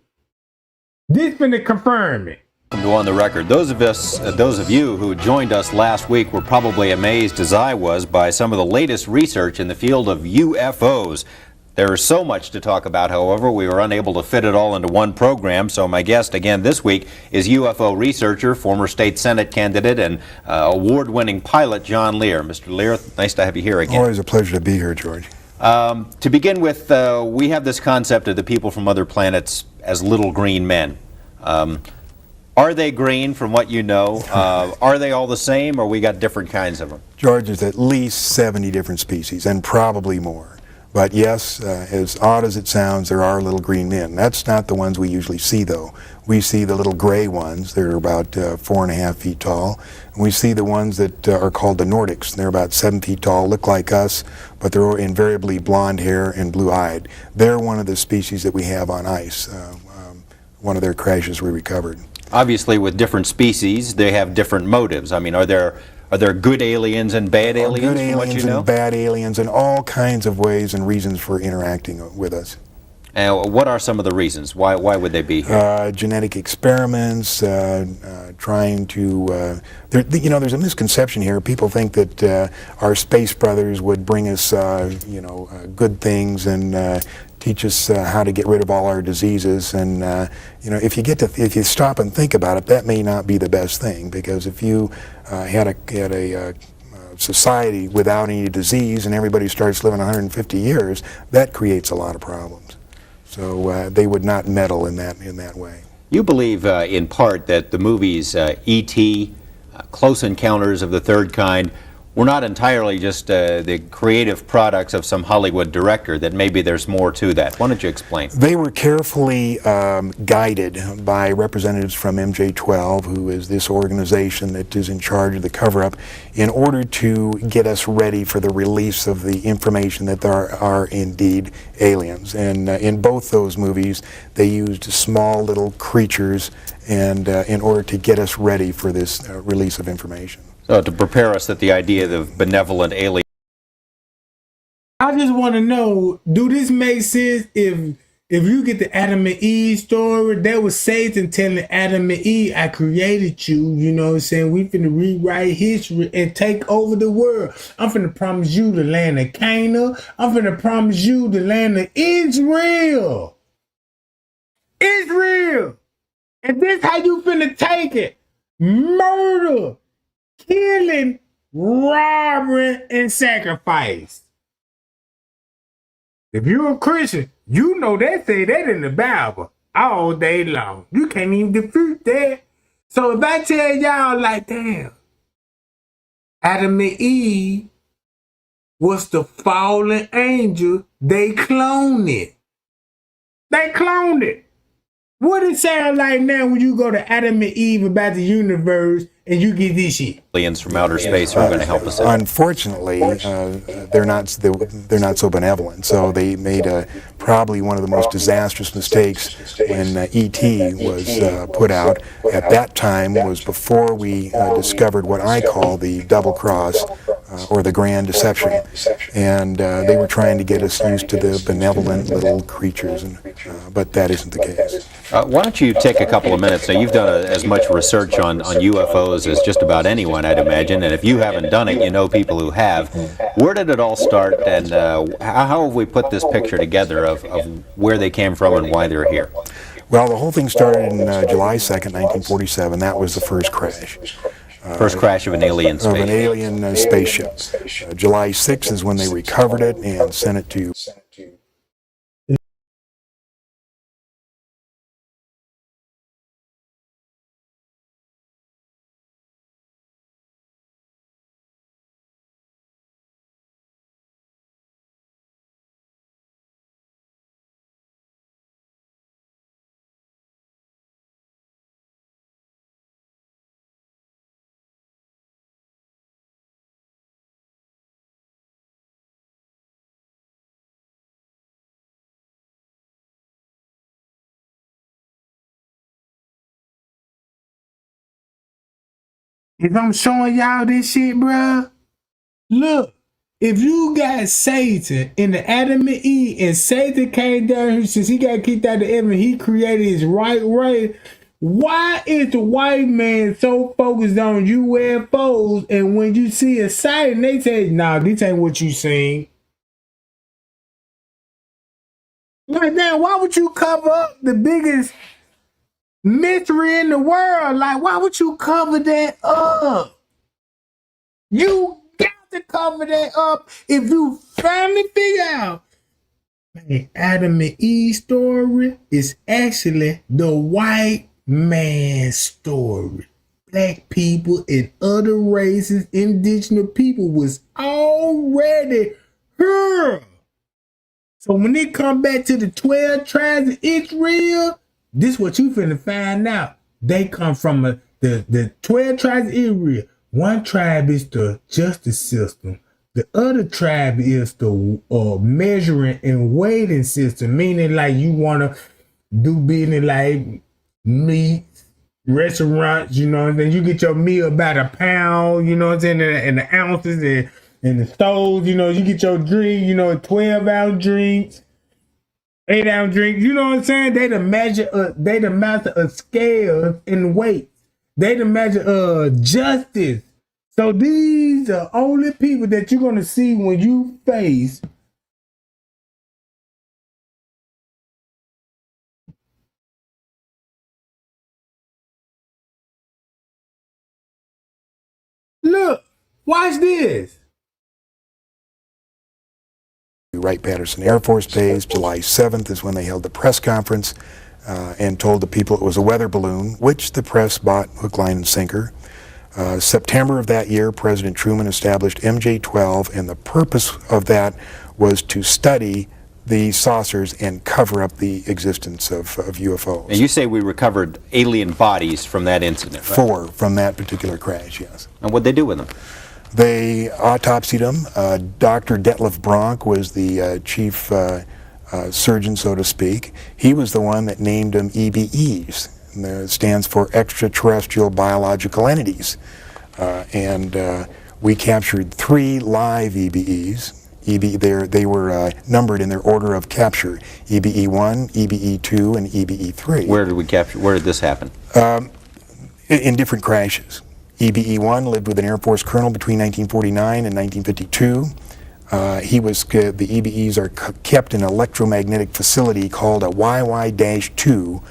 This finna confirm it. Welcome to On the Record. Those of you who joined us last week were probably amazed, as I was, by some of the latest research in the field of UFOs. There is so much to talk about, however, we were unable to fit it all into one program, so my guest again this week is UFO researcher, former state Senate candidate, and award-winning pilot John Lear. Mr. Lear, nice to have you here again. Always a pleasure to be here, George. To begin with, we have this concept of the people from other planets as little green men. Are they green from what you know? Are they all the same, or we got different kinds of them? George, there's at least 70 different species, and probably more. But yes, as odd as it sounds, there are little green men. That's not the ones we usually see, though. We see the little gray ones. They're about 4.5 feet tall. And we see the ones that are called the Nordics. They're about 7 feet tall, look like us, but they're invariably blonde hair and blue-eyed. They're one of the species that we have on ice. One of their crashes we recovered. Obviously, with different species, they have different motives. I mean, are there good aliens and bad aliens? Good aliens and bad aliens, and all kinds of ways and reasons for interacting with us. And what are some of the reasons? Why would they be here? Genetic experiments, trying to. There's a misconception here. People think that our space brothers would bring us, good things and teach us how to get rid of all our diseases. And if you stop and think about it, that may not be the best thing, because if you had a society without any disease and everybody starts living 150 years, that creates a lot of problems. So they would not meddle in that way. You believe in part that the movies E.T., Close Encounters of the Third Kind, were not entirely just the creative products of some Hollywood director, that maybe there's more to that. Why don't you explain? They were carefully guided by representatives from MJ12, who is this organization that is in charge of the cover-up, in order to get us ready for the release of the information that there are indeed aliens. And in both those movies, they used small little creatures and in order to get us ready for this release of information. So to prepare us that the idea of benevolent alien. I just want to know, do this make sense if you get the Adam and Eve story? That was Satan telling Adam and Eve, I created you, you know what I'm saying? We finna rewrite history and take over the world. I'm finna promise you the land of Canaan. I'm finna promise you the land of Israel. Israel. And this how you finna take it. Murder. Killing, robbing, and sacrifice. If you're a Christian, you know they say that in the Bible all day long. You can't even defeat that. So if I tell y'all like, damn, Adam and Eve was the fallen angel, they cloned it. They cloned it. What it sound like now when you go to Adam and Eve about the universe and you get this shit? Aliens from outer space are going to help us out. Unfortunately, they're not so benevolent. So they made probably one of the most disastrous mistakes when E.T. was put out. At that time was before we discovered what I call the double cross or the grand deception. And they were trying to get us used to the benevolent little creatures, but that isn't the case. Why don't you take a couple of minutes? Now, you've done as much research on UFOs as just about anyone, I'd imagine, and if you haven't done it, you know people who have. Where did it all start, and how have we put this picture together of where they came from and why they're here? Well, the whole thing started in July 2nd, 1947. That was the first crash. First crash of an alien spaceship. Of an alien spaceship. July 6th is when they recovered it and sent it to... If I'm showing y'all this shit, bruh, look, if you got Satan in the Adam and Eve, and Satan came down here since he got kicked out of heaven, he created his right race. Why is the white man so focused on UFOs, and when you see a sighting, they say, nah, this ain't what you seen? Like, now, why would you cover up the biggest mystery in the world? Like, why would you cover that up? You got to cover that up if you finally figure out, man, Adam and Eve story is actually the white man's story. Black people and other races, indigenous people was already here. So when they come back to the 12 tribes of Israel, this is what you finna find out. They come from the 12 tribes of Israel. One tribe is the justice system. The other tribe is the measuring and weighting system, meaning like you want to do business like meat, restaurants, you know what I'm saying? You get your meal about a pound, you know what I'm saying, and the ounces and the stoves, you know, you get your drink, you know, 12-ounce drinks, 8-ounce drinks, you know what I'm saying? They the master of scales and weights. They the measure justice. So these are only people that you're gonna see when you face look, Watch this. Wright-Patterson Air Force Base. July 7th is when they held the press conference and told the people it was a weather balloon, which the press bought hook, line, and sinker. September of that year, President Truman established MJ-12, and the purpose of that was to study the saucers and cover up the existence of UFOs. And you say we recovered alien bodies from that incident, right? 4 from that particular crash, yes. And what'd they do with them? They autopsied them. Dr. Detlef Bronk was the chief surgeon, so to speak. He was the one that named them EBEs. It stands for extraterrestrial biological entities. We captured 3 live EBEs. They were numbered in their order of capture: EBE-1, EBE-2, and EBE-3. Where did we capture? Where did this happen? In different crashes. EBE-1 lived with an Air Force colonel between 1949 and 1952. The EBEs are kept in an electromagnetic facility called a YY-2.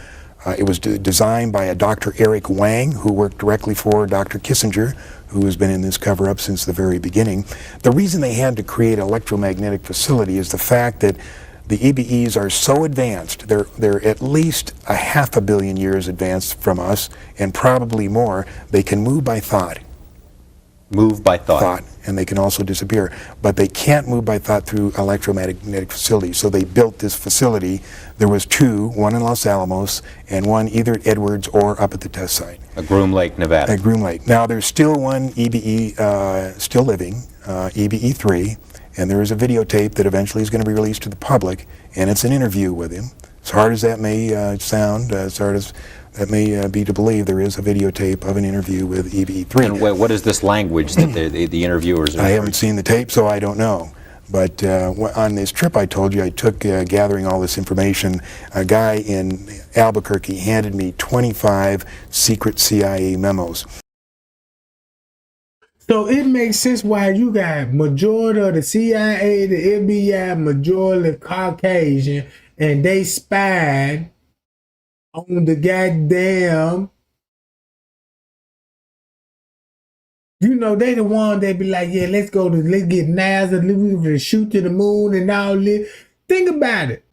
It was designed by a Dr. Eric Wang, who worked directly for Dr. Kissinger, who has been in this cover-up since the very beginning. The reason they had to create an electromagnetic facility is the fact that the EBEs are so advanced, they're at least 500 million years advanced from us, and probably more. They can move by thought. Move by thought. And they can also disappear. But they can't move by thought through electromagnetic facilities. So they built this facility. There was 2, one in Los Alamos and one either at Edwards or up at the test site. At Groom Lake, Nevada. At Groom Lake. Now there's still one EBE still living, EBE-3, and there is a videotape that eventually is going to be released to the public, and it's an interview with him. As hard as that may sound, as hard as that may be to believe, there is a videotape of an interview with EBE-3. And what is this language that the interviewers are? I haven't seen the tape, so I don't know. But on this trip I told you I took gathering all this information, a guy in Albuquerque handed me 25 secret CIA memos. So it makes sense why you got majority of the CIA, the FBI, majority Caucasian, and they spied on the goddamn, they the one that be like, yeah, let's get NASA, let's shoot to the moon and all this. Think about it.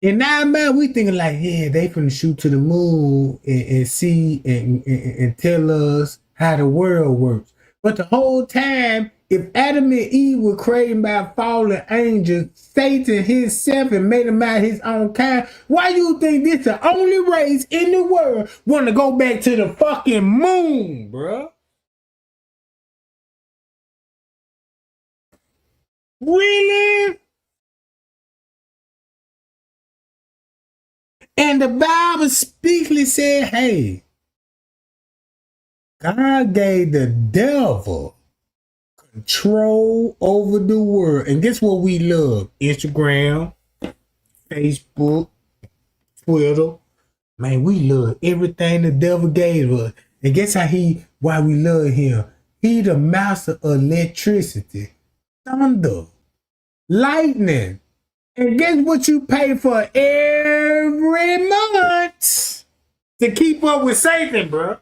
In our mind, we thinking like, yeah, they finna shoot to the moon and see and tell us how the world works. But the whole time, if Adam and Eve were created by fallen angels, Satan himself and made him out his own kind, why you think this the only race in the world want to go back to the fucking moon, bruh? Really? And the Bible speakly said, hey, God gave the devil control over the world. And guess what we love? Instagram, Facebook, Twitter. Man, we love everything the devil gave us. And guess why we love him? He the master of electricity, thunder, lightning. And guess what you pay for every month to keep up with Satan, bro?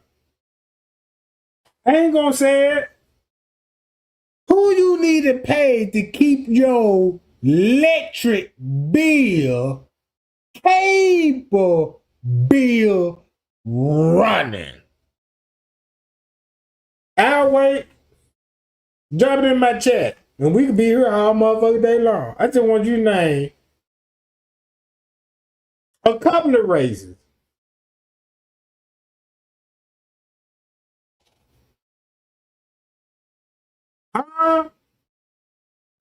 I ain't gonna say it. Who you need to pay to keep your electric bill, cable bill running? I'll wait. Drop it in my chat. And we could be here all motherfucking day long. I just want you to name a couple of races.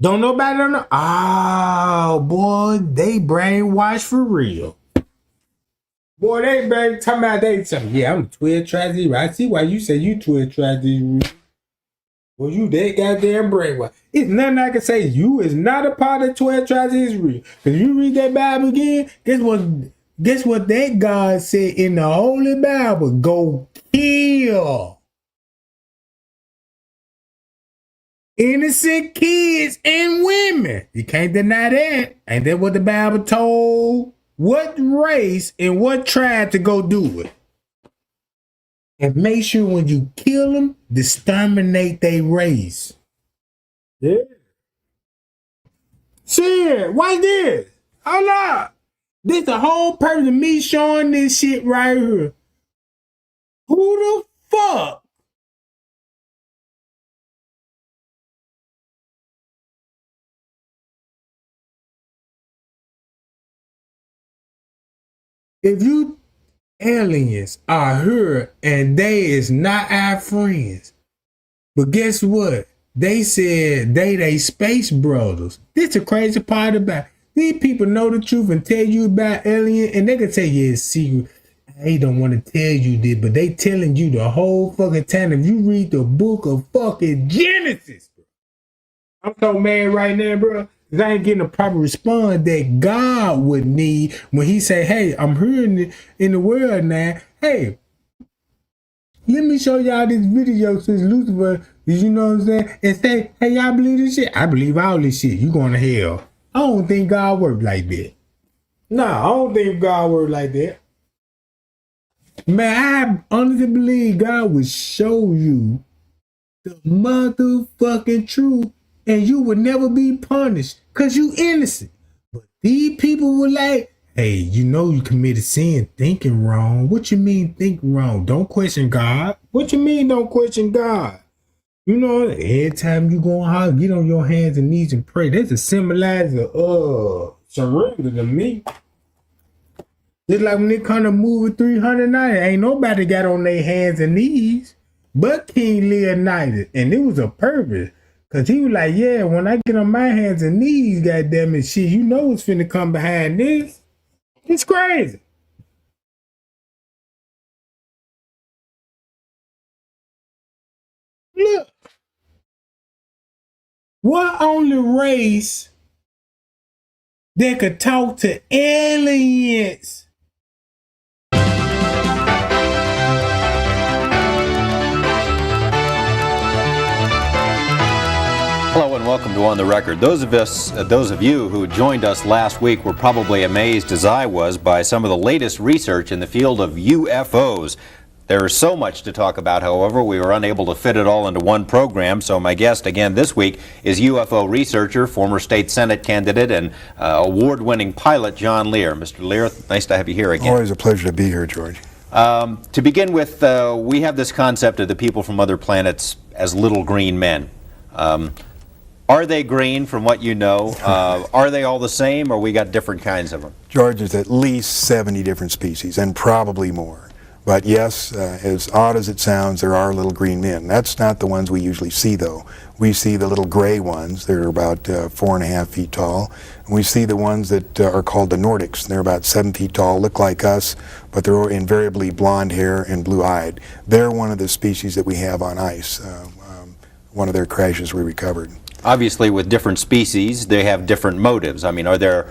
Don't nobody know. Oh, boy, they brainwashed for real. Boy, they been talking about yeah, I'm 12 tri-zero. I see why you say you 12 tri-zero. Well, you that goddamn brainwashed. It's nothing I can say. You is not a part of 12 tri-zero. Because you read that Bible again, guess what that God said in the Holy Bible? Go kill innocent kids and women. You can't deny that. Ain't that what the Bible told what race and what tribe to go do it? And make sure when you kill them, exterminate their race. Yeah. Shit, what's this? Hold up. This the whole purpose of me showing this shit right here. Who the fuck? If you aliens are here and they is not our friends, but guess what? They said they space brothers. This the crazy part about it. These people know the truth and tell you about alien, and they can tell you it's secret. They don't want to tell you this, but they telling you the whole fucking time. If you read the book of fucking Genesis, bro. I'm so mad right now, bro. Cause I ain't getting a proper response that God would need when he say, hey, I'm here in the world now. Hey, let me show y'all this video since Lucifer, you know what I'm saying? And say, hey, y'all believe this shit? I believe all this shit. You going to hell. I don't think God works like that. Nah, I don't think God works like that. Man, I honestly believe God would show you the motherfucking truth and you would never be punished because you innocent. But these people were like, hey, you know you committed sin thinking wrong. What you mean thinking wrong? Don't question God. What you mean don't question God? You know, every time you go out, get on your hands and knees and pray. That's a symbolizer of surrender to me. Just like when it come to movie 390, ain't nobody got on their hands and knees but King Leonidas. And it was a purpose. Because he was like, yeah, when I get on my hands and knees, goddamn it, shit, you know what's finna come behind this. It's crazy. Look. What only race that could talk to aliens? Hello and welcome to On the Record. Those of you who joined us last week were probably amazed, as I was, by some of the latest research in the field of UFOs. There is so much to talk about, however, we were unable to fit it all into one program, so my guest again this week is UFO researcher, former state Senate candidate, and award-winning pilot John Lear. Mr. Lear, nice to have you here again. Always a pleasure to be here, George. To begin with, we have this concept of the people from other planets as little green men. Are they green from what you know? Are they all the same, or we got different kinds of them? George, there's at least 70 different species, and probably more. But yes, as odd as it sounds, there are little green men. That's not the ones we usually see, though. We see the little gray ones. They're about 4.5 feet tall. And we see the ones that are called the Nordics. They're about 7 feet tall, look like us, but they're invariably blonde hair and blue-eyed. They're one of the species that we have on ice. One of their crashes we recovered. Obviously, with different species, they have different motives. I mean, are there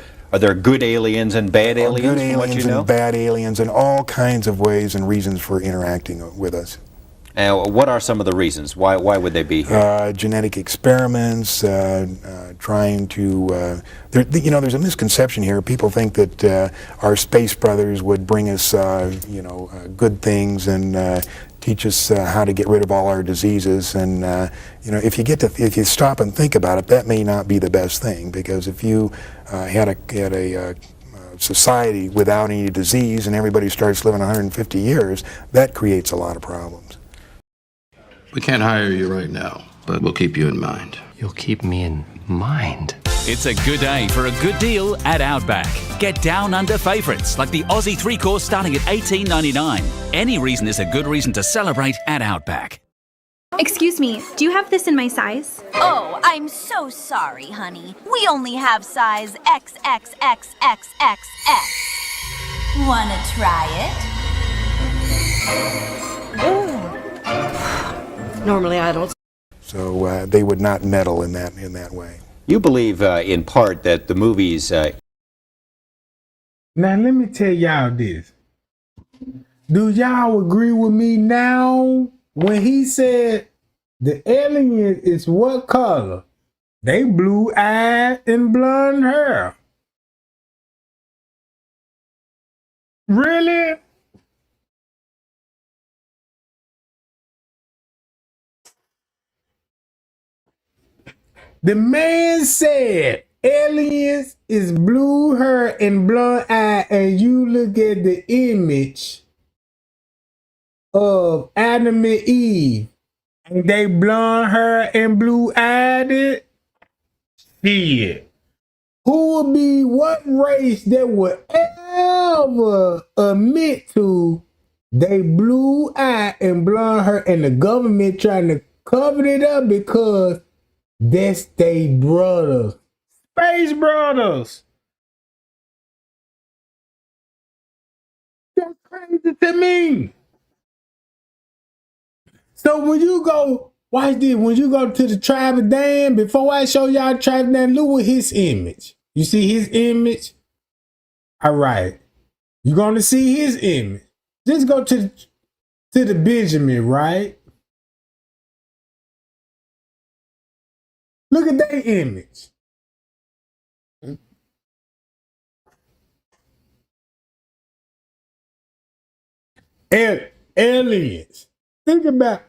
good aliens and bad aliens? Good aliens and bad aliens, and all kinds of ways and reasons for interacting with us. What are some of the reasons? Why would they be here? Genetic experiments, trying to. There's a misconception here. People think that our space brothers would bring us, good things and teach us how to get rid of all our diseases. And if you stop and think about it, that may not be the best thing, because if you had a society without any disease and everybody starts living 150 years, that creates a lot of problems. We can't hire you right now, but we'll keep you in mind. You'll keep me in mind? It's a good day for a good deal at Outback. Get down under favourites like the Aussie 3-course starting at $18.99. Any reason is a good reason to celebrate at Outback. Excuse me, do you have this in my size? Oh, I'm so sorry, honey. We only have size XXXXXX. Wanna try it? Normally I don't. So they would not meddle in that way. You believe, in part, that the movies... Now, let me tell y'all this. Do y'all agree with me now when he said the alien is what color? They blue-eyed and blonde hair. Really? The man said aliens is blue hair and blonde eye, and you look at the image of Adam and Eve, and they blonde hair and blue eyed. Shit. Who would be what race that would ever admit to they blue eye and blonde hair, and the government trying to cover it up because that's they brothers, space brothers. That's crazy to me. So when you go, watch this, when you go to the tribe of Dan, before I show y'all tribe of Dan, look at his image. You see his image? All right. You're going to see his image. Just go to the Benjamin, right? Look at their image. Aliens. Think about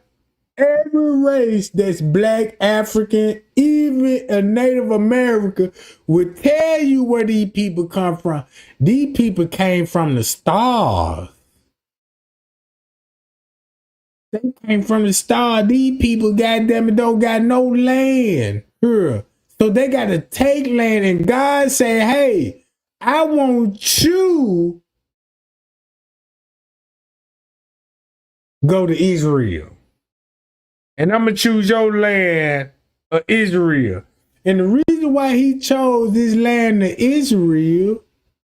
every race that's black, African, even a Native American would tell you where these people come from. These people came from the stars. They came from the stars. These people, goddamn it, don't got no land here. So they got to take land, and God say, hey, I want you go to Israel. And I'm going to choose your land of Israel. And the reason why he chose this land of Israel,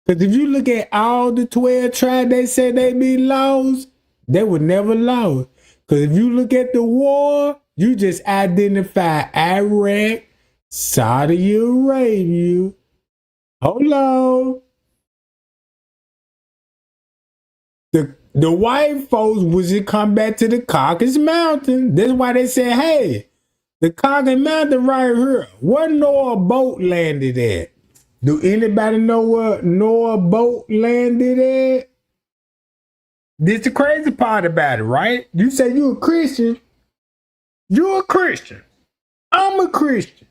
because if you look at all the 12 tribes, they said they be lost, they were never lost. Because if you look at the war, you just identify Iraq, Saudi Arabia. Hold on. The white folks was to come back to the Caucasus Mountain. That's why they said, hey, the Caucasus Mountain right here, where Noah boat landed at? Do anybody know where Noah boat landed at? This the crazy part about it, right? You say you a Christian. You're a Christian. I'm a Christian.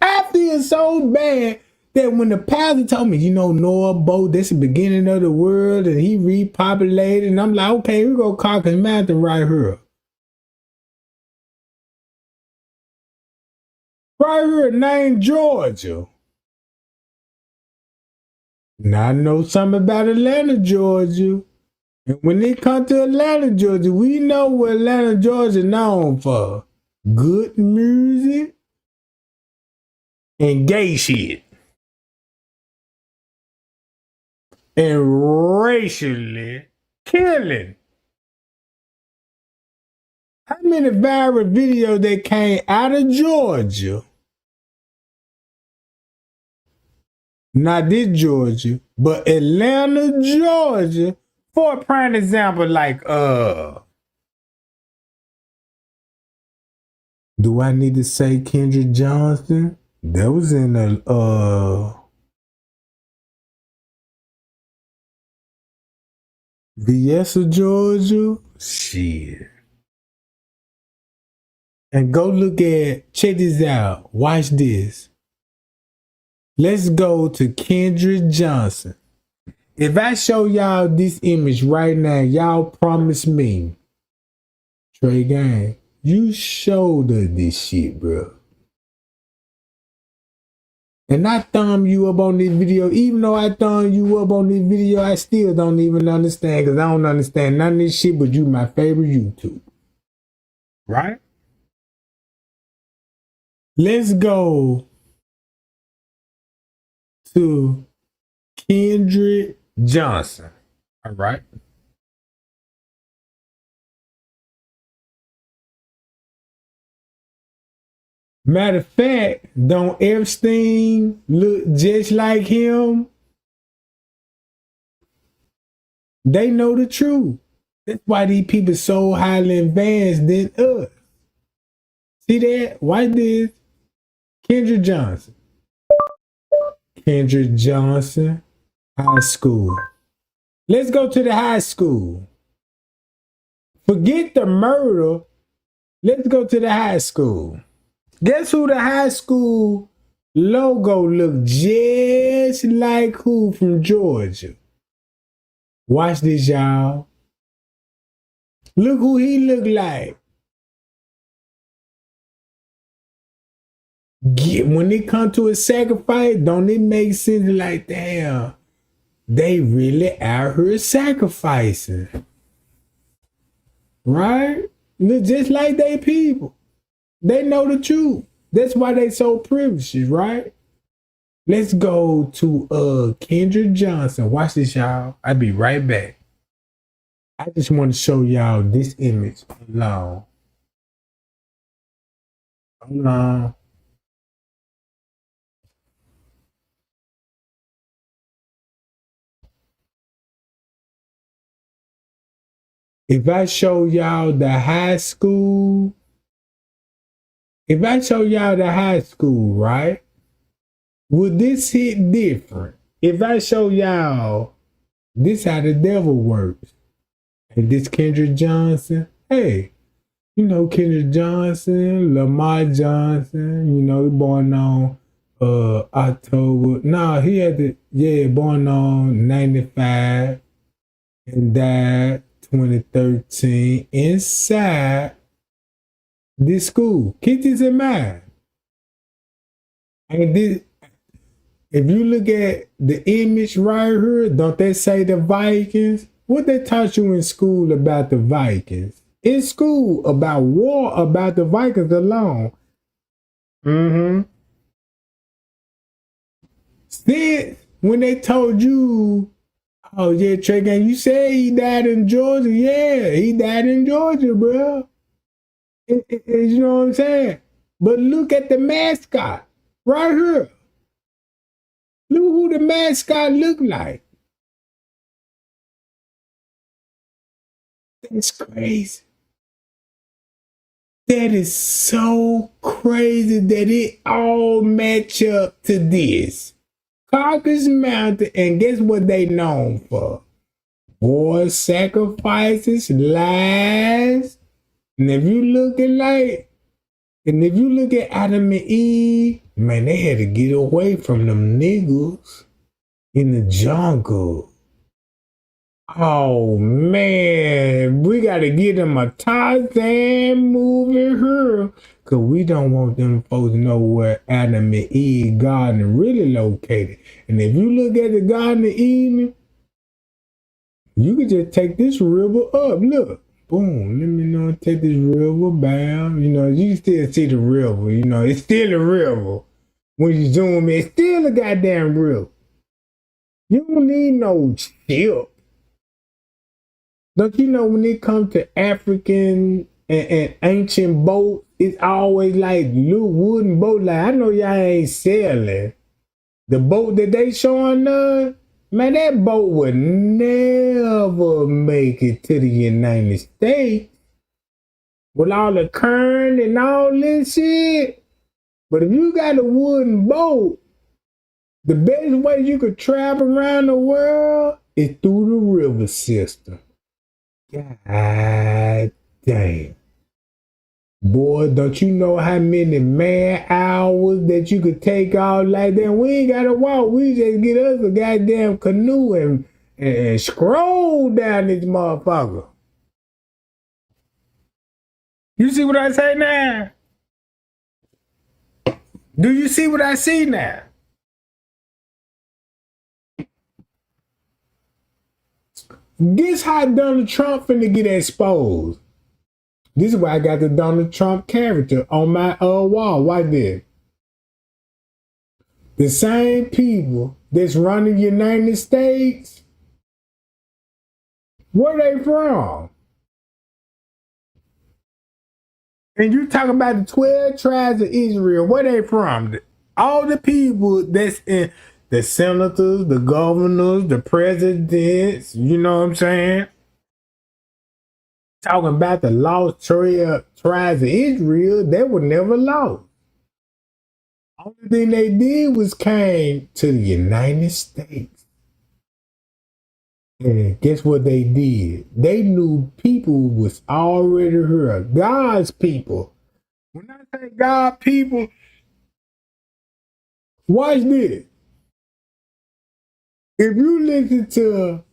I feel so bad that when the pastor told me, Noah boat, that's the beginning of the world, and he repopulated, and I'm like, okay, we go Caucasus Mountain right here. Right here named Georgia. Now I know something about Atlanta, Georgia. And when it comes to Atlanta, Georgia, we know what Atlanta, Georgia is known for. Good music and gay shit. And racially killing. How many viral videos that came out of Georgia? Not this Georgia, but Atlanta, Georgia. For a prime example, like, do I need to say Kendra Johnson? That was in Viesa, Georgia. Shit. And go look at, check this out. Watch this. Let's go to Kendra Johnson. If I show y'all this image right now, y'all promise me, Trey Gang, you showed her this shit, bro. And I thumb you up on this video. Even though I thumb you up on this video, I still don't even understand, because I don't understand none of this shit, but you my favorite YouTube. Right? Let's go to Kendra Johnson. All right. Matter of fact, don't Epstein look just like him? They know the truth. That's why these people so highly advanced than us. See that? Why this? Kendra Johnson. Kendra Johnson High School. Let's go to the high school. Forget the murder. Let's go to the high school. Guess who the high school logo looked just like who from Georgia? Watch this, y'all. Look who he looked like. When it comes to a sacrifice, don't it make sense like, damn, they really out here sacrificing. Right? Look just like they people. They know the truth. That's why they so privileged, right? Let's go to Kendra Johnson. Watch this, y'all. I'll be right back. I just want to show y'all this image alone. Hold on. If I show y'all the high school, right? Would this hit different? If I show y'all this how the devil works. And this Kendra Johnson, hey, you know Kendra Johnson, Lamar Johnson, you know, born on October. No, he had born on 95 and died 2013 inside this school. Keep this in mind. And this, if you look at the image right here, don't they say the Vikings? What they taught you in school about the Vikings? In school, about war, about the Vikings alone. Then, when they told you, oh yeah, Trey Gang, you said he died in Georgia. Yeah, he died in Georgia, bro. You know what I'm saying? But look at the mascot right here. Look who the mascot look like. That's crazy. That is so crazy that it all match up to this. Caucasus Mountain, and guess what they known for? Boy, sacrifices, lies. And if you look at Adam and Eve, man, they had to get away from them niggas in the jungle. Oh man, we gotta give them a Tarzan movie here, cause we don't want them folks to know where Adam and Eve garden really located. And if you look at the Garden of Eden, you can just take this river up. Look, boom. Let me know. Take this river, bam. You know, you can still see the river. You know, it's still a river. When you zoom in, it's still a goddamn river. You don't need no ship. Don't you know when it comes to African and ancient boats, it's always like little wooden boat. Like, I know y'all ain't sailing. The boat that they showing us, man, that boat would never make it to the United States with all the current and all this shit. But if you got a wooden boat, the best way you could travel around the world is through the river system. God damn. Boy, don't you know how many man hours that you could take out like that? We ain't gotta walk. We just get us a goddamn canoe and scroll down this motherfucker. You see what I say now? Do you see what I see now? This how Donald Trump finna get exposed. This is why I got the Donald Trump character on my wall. Why this? The same people that's running the United States, where they from? And you talking about the 12 tribes of Israel, where they from? All the people that's in the senators, the governors, the presidents, you know what I'm saying? Talking about the lost tribes of Israel, they were never lost. Only thing they did was came to the United States. And guess what they did? They knew people was already here. God's people When I say God, people, watch this. If you listen to,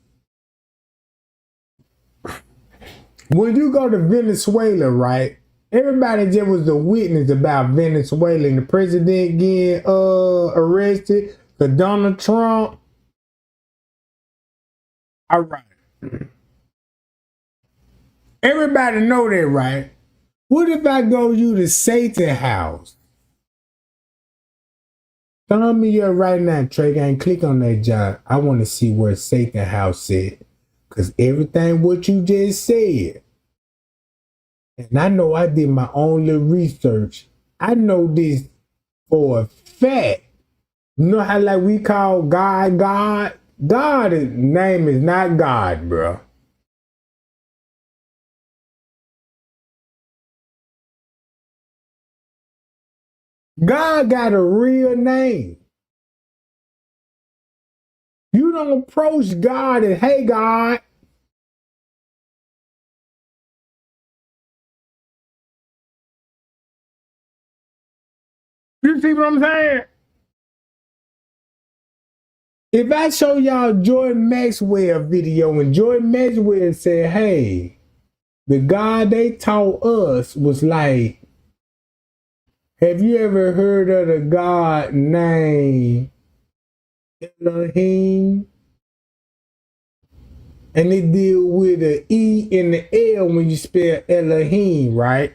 when you go to Venezuela, right? Everybody just was a witness about Venezuela and the president getting arrested for Donald Trump. All right. Everybody know that, right? What if I go you to Satan's house? Thumb me up right now, Trey. And click on that job. I want to see where Satan's house is. Because everything what you just said. And I know I did my own little research. I know this for a fact. You know how like we call God, God? God's name is not God, bro. God got a real name. You don't approach God and, hey, God. You see what I'm saying? If I show y'all Jordan Maxwell video and Jordan Maxwell said, hey, the God they taught us was like, have you ever heard of the God named Elohim? And it deal with the E and the L when you spell Elohim, right?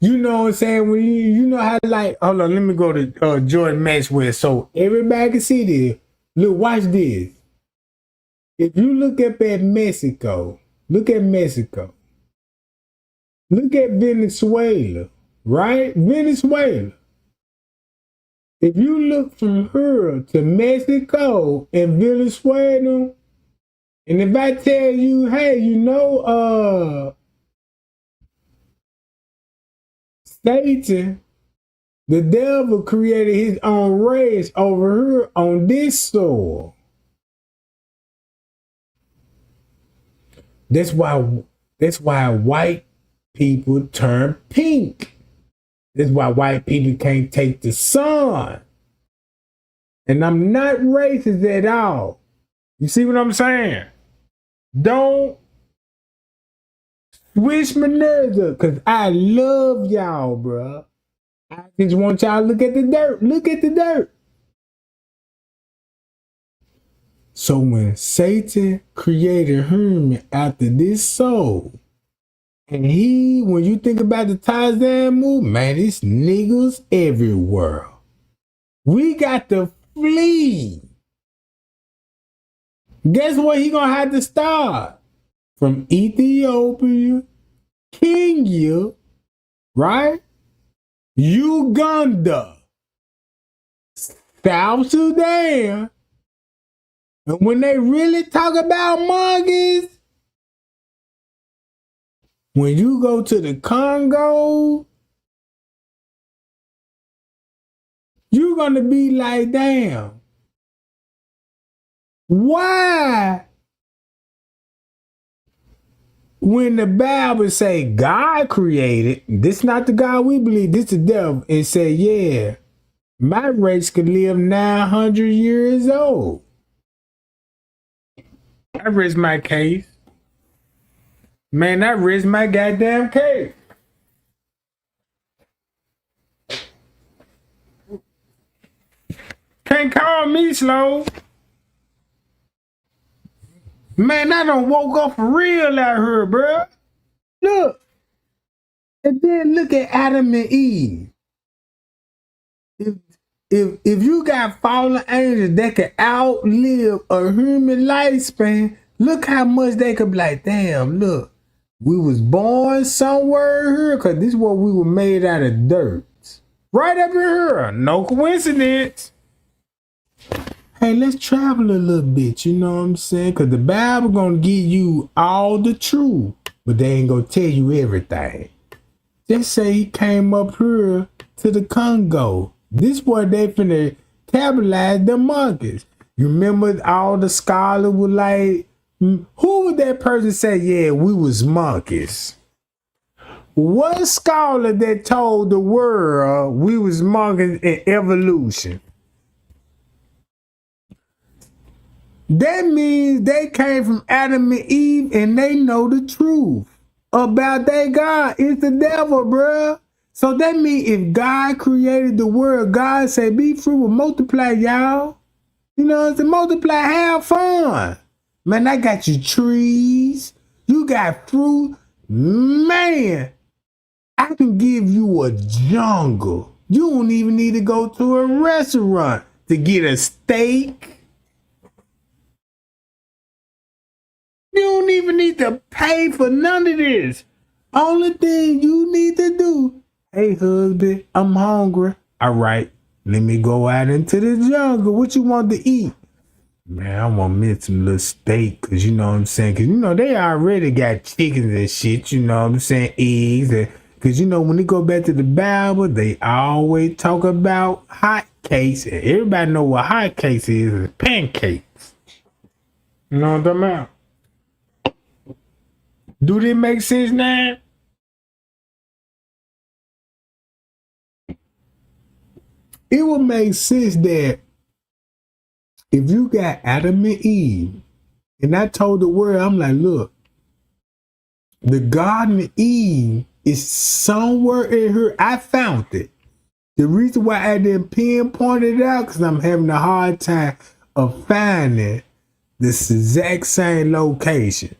You know what I'm saying? When you know how like, hold on, let me go to Jordan Maxwell so everybody can see this. Look, watch this. If you look up at Mexico, look at Mexico. Look at Venezuela, right? Venezuela. If you look from here to Mexico and Venezuela, and if I tell you, hey, you know, Satan, the devil created his own race over here on this soil. That's why white people turn pink. That's why white people can't take the sun. And I'm not racist at all. You see what I'm saying? Don't switch my nerves up, because I love y'all, bro. I just want y'all to look at the dirt. Look at the dirt. So when Satan created human after this soul, and when you think about the Tarzan movie, man, it's niggas everywhere. We got to flee. Guess what he gonna have to start? From Ethiopia, Kenya, right? Uganda, South Sudan. And when they really talk about monkeys, when you go to the Congo, you're going to be like, damn, why? When the Bible say God created, this not the God we believe, this the devil, and say, yeah, my race could live 900 years old. I rest my case. Man, I rest my goddamn case. Can't call me slow. Man, I done woke up for real out here, bro. Look. And then look at Adam and Eve. If you got fallen angels that can outlive a human lifespan, look how much they could be like, damn, look. We was born somewhere here, because this is what we were made out of dirt. Right up here. No coincidence. Hey, let's travel a little bit, you know what I'm saying? Because the Bible gonna give you all the truth, but they ain't gonna tell you everything. Just say he came up here to the Congo. This where they finna capitalize the monkeys. You remember all the scholars were like, who would that person say, yeah, we was monkeys? What scholar that told the world we was monkeys in evolution? That means they came from Adam and Eve and they know the truth about their God. It's the devil, bruh. So that means if God created the world, God said, be fruitful, multiply, y'all. You know what I'm saying? Multiply, have fun. Man, I got you trees. You got fruit. Man, I can give you a jungle. You don't even need to go to a restaurant to get a steak. You don't even need to pay for none of this. Only thing you need to do, hey husband, I'm hungry. All right, let me go out into the jungle. What you want to eat? Man, I want me some little steak, cause you know what I'm saying. Cause you know they already got chickens and shit. You know what I'm saying, eggs. And, cause you know when they go back to the Bible, they always talk about hot cakes. And everybody know what hot cakes is pancakes. You know what I'm talking about? Do this make sense now? It would make sense that if you got Adam and Eve, and I told the world, I'm like, look, the Garden of Eve is somewhere in here. I found it. The reason why I didn't pinpoint it out, because I'm having a hard time of finding this exact same location.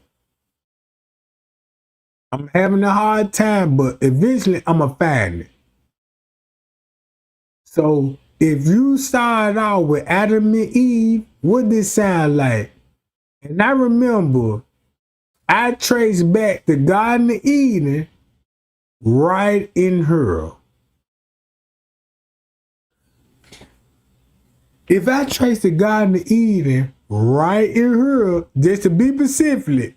I'm having a hard time, but eventually I'm going to find it. So if you start out with Adam and Eve, what this sound like? And I remember I traced back the Garden of Eden right in her. If I trace the Garden of Eden right in her, just to be specific,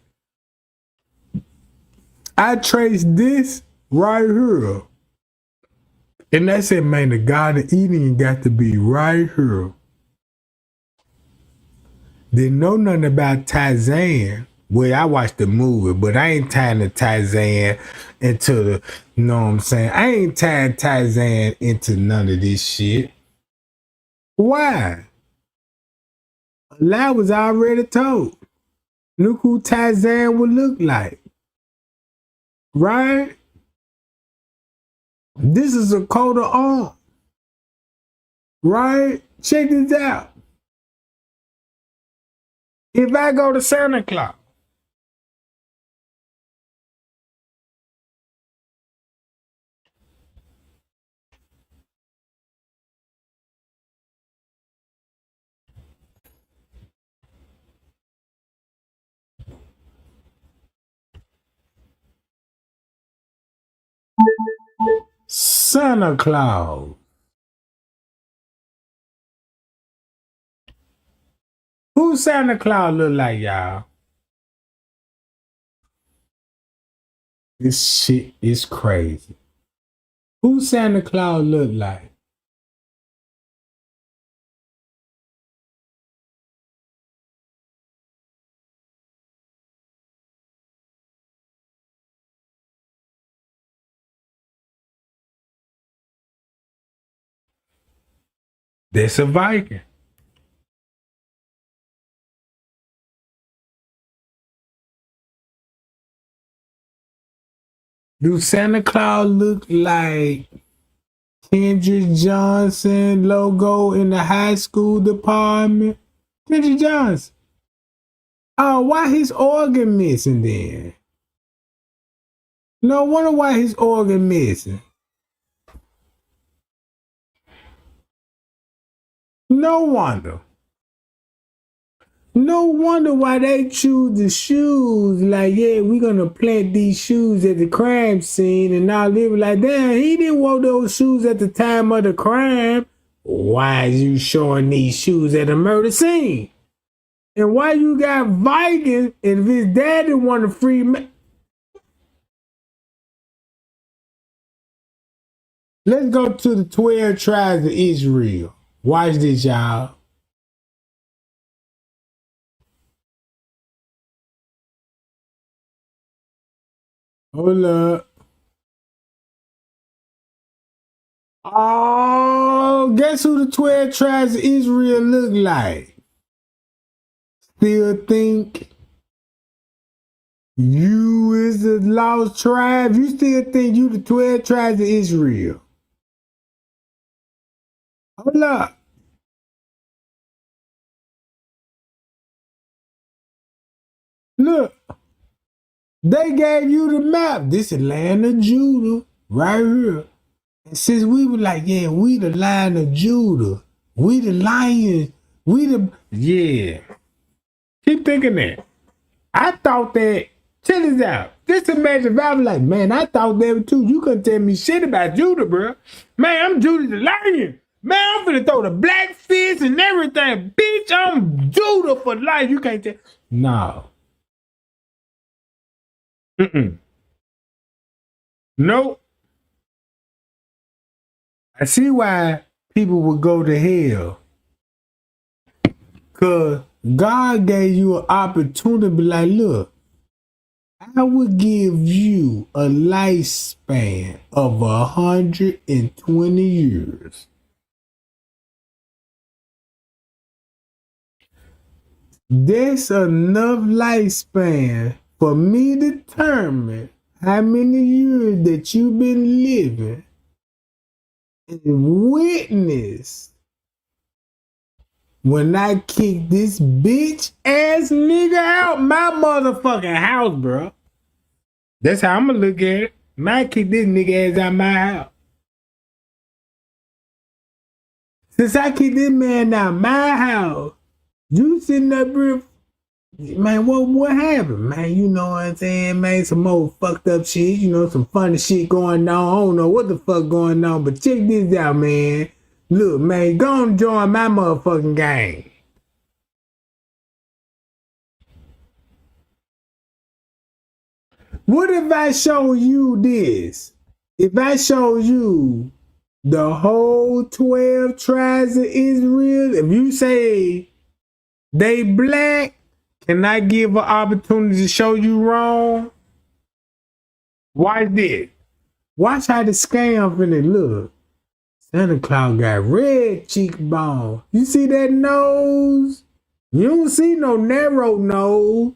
I traced this right here. And I said, man, the Garden of Eden got to be right here. Didn't know nothing about Tarzan. Well, I watched the movie, but I ain't tying the Tarzan into the, you know what I'm saying? I ain't tying Tarzan into none of this shit. Why? A lie was already told. Look who Tarzan would look like. Right? This is a coat of arms. Right? Check this out. If I go to Santa Claus, Santa Claus. Who Santa Claus look like, y'all? This shit is crazy. Who Santa Claus look like? That's a Viking. Do Santa Claus look like Kendrick Johnson logo in the high school department? Kendrick Johnson. Oh, why his organ missing then? No wonder why his organ missing. No wonder. No wonder why they choose the shoes. Like, yeah, we're gonna plant these shoes at the crime scene and all live like that. He didn't want those shoes at the time of the crime. Why is you showing these shoes at the murder scene? And why you got Vikings and if his daddy want a free Let's go to the 12 tribes of Israel. Watch this, y'all. Hold up. Oh, guess who the 12 tribes of Israel look like? Still think you is the lost tribe? You still think you the 12 tribes of Israel? Hold up. Look, they gave you the map. This is land of Judah right here. And since we were like, yeah, we the line of Judah. We the lions. We the, yeah. Keep thinking that. I thought that, check this out. Just imagine if I was like, man, I thought that too. You couldn't tell me shit about Judah, bro. Man, I'm Judah the lion. Man, I'm finna throw the black fist and everything. Bitch, I'm Judah for life. You can't tell. No. Nope. I see why people would go to hell. Because God gave you an opportunity to be like, look, I would give you a lifespan of 120 years. That's enough lifespan for me to determine how many years that you've been living and witness when I kick this bitch ass nigga out my motherfucking house, bro. That's how I'm gonna look at it. I kick this nigga ass out my house. Since I kick this man out my house, you sitting up here, man, what happened, man? You know what I'm saying, man? Some old fucked up shit, you know, some funny shit going on. I don't know what the fuck going on, but check this out, man. Look, man, go and join my motherfucking gang. What if I show you this? If I show you the whole 12 tribes of Israel, if you say they black, can I give an opportunity to show you wrong? Watch this. Watch how the scam finna look. Santa Claus got red cheekbone. You see that nose? You don't see no narrow nose.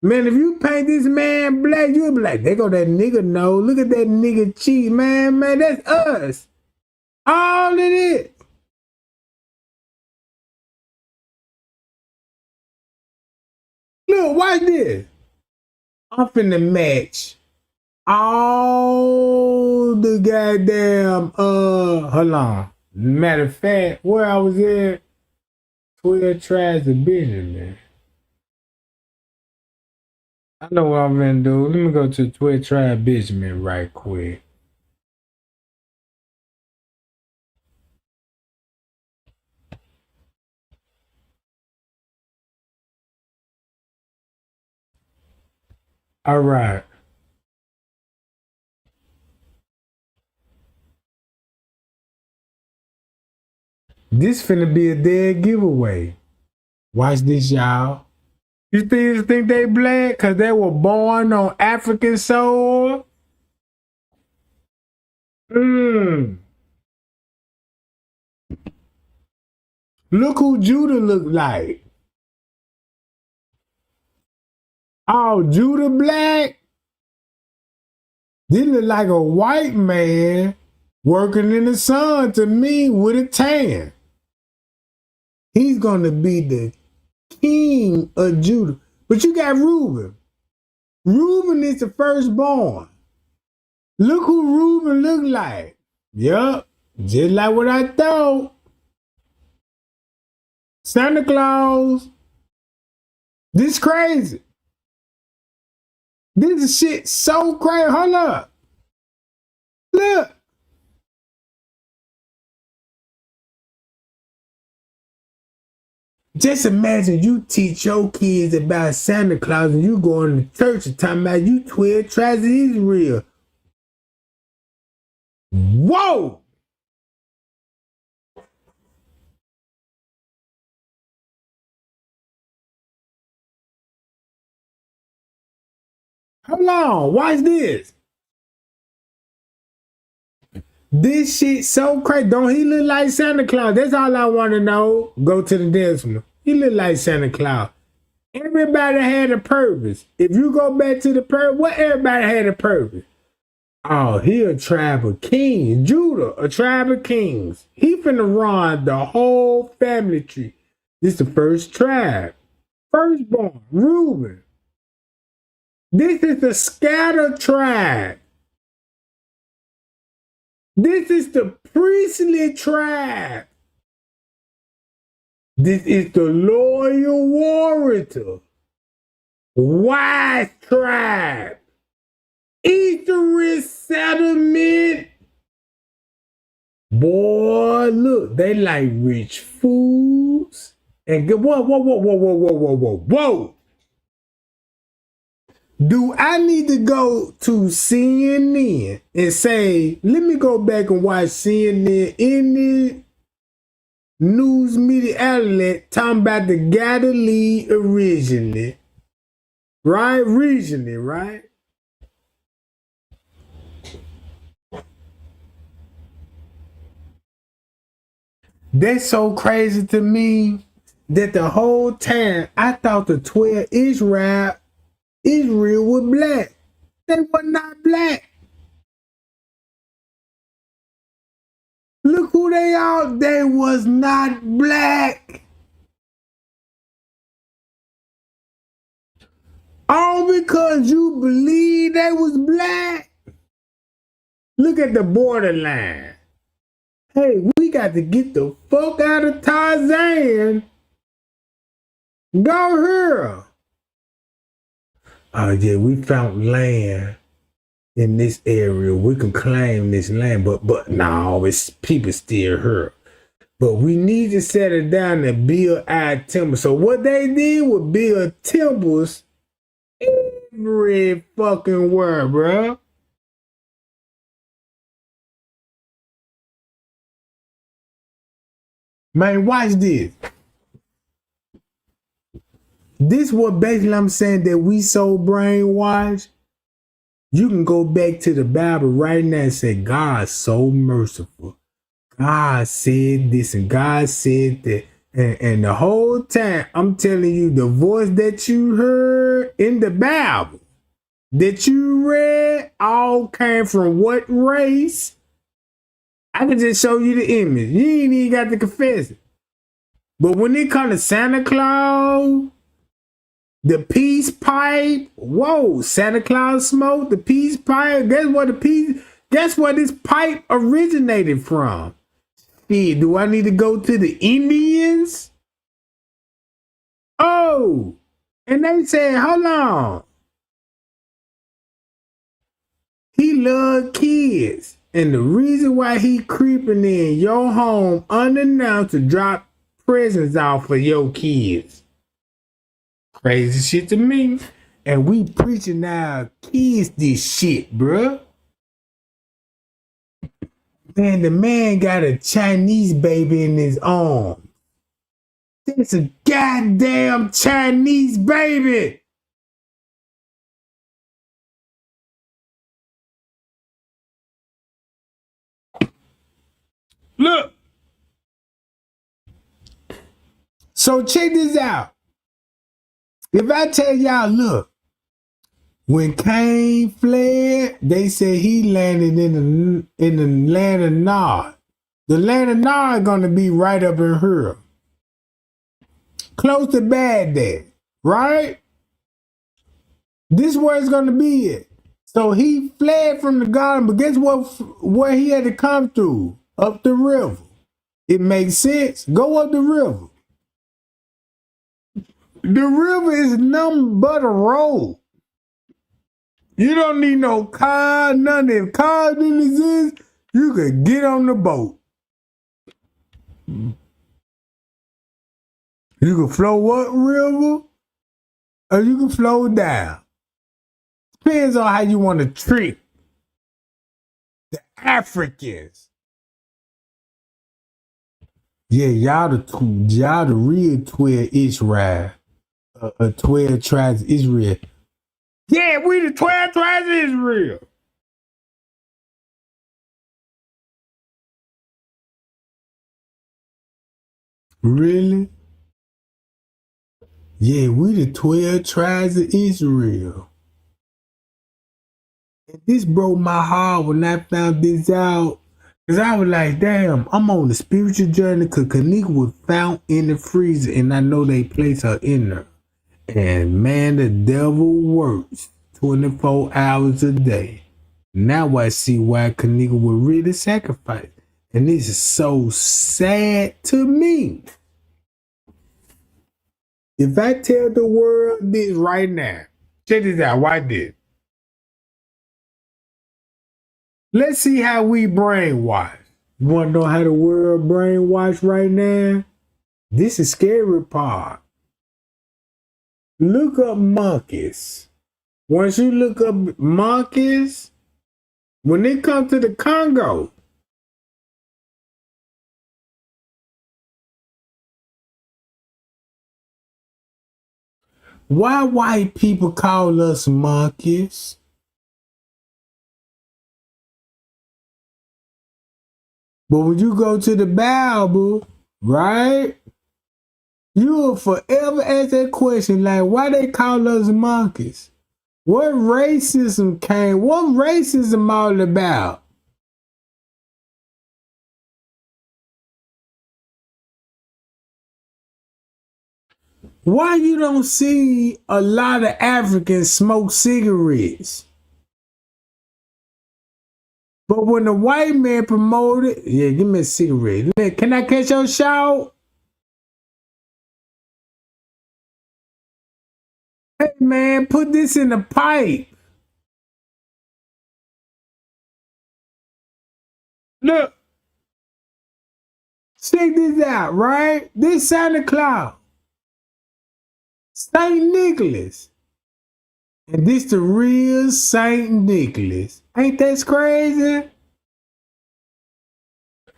Man, if you paint this man black, you'll be like, there go that nigga nose. Look at that nigga cheek, man. Man, that's us. All it is. Look, watch this. I'm finna match all the goddamn, hold on. Matter of fact, where I was at, 12 tribes of Benjamin. I know what I'm gonna do. Let me go to 12 tribe Benjamin right quick. All right. This finna be a dead giveaway. Watch this, y'all. You think they black because they were born on African soil? Look who Judah look like. Oh, Judah black? This look like a white man working in the sun to me with a tan. He's gonna be the king of Judah. But you got Reuben. Reuben is the firstborn. Look who Reuben look like. Yup, just like what I thought. Santa Claus. This crazy. This is shit so crazy. Hold up. Look. Just imagine you teach your kids about Santa Claus and you going to church and talking about you 12 tribes of Israel. Whoa! Hold on, watch this. This shit so crazy. Don't he look like Santa Claus? That's all I want to know. Go to the decimal. He look like Santa Claus. Everybody had a purpose. If you go back to the purpose, what everybody had a purpose? Oh, he a tribe of kings. Judah, a tribe of kings. He finna run the whole family tree. This the first tribe. Firstborn, Reuben. This is the scattered tribe. This is the priestly tribe. This is the loyal warrior. Wise tribe. Eastern settlement. Boy, look, they like rich foods. And whoa. Do I need to go to CNN and say, let me go back and watch CNN in the news media outlet talking about the Galilee originally? Right? Regionally, right? That's so crazy to me that the whole time I thought the 12 Israel was black. They were not black. Look who they are. They was not black. All because you believe they was black. Look at the borderline. Hey, we got to get the fuck out of Tarzan. Go here. Oh yeah, we found land in this area. We can claim this land, but no, it's people still here. But we need to settle down and build our temple. So what they did was build temples every fucking where, bro. Man, watch this. This what basically I'm saying, that we so brainwashed. You can go back to the Bible right now and say, God's so merciful. God said this and God said that. And the whole time, I'm telling you, the voice that you heard in the Bible, that you read, all came from what race? I can just show you the image. You ain't even got to confess it. But when it comes to Santa Claus, the peace pipe, whoa, Santa Claus smoke, the peace pipe, guess where this pipe originated from? Yeah, do I need to go to the Indians? Oh, and they said, hold on. He loved kids. And the reason why he creeping in your home unannounced to drop presents off for your kids. Crazy shit to me. And we preaching our kids this shit, bruh. Man, the man got a Chinese baby in his arms. That's a goddamn Chinese baby. Look. So check this out. If I tell y'all, look, when Cain fled, they said he landed in the land of Nod. The land of Nod gonna be right up in here, close to Baghdad, right? This where it's gonna be at. So he fled from the garden, but guess what? Where he had to come through? Up the river. It makes sense. Go up the river. The river is nothing but a road. You don't need no car, none of that. Cars didn't exist. You could get on the boat. You can flow up river, or you can flow down. Depends on how you want to treat the Africans. Yeah, y'all the real 12 Israel. 12 tribes of Israel. Yeah, we the 12 tribes of Israel. Really? Yeah, we the 12 tribes of Israel. And this broke my heart when I found this out. Because I was like, damn, I'm on a spiritual journey because Kenneka was found in the freezer and I know they placed her in there. And man, the devil works 24 hours a day. Now I see why Kenneka would really sacrifice. And this is so sad to me. If I tell the world this right now, check this out, watch this. Let's see how we brainwash. You want to know how the world brainwash right now? This is scary part. Look up monkeys. Once you look up monkeys, when they come to the Congo, why white people call us monkeys? But when you go to the Bible, right, you will forever ask that question, like, why they call us monkeys? What racism came? What racism all about? Why you don't see a lot of Africans smoke cigarettes? But when the white man promoted, yeah, give me a cigarette. Can I catch your shout? Hey man, put this in the pipe. Look. Check this out, right? This Santa Claus. Saint Nicholas. And this the real Saint Nicholas. Ain't that crazy?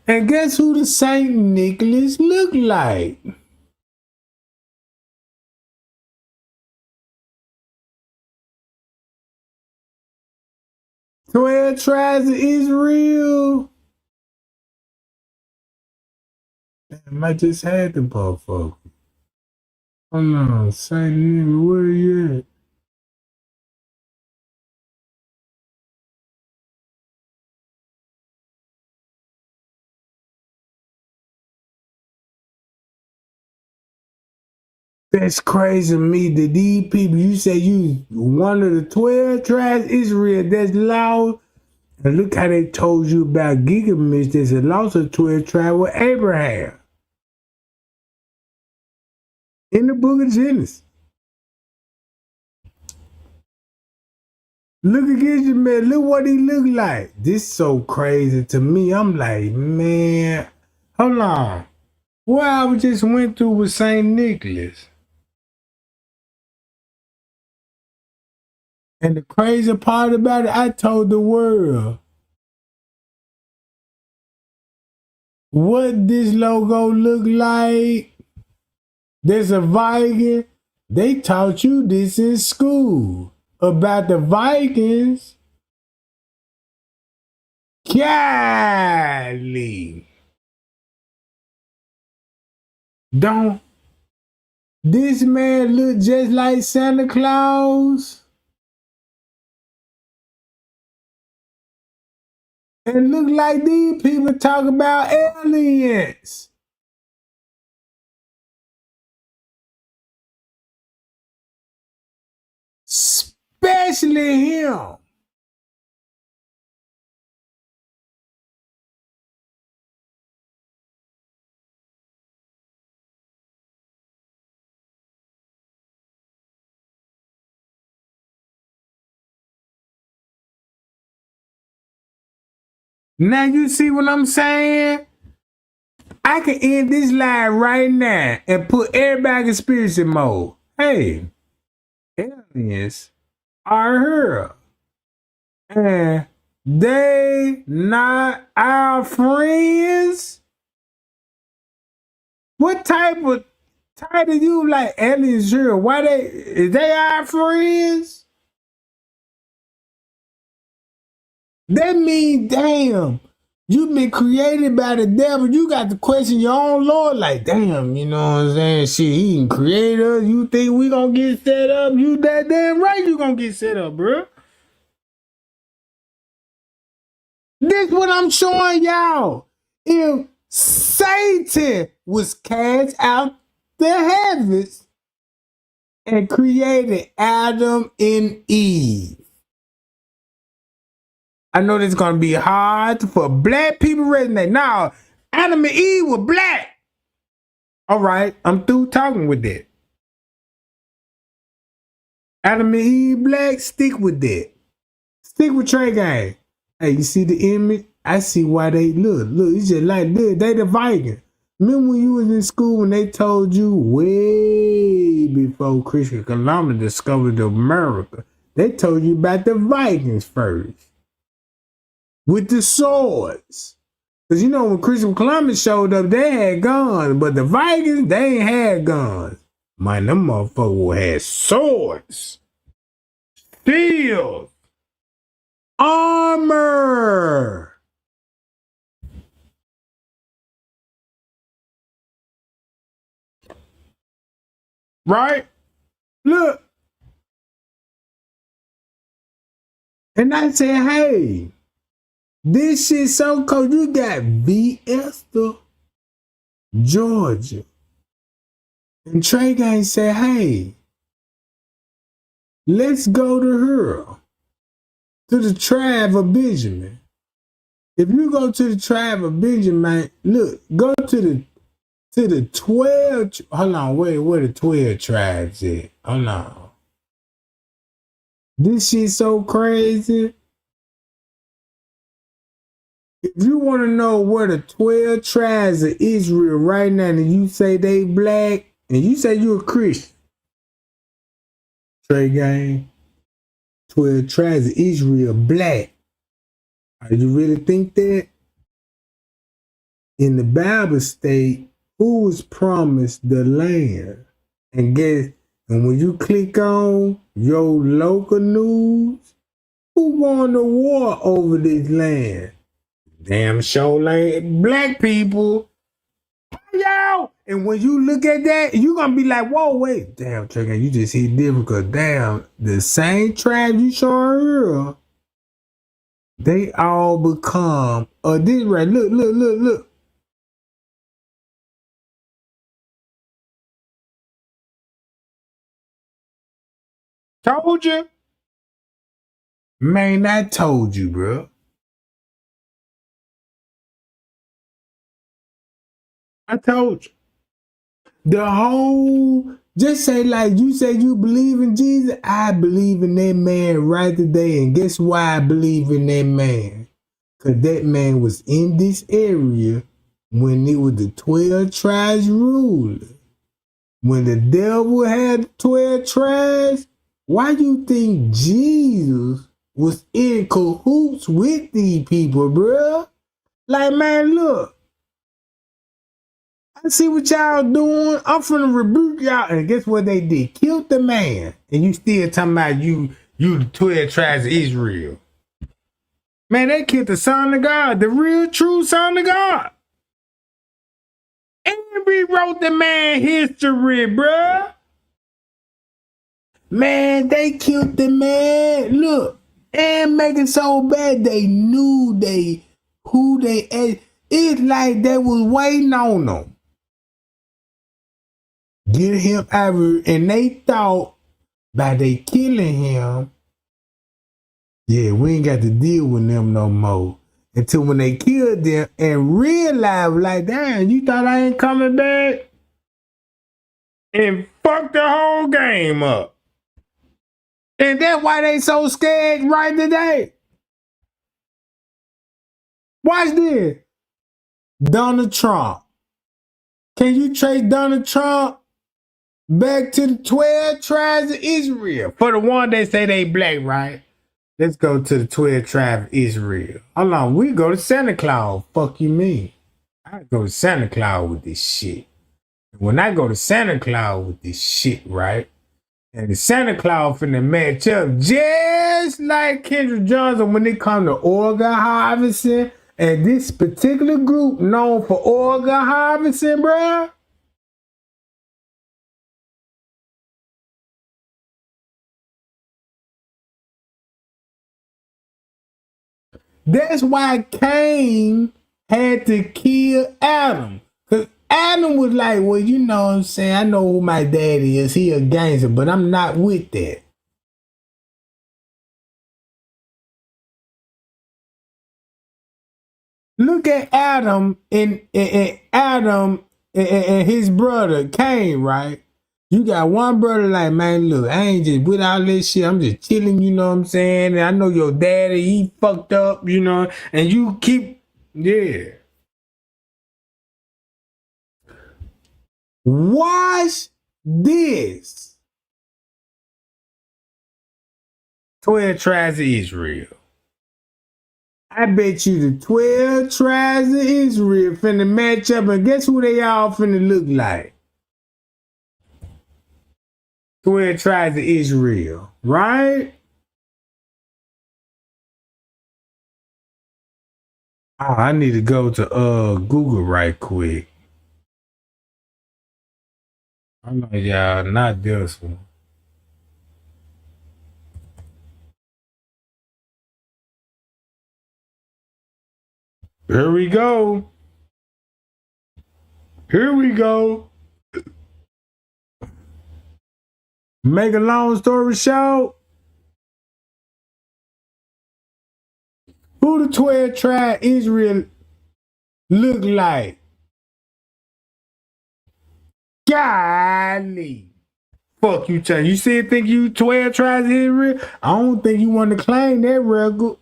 And guess who the Saint Nicholas look like? So 12 tribes of Israel. Damn, I just had the motherfucker. Oh no, Saint Nicholas, where you at? That's crazy to me that these people, you say you one of the 12 tribes Israel that's lost. And look how they told you about Gilgamesh that's a lost of 12 tribe with Abraham. In the book of Genesis. Look against you, man. Look what he look like. This so crazy to me. I'm like, man, hold on. What I just went through with St. Nicholas. And the crazy part about it, I told the world what this logo look like. There's a Viking. They taught you this in school about the Vikings. Golly. Don't this man look just like Santa Claus? And look like these people talk about aliens. Especially him. Now you see what I'm saying? I can end this live right now and put everybody in conspiracy mode. Hey, aliens are here. And they not our friends? What type of title you like aliens here? Why is they our friends? That mean damn. You've been created by the devil. You got to question your own Lord. Like, damn, you know what I'm saying? Shit, he didn't create us. You think we gonna get set up? You that damn right you gonna get set up, bro. This what I'm showing y'all. If Satan was cast out the heavens and created Adam and Eve. I know this is going to be hard for black people resonate. Now, Adam and Eve were black. All right, I'm through talking with that. Adam and Eve black, stick with that. Stick with Trey Gang. Hey, you see the image? I see why they look. Look, it's just like this. They the Vikings. Remember when you was in school when they told you way before Christopher Columbus discovered America, they told you about the Vikings first. With the swords. Because you know when Christopher Columbus showed up, they had guns. But the Vikings, they ain't had guns. Man, them motherfuckers had swords. Shields. Armor. Right? Look. And I said, hey, this shit so cold. You got Esther, Georgia. And Trey Gang said, hey, let's go to her. To the tribe of Benjamin. If you go to the tribe of Benjamin, look, go to the 12. Hold on, wait, where the 12 tribes at? Hold on. This shit so crazy. If you want to know where the 12 tribes of Israel right now, and you say they black, and you say you a Christian, Trey Gang, 12 tribes of Israel black. Do you really think that? In the Bible state, who was promised the land? And when you click on your local news, who won the war over this land? Damn sure like black people. Yo! And when you look at that, you're gonna be like, whoa, wait, damn, Trigger, you just hit different, because damn, the same tribe you saw earlier, they all become this right. Look. Told you. Man, I told you, bro. I told you. The whole, just say like you say you believe in Jesus, I believe in that man right today. And guess why I believe in that man? Because that man was in this area when it was the 12 tribes ruling. When the devil had 12 tribes, why you think Jesus was in cahoots with these people, bruh? Like, man, look. I see what y'all doing. I'm finna rebuke y'all. And guess what they did? Killed the man. And you still talking about you the 12 tribes of Israel. Man, they killed the Son of God, the real true Son of God. And rewrote the man history, bruh. Man, they killed the man. Look, and make it so bad they knew who they. It's like they was waiting on them. Get him out, and they thought by they killing him, yeah, we ain't got to deal with them no more. Until when they killed them and realized, like, damn, you thought I ain't coming back? And fuck the whole game up. And that's why they so scared right today. Watch this. Donald Trump. Can you trace Donald Trump back to the 12 tribes of Israel? For the one that say they black, right? Let's go to the 12 tribes of Israel. Hold on, we go to Santa Claus. Fuck you mean? I go to Santa Claus with this shit. When I go to Santa Claus with this shit, right? And the Santa Claus finna match up just like Kendrick Johnson when it come to organ harvesting. And this particular group known for organ harvesting, bruh. That's why Cain had to kill Adam. Because Adam was like, well, you know what I'm saying? I know who my daddy is. He a gangster, but I'm not with that. Look at Adam and Adam and his brother Cain, right? You got one brother like, man, look, I ain't just with all this shit. I'm just chilling, you know what I'm saying? And I know your daddy, he fucked up, you know, and you keep, yeah. Watch this. 12 tribes of Israel. I bet you the 12 tribes of Israel finna match up, and guess who they all finna look like? 12 tribes of Israel, right? Oh, I need to go to Google right quick. I know y'all not this one. Here we go. Here we go. Make a long story short, who the 12 tribe Israel look like? Golly. Fuck you, Trey. You still think you 12 tribes Israel? I don't think you want to claim that record.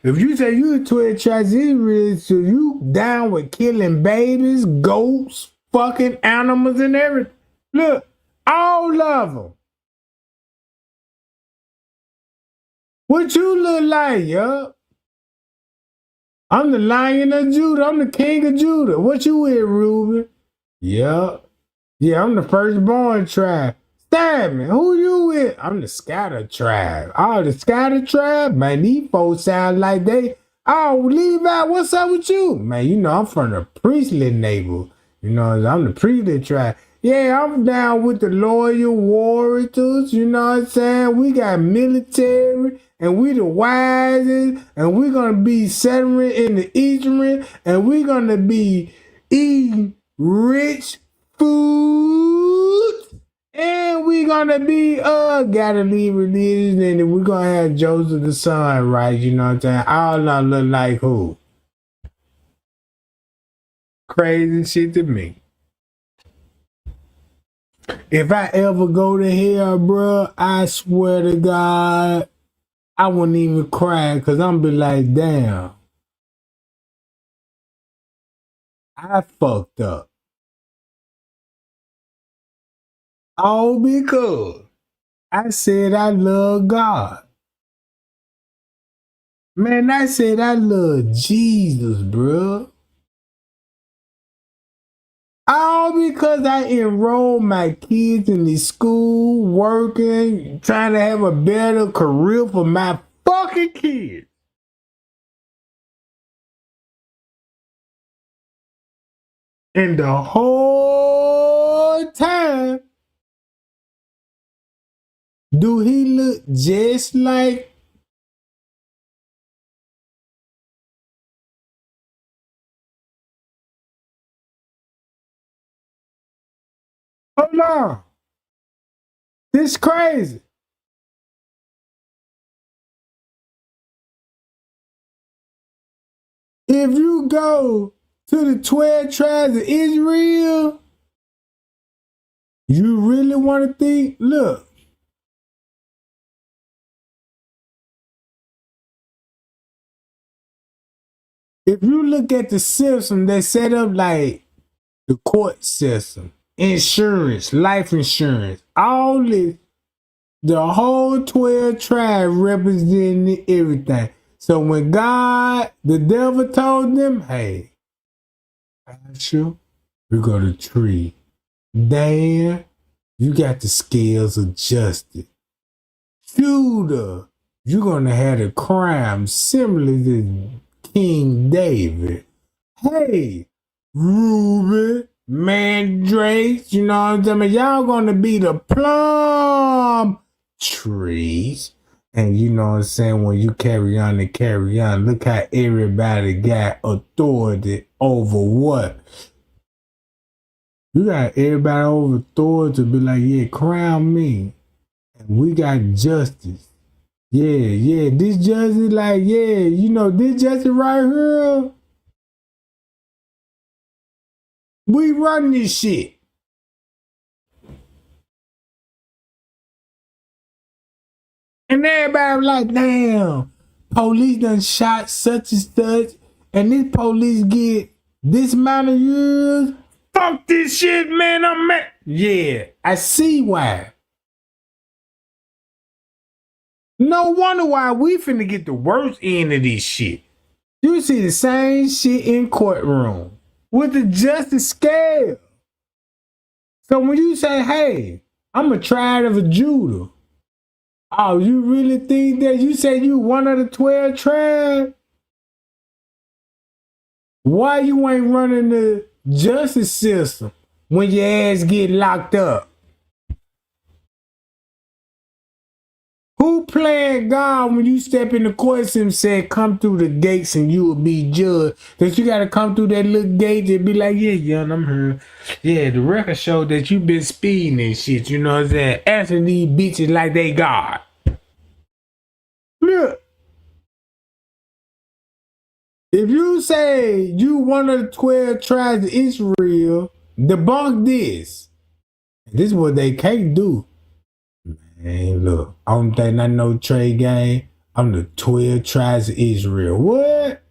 If you say you 12 tribes Israel, so you down with killing babies, goats, fucking animals, and everything. Look, all of them. What you look like, yup? I'm the Lion of Judah. I'm the King of Judah. What you with, Reuben? Yup. Yeah, I'm the firstborn tribe. Stab me. Who you with? I'm the Scatter tribe. Oh, the Scatter tribe? Man, these folks sound like they... Oh, Levi, what's up with you? Man, you know, I'm from the priestly neighbor. You know, I'm the priestly tribe. Yeah, I'm down with the loyal warriors. You know what I'm saying? We got military, and we the wisest, and we're going to be settling in the Eastern, and we're going to be eating rich food, and we gonna be gotta leave religion, and we're gonna have Joseph the son, right? You know what I'm saying? All of them look like who? Crazy shit to me. If I ever go to hell, bro, I swear to God, I wouldn't even cry, cause I'm be like, damn, I fucked up. All because I said I love God. Man, I said I love Jesus, bro. All because I enrolled my kids in the school, working, trying to have a better career for my fucking kids. And the whole time, do he look just like hold on. This crazy. If you go to the 12 tribes of Israel, you really want to think, look. If you look at the system, they set up like the court system, insurance, life insurance, all this, the whole 12 tribes representing everything. So when God, the devil told them, hey, Asher, we go to tree. Dan, you got the scales adjusted. Judah, you're going to have a crime similar to King David. Hey, Ruben, Mandrakes, you know what I'm saying? Y'all gonna be the plum trees. And you know what I'm saying? When you carry on and carry on, look how everybody got authority over what? You got everybody over authority to be like, yeah, crown me. And we got justice. Yeah, this justice, like, yeah, you know, this justice right here, we run this shit. And everybody like, damn, police done shot such and such, and this police get this amount of years. Fuck this shit, man, I'm mad. Yeah, I see why. No wonder why we finna get the worst end of this shit. You see the same shit in courtroom with the justice scale. So when you say, hey, I'm a triad of a Judah. Oh, you really think that? You say you one of the 12 tribes? Why you ain't running the justice system when your ass get locked up? Who playing God when you step in the court and said, come through the gates and you will be judged? That you got to come through that little gate and be like, yeah, young, I'm here. Yeah, the record showed that you been speeding and shit, you know what I'm saying? Answering these bitches like they God. Look. If you say you one of the 12 tribes of Israel, debunk this. This is what they can't do. Man, look, I don't think I know Trey gang. I'm the 12 tribes of Israel. What?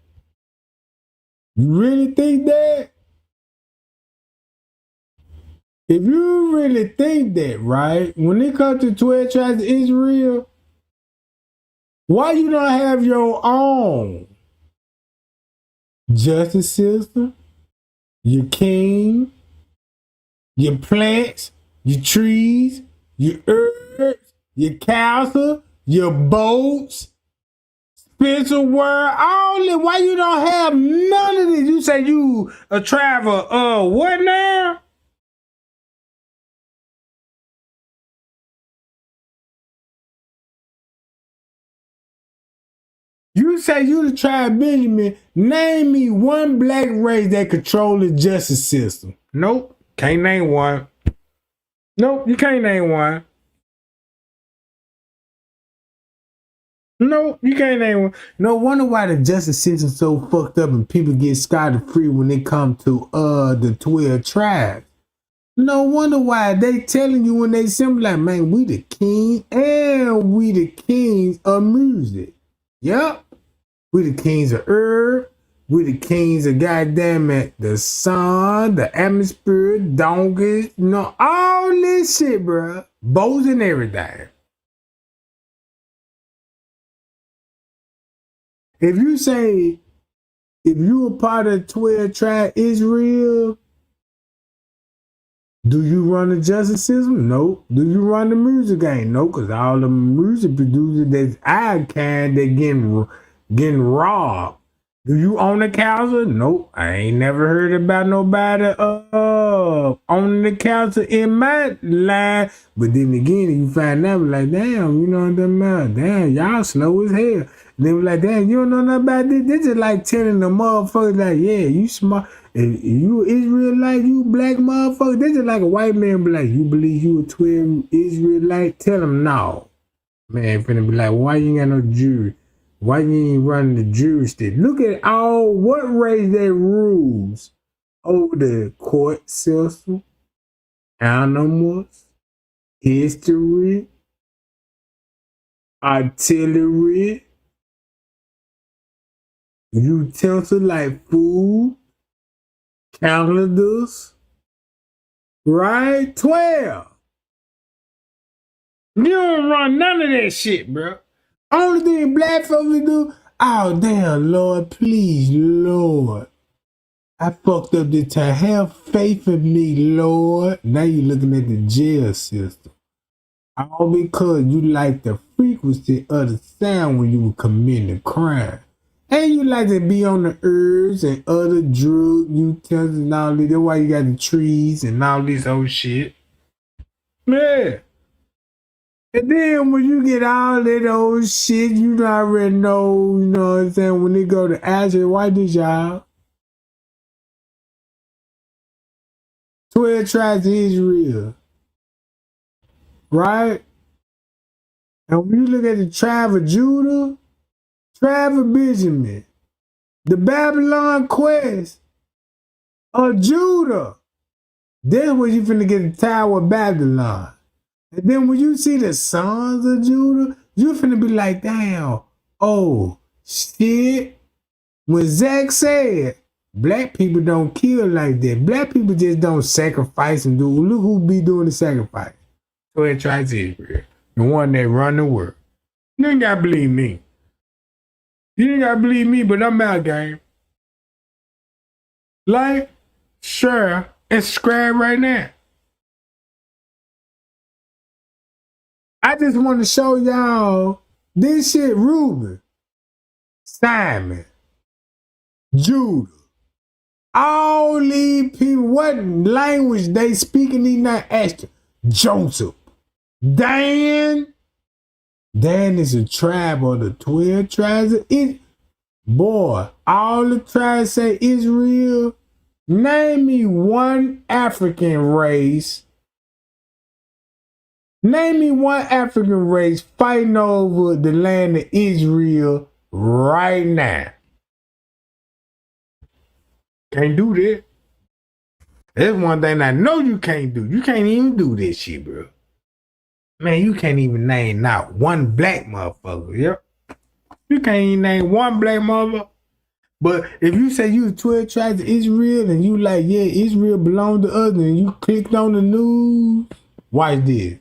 You really think that? If you really think that, right, when it comes to 12 tribes of Israel, why you don't have your own justice system, your king, your plants, your trees, your herbs, your council, your boats, spiritual world, all that? Why you don't have none of this? You say you a traveler, what now? You say you the tribe Benjamin. Name me one black race that control the justice system. Nope, can't name one. Nope, you can't name one. No, you can't name one. No wonder why the justice system's so fucked up and people get scotted free when they come to the 12 tribes. No wonder why they telling you when they simply like, man, we the king and we the kings of music. Yep. We the kings of herb. We the kings of goddamn it, the sun, the atmosphere, donkeys, you know, all this shit, bro. Bows and everything. If you say, if you a part of 12 tribe Israel, do you run the justice system? No. Do you run the music game? No, because all the music producers that's I can, they getting robbed. Do you own the council? Nope. I ain't never heard about nobody owning the council in my line. But then again, you find out like, damn, you know what I'm about? Damn, y'all slow as hell. And they were like, damn, you don't know nothing about this? This is like telling the motherfuckers like, yeah, you smart. If you Israelite, you black motherfucker. This is like a white man be like, you believe you a 12 Israelite? Tell them no. Man, finna be like, why you ain't got no jury? Why you ain't running the jury stick? Look at all what race that rules over the court system, animals, history, artillery, utensils like food, calendars, right? 12. You don't run none of that shit, bro. Only thing black folks do, oh damn, Lord, please, Lord. I fucked up this time. Have faith in me, Lord. Now you looking at the jail system. All because you like the frequency of the sound when you were committing a crime. And you like to be on the herbs and other drug utensils and all this. That's why you got the trees and all this old shit. Yeah. And then when you get all that old shit, you already know, you know what I'm saying, when they go to Azure, why did y'all? 12 tribes of Israel. Right? And when you look at the tribe of Judah, tribe of Benjamin, the Babylon quest of Judah, that's where you finna get the Tower of Babylon. And then when you see the sons of Judah, you finna be like, damn, oh, shit. When Zach said, black people don't kill like that. Black people just don't sacrifice and do. Look who be doing the sacrifice. So it tries Israel. The one that run the world. You ain't gotta believe me. You ain't gotta believe me, but I'm out, gang. Like, share, and subscribe right now. I just want to show y'all this shit. Reuben, Simon, Judah, all these people, what language they speaking these not Esther, Joseph, Dan is a tribe of the 12 tribes of Israel. Boy, all the tribes say Israel. Name me one African race. Name me one African race fighting over the land of Israel right now. Can't do that. That's one thing I know you can't do. You can't even do this shit, bro. Man, you can't even name not one black motherfucker. Yep. You can't even name one black motherfucker. But if you say you 12 tribes of Israel and you like, yeah, Israel belong to us, and you clicked on the news, watch this.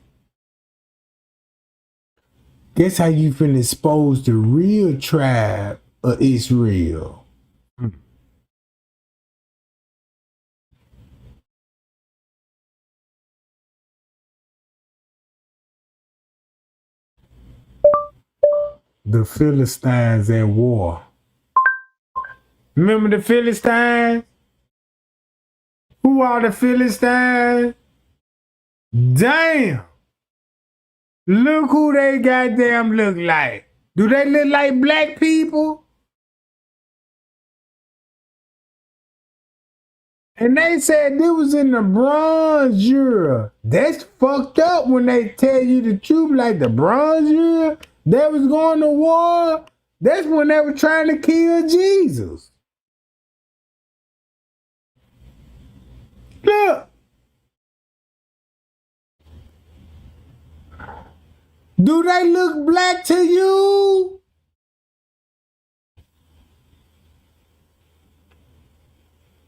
Guess how you finna expose the real tribe of Israel? The Philistines at war. Remember the Philistines? Who are the Philistines? Damn! Look who they goddamn look like. Do they look like black people? And they said they was in the Bronze Era. That's fucked up when they tell you the truth, like the Bronze Era. They was going to war. That's when they were trying to kill Jesus. Look. Do they look black to you?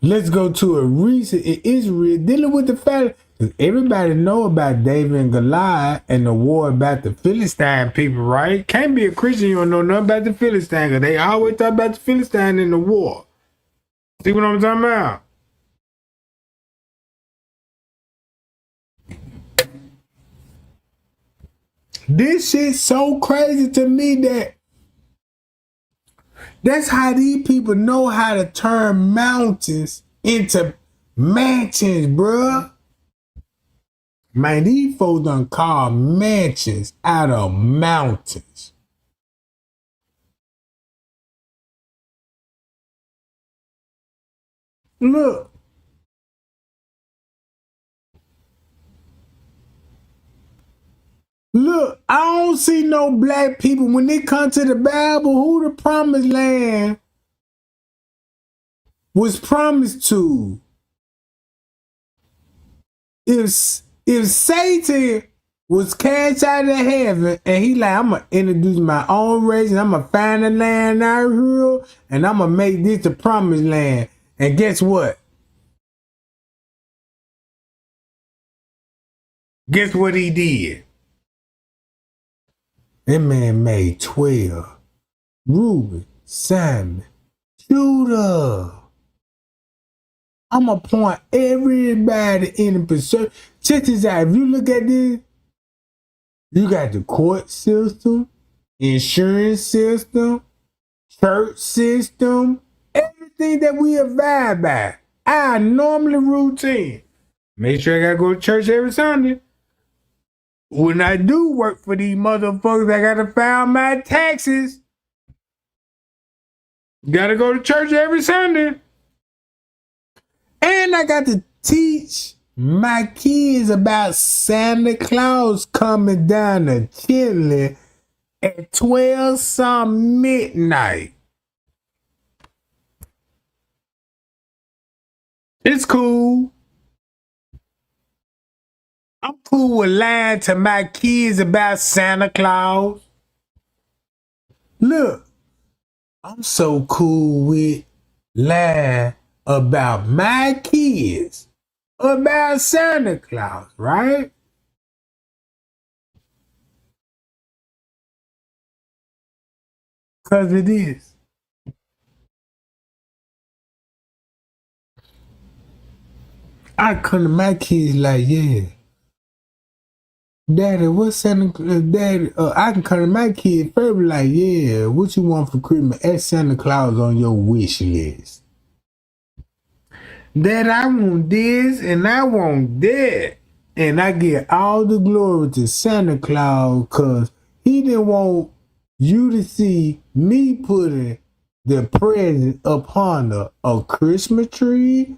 Let's go to a recent in Israel dealing with the fact that everybody know about David and Goliath and the war about the Philistine people, right? Can't be a Christian, you don't know nothing about the Philistine, because they always talk about the Philistine in the war. See what I'm talking about? This shit's so crazy to me that that's how these people know how to turn mountains into mansions, bruh. Man, these folks done call mansions out of mountains. Look. Look, I don't see no black people when they come to the Bible. Who the promised land was promised to? If Satan was cast out of heaven and he like, I'm going to introduce my own race and I'm going to find a land out here and I'm going to make this the promised land. And guess what? Guess what he did? That man made 12. Reuben, Simon, Judah. I'm going to point everybody in the pursuit. Check this out. If you look at this, you got the court system, insurance system, church system, everything that we abide by, our normally routine. Make sure I gotta go to church every Sunday. When I do work for these motherfuckers, I gotta file my taxes. Gotta go to church every Sunday. And I got to teach my kids about Santa Claus coming down the chimney at 12 some midnight. It's cool. I'm cool with lying to my kids about Santa Claus. Look, I'm so cool with lying about my kids about Santa Claus, right? Because it is. I come to my kids like, yeah, Daddy, what's Santa Claus? Daddy, I can come to my kids first like, yeah, what you want for Christmas? Ask Santa Claus on your wish list. Dad, I want this and I want that. And I give all the glory to Santa Claus because he didn't want you to see me putting the present upon a Christmas tree.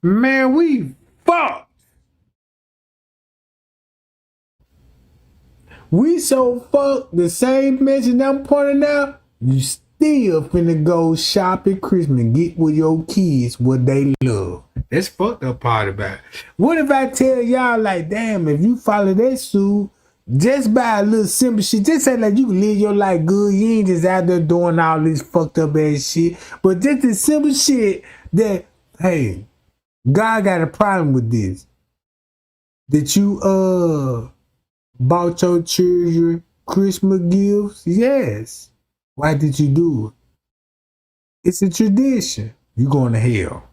Man, we fucked. We so fucked, the same message I'm pointing out, you still finna go shop at Christmas and get with your kids what they love. That's fucked up part about it. What if I tell y'all like, damn, if you follow that suit, just buy a little simple shit. Just say like you can live your life good. You ain't just out there doing all this fucked up ass shit. But just the simple shit that, hey, God got a problem with this. That you bought your children Christmas gifts? Yes. Why did you do it? It's a tradition. You going to hell.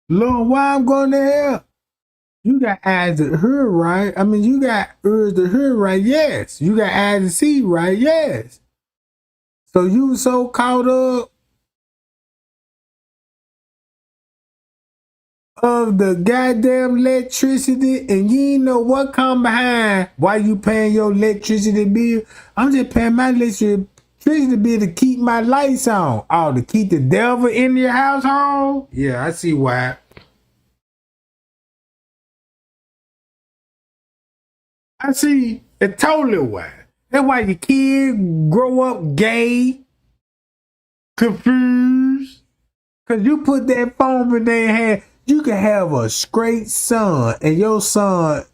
Lord, why I'm going to hell? You got eyes to hear, right? I mean, you got ears to hear, right? Yes. You got eyes to see, right? Yes. So you so caught up of the goddamn electricity and you ain't know what come behind why you paying your electricity bill. I'm just paying my electricity bill to keep my lights on. Oh, to keep the devil in your household? Yeah, I see why. I see it totally why. That's why your kids grow up gay, confused. Cause you put that phone in their hand, you can have a straight son and your son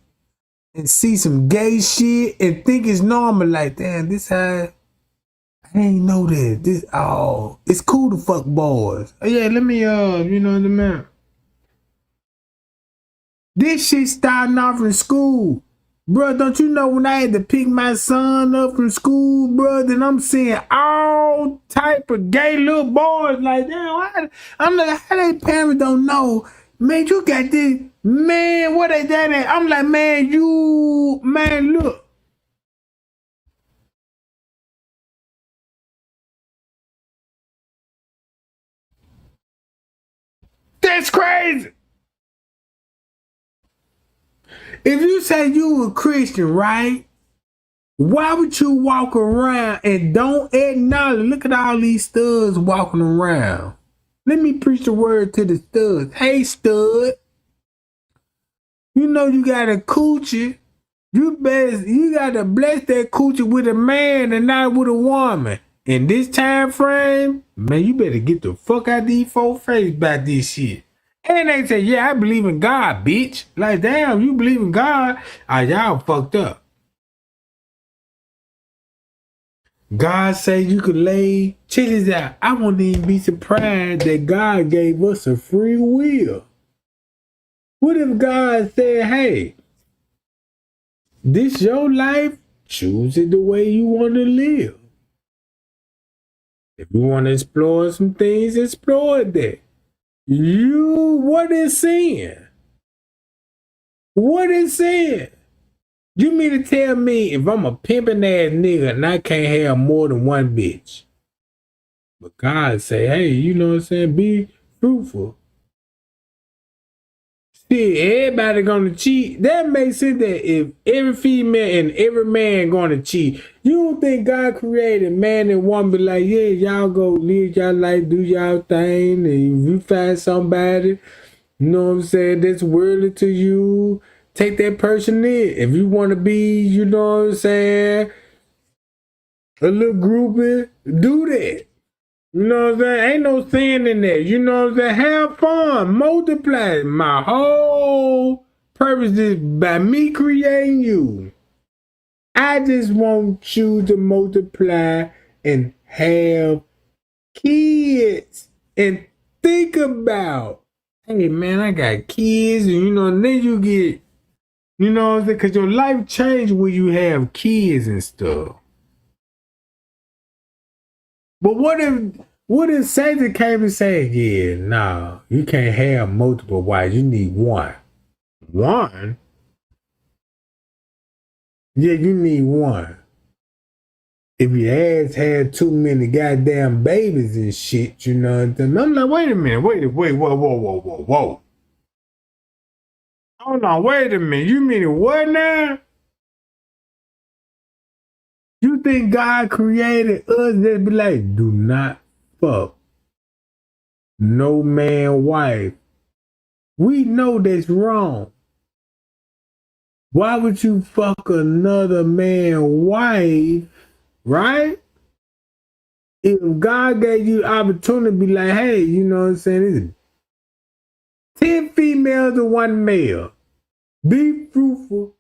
and see some gay shit and think it's normal. Like, damn, this how I ain't know that. This it's cool to fuck boys. Oh, yeah, let me you know what I mean. This shit starting off in school. Bro, don't you know when I had to pick my son up from school, bro, then I'm seeing all type of gay little boys like, damn, I'm like, how they parents don't know? Man, you got this, man, what they done at? I'm like, man, look. That's crazy. If you say you a Christian, right? Why would you walk around and don't acknowledge? Look at all these studs walking around. Let me preach the word to the studs. Hey, stud. You know you got a coochie. You gotta bless that coochie with a man and not with a woman. In this time frame, man, you better get the fuck out these folks' face about this shit. And they say, yeah, I believe in God, bitch. Like, damn, you believe in God? Y'all fucked up. God say you could lay, check this out. I won't even be surprised that God gave us a free will. What if God said, hey, this your life, choose it the way you want to live. If you want to explore some things, explore that. What is sin? What is sin? You mean to tell me if I'm a pimping ass nigga and I can't have more than one bitch? But God say, hey, you know what I'm saying? Be fruitful. See, everybody gonna cheat. That makes sense that if every female and every man gonna cheat, you don't think God created man and woman be like, yeah, y'all go live y'all life, do y'all thing, and if you find somebody, you know what I'm saying, that's worthy to you, take that person in. If you wanna be, you know what I'm saying, a little groupie, do that. You know what I'm saying? Ain't no sin in there. You know what I'm saying? Have fun. Multiply. My whole purpose is by me creating you. I just want you to multiply and have kids. And think about, hey man, I got kids. And you know, and then you get, you know what I'm saying? Because your life changes when you have kids and stuff. But what if Satan came and said, yeah, nah, you can't have multiple wives, you need one. One? Yeah, you need one. If your ass had too many goddamn babies and shit, you know what I'm like, wait a minute, whoa. Hold on, wait a minute, you mean what now? You think God created us that be like, do not fuck no man wife? We know that's wrong. Why would you fuck another man's wife, right? If God gave you opportunity to be like, hey, you know what I'm saying? It's 10 females and 1 male. Be fruitful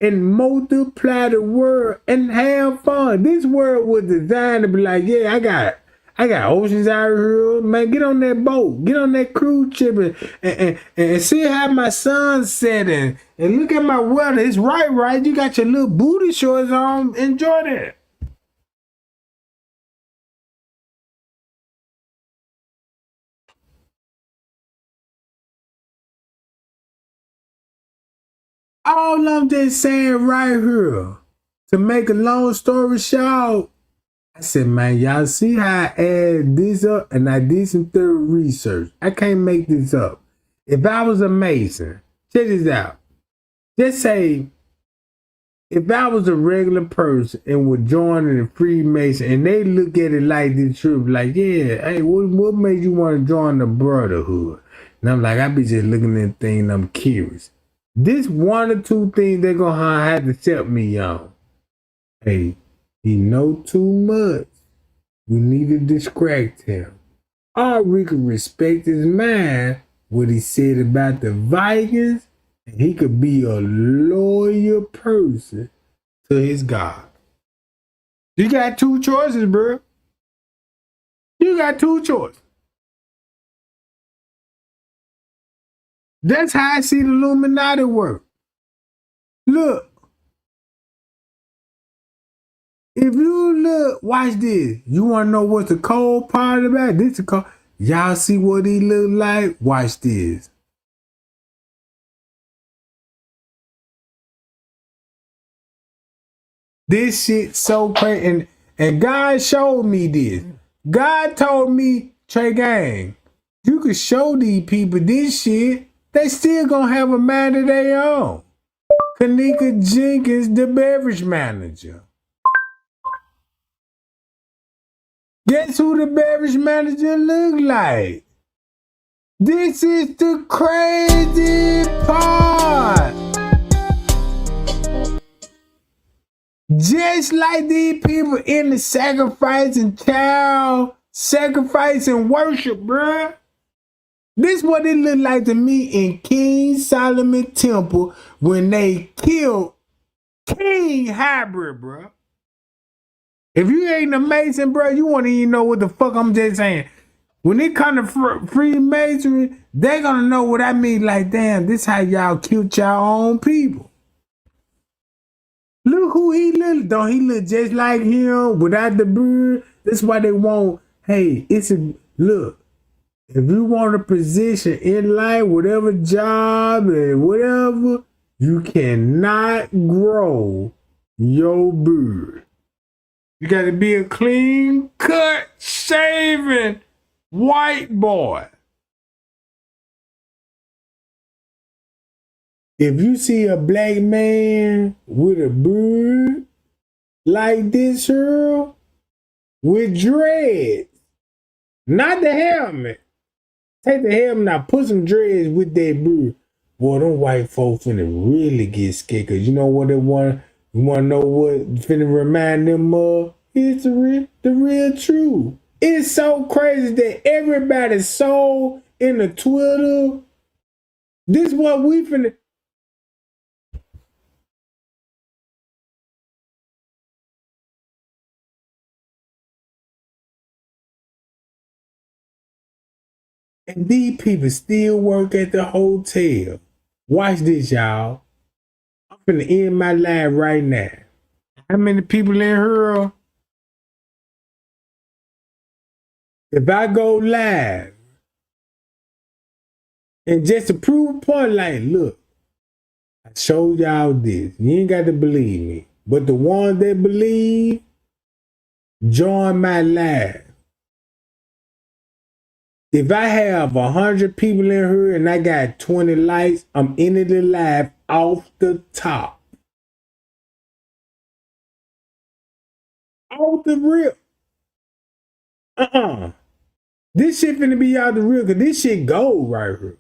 and multiply the world and have fun. This world was designed to be like, yeah, I got oceans out here, man. Get on that boat, get on that cruise ship, and see how my sun's setting, and look at my weather. It's right. You got your little booty shorts on. Enjoy that. All I'm just saying right here, to make a long story short, I said, man, y'all see how I add this up, and I did some thorough research. I can't make this up. If I was a Mason, check this out. Just say, if I was a regular person and would join the Freemason, and they look at it like this truth, like, yeah, hey, what made you want to join the Brotherhood? And I'm like, I be just looking at things, I'm curious. This 1 or 2 things they're going to have to set me on. Hey, he know too much. We need to distract him. Or we can respect his mind, what he said about the Vikings, and he could be a loyal person to his God. You got 2 choices, bro. You got 2 choices. That's how I see the Illuminati work. Look. If you look, watch this. You want to know what's the cold part about? This is cold. Y'all see what he look like? Watch this. This shit so crazy. And God showed me this. God told me, Trey Gang, you could show these people this shit. They still gonna have a mind of their own. Kenneka Jenkins, the beverage manager. Guess who the beverage manager look like? This is the crazy part. Just like these people in the sacrifice and child sacrifice and worship, bruh. This what it looked like to me in King Solomon Temple when they killed King Hybrid, bruh. If you ain't amazing, bro, you won't even know what the fuck I'm just saying. When it comes to Freemasonry, they're gonna know what I mean. Like, damn, this how y'all killed y'all own people. Look who he look. Don't he look just like him without the beard? That's why they want, hey, look. If you want a position in life, whatever job and whatever, you cannot grow your beard. You got to be a clean cut, shaven white boy. If you see a black man with a beard like this here, with dreads, not the helmet. Take the helmet now, put some dreads with that beard. Boy, them white folks finna really get scared, cause you know what they want? You wanna know what finna remind them of? It's the real truth. It's so crazy that everybody's so in the Twitter. This what we finna. And these people still work at the hotel. Watch this, y'all. I'm finna end my live right now. How many people in here? If I go live, and just to prove a point, like, look, I showed y'all this. You ain't got to believe me. But the ones that believe, join my live. If I have 100 people in here and I got 20 likes, I'm ending the live off the top. Off the rip. This shit finna be out the real, cause this shit gold right here.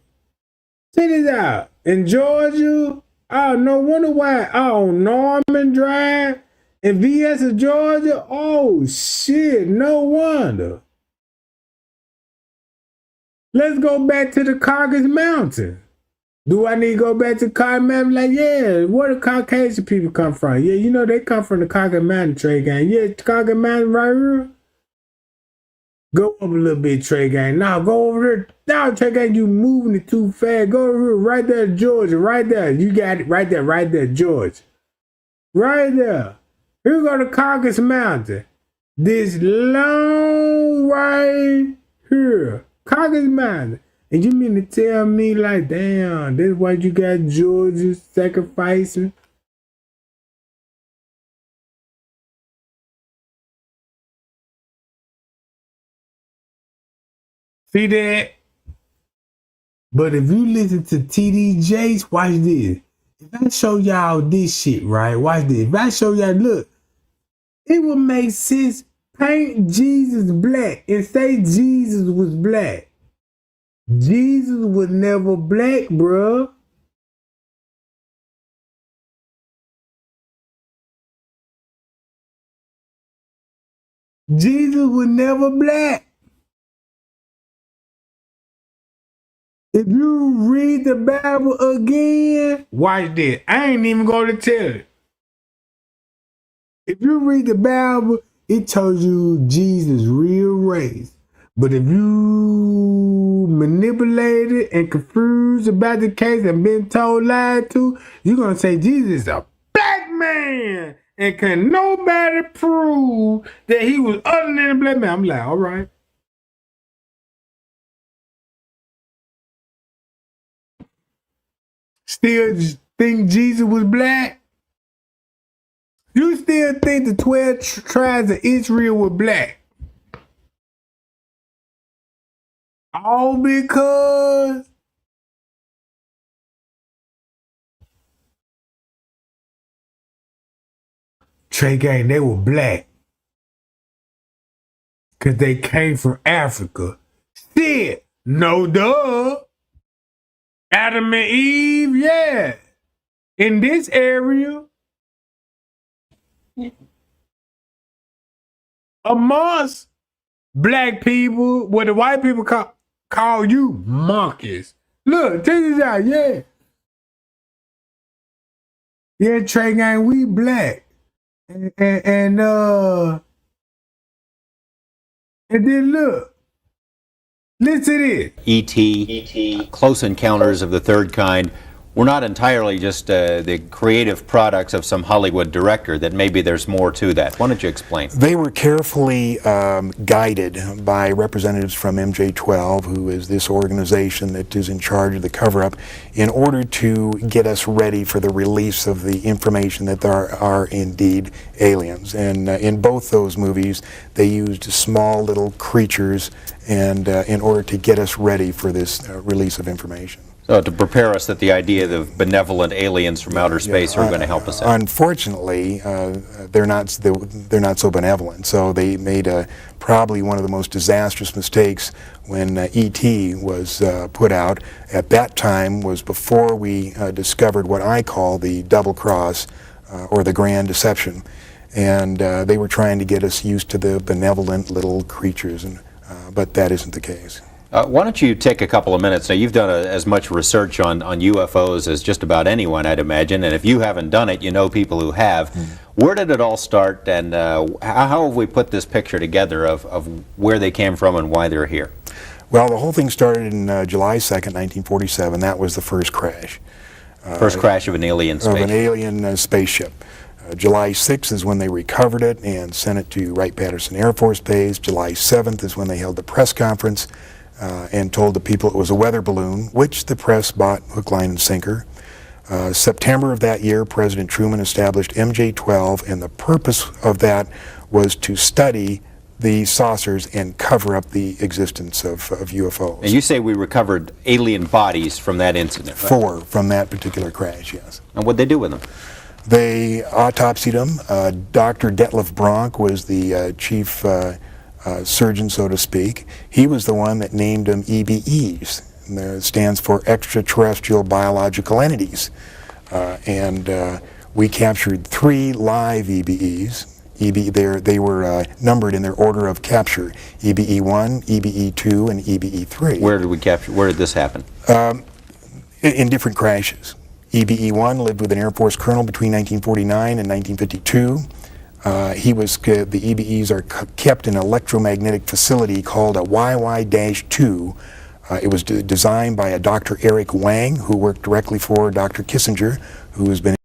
Check this out. In Georgia, oh, no wonder why. Oh, Norman Drive in VS of Georgia. Oh, shit, no wonder. Let's go back to the Caucasus Mountain. Do I need to go back to the Caucasus Mountain? Like, yeah, where the Caucasian people come from? Yeah, you know they come from the Caucasus Mountain, Trey gang. Yeah, Caucasus Mountain right here. Go up a little bit, Trey gang. Now go over there. Now, Trey gang, you moving it too fast. Go over here, right there, Georgia, right there. You got it, right there, Georgia. Right there. Here we go to Caucasus Mountain. This long right here. Caucasus Mountain. And you mean to tell me like, damn, that's why you got Georgia sacrificing? See that? But if you listen to TD Jakes, watch this. If I show y'all this shit, right? Watch this. If I show y'all, look, it would make sense. Paint Jesus black and say Jesus was black. Jesus was never black, bruh. Jesus was never black. If you read the Bible again, watch this. I ain't even going to tell it. If you read the Bible, it tells you Jesus' real race. But if you manipulated and confused about the case and been told lied to, you're going to say Jesus is a black man. And can nobody prove that he was other than a black man? I'm like, all right. Still think Jesus was black? You still think the 12 tribes of Israel were black? All because Trey gang, they were black. Because they came from Africa. Shit, no duh. Adam and Eve, yeah. In this area, amongst black people, what the white people call you monkeys. Look, check this out, yeah. Yeah, Trey gang, we black. And then look. Listen to this. E.T., Close Encounters of the Third Kind. were not entirely just the creative products of some Hollywood director, that maybe there's more to that. Why don't you explain? They were carefully guided by representatives from MJ12, who is this organization that is in charge of the cover-up, in order to get us ready for the release of the information that there are indeed aliens. And in both those movies, they used small little creatures and in order to get us ready for this release of information. So to prepare us that the idea of benevolent aliens from outer space are going to help us out. Unfortunately, they're not so benevolent. So they made probably one of the most disastrous mistakes when E.T. was put out. At that time was before we discovered what I call the double cross or the grand deception. And they were trying to get us used to the benevolent little creatures, but that isn't the case. Why don't you take a couple of minutes? Now, you've done as much research on UFOs as just about anyone, I'd imagine, and if you haven't done it, you know people who have. Where did it all start, and how have we put this picture together of where they came from and why they're here? Well, the whole thing started in July 2nd, 1947. That was the first crash. First crash of an alien spaceship. Of an alien spaceship. July 6th is when they recovered it and sent it to Wright-Patterson Air Force Base. July 7th is when they held the press conference and told the people it was a weather balloon, which the press bought hook, line, and sinker. September of that year, President Truman established MJ12, and the purpose of that was to study the saucers and cover up the existence of UFOs. And you say we recovered alien bodies from that incident, right? 4 from that particular crash, yes. And what'd they do with them? They autopsied them. Dr. Detlef Bronk was the chief surgeon, so to speak. He was the one that named them EBEs. It stands for extraterrestrial biological entities. And we captured 3 live EBEs. They were numbered in their order of capture: EBE-1, EBE-2, and EBE-3. Where did we capture? Where did this happen? In different crashes. EBE-1 lived with an Air Force colonel between 1949 and 1952. The EBEs are kept in an electromagnetic facility called a YY-2. It was designed by a Dr. Eric Wang, who worked directly for Dr. Kissinger, who has been...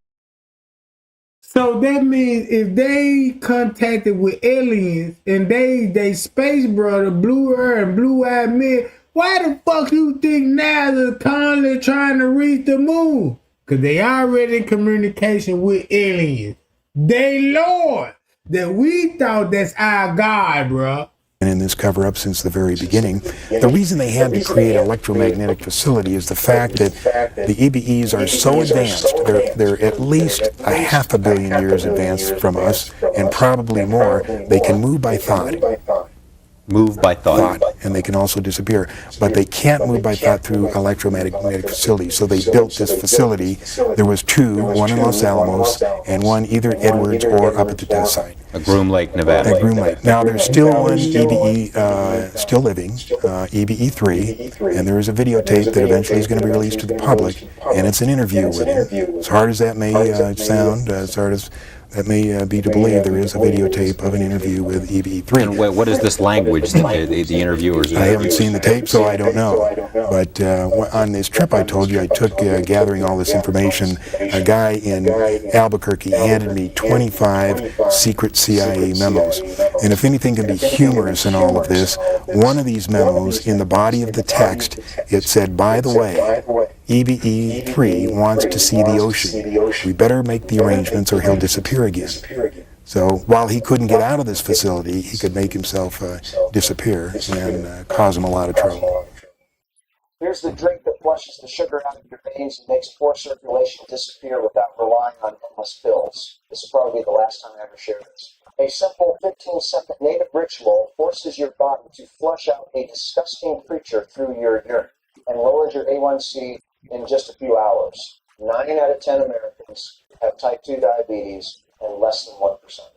So that means if they contacted with aliens and they space brother, blue hair and blue-eyed men, why the fuck you think now they're constantly trying to reach the moon? Because they already in communication with aliens. They Lord that we thought that's our God, bro. And in this cover-up since the very beginning, the reason they had to create an electromagnetic facility is the fact that the EBEs are so advanced. They're at least 500 million years advanced from us, and probably more. They can move by thought. Move by thought. And they can also disappear. But they can't move by thought through electromagnetic facilities. So they built this facility. There was 2, one in Los Alamos and one either at Edwards or up at the test site. At Groom Lake, Nevada. At Groom Lake. Now there's still one EBE still living, EBE-3, and there is a videotape that eventually is going to be released to the public, and it's an interview with him. As hard as that may sound, as hard as that may be to believe, there is a videotape of an interview with EBE-3. And what is this language that the interviewers... I haven't seen the tape, so I don't know. But on this trip I told you I took gathering all this information, a guy in Albuquerque handed me 25 secret CIA memos. And if anything can be humorous in all of this, one of these memos, in the body of the text, it said, by the way, EBE-3 wants to see the ocean. We better make the arrangements or he'll disappear again. So while he couldn't get out of this facility, he could make himself disappear and cause him a lot of trouble. Here's the drink that flushes the sugar out of your veins and makes poor circulation disappear without relying on endless pills. This will probably be the last time I ever share this. A simple 15-second native ritual forces your body to flush out a disgusting creature through your urine and lowers your A1C in just a few hours. 9 out of 10 Americans have type 2 diabetes and less than 1%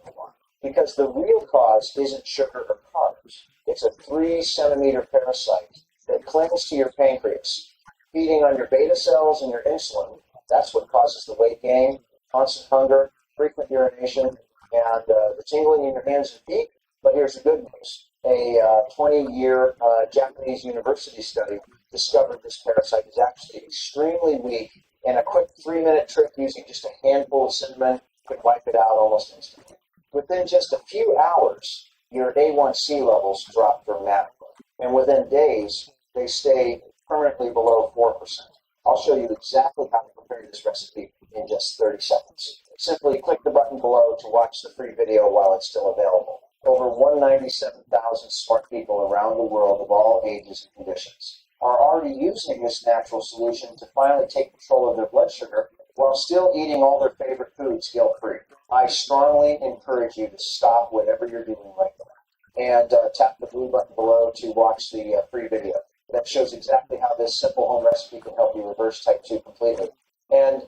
of one. Because the real cause isn't sugar or carbs. It's a 3-centimeter parasite that clings to your pancreas, feeding on your beta cells and your insulin. That's what causes the weight gain, constant hunger, frequent urination, and the tingling in your hands and feet. But here's the good news. A 20-year Japanese university study discovered this parasite is actually extremely weak And a quick 3-minute trick using just a handful of cinnamon could wipe it out almost instantly. Within just a few hours, your A1C levels drop dramatically. And within days, they stay permanently below 4%. I'll show you exactly how to prepare this recipe in just 30 seconds. Simply click the button below to watch the free video while it's still available. Over 197,000 smart people around the world of all ages and conditions are already using this natural solution to finally take control of their blood sugar while still eating all their favorite foods guilt-free. I strongly encourage you to stop whatever you're doing right now and tap the blue button below to watch the free video. That shows exactly how this simple home recipe can help you reverse type 2 completely. And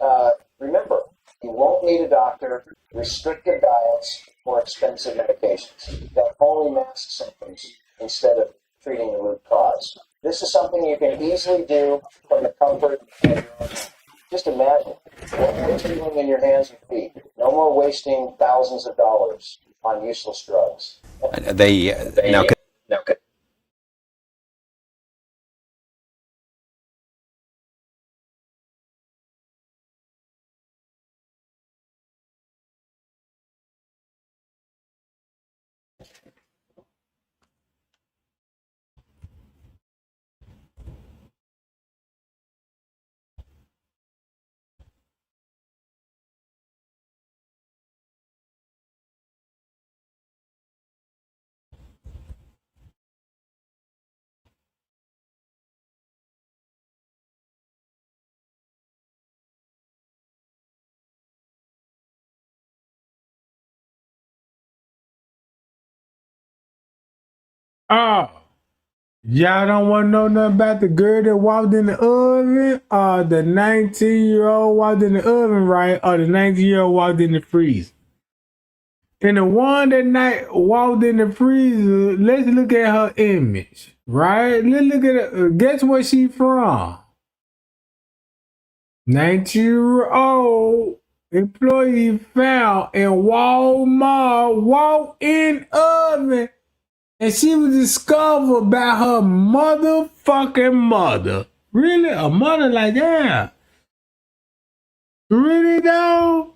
remember, you won't need a doctor, restrictive diets, or expensive medications that only mask symptoms instead of treating the root cause. This is something you can easily do from the comfort of your own home. Just imagine, no more tingling in your hands and feet, no more wasting thousands of dollars on useless drugs. Oh, y'all don't want to know nothing about the girl that walked in the oven, or the 19-year-old walked in the oven, right? Or the 19-year-old walked in the freezer. And the one that night walked in the freezer, let's look at her image, right? Let's look at her. Guess where she from? 19-year-old employee found in Walmart walk-in oven. And she was discovered by her motherfucking mother. Really? A mother like that? Really though?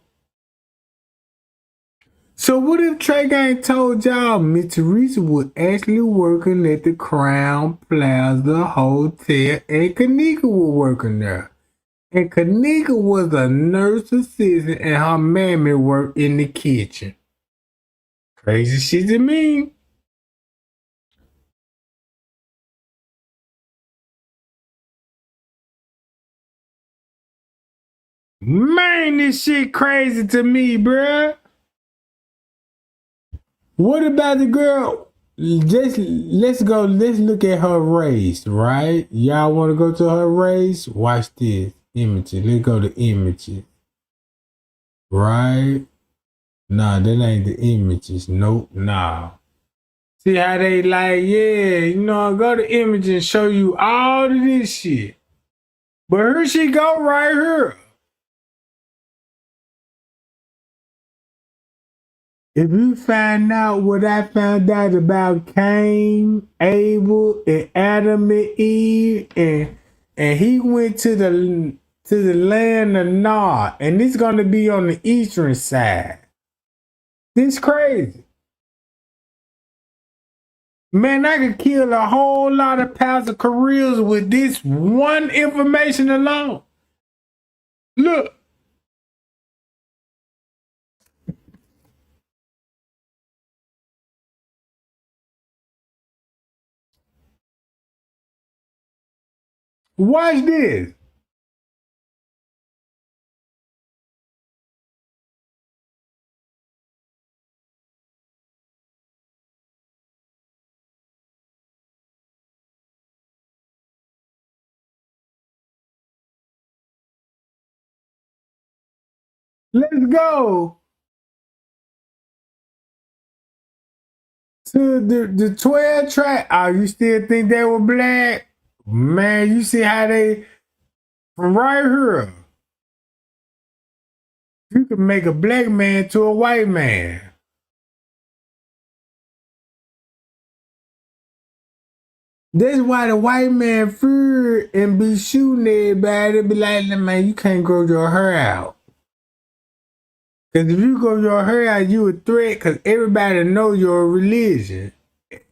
So what if Trey Gang told y'all Miss Teresa was actually working at the Crown Plaza Hotel and Kenneka was working there? And Kenneka was a nurse assistant and her mammy worked in the kitchen. Crazy shit to me. Man, this shit crazy to me, bruh. What about the girl? Let's look at her race, right? Y'all want to go to her race? Watch this. Images. Let's go to images. Right? Nah, that ain't the images. Nope, nah. See how they like, yeah, go to images and show you all of this shit. But here she go right here. If you find out what I found out about Cain, Abel, and Adam and Eve, and he went to the land of Nod, and it's gonna be on the eastern side. This crazy. Man, I could kill a whole lot of Pastor careers with this one information alone. Look. Watch this. Let's go to the 12 track. Oh, you still think they were black? Man, you see how they, from right here, you can make a black man to a white man. That's why the white man fear and be shooting everybody. Be like, man, you can't grow your hair out. Because if you grow your hair out, you a threat because everybody know your religion.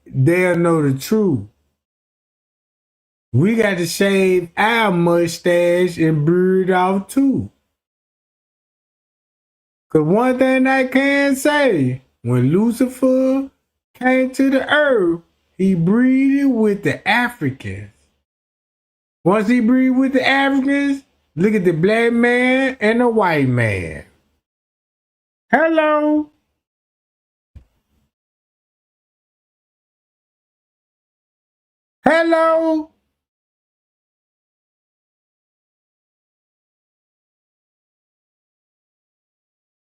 They'll know the truth. We got to shave our mustache and beard off too. Because one thing I can say, when Lucifer came to the earth, he breathed with the Africans. Once he breathed with the Africans, look at the black man and the white man. Hello. Hello.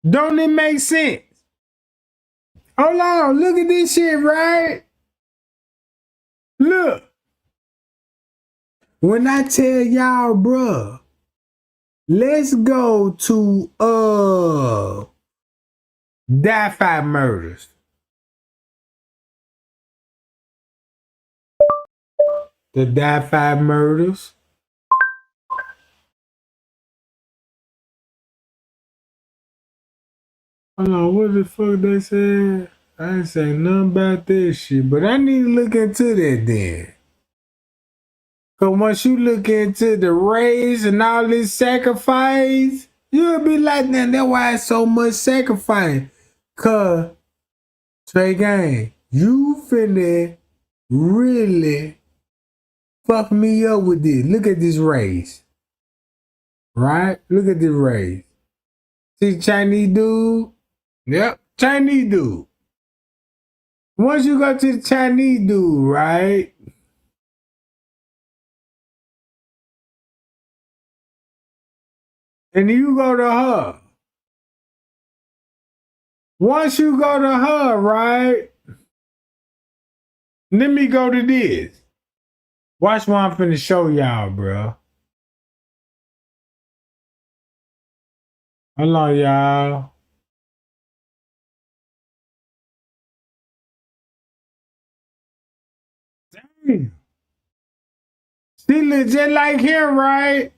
Don't it make sense? Hold on, look at this shit, right? Look. When I tell y'all, bruh, let's go to Die-Fi murders. The Die-Fi murders. Hold on, what the fuck they said? I ain't say nothing about this shit, but I need to look into that then. Cause once you look into the race and all this sacrifice, you'll be like, man, that's why it's so much sacrifice. Cause, Trey Gang, you finna really fuck me up with this. Look at this race. Right? Look at this race. See Chinese dude? Yep, Chinese dude. Once you go to the Chinese dude, right? And you go to her. Once you go to her, right? Let me go to this. Watch what I'm finna show y'all, bro. Hold on, y'all. Damn. She look just like him, right?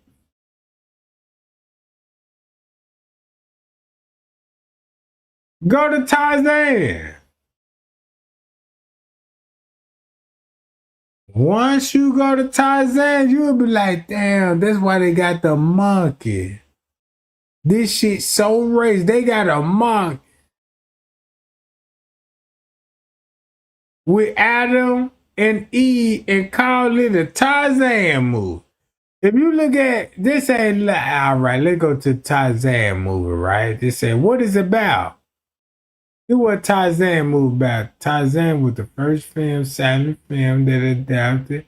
Go to Tarzan. Once you go to Tarzan, you'll be like, damn, that's why they got the monkey. This shit so racist. They got a monkey with Adam and Eve and call it a Tarzan movie. If you look at this, ain't all right. Let's go to Tarzan movie, right? This say what is it about? It was Tarzan movie about. Tarzan was the first silent film that adapted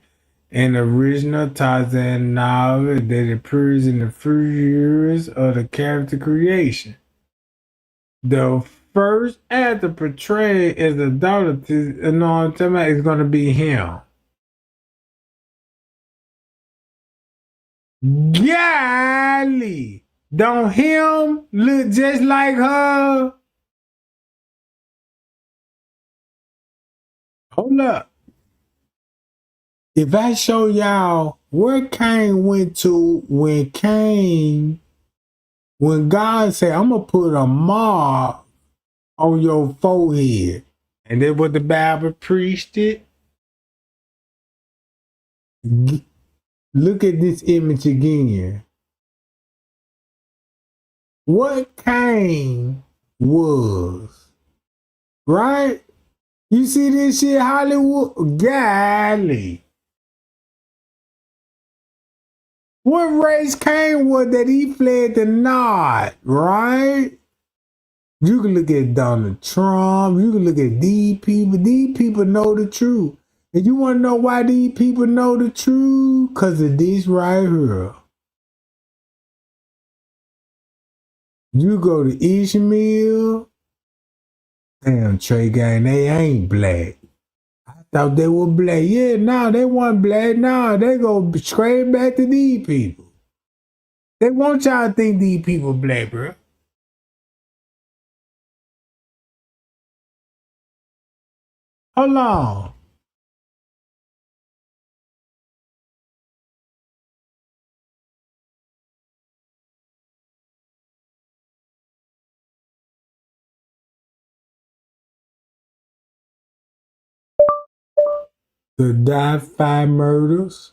an original Tarzan novel that appears in the first years of the character creation. The first actor portrayed as a daughter to I'm talking about is gonna be him. Golly, don't him look just like her? Hold up. If I show y'all where Cain went to when God said, I'm gonna put a mark on your forehead. And then what the Bible preached it. Look at this image again. What Cain was, right? You see this shit, Hollywood? Golly. What race Cain was that he fled the Nod, right? You can look at Donald Trump. You can look at these people. These people know the truth. And you want to know why these people know the truth? Because of this right here. You go to Ishmael. Damn, Trey Gang, they ain't black. I thought they were black. Yeah, nah, they weren't black. Nah, they go straight back to these people. They want y'all to think these people black, bro. Hold on. The drive-by murders.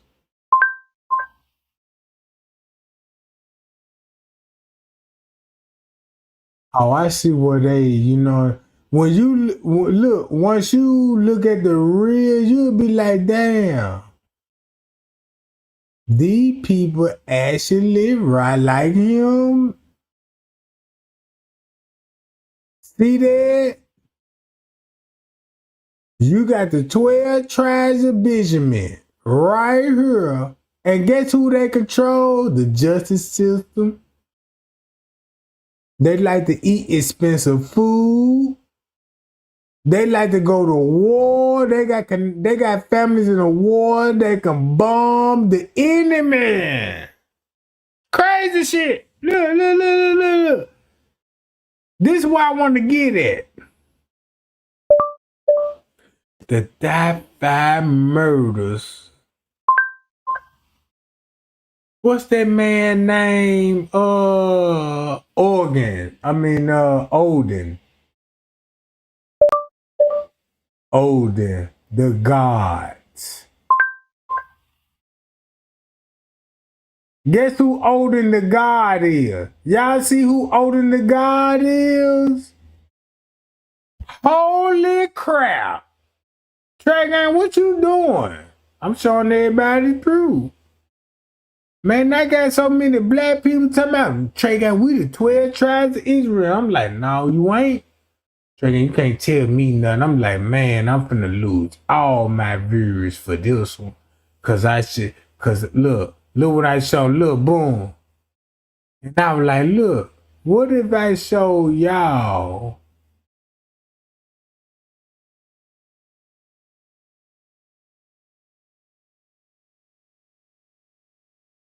Oh, I see what they, when you look, once you look at the real, you'll be like, damn, these people actually right like him. See that? You got the 12 tribes of Benjamin right here. And guess who they control? The justice system. They like to eat expensive food. They like to go to war. They got families in a war. They can bomb the enemy. Crazy shit. Look. This is where I want to get at. The drive-by murders. What's that man name? Odin. Odin, the gods. Guess who Odin the god is? Y'all see who Odin the god is? Holy crap. Trey, what you doing? I'm showing everybody proof. Man, I got so many black people talking about, Trey, we the 12 tribes of Israel. I'm like, no, you ain't. Trey, you can't tell me nothing. I'm like, man, I'm finna lose all my viewers for this one. Cause look what I show, look, boom. And I was like, look, what if I show y'all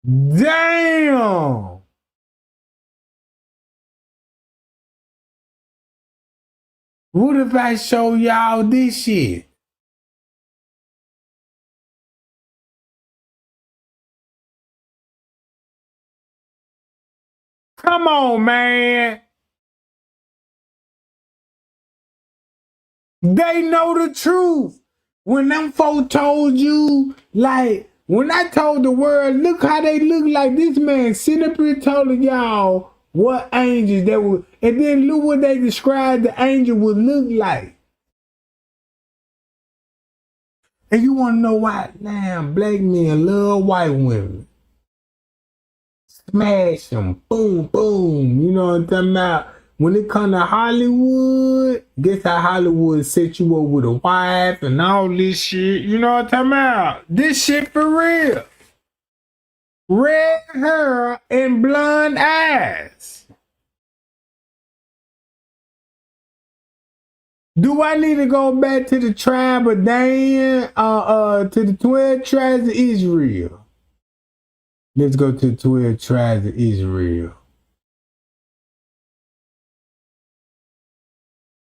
damn! What if I show y'all this shit? Come on, man. They know the truth. When them folks told you, like, when I told the world, look how they look like this man sitting up here telling y'all what angels that were, and then look what they described the angel would look like. And you want to know why? Damn, black men love white women. Smash them, boom, boom. You know what I'm talking about? When it comes to Hollywood, guess how Hollywood set you up with a wife and all this shit. You know what I'm talking about? This shit for real. Red hair and blonde eyes. Do I need to go back to the tribe of Dan, to the 12 tribes of Israel? Let's go to the 12 tribes of Israel.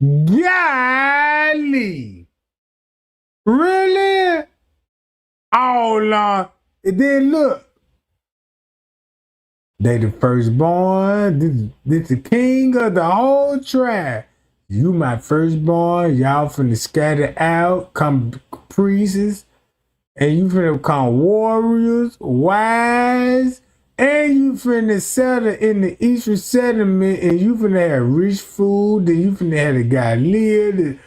Golly! Really? Oh, Lord. And then look. They the firstborn. This the king of the whole tribe. You my firstborn. Y'all finna scatter out. Come priests. And you finna become warriors, wise. And you finna settle in the Eastern settlement, and you finna have rich food, then you finna have the guy live.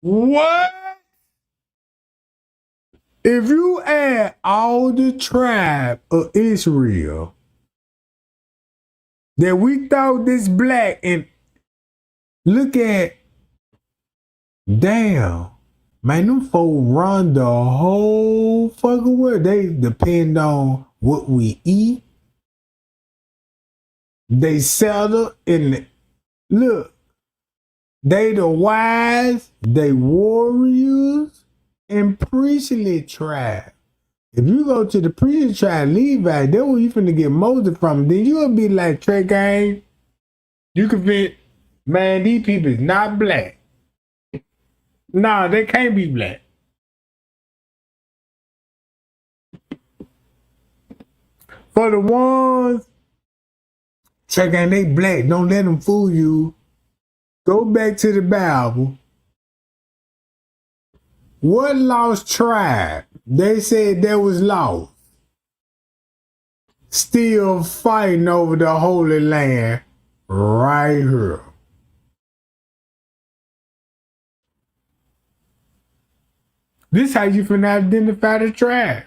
What? If you add all the tribe of Israel that we thought this black, and look at, damn, man, them folks run the whole fucking world. They depend on what we eat. They settle in the, look, they the wise, they warriors, and priestly tribe. If you go to the priestly tribe, Levi, that's where you finna get Moses from. Then you'll be like, Trey gang, you can fit, man, these people is not black. Nah, they can't be black. For the ones, check out they black. Don't let them fool you. Go back to the Bible. What lost tribe? They said they was lost. Still fighting over the Holy Land right here. This how you finna identify the tribe.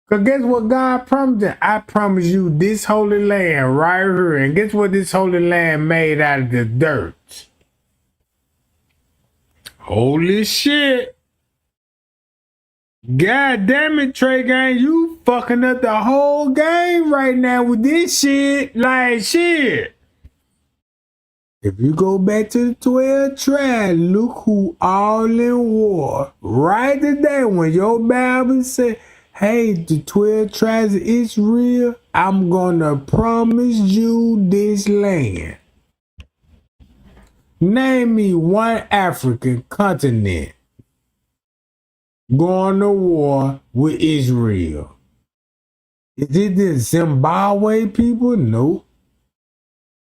Cause guess what God promised you? I promise you this Holy Land right here. And guess what this Holy Land made out of the dirt? Holy shit. God damn it, Trey gang, you fucking up the whole game right now with this shit. Like shit. If you go back to the 12 tribes, look who all in war. Right today when your Bible said, hey, the 12 tribes of Israel, I'm gonna promise you this land. Name me one African continent going to war with Israel. Is it the Zimbabwe people? Nope.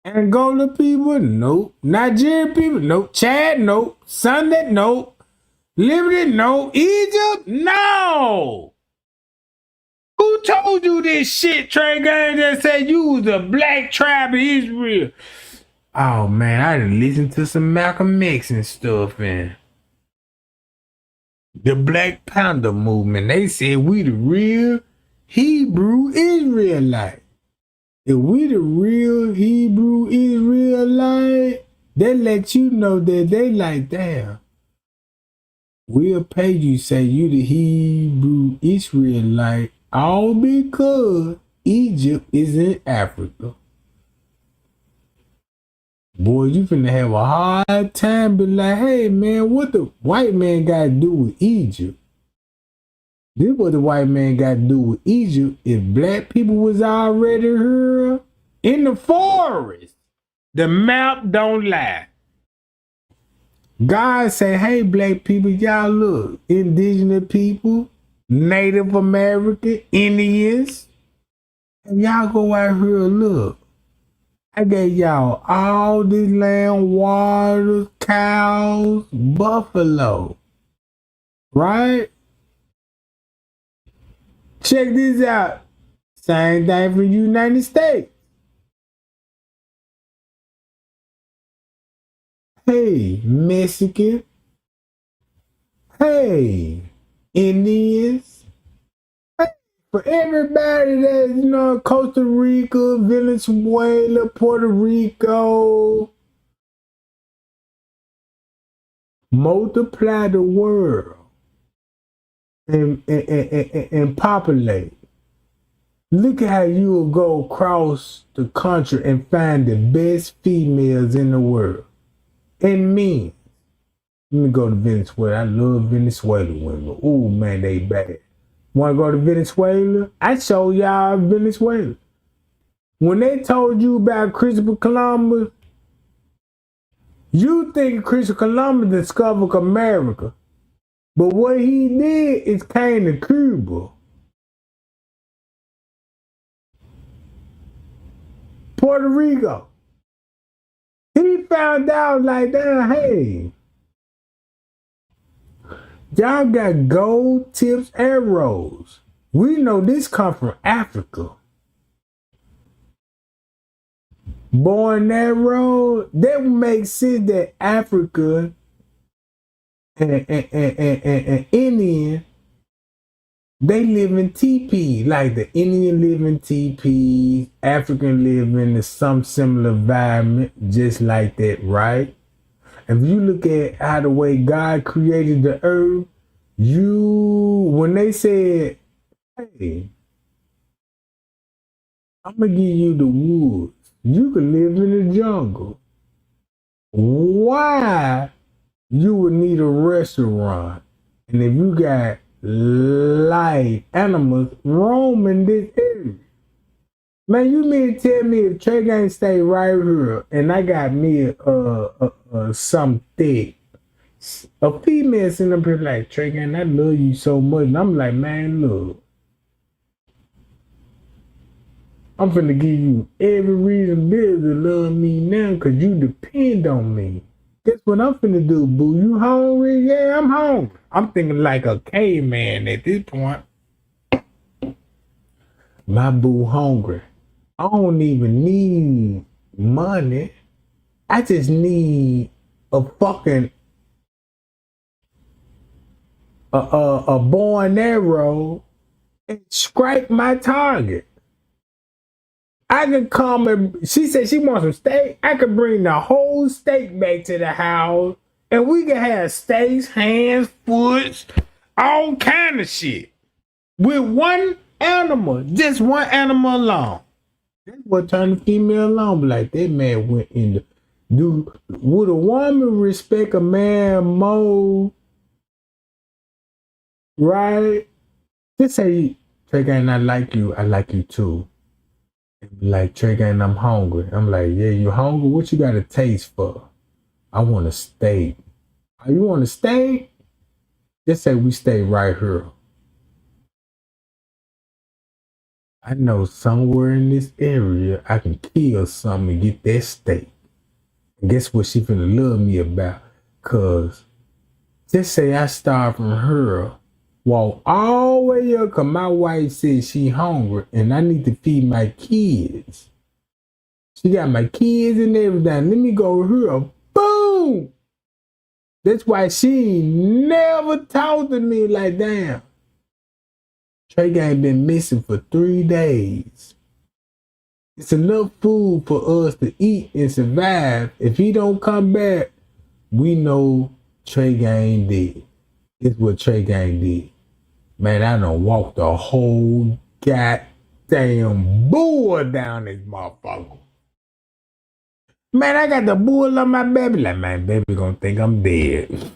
Angola people? Nope. Nigerian people? Nope. Chad? Nope. Sunday? Nope. Liberty? No. Egypt? No. Who told you this shit, Trey Gang, that said you was a black tribe of Israel? Oh man, I done listened to some Malcolm X and stuff, and the Black Panther movement. They said we the real Hebrew Israelite. If we the real Hebrew Israelite, they let you know that they like, damn, we'll pay you, say you the Hebrew Israelite, all because Egypt is in Africa. Boy, you finna have a hard time be like, hey man, what the white man got to do with Egypt? This what the white man got to do with Egypt if black people was already here in the forest. The map don't lie. God say, hey black people, y'all look, indigenous people, Native American, Indians, and y'all go out here and look. I gave y'all all this land, water, cows, buffalo, right? Check this out. Same thing for the United States. Hey, Mexican. Hey, Indians. Hey, for everybody that's, Costa Rica, Venezuela, Puerto Rico. Multiply the world and populate. Look at how you will go across the country and find the best females in the world. And men. Let me go to Venezuela. I love Venezuelan women. Ooh, man, they bad. Want to go to Venezuela? I show y'all Venezuela. When they told you about Christopher Columbus, you think Christopher Columbus discovered America. But what he did is came to Cuba. Puerto Rico. He found out like that, hey, y'all got gold tips arrows. We know this come from Africa. Born that road, that would make sense that Africa and Indian, they live in teepees. Like the Indian live in teepees, African live in some similar environment, just like that, right? If you look at how the way God created the earth, when they said, hey, I'm gonna give you the woods, you can live in the jungle. Why you would need a restaurant? And if you got live animals roaming this area, man, you mean to tell me if Trey Gang stay right here and I got me some thick, a female sitting up here like, Trey Gang, I love you so much. And I'm like, man, look, I'm finna give you every reason to love me now because you depend on me. Guess what I'm finna do, boo? You hungry? Yeah, I'm hungry. I'm thinking like a caveman at this point. My boo hungry. I don't even need money. I just need a fucking a bow and arrow and scrape my target. I could come and she said she wants some steak. I could bring the whole steak back to the house and we could have steaks, hands, foots, all kind of shit. With one animal, just one animal alone. That's what turned the female on. Like that man went in the would a woman respect a man more? Right? Just say, Trey Gang, I like you too. Like, Trey Gang, I'm hungry. I'm like, yeah, you hungry? What you got a taste for? I want a steak. Oh, you want a steak? Just say we stay right here. I know somewhere in this area I can kill something and get that steak. And guess what she finna love me about? Cause just say I start from her, walk all the way up, cause my wife said she hungry and I need to feed my kids. She got my kids and everything. Let me go over here. Boom! That's why she never talked to me like, damn. Trey Gang been missing for 3 days. It's enough food for us to eat and survive. If he don't come back, we know Trey Gang did. It's what Trey Gang did. Man, I done walked the whole goddamn bull down this motherfucker. Man, I got the bull on my baby. Like, man, baby gonna think I'm dead.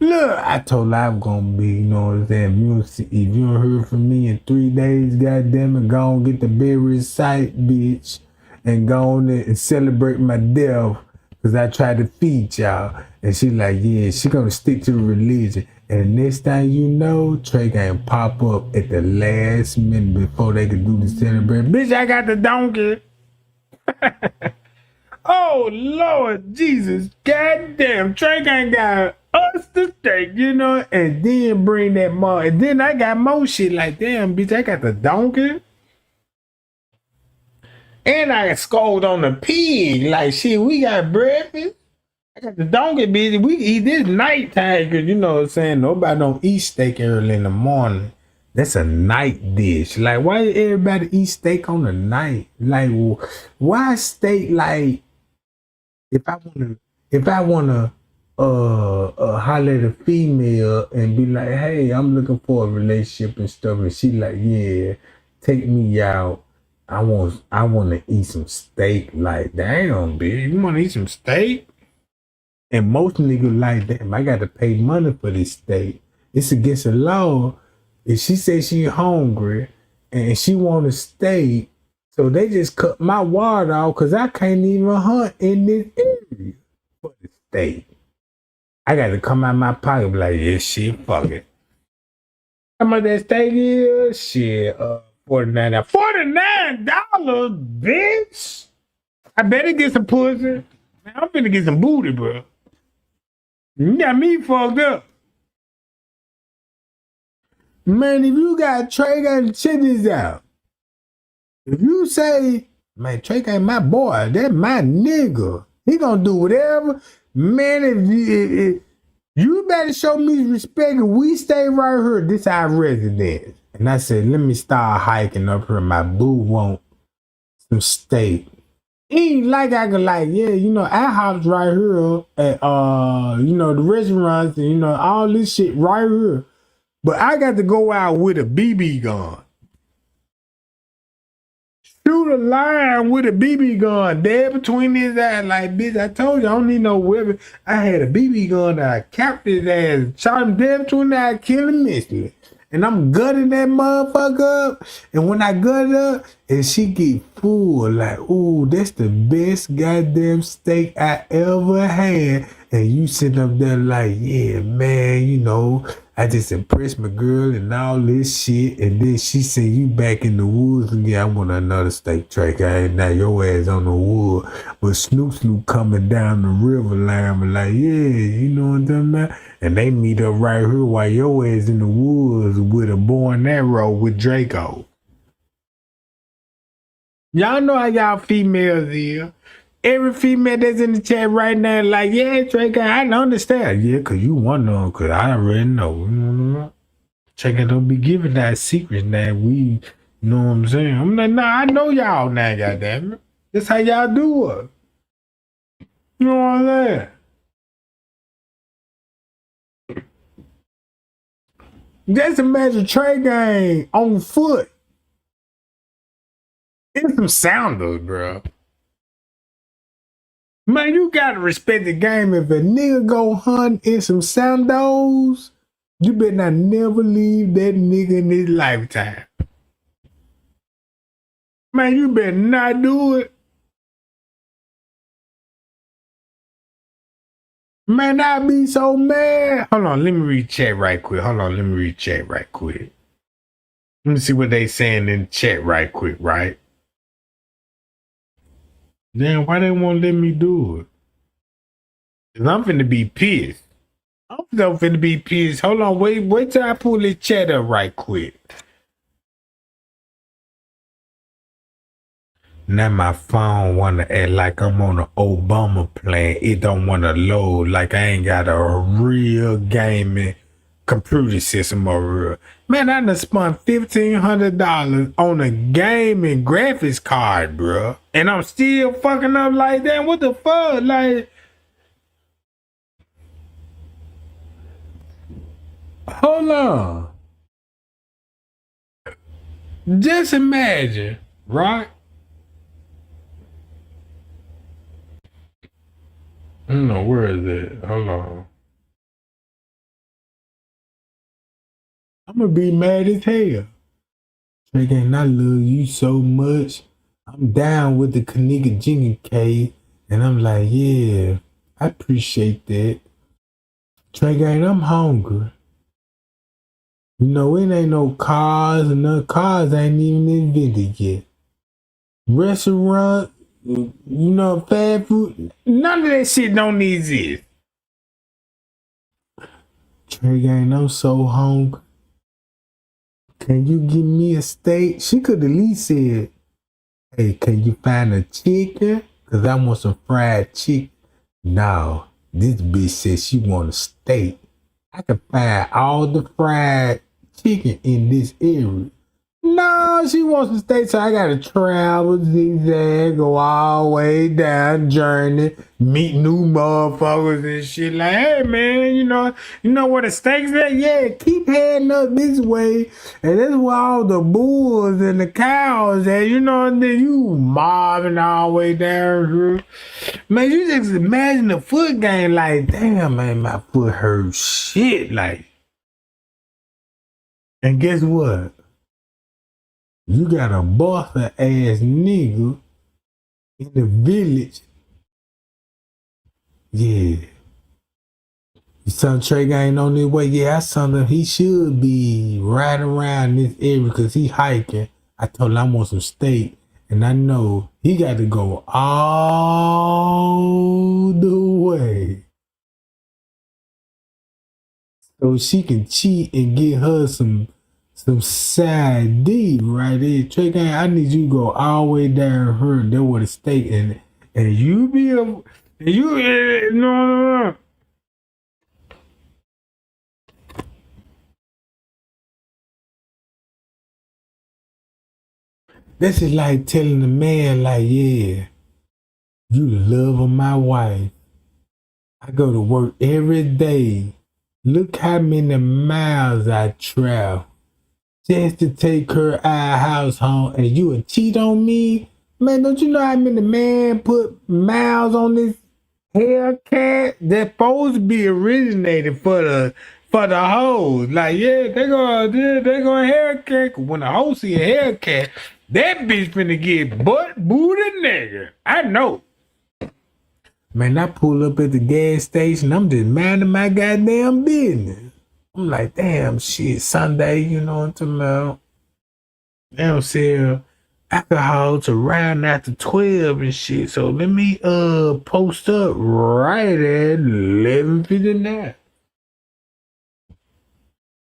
Look, I told her I'm gonna be, you know what I'm saying? If you don't hear from me in 3 days, goddamn it, go on get the burial site, bitch, and go on and celebrate my death, because I tried to feed y'all. And she like, yeah, she gonna stick to the religion. And the next thing you know, Trey Gang pop up at the last minute before they could do the celebration. Bitch, I got the donkey. Oh, Lord Jesus, goddamn, Trey Gang got us the steak, you know, and then bring that more. And then I got more shit like, damn, bitch, I got the donkey. And I scolded on the pig. Like, shit, we got breakfast. I got the donkey, bitch. We eat this nighttime, because, you know what I'm saying, nobody don't eat steak early in the morning. That's a night dish. Like, why everybody eat steak on the night? Like, why steak, like, if I wanna holler at a female and be like, hey, I'm looking for a relationship and stuff, and she like, yeah, take me out. I want to eat some steak. Like, damn, bitch, you want to eat some steak? And most niggas like, damn, I got to pay money for this steak. It's against the law. If she says she hungry and she want a steak, so they just cut my water off because I can't even hunt in this area for the steak. I got to come out my pocket and be like, yeah, shit, fuck it. How much that steak is? Shit, $49. $49, bitch! I better get some pussy. Man, I'm finna get some booty, bro. You got me fucked up. Man, if you got Trey Gang, check this out. If you say, man, Trey Gang my boy, that's my nigga. He gonna do whatever. Man, if you better show me respect. If we stay right here, this our residence. And I said, let me start hiking up here. My boo want some steak. Ain't like I could like, yeah, you know, our house right here at you know, the restaurants and you know, all this shit right here. But I got to go out with a BB gun. Shoot a lion with a BB gun dead between his eyes. Like, bitch, I told you I don't need no weapon. I had a BB gun that I capped his ass, shot him dead between the eyes, killed him instantly. And I'm gutting that motherfucker up. And when I gut it up, and she get full, like, ooh, that's the best goddamn steak I ever had. And you sitting up there like, yeah, man, you know, I just impressed my girl and all this shit. And then she said, you back in the woods again. I want another steak track. Now your ass on the wood. But Snoop coming down the river line. But like, yeah, you know what I'm talking about? And they meet up right here while your ass in the woods with a bow and arrow with Draco. Y'all know how y'all females is. Every female that's in the chat right now, like, yeah, Draco, I don't understand. Yeah, because you one of them, because I already know. Draco don't be giving that secret now. You know what I'm saying? I'm like, nah, I know y'all now, goddammit. That's how y'all do it. You know what I'm saying? Just imagine Trey gang on foot. It's some sounders, bro. Man, you gotta respect the game. If a nigga go hunt in some sandos, you better not never leave that nigga in his lifetime. Man, you better not do it. Man, I be so mad. Hold on, let me read chat right quick. Let me see what they saying in the chat right quick, right? Damn, why they won't let me do it? Cause I'm finna be pissed. I'm finna be pissed. Hold on, wait till I pull this chat up right quick. Now my phone wanna act like I'm on an Obama plan. It don't wanna load like I ain't got a real gaming computer system over here. Man, I done spent $1,500 on a gaming graphics card, bro. And I'm still fucking up like that. What the fuck? Like, hold on. Just imagine, right? I don't know, where is it? Hold on. I'm gonna be mad as hell. Trey gang, I love you so much. I'm down with the Kenneka Jenkins case. And I'm like, yeah, I appreciate that. Trey gang, I'm hungry. You know, it ain't no cars, and the cars ain't even invented yet. Restaurant, you know, fast food, none of that shit don't exist. Trey gang, I'm so hungry. Can you give me a steak? She could at least said, hey, can you find a chicken? Because I want some fried chicken. No, this bitch said she want a steak. I can find all the fried chicken in this area. No, she wants to stay, so I gotta travel, zigzag, go all the way down, journey, meet new motherfuckers and shit. Like, hey man, you know where the steaks at? Yeah, keep heading up this way, and that's where all the bulls and the cows at. You know, and then you mobbing all the way down here. Man, you just imagine the foot game. Like, damn, man, my foot hurts shit. Like, and guess what? You got a bossa ass nigga in the village. Yeah. You son Trey ain't on his way. Yeah, I saw him. He should be riding around this area because he hiking. I told him I want some steak. And I know he got to go all the way so she can cheat and get her some side D right there. Trey gang, I need you to go all the way down her there with a steak and you be no. This is like telling a man, like, yeah, you the love of my wife. I go to work every day. Look how many miles I travel just to take her our house home, and you would cheat on me? Man, don't you know how many man put miles on this Hellcat? That's supposed to be originated for the hoes. Like, yeah, they go Hellcat. When a hoe see a Hellcat, that bitch finna get butt booty nigga. I know. Man, I pull up at the gas station. I'm just minding my goddamn business. I'm like, damn, shit, Sunday, you know what I'm talking about? They don't sell alcohol to round after 12 and shit. So let me post up right at 11:59.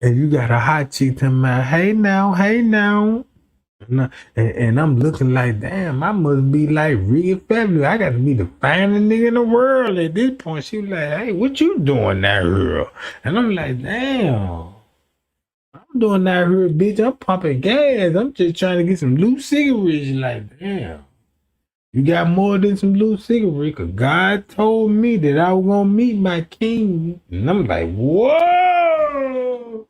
And you got a hot chick telling me, hey now. And I'm looking like, damn, I must be like real family. I got to be the finest nigga in the world at this point. She was like, hey, what you doing out here? And I'm like, damn. I'm doing out here, bitch. I'm pumping gas. I'm just trying to get some loose cigarettes. Like, damn. You got more than some loose cigarettes. Cause God told me that I was gonna meet my king. And I'm like, whoa!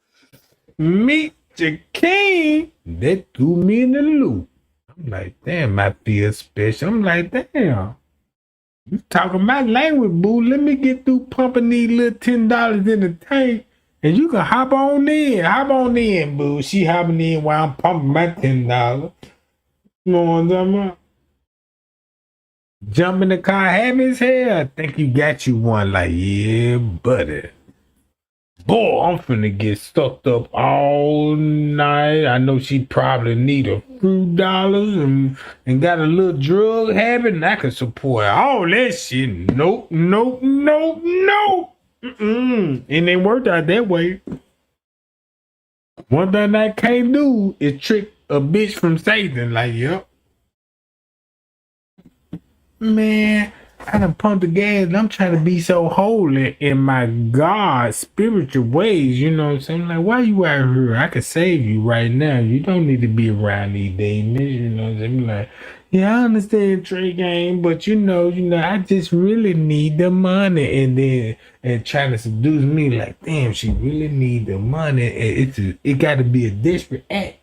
Meet your king? That threw me in the loop. I'm like, damn, I feel special. I'm like, damn. You talking my language, boo. Let me get through pumping these little $10 in the tank. And you can hop on in, boo. She hopping in while I'm pumping my $10. You know what I'm talking about? Jump in the car, happy as hell. I think you got you one. Like, yeah, buddy. Boy, I'm finna get sucked up all night. I know she probably need a few dollars and got a little drug habit, and I can support all that shit. Nope. It ain't worked out that way. One thing I can't do is trick a bitch from Satan. Like, yep. Man, I done pumped the gas and I'm trying to be so holy in my God spiritual ways. You know what I'm saying? Like, why you out here? I could save you right now. You don't need to be around these demons. You know what I'm saying? Like, yeah, I understand Trey game, but you know, I just really need the money. And trying to seduce me, like, damn, she really need the money. It got to be a desperate act.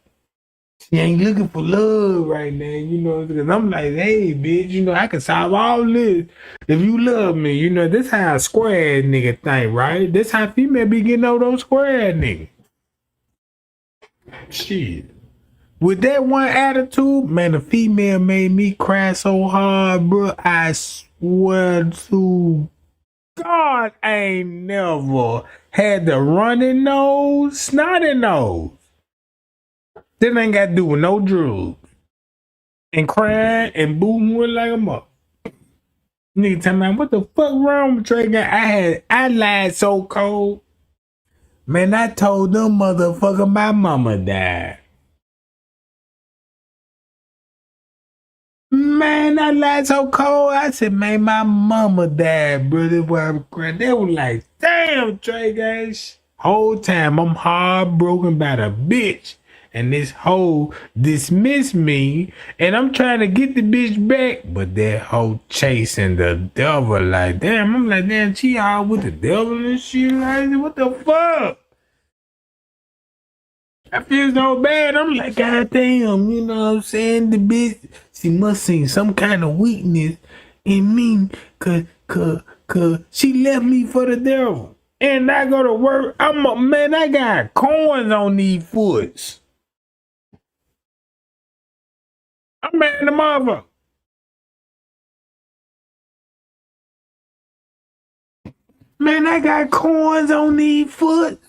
She ain't looking for love right now, you know, because I'm like, hey, bitch, I can solve all this if you love me. This how a square nigga think, right? This how female be getting over those square niggas. Shit. With that one attitude, man, the female made me cry so hard, bro. I swear to God, I ain't never had the running nose, snotty nose. This ain't got to do with no drugs. And crying and booing like a mother. Nigga tell me, what the fuck wrong with Trey guy? I lied so cold. Man, I told them motherfucker my mama died. Man, I lied so cold. I said, man, my mama died, bro. That's why I'm crying. They was like, damn, Trey guys. Whole time I'm heartbroken by the bitch. And this hoe dismissed me, and I'm trying to get the bitch back, but that hoe chasing the devil. Like, damn, I'm like, damn, she all with the devil and shit. Like, what the fuck? I feel so bad. I'm like, God damn, you know what I'm saying? The bitch, she must see some kind of weakness in me, cause she left me for the devil. And I go to work, I got coins on these foots. I'm mad at the mother. Man, I got coins on these foot.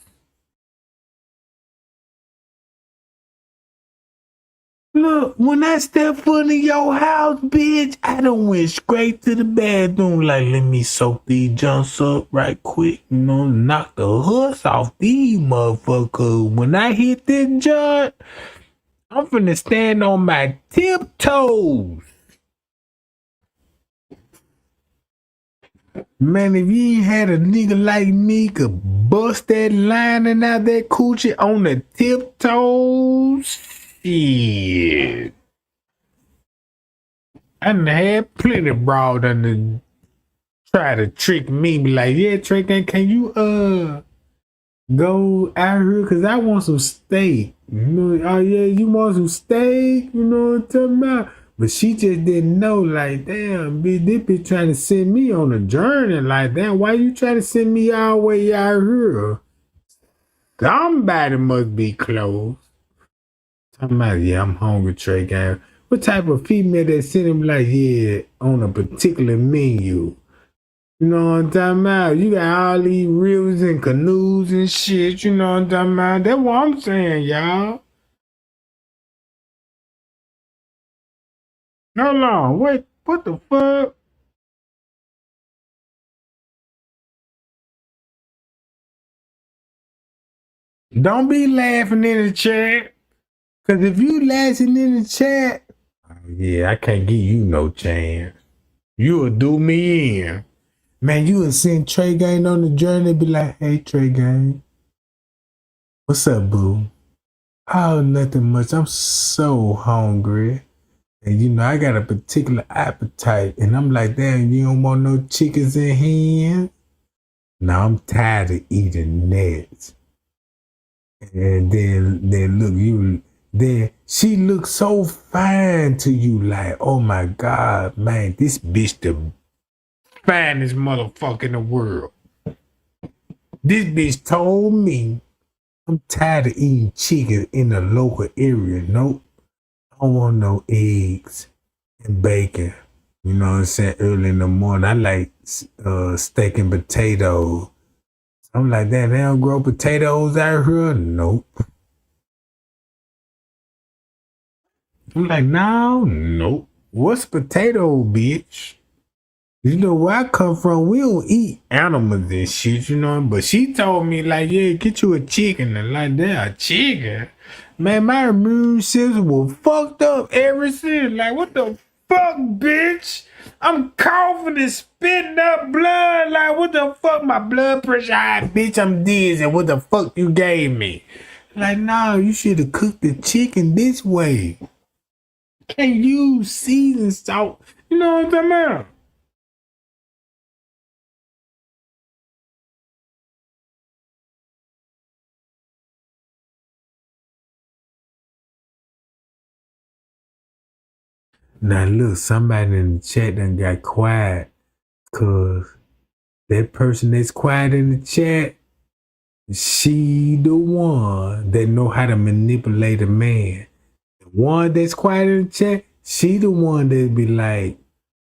Look, when I step foot in your house, bitch, I done went straight to the bathroom. Like, let me soak these junks up right quick. Knock the huss off these motherfuckers. When I hit this junk, I'm finna stand on my tiptoes. Man, if you ain't had a nigga like me could bust that lining out that coochie on the tiptoes, shit. I done had plenty broad to try to trick me, be like, yeah, Trey, can you go out here? Cause I want some steak. Oh yeah, you want some steak? You know what I'm talking about? But she just didn't know, like, damn, bitch, this bitch trying to send me on a journey. Like, damn, why you trying to send me all the way out here? Somebody must be close. Talking about, yeah, I'm hungry, Trey guy. What type of female that send him like, yeah, on a particular menu? You know what I'm talking about? You got all these rivers and canoes and shit. You know what I'm talking about? That's what I'm saying, y'all. Hold on. Wait. What the fuck? Don't be laughing in the chat. Because if you laughing in the chat, yeah, I can't give you no chance. You'll do me in. Man, you would send Trey Gang on the journey and be like, hey, Trey Gang. What's up, boo? Oh, nothing much. I'm so hungry. And, you know, I got a particular appetite. And I'm like, damn, you don't want no chickens in hand? No, I'm tired of eating nets. And then look, then she looks so fine to you, like, oh my God, man, this bitch the finest motherfucker in the world. This bitch told me I'm tired of eating chicken in the local area. Nope. I don't want no eggs and bacon. You know what I'm saying? Early in the morning. I like steak and potatoes. I'm like, damn, they don't grow potatoes out here? Nope. I'm like, no, nope. What's potato, bitch? You know where I come from, we don't eat animals and shit, you know. But she told me, like, yeah, get you a chicken. And like that, a chicken? Man, my immune system was fucked up ever since. Like, what the fuck, bitch? I'm coughing and spitting up blood. Like, what the fuck? My blood pressure high, bitch. I'm dizzy. What the fuck you gave me? Like, no, you should have cooked the chicken this way. Can't use seasoned salt. You know what I'm talking about? Now look, somebody in the chat done got quiet, cause that person that's quiet in the chat, she the one that know how to manipulate a man. The one that's quiet in the chat, she the one that be like,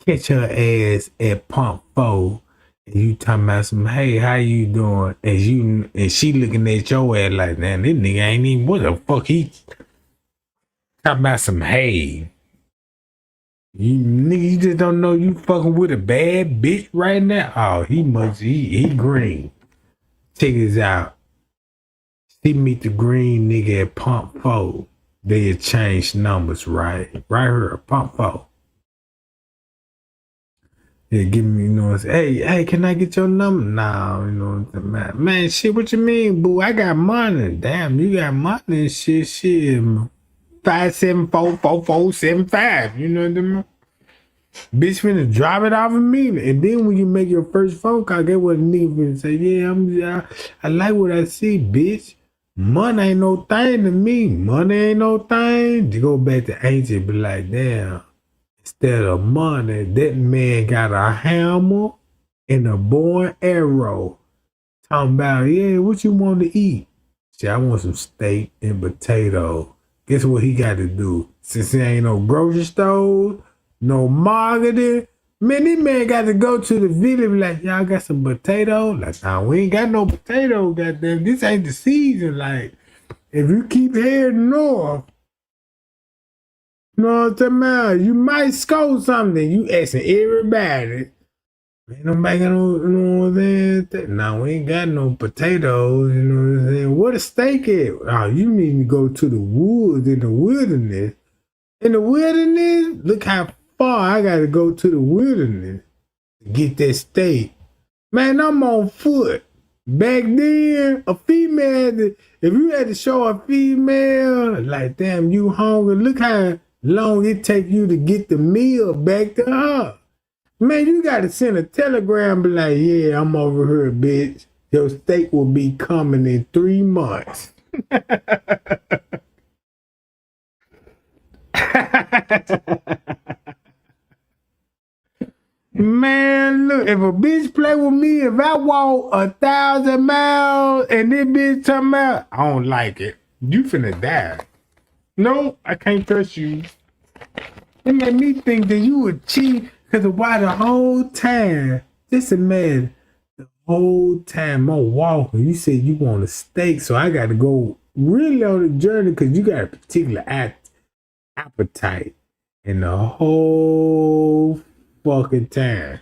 catch her ass at pump 4, and you talking about some, hey, how you doing? And she looking at your ass like, man, this nigga ain't even, what the fuck he talking about some, hey. You nigga, you just don't know you fucking with a bad bitch right now. Oh, he green. Check this out. She meet the green nigga at pump 4. They change numbers, right? Right here, pump 4. Yeah, give me, you know, hey, can I get your number? Nah, you know, man, shit, what you mean, boo? I got money. Damn, you got money and shit. 5744475. You know what I mean? Bitch finna drop it off of me. And then when you make your first phone call, get what a nigga finna say, yeah, I like what I see, bitch. Money ain't no thing to me. Money ain't no thing. To go back to ancient, be like, damn, instead of money, that man got a hammer and a bow and arrow. Talking about, yeah, what you want to eat? See, I want some steak and potato. Guess what he got to do? Since there ain't no grocery stores, no marketing, man, this man got to go to the village like, y'all got some potato? Like, nah, we ain't got no potato, goddamn. This ain't the season. Like, if you keep heading north, you know what I'm talking about? You might score something. You asking everybody. Ain't nobody got no, you know what I'm saying? Nah, we ain't got no potatoes, you know what I'm saying? Where the steak at? Oh, you need to go to the woods in the wilderness. In the wilderness? Look how far I gotta go to the wilderness to get that steak. Man, I'm on foot. Back then, a female, if you had to show a female, like, damn, you hungry, look how long it take you to get the meal back to her. Man, you gotta send a telegram, be like, yeah, I'm over here, bitch. Your steak will be coming in 3 months. Man, look, if a bitch play with me, if I walk 1,000 miles and this bitch talking about, I don't like it, you finna die. No, I can't trust you. It made me think that you would cheat because of why the whole time Just imagine the whole time I'm walking, you said you want a steak, so I got to go really on the journey because you got a particular appetite in the whole fucking time.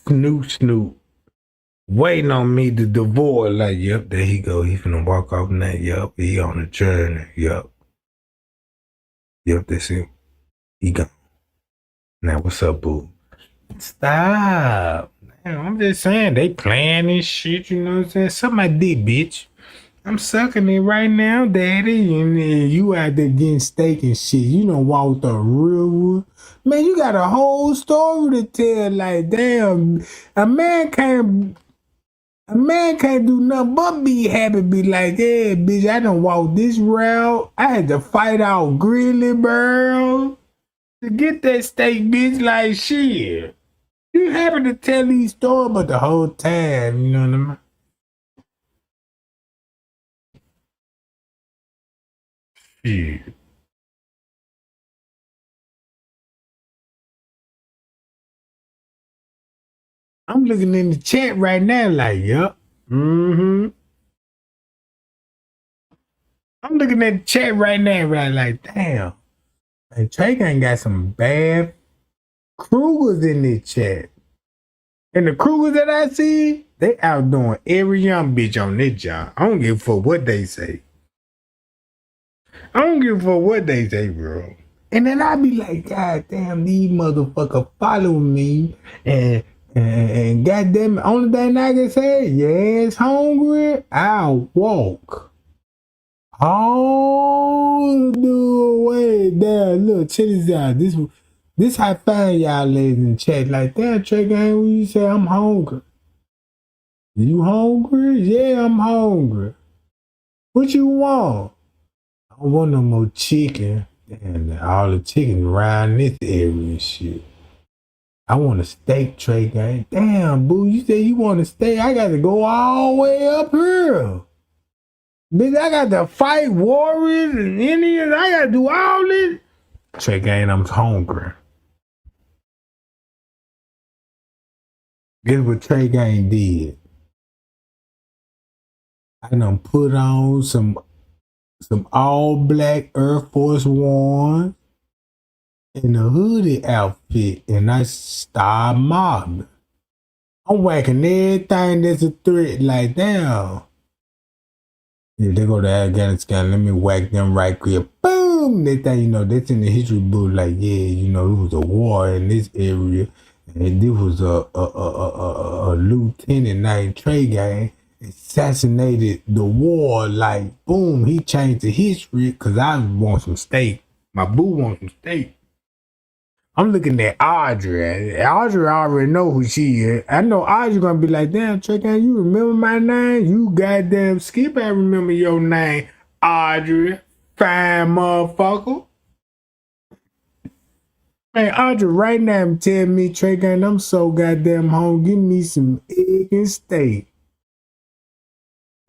Snoop, waiting on me to divorce. Like, yep, there he go. He finna walk off now. Yep, he on the journey. Yep, that's it. He gone. Now, what's up, boo? Stop. Man, I'm just saying, they playing this shit, you know what I'm saying? Suck my dick, bitch. I'm sucking it right now, daddy. And then you out there getting steak and shit. You done walked a real wood. Man, you got a whole story to tell. Like, damn, a man can't do nothing but be happy. Be like, yeah, bitch, I done walked this route. I had to fight out grizzly bears to get that steak, bitch. Like, shit. You happy to tell these stories, but the whole time, you know what I mean? Shit. I'm looking in the chat right now, like, yup. Mm-hmm. I'm looking at the chat right now, right? Like, damn. Hey, Trey ain't got some bad Krugers in the chat. And the Krugers that I see, they outdoing every young bitch on this job. I don't give a fuck what they say. Bro. And then I be like, God damn, these motherfuckers follow me and goddamn, only thing I can say, yes, hungry, I'll walk all the way there. Look, check this out. This how I find y'all ladies in the chat. Like, damn, Trey Gang, when you say I'm hungry. You hungry? Yeah, I'm hungry. What you want? I don't want no more chicken. Damn, all the chicken around this area and shit. I want a steak, Trey Gang. Damn, boo, you say you want a steak? I got to go all the way up here. Bitch, I got to fight warriors and Indians. I got to do all this. Trey Gang, I'm hungry. Guess what Trey Gang did? I done put on some all black Air Force One in a hoodie outfit, and I started mobbing. I'm whacking everything that's a threat. Like, damn. Yeah, they go to Afghanistan. Let me whack them right quick. Boom! They think, you know, that's in the history book. Like, yeah, you know, it was a war in this area, and this was a lieutenant named Trey Gang assassinated the war. Like, boom, he changed the history because I want some steak. My boo wants some steak. I'm looking at Audrey. Audrey already know who she is. I know Audrey gonna be like, damn, Trey, you remember my name? You goddamn skip, I remember your name, Audrey. Fine motherfucker. Man, Audrey right now tell me, Trey, I'm so goddamn hungry. Give me some egg and steak.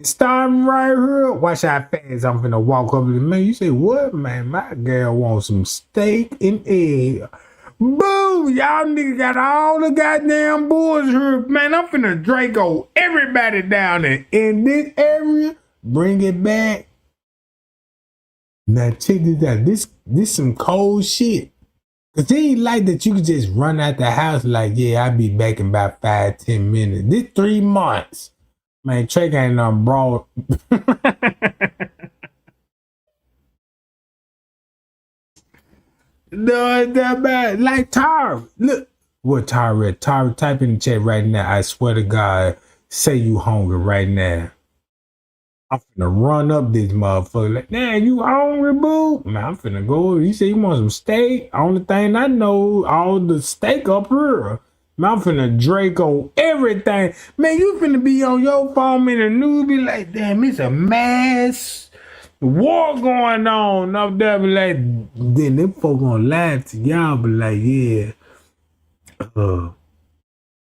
Starting right here. Watch how fast I'm finna walk up to the man. You say, what, man? My girl wants some steak and egg. Boom! Y'all niggas got all the goddamn boys here. Man, I'm finna Draco everybody down there in this area. Bring it back. Now check this out. This some cold shit. Cause it ain't like that you could just run out the house like, yeah, I'll be back in about 5-10 minutes. This 3 months. Man, Trey ain't nothing broad. No, that bad. Like Tara. Look. What Tara read? Tara, type in the chat right now. I swear to God, say you hungry right now. I'm finna run up this motherfucker. Like, man, you hungry, boo? Man, I'm finna go. You say you want some steak? Only thing I know, all the steak up here. Man, I'm finna Draco everything. Man, you finna be on your phone in the news, be like, damn, it's a mass war going on up there. Be like, then them folk gonna laugh to y'all, be like, yeah,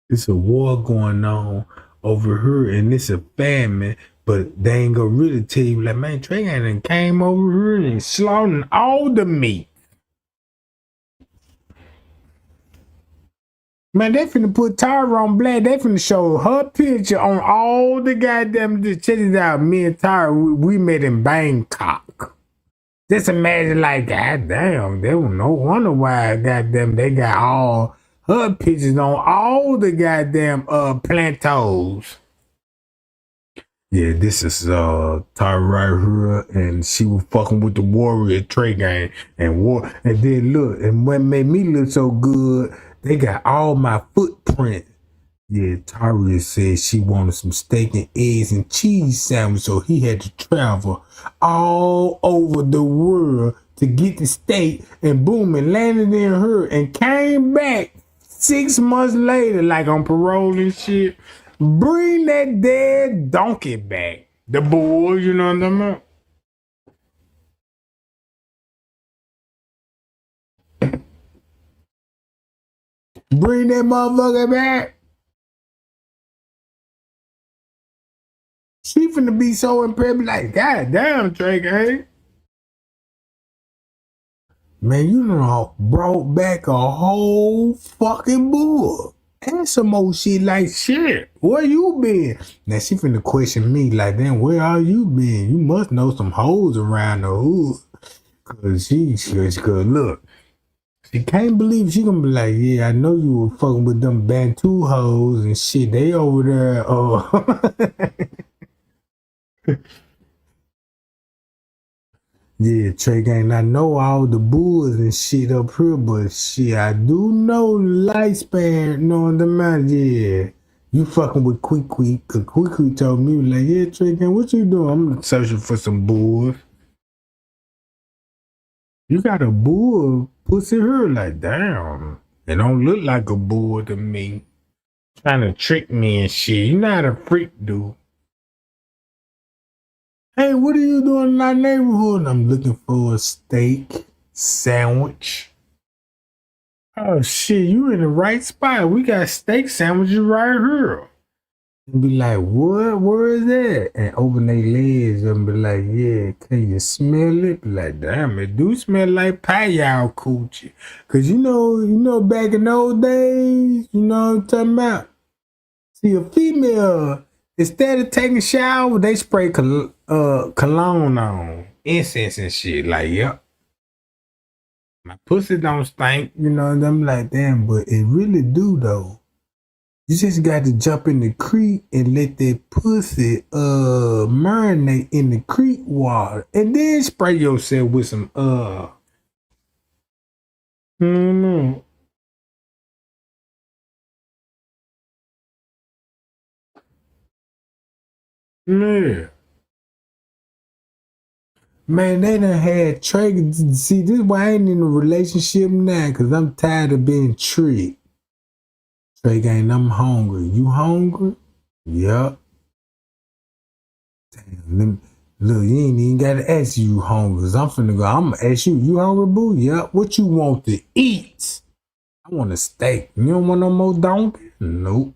it's a war going on over here, and it's a famine. But they ain't gonna really tell you, like, man, Trey ain't came over here and slaughtering all the meat. Man, they finna put Tyra on black. They finna show her picture on all the goddamn. Check it out. Me and Tyra, we met in Bangkok. Just imagine, like, goddamn, there was no wonder why, goddamn, they got all her pictures on all the goddamn plantos. Yeah, this is Tyra right here, and she was fucking with the Warrior Trey gang, and then look, and what made me look so good, they got all my footprint. Yeah, Tyra said she wanted some steak and eggs and cheese sandwich, so he had to travel all over the world to get the steak, and boom, and landed in her, and came back 6 months later, like on parole and shit. Bring that dead donkey back. The boys, you know what I'm talking about? Bring that motherfucker back. She finna be so impressed, like, God damn, Trey gang. Man, you know, brought back a whole fucking bull. And some more shit like, shit, where you been? Now she finna question me like, damn, where are you been? You must know some hoes around the hood. Cause look, she can't believe she gonna be like, yeah, I know you were fucking with them Bantu hoes and shit. They over there, yeah, Trey gang, I know all the bulls and shit up here, but shit, I do know lifespan, you know what I mean? Yeah. You fucking with Quick, cause Quick told me, like, yeah, Trey gang, what you doing? I'm searching for some bulls. You got a bull pussy here, like, damn. It don't look like a bull to me. Trying to trick me and shit. You not a freak, dude. Hey, what are you doing in our neighborhood? I'm looking for a steak sandwich. Oh shit, you in the right spot. We got steak sandwiches right here. And be like, what? Where is that? And open their legs and be like, yeah, can you smell it? Be like, damn, it do smell like pie-yow coochie. Cause you know, back in those days, you know what I'm talking about? See, a female, instead of taking a shower, they spray cologne on, incense and shit. Like, yep. My pussy don't stink, you know, and I'm like, damn, but it really do, though. You just got to jump in the creek and let that pussy marinate in the creek water. And then spray yourself with some yeah. Man, they done had Trey. See, this is why I ain't in a relationship now, because I'm tired of being tricked. Trey gang, I'm hungry. You hungry? Yep. Damn, look, you ain't even got to ask you hungry, because I'm finna go. I'm going to ask you, you hungry, boo? Yep. What you want to eat? I want a steak. You don't want no more donkey? Nope.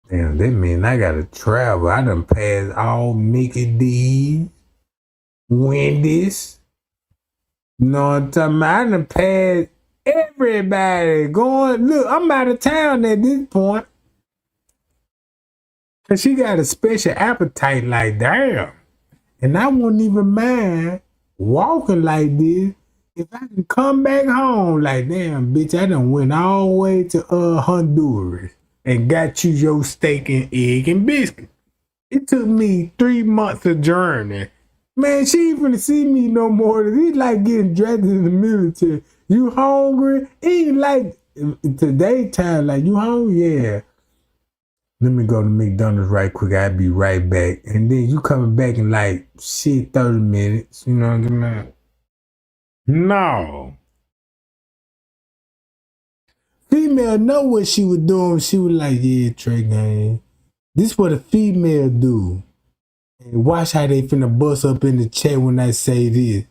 Damn, that mean I got to travel. I done passed all Mickey D's. Wendy's, you know what I'm talking about? I done passed everybody going. Look, I'm out of town at this point. Cause she got a special appetite, like damn. And I wouldn't even mind walking like this if I can come back home. Like damn, bitch, I done went all the way to Honduras and got you your steak and egg and biscuit. It took me 3 months of journey. Man, she ain't finna see me no more. It's like getting drafted in the military. You hungry? Ain't like today time, like you hungry? Yeah. Let me go to McDonald's right quick. I'll be right back. And then you coming back in like shit 30 minutes. You know what I'm saying? No. Female know what she was doing. She was like, yeah, Trey gang. This what a female do. And watch how they finna bust up in the chat when I say this.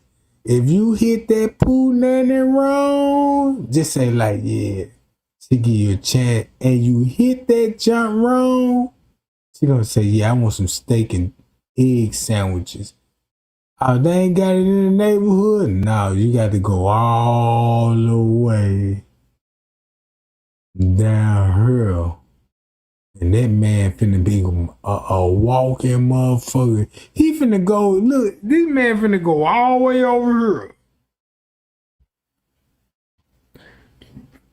If you hit that poo nanny wrong, just say like, yeah. She give you a chance. And you hit that jump wrong, she gonna say, yeah, I want some steak and egg sandwiches. Oh, they ain't got it in the neighborhood? No, you got to go all the way. down here. And that man finna be a walking motherfucker. He finna go, look, this man finna go all the way over here.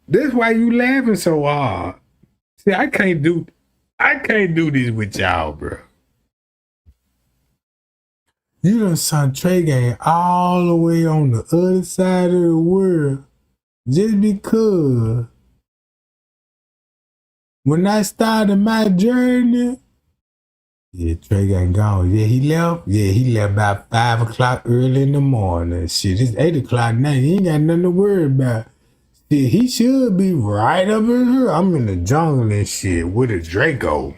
That's why you laughing so hard. See, I can't do this with y'all, bro. You done saw Trey Gang all the way on the other side of the world just because when I started my journey, yeah, Trey Gang gone. Yeah, he left. Yeah, he left about 5 o'clock early in the morning. Shit, it's 8 o'clock now. He ain't got nothing to worry about. Shit, he should be right up in here. I'm in the jungle and shit with a Draco.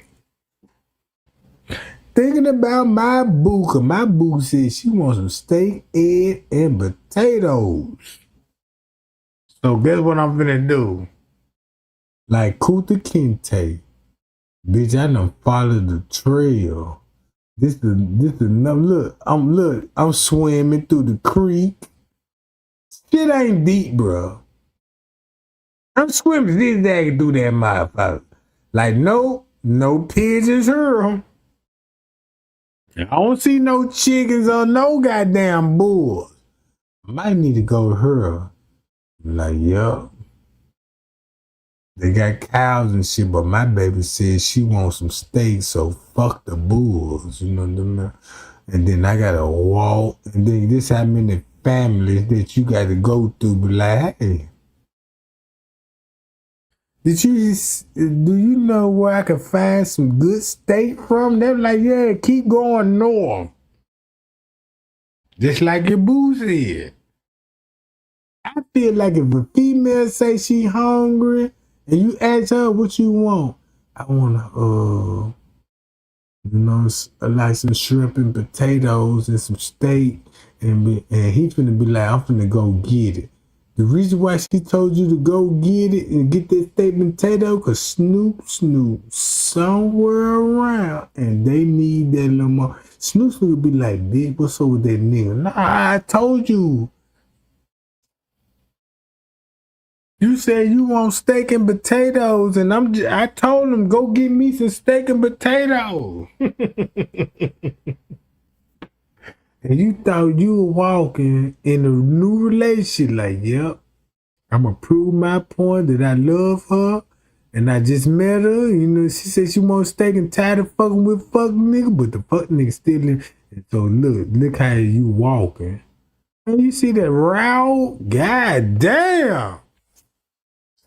Thinking about my boo, cause my boo said she wants some steak, egg, and potatoes. So guess what I'm finna do? Like Kuta Kinte. Bitch, I done followed the trail. This is enough. Look, I'm swimming through the creek. Shit ain't deep, bro. I'm swimming zigzagging through that motherfucker. Like, no pigeons here. I don't see no chickens or no goddamn bulls. Might need to go to her. Like, yup. They got cows and shit, but my baby said she wants some steak, so fuck the bulls. You know what I mean? And then I gotta walk. And then this how many families that you gotta go through. Be like, hey, do you know where I can find some good steak from? They're like, yeah, keep going north. Just like your boo said. I feel like if a female say she hungry and you ask her what you want, I want like some shrimp and potatoes and some steak, and he finna be like, I'm finna go get it. The reason why she told you to go get it and get that steak and potato, cause Snoop somewhere around and they need that little more. Snoop's gonna be like, bitch, what's up with that nigga? Nah, I told you. You said you want steak and potatoes, and I told him go get me some steak and potatoes. And you thought you were walking in a new relationship, like, yep, I'm gonna prove my point that I love her, and I just met her. You know, she said she wants steak and tired of fucking with fuck nigga, but the fuck nigga still in. And so look how you walking. And you see that route? God damn.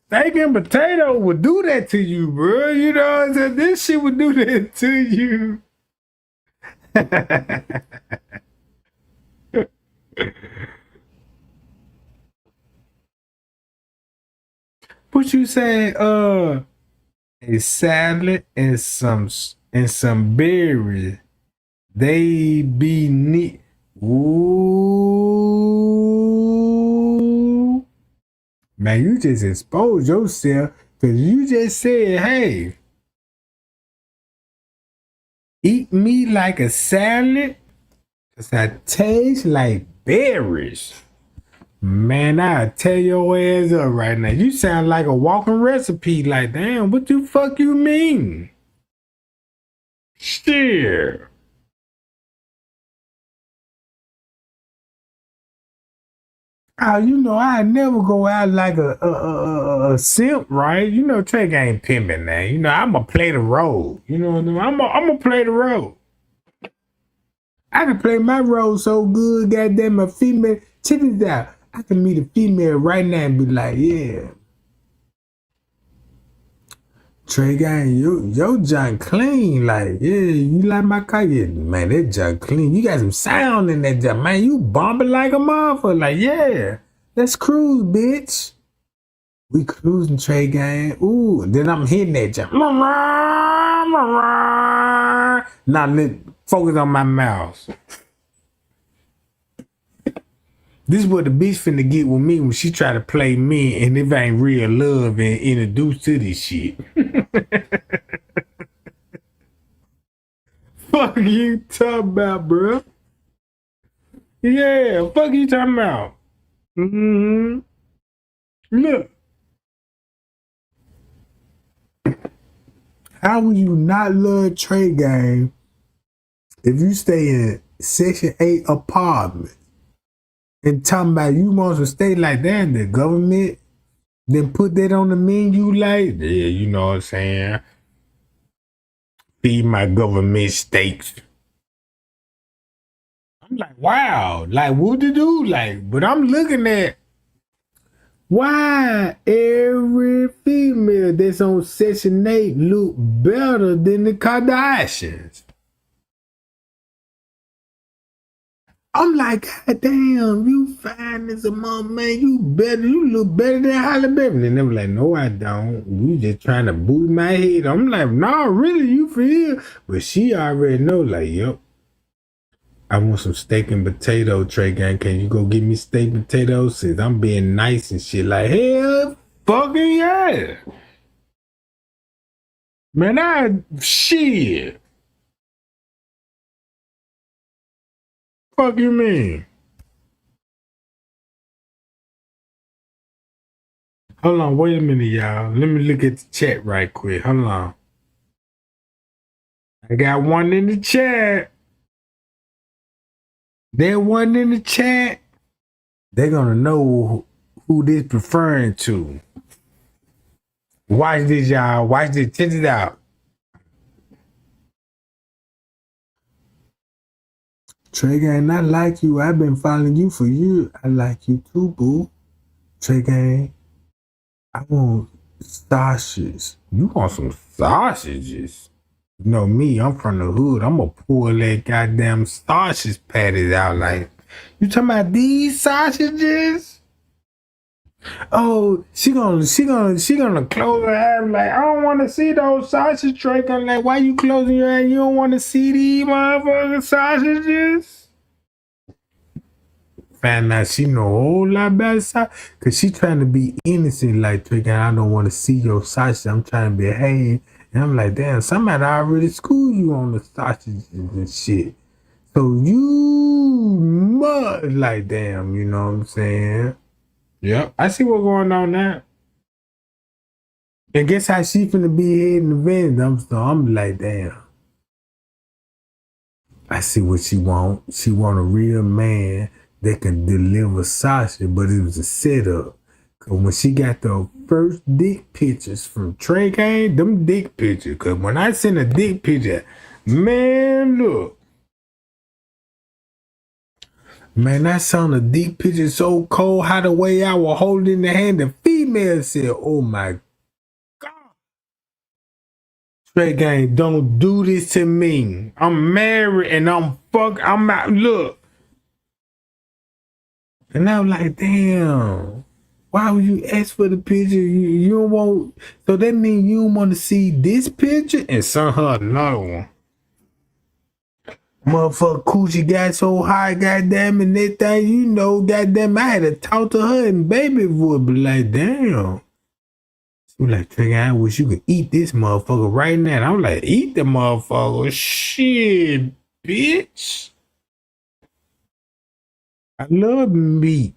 Steak and potato would do that to you, bro. You know what I'm saying? This shit would do that to you. What you say? A salad and some berries. They be neat. Ooh. Man, you just exposed yourself because you just said, hey, eat me like a salad because I taste like berries. Man, I'll tear your ass up right now. You sound like a walking recipe. Like, damn, what the fuck you mean? Shit. Oh, you know, I never go out like a simp, right? You know, Trey ain't pimping now. You know, I'm going to play the role. You know what I mean? I'm going to play the role. I can play my role so good, goddamn, a female. Check this out. I can meet a female right now and be like, yeah, Trey Gang, your junk clean. Like, yeah, you like my car? Yeah, man, that junk clean. You got some sound in that junk. Man, you bumping like a motherfucker. Like, yeah, let's cruise, bitch. We cruising, Trey Gang. Ooh, then I'm hitting that junk. Now, focus on my mouth. This is what the bitch finna get with me when she try to play me and if ain't real love and introduced to this shit. Fuck you talking about, bro? Yeah, fuck you talking about? Mm-hmm. Look. How would you not love Trey Gang if you stay in Section 8 apartment and talking about you want to stay like that in the government, then put that on the menu like, yeah, you know what I'm saying? Feed my government steaks. I'm like, wow, like what to do? Like, but I'm looking at why every female that's on Section 8 look better than the Kardashians. I'm like, God damn, you fine as a mom, man. You look better than Halle Berry. And they were like, no, I don't. You just trying to boot my head. I'm like, nah, really, you feel? But she already know, like, yep. I want some steak and potato, Trey Gang. Can you go get me steak and potatoes? Since I'm being nice and shit. Like, hell fucking yeah. Man, shit. Fuck you mean? Hold on, wait a minute, y'all. Let me look at the chat right quick. Hold on. I got one in the chat. There one in the chat. They're gonna know who this referring to. Watch this, y'all. Watch this. Check it out. Trey Gang, I like you. I've been following you for years. I like you too, boo. Trey Gang, I want sausages. You want some sausages? You know me, I'm from the hood. I'm gonna pull that goddamn sausage patties out like, you talking about these sausages? Oh, she gonna close her eyes like, I don't want to see those sausage Trey. I'm like, why you closing your eyes? You don't want to see these motherfucking sausages? Found out she know a whole lot about sausage, cause she trying to be innocent like Trey. I don't want to see your sausage. I'm trying to behave. And I'm like, damn, somebody already schooled you on the sausages and shit. So you must like, damn, you know what I'm saying? Yep, I see what's going on now. And guess how she finna be heading the van? So I'm like, damn. I see what she want. She want a real man that can deliver sausage, but it was a setup. Cause when she got the first dick pictures from Trey Gang, them dick pictures. Cause when I send a dick picture, man, look. Man, I saw the dick picture so cold, how the way I was holding the hand, the female said, oh my God. Trey Gang, don't do this to me. I'm married and I'm out, look. And I was like, damn. Why would you ask for the picture? You don't want, so that means you don't want to see this picture and send her another one. Motherfucker coochie got so high, goddamn, and that thing, you know, goddamn, I had to talk to her and baby would be like, damn. She was like, Trey, I wish you could eat this motherfucker right now. And I'm like, eat the motherfucker. Shit, bitch. I love meat.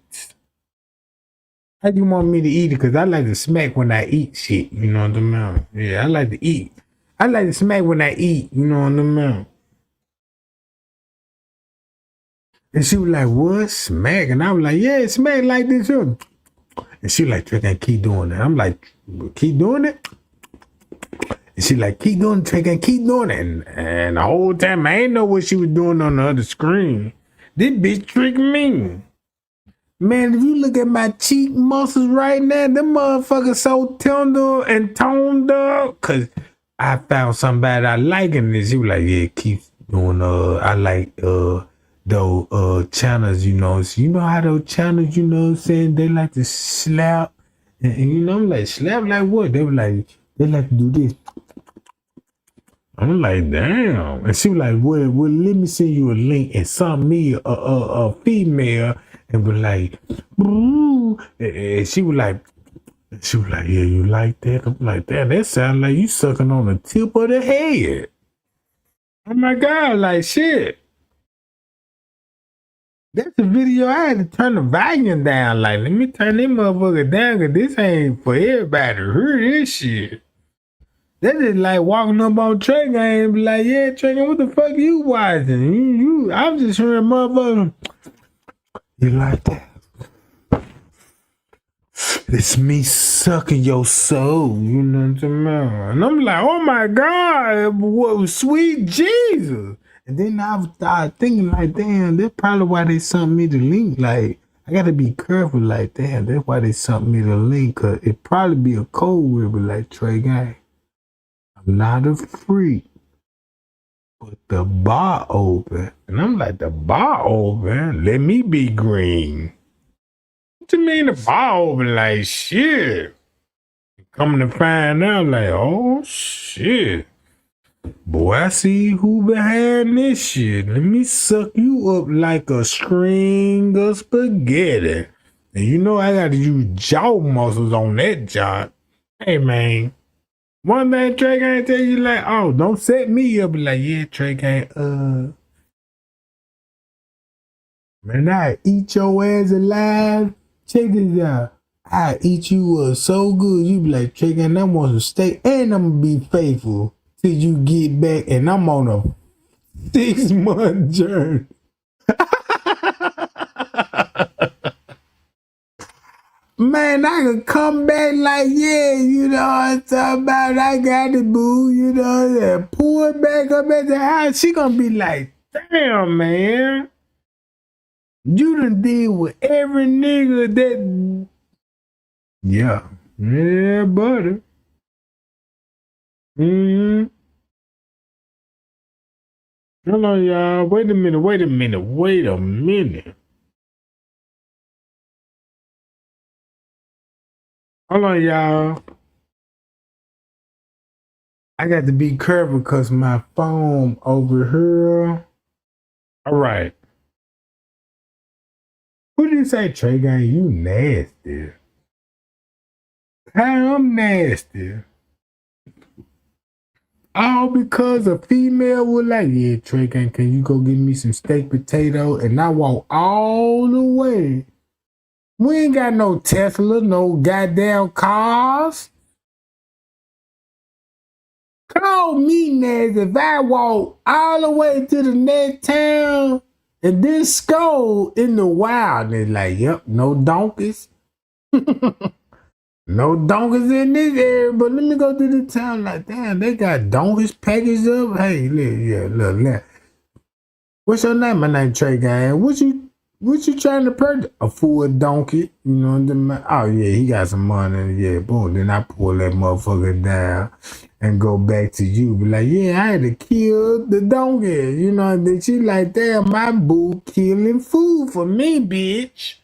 How do you want me to eat it? Because I like to smack when I eat shit. You know what I mean? Yeah, I like to eat. I like to smack when I eat. You know what I mean? And she was like, what? Smack? And I was like, yeah, smack like this. And she was like, Trey, I keep doing it. I'm like, keep doing it? And she like, keep doing it, Trey, keep doing it. And the whole time, I ain't know what she was doing on the other screen. This bitch tricked me. Man, if you look at my cheek muscles right now, them motherfuckers so tender and toned up. Cause I found somebody I like in this. She was like, yeah, keep doing, I like, those channels, you know. So you know how those channels, you know what I'm saying, they like to slap. And you know, I'm like, slap like what? They were like, they like to do this. I'm like, damn. And she was like, well, let me send you a link and send me a female and be like, ooh. And she was like, yeah, you like that? I'm like, damn, that sounds like you sucking on the tip of the head. Oh my God, like shit. That's the video. I had to turn the volume down. Like, let me turn this motherfucker down because this ain't for everybody to hear this shit. They just like walking up on Trey Gang and be like, yeah, Trey Gang, what the fuck you watching? I'm just hearing motherfucker. You like that? It's me sucking your soul, you know what I'm talking about? And I'm like, oh my God, what sweet Jesus. And then I started thinking like, damn, that's probably why they sent me the link. Like, I gotta be careful like, damn, that's why they sent me the link, cause it probably be a code word, but like, Trey Gang, I'm not a freak, but the bar open. And I'm like, the bar open? Let me be green. What you mean the bar open? Like, shit. Coming to find out, like, oh, shit. Boy, I see who behind this shit. Let me suck you up like a string of spaghetti. And you know I gotta use jaw muscles on that job. Hey, man. One thing Trey Gang tell you, like, oh, don't set me up. Like, yeah, Trey Gang, man, I eat your ass alive. Check this out. I eat you so good. You be like, Trey Gang, I want some steak. And I'm gonna be faithful till you get back. And I'm on a 6-month journey. Man, I could come back like, yeah, you know what I'm talking about. I got the boo, you know, and pull it back up at the house. She gonna be like, damn, man. You done deal with every nigga that... Yeah. Yeah, buddy. Hold on, y'all. Wait a minute. Hold on, y'all. I got to be careful because my phone over here. All right. Who did you say, Trey Gang? You nasty. How I'm nasty? All because a female was like, yeah, Trey Gang, can you go get me some steak potato? And I walk all the way. We ain't got no Tesla, no goddamn cars. Call me nasty if I walk all the way to the next town and then scold in the wild. And like, yep, no donkeys. No donkeys in this area, but let me go to the town. Like, damn, they got donkeys packaged up. Hey, look. What's your name? My name Trey Gang. What you trying to purchase? A full donkey. You know, oh yeah, he got some money. Yeah, boom. Then I pull that motherfucker down and go back to you. Be like, yeah, I had to kill the donkey. You know, and then she like, damn, my boo killing food for me, bitch.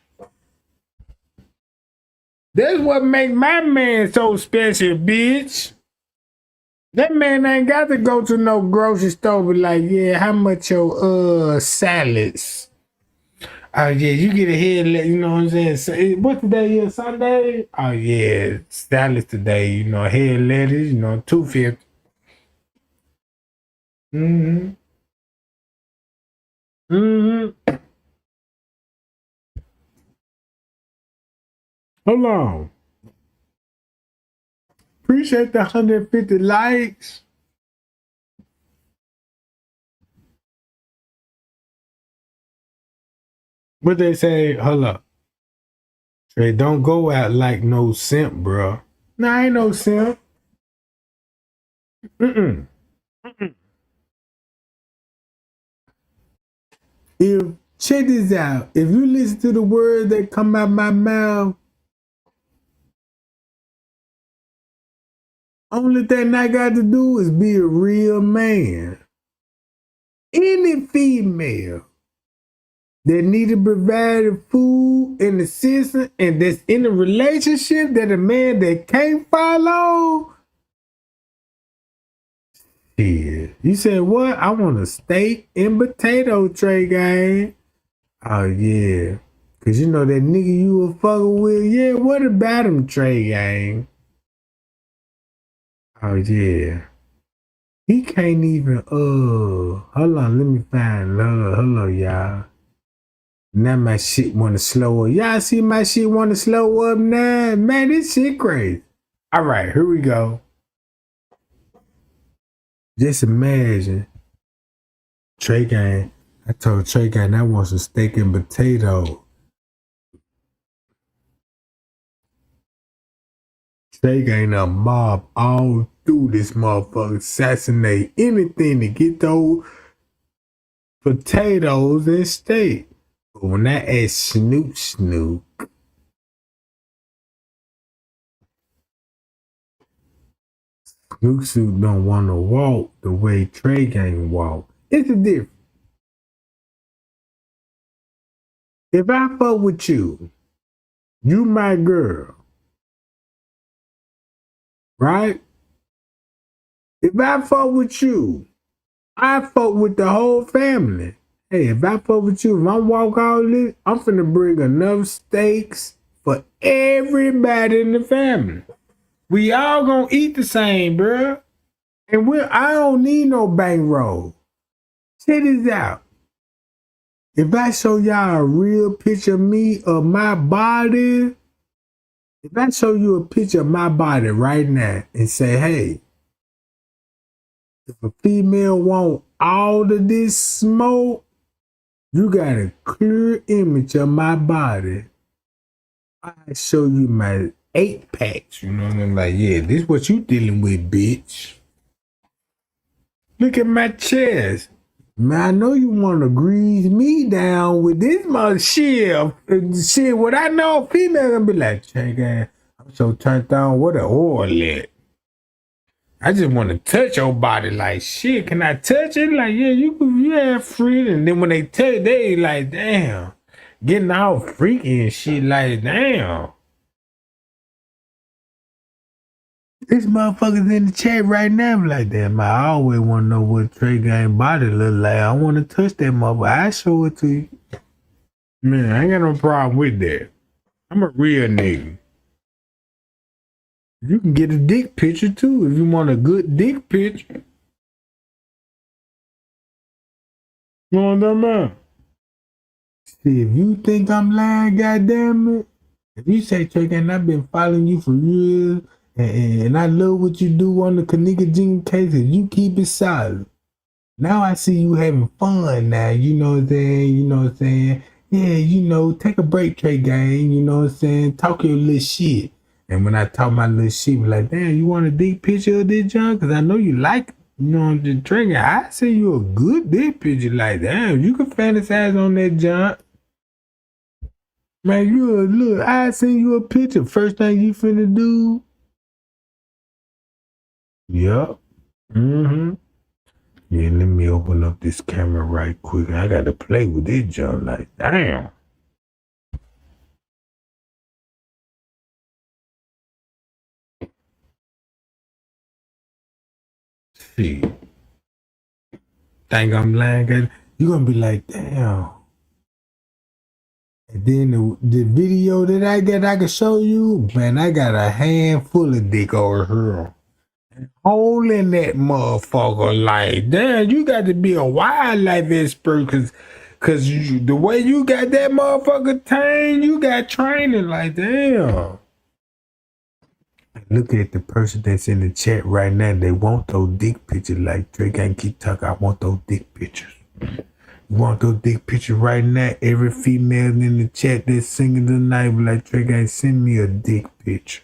That's what make my man so special, bitch. That man ain't got to go to no grocery store. Be like, yeah, how much your salads? Oh yeah, you get ahead. You know what I'm saying? What today is Sunday? Oh yeah, salads today. You know, head lettuce. You know, $2.50. Hold on. Appreciate the 150 likes. What they say? Hold up. Trey, don't go out like no simp, bro. Nah, I ain't no simp. Check this out. If you listen to the words that come out my mouth, only thing I got to do is be a real man. Any female that need to provide food and assistance and that's in a relationship that a man that can't follow. Yeah. You said what? I want a steak and potato, Trey Gang. Oh yeah. Cause you know that nigga you were fucking with. Yeah, what about him, Trey Gang? Oh yeah. He can't even hold on, let me find hello y'all. Now my shit wanna slow up. Y'all see my shit wanna slow up now? Man, this shit crazy. Alright, here we go. Just imagine Trey Gang. I told Trey Gang I want some steak and potato. Trey Gang a mob all through this motherfucker, assassinate anything to get those potatoes and steak. But when I ask Snoop, Snoop don't want to walk the way Trey Gang walk. It's a difference. If I fuck with you, you my girl, right? If I fuck with you, I fuck with the whole family. Hey, if I fuck with you, if I walk all this, I'm finna bring enough steaks for everybody in the family. We all gonna eat the same, bruh. And I don't need no bankroll. Check this out. If I show y'all a real picture of me, of my body, if I show you a picture of my body right now and say, hey, if a female want all of this smoke, you got a clear image of my body. I show you my 8-packs, you know what I'm like, yeah, this is what you dealing with, bitch. Look at my chest. Man, I know you want to grease me down with this mother shit. Shit, what I know, female gonna be like, check out, I'm so turned on, what a oil at. I just want to touch your body like shit. Can I touch it? Like, yeah, you have free. And then when they touch, they like, damn. Getting all freaky and shit like, damn. This motherfucker's in the chat right now. Like, damn, I always want to know what Trey Gang body look like. I want to touch that motherfucker. I show it to you. Man, I ain't got no problem with that. I'm a real nigga. You can get a dick picture too if you want a good dick picture. You know what I'm talking about? See, if you think I'm lying, goddamn it. If you say, Trey Gang, I've been following you for years, and I love what you do on the Kenneka Jenkins case, if you keep it solid. Now I see you having fun now, you know what I'm saying? You know what I'm saying? Yeah, you know, take a break, Trey Gang, you know what I'm saying? Talk your little shit. And when I talk my little shit, be like, damn, you want a dick picture of this junk? Because I know you like, you know, the trigger. I see you a good dick picture. Like, damn, you can fantasize on that junk. Man, look, I seen you a picture. First thing you finna do. Yup. Mm-hmm. Yeah, let me open up this camera right quick. I got to play with this junk. Like, damn. See, think I'm lying? You're gonna be like, damn. And then the video that I got, I can show you, man, I got a handful of dick over here. Holding that motherfucker like, damn, you got to be a wildlife expert cause the way you got that motherfucker tamed, you got training like, damn. Look at the person that's in the chat right now. They want those dick pictures. Like Trey Gang keep talking. I want those dick pictures. You want those dick pictures right now? Every female in the chat that's singing tonight, like Trey Gang, send me a dick picture.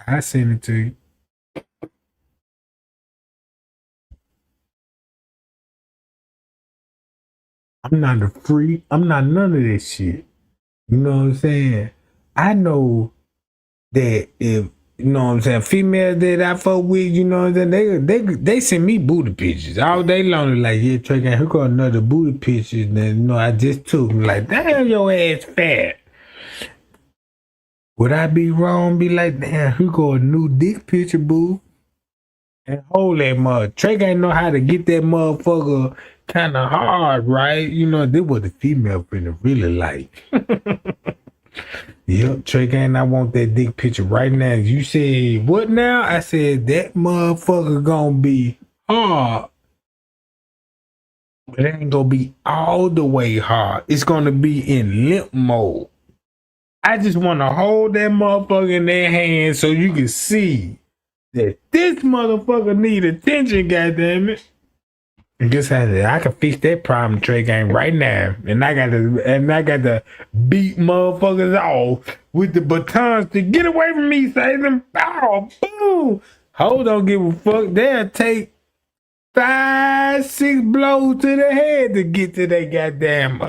I send it to you. I'm not a freak. I'm not none of that shit. You know what I'm saying? I know that if, you know what I'm saying, females that I fuck with, you know what I'm saying, they send me booty pictures all day long. Like, yeah, Trey Gang, here go another booty picture. And then, you know, I just took them. Like, damn, your ass fat. Would I be wrong? Be like, damn, here go a new dick picture, boo. And hold that mother. Trey Gang know how to get that motherfucker kind of hard, right? You know, this what the female finna really like. Yep, Trey Gang, I want that dick picture right now. You said, what now? I said, that motherfucker gonna be hard. But it ain't gonna be all the way hard. It's gonna be in limp mode. I just want to hold that motherfucker in their hand so you can see that this motherfucker need attention, goddammit. And guess how I can fix that problem, Trey Gang, right now. And I got to beat motherfuckers off with the batons to get away from me, say them. Oh, boom. Hold don't give a fuck. They'll take 5, 6 blows to the head to get to that goddamn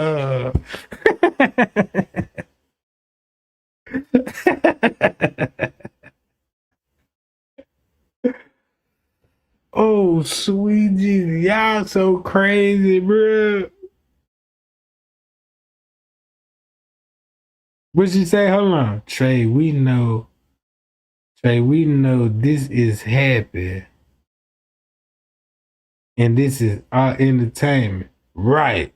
Oh, sweet Jesus. Y'all so crazy, bro. What she say? Hold on. Trey, we know this is happy. And this is our entertainment. Right.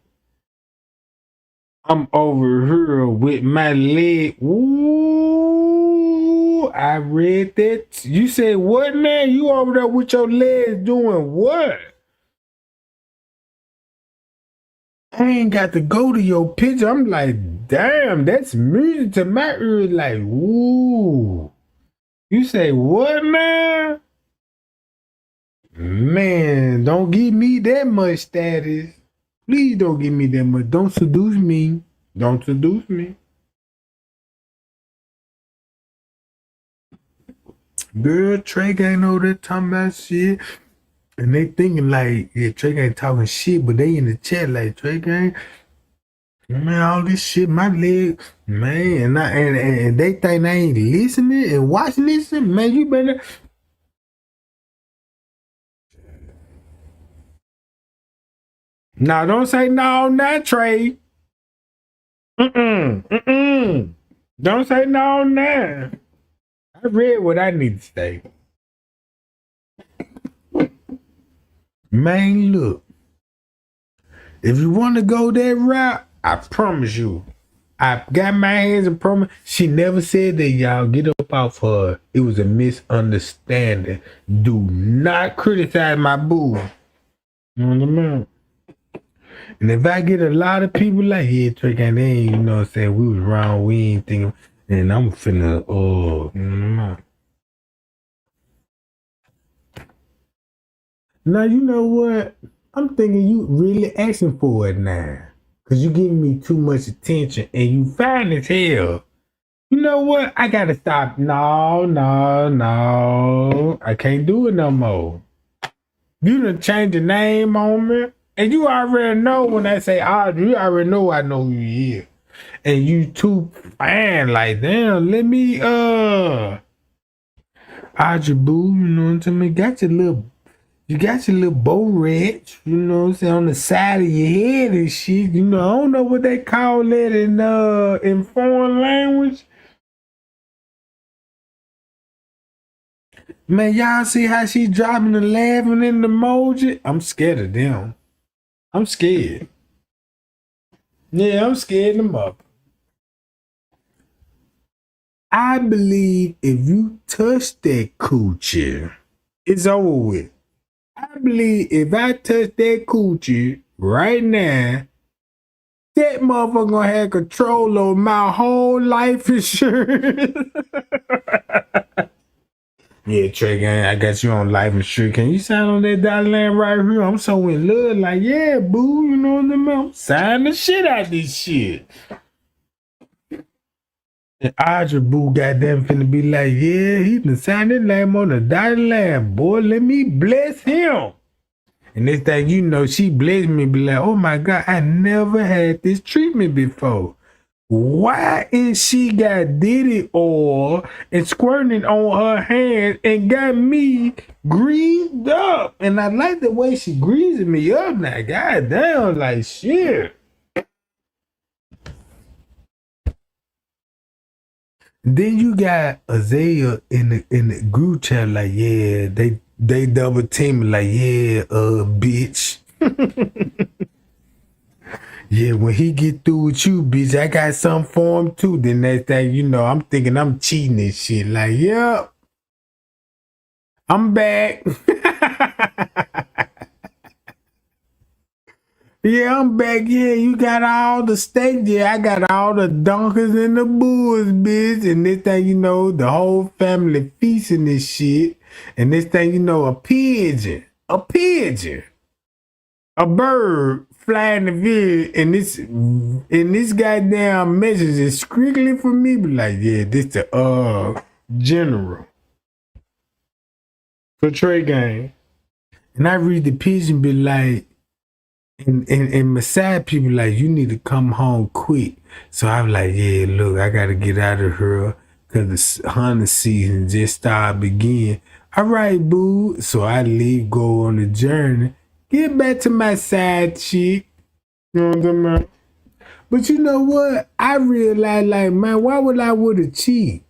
I'm over here with my leg. Ooh, I read that. You said what now? You over there with your legs doing what? I ain't got to go to your picture. I'm like, damn, that's music to my ears. Like, ooh. You say what now? Man, don't give me that much status. Please don't give me that much. Don't seduce me. Don't seduce me. Girl, Trey ain't over there talking about shit. And they thinking like, yeah, Trey ain't talking shit, but they in the chat like, Trey gang, man, all this shit, my leg, man, and they think they ain't listening and watching this shit. Man, you better. Now, don't say no, not Trey. Don't say no, now. I read what I need to say. Man, look. If you want to go that route, I promise you. I got my hands and promise. She never said that, y'all. Get up off her. It was a misunderstanding. Do not criticize my boo. You know what I mean? And if I get a lot of people like, yeah, Trey, and they ain't, you know what I'm saying, we was wrong, we ain't thinking, and I'm finna, Now, you know what? I'm thinking you really asking for it now. Because you giving me too much attention, and you fine as hell. You know what? I gotta stop. No. I can't do it no more. You done changed the name on me. And you already know when I say Audrey, you already know I know who you is. And you too fine, like, damn, let me, Audrey boo, you know what I'm saying? You got your little bow red, you know what I'm saying, on the side of your head and shit. You know, I don't know what they call that in foreign language. Man, y'all see how she dropping the laughing in the emoji? I'm scared of them. I'm scared. Yeah, I'm scared them up. I believe if you touch that coochie, it's over with. I believe if I touch that coochie right now, that motherfucker gonna have control over my whole life insurance. Yeah, Trey gang, I got you on life insurance. Can you sign on that dotted line right here? I'm so in love. Like, yeah, boo, you know what I mean? I'm signing the shit out of this shit. And Audrey boo goddamn finna be like, yeah, he done signed his name on the dotted line. Boy, let me bless him. And this thing, you know, she blessed me, be like, oh my God, I never had this treatment before. Why is she got Diddy oil and squirting on her hands and got me greased up? And I like the way she greasing me up now. God damn, like shit. Then you got Isaiah in the group chat like, yeah, they double teaming like, yeah, bitch. Yeah, when he get through with you, bitch, I got something for him too. Then next thing you know, I'm thinking I'm cheating and shit. Like, yep, I'm back. Yeah, I'm back. Yeah, you got all the steak. Yeah, I got all the donkeys and the bulls, bitch. And this thing, you know, the whole family feasting this shit. And this thing, you know, a pigeon, a bird flying the vid, and this goddamn message is strictly for me. Be like, yeah, this the general for Trey game. And I read the pigeon, be like, and Messiah people like, you need to come home quick. So I was like, yeah, look, I gotta get out of here because the hunting season just started begin. All right, boo. So I leave, go on the journey, get back to my side chick. You know what I'm talking about? But you know what? I realized, like, man, why would I would have cheated?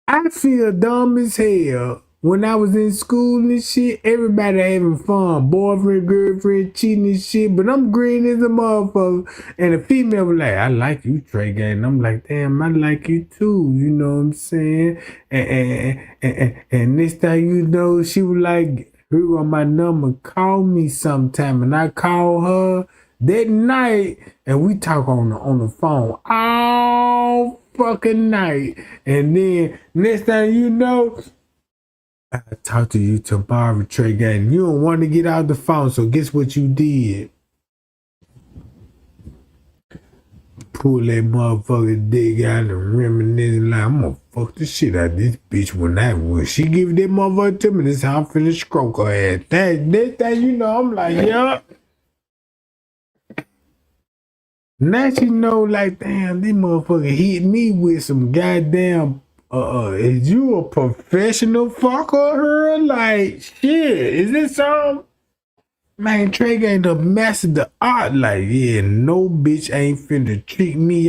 I feel dumb as hell. When I was in school and shit, everybody having fun. Boyfriend, girlfriend, cheating and shit. But I'm green as a motherfucker. And the female was like, I like you, Trey Gang. And I'm like, damn, I like you too. You know what I'm saying? And this time, you know, she was like, here on my number, call me sometime. And I call her that night. And we talk on the phone all fucking night. And then next thing you know, I talk to you tomorrow, Trey Gang. You don't want to get out the phone, so guess what you did? Pull that motherfucking dick out and reminisce like, I'm gonna fuck the shit out of this bitch when she give that motherfucker to me, this is how I'm finna stroke her ass. That thing, you know, I'm like, yeah. Now she know, like, damn, this motherfucker hit me with some goddamn is you a professional fucker, her? Like, shit, is this something? Man, Trey ain't the master of the art. Like, yeah, no bitch ain't finna treat me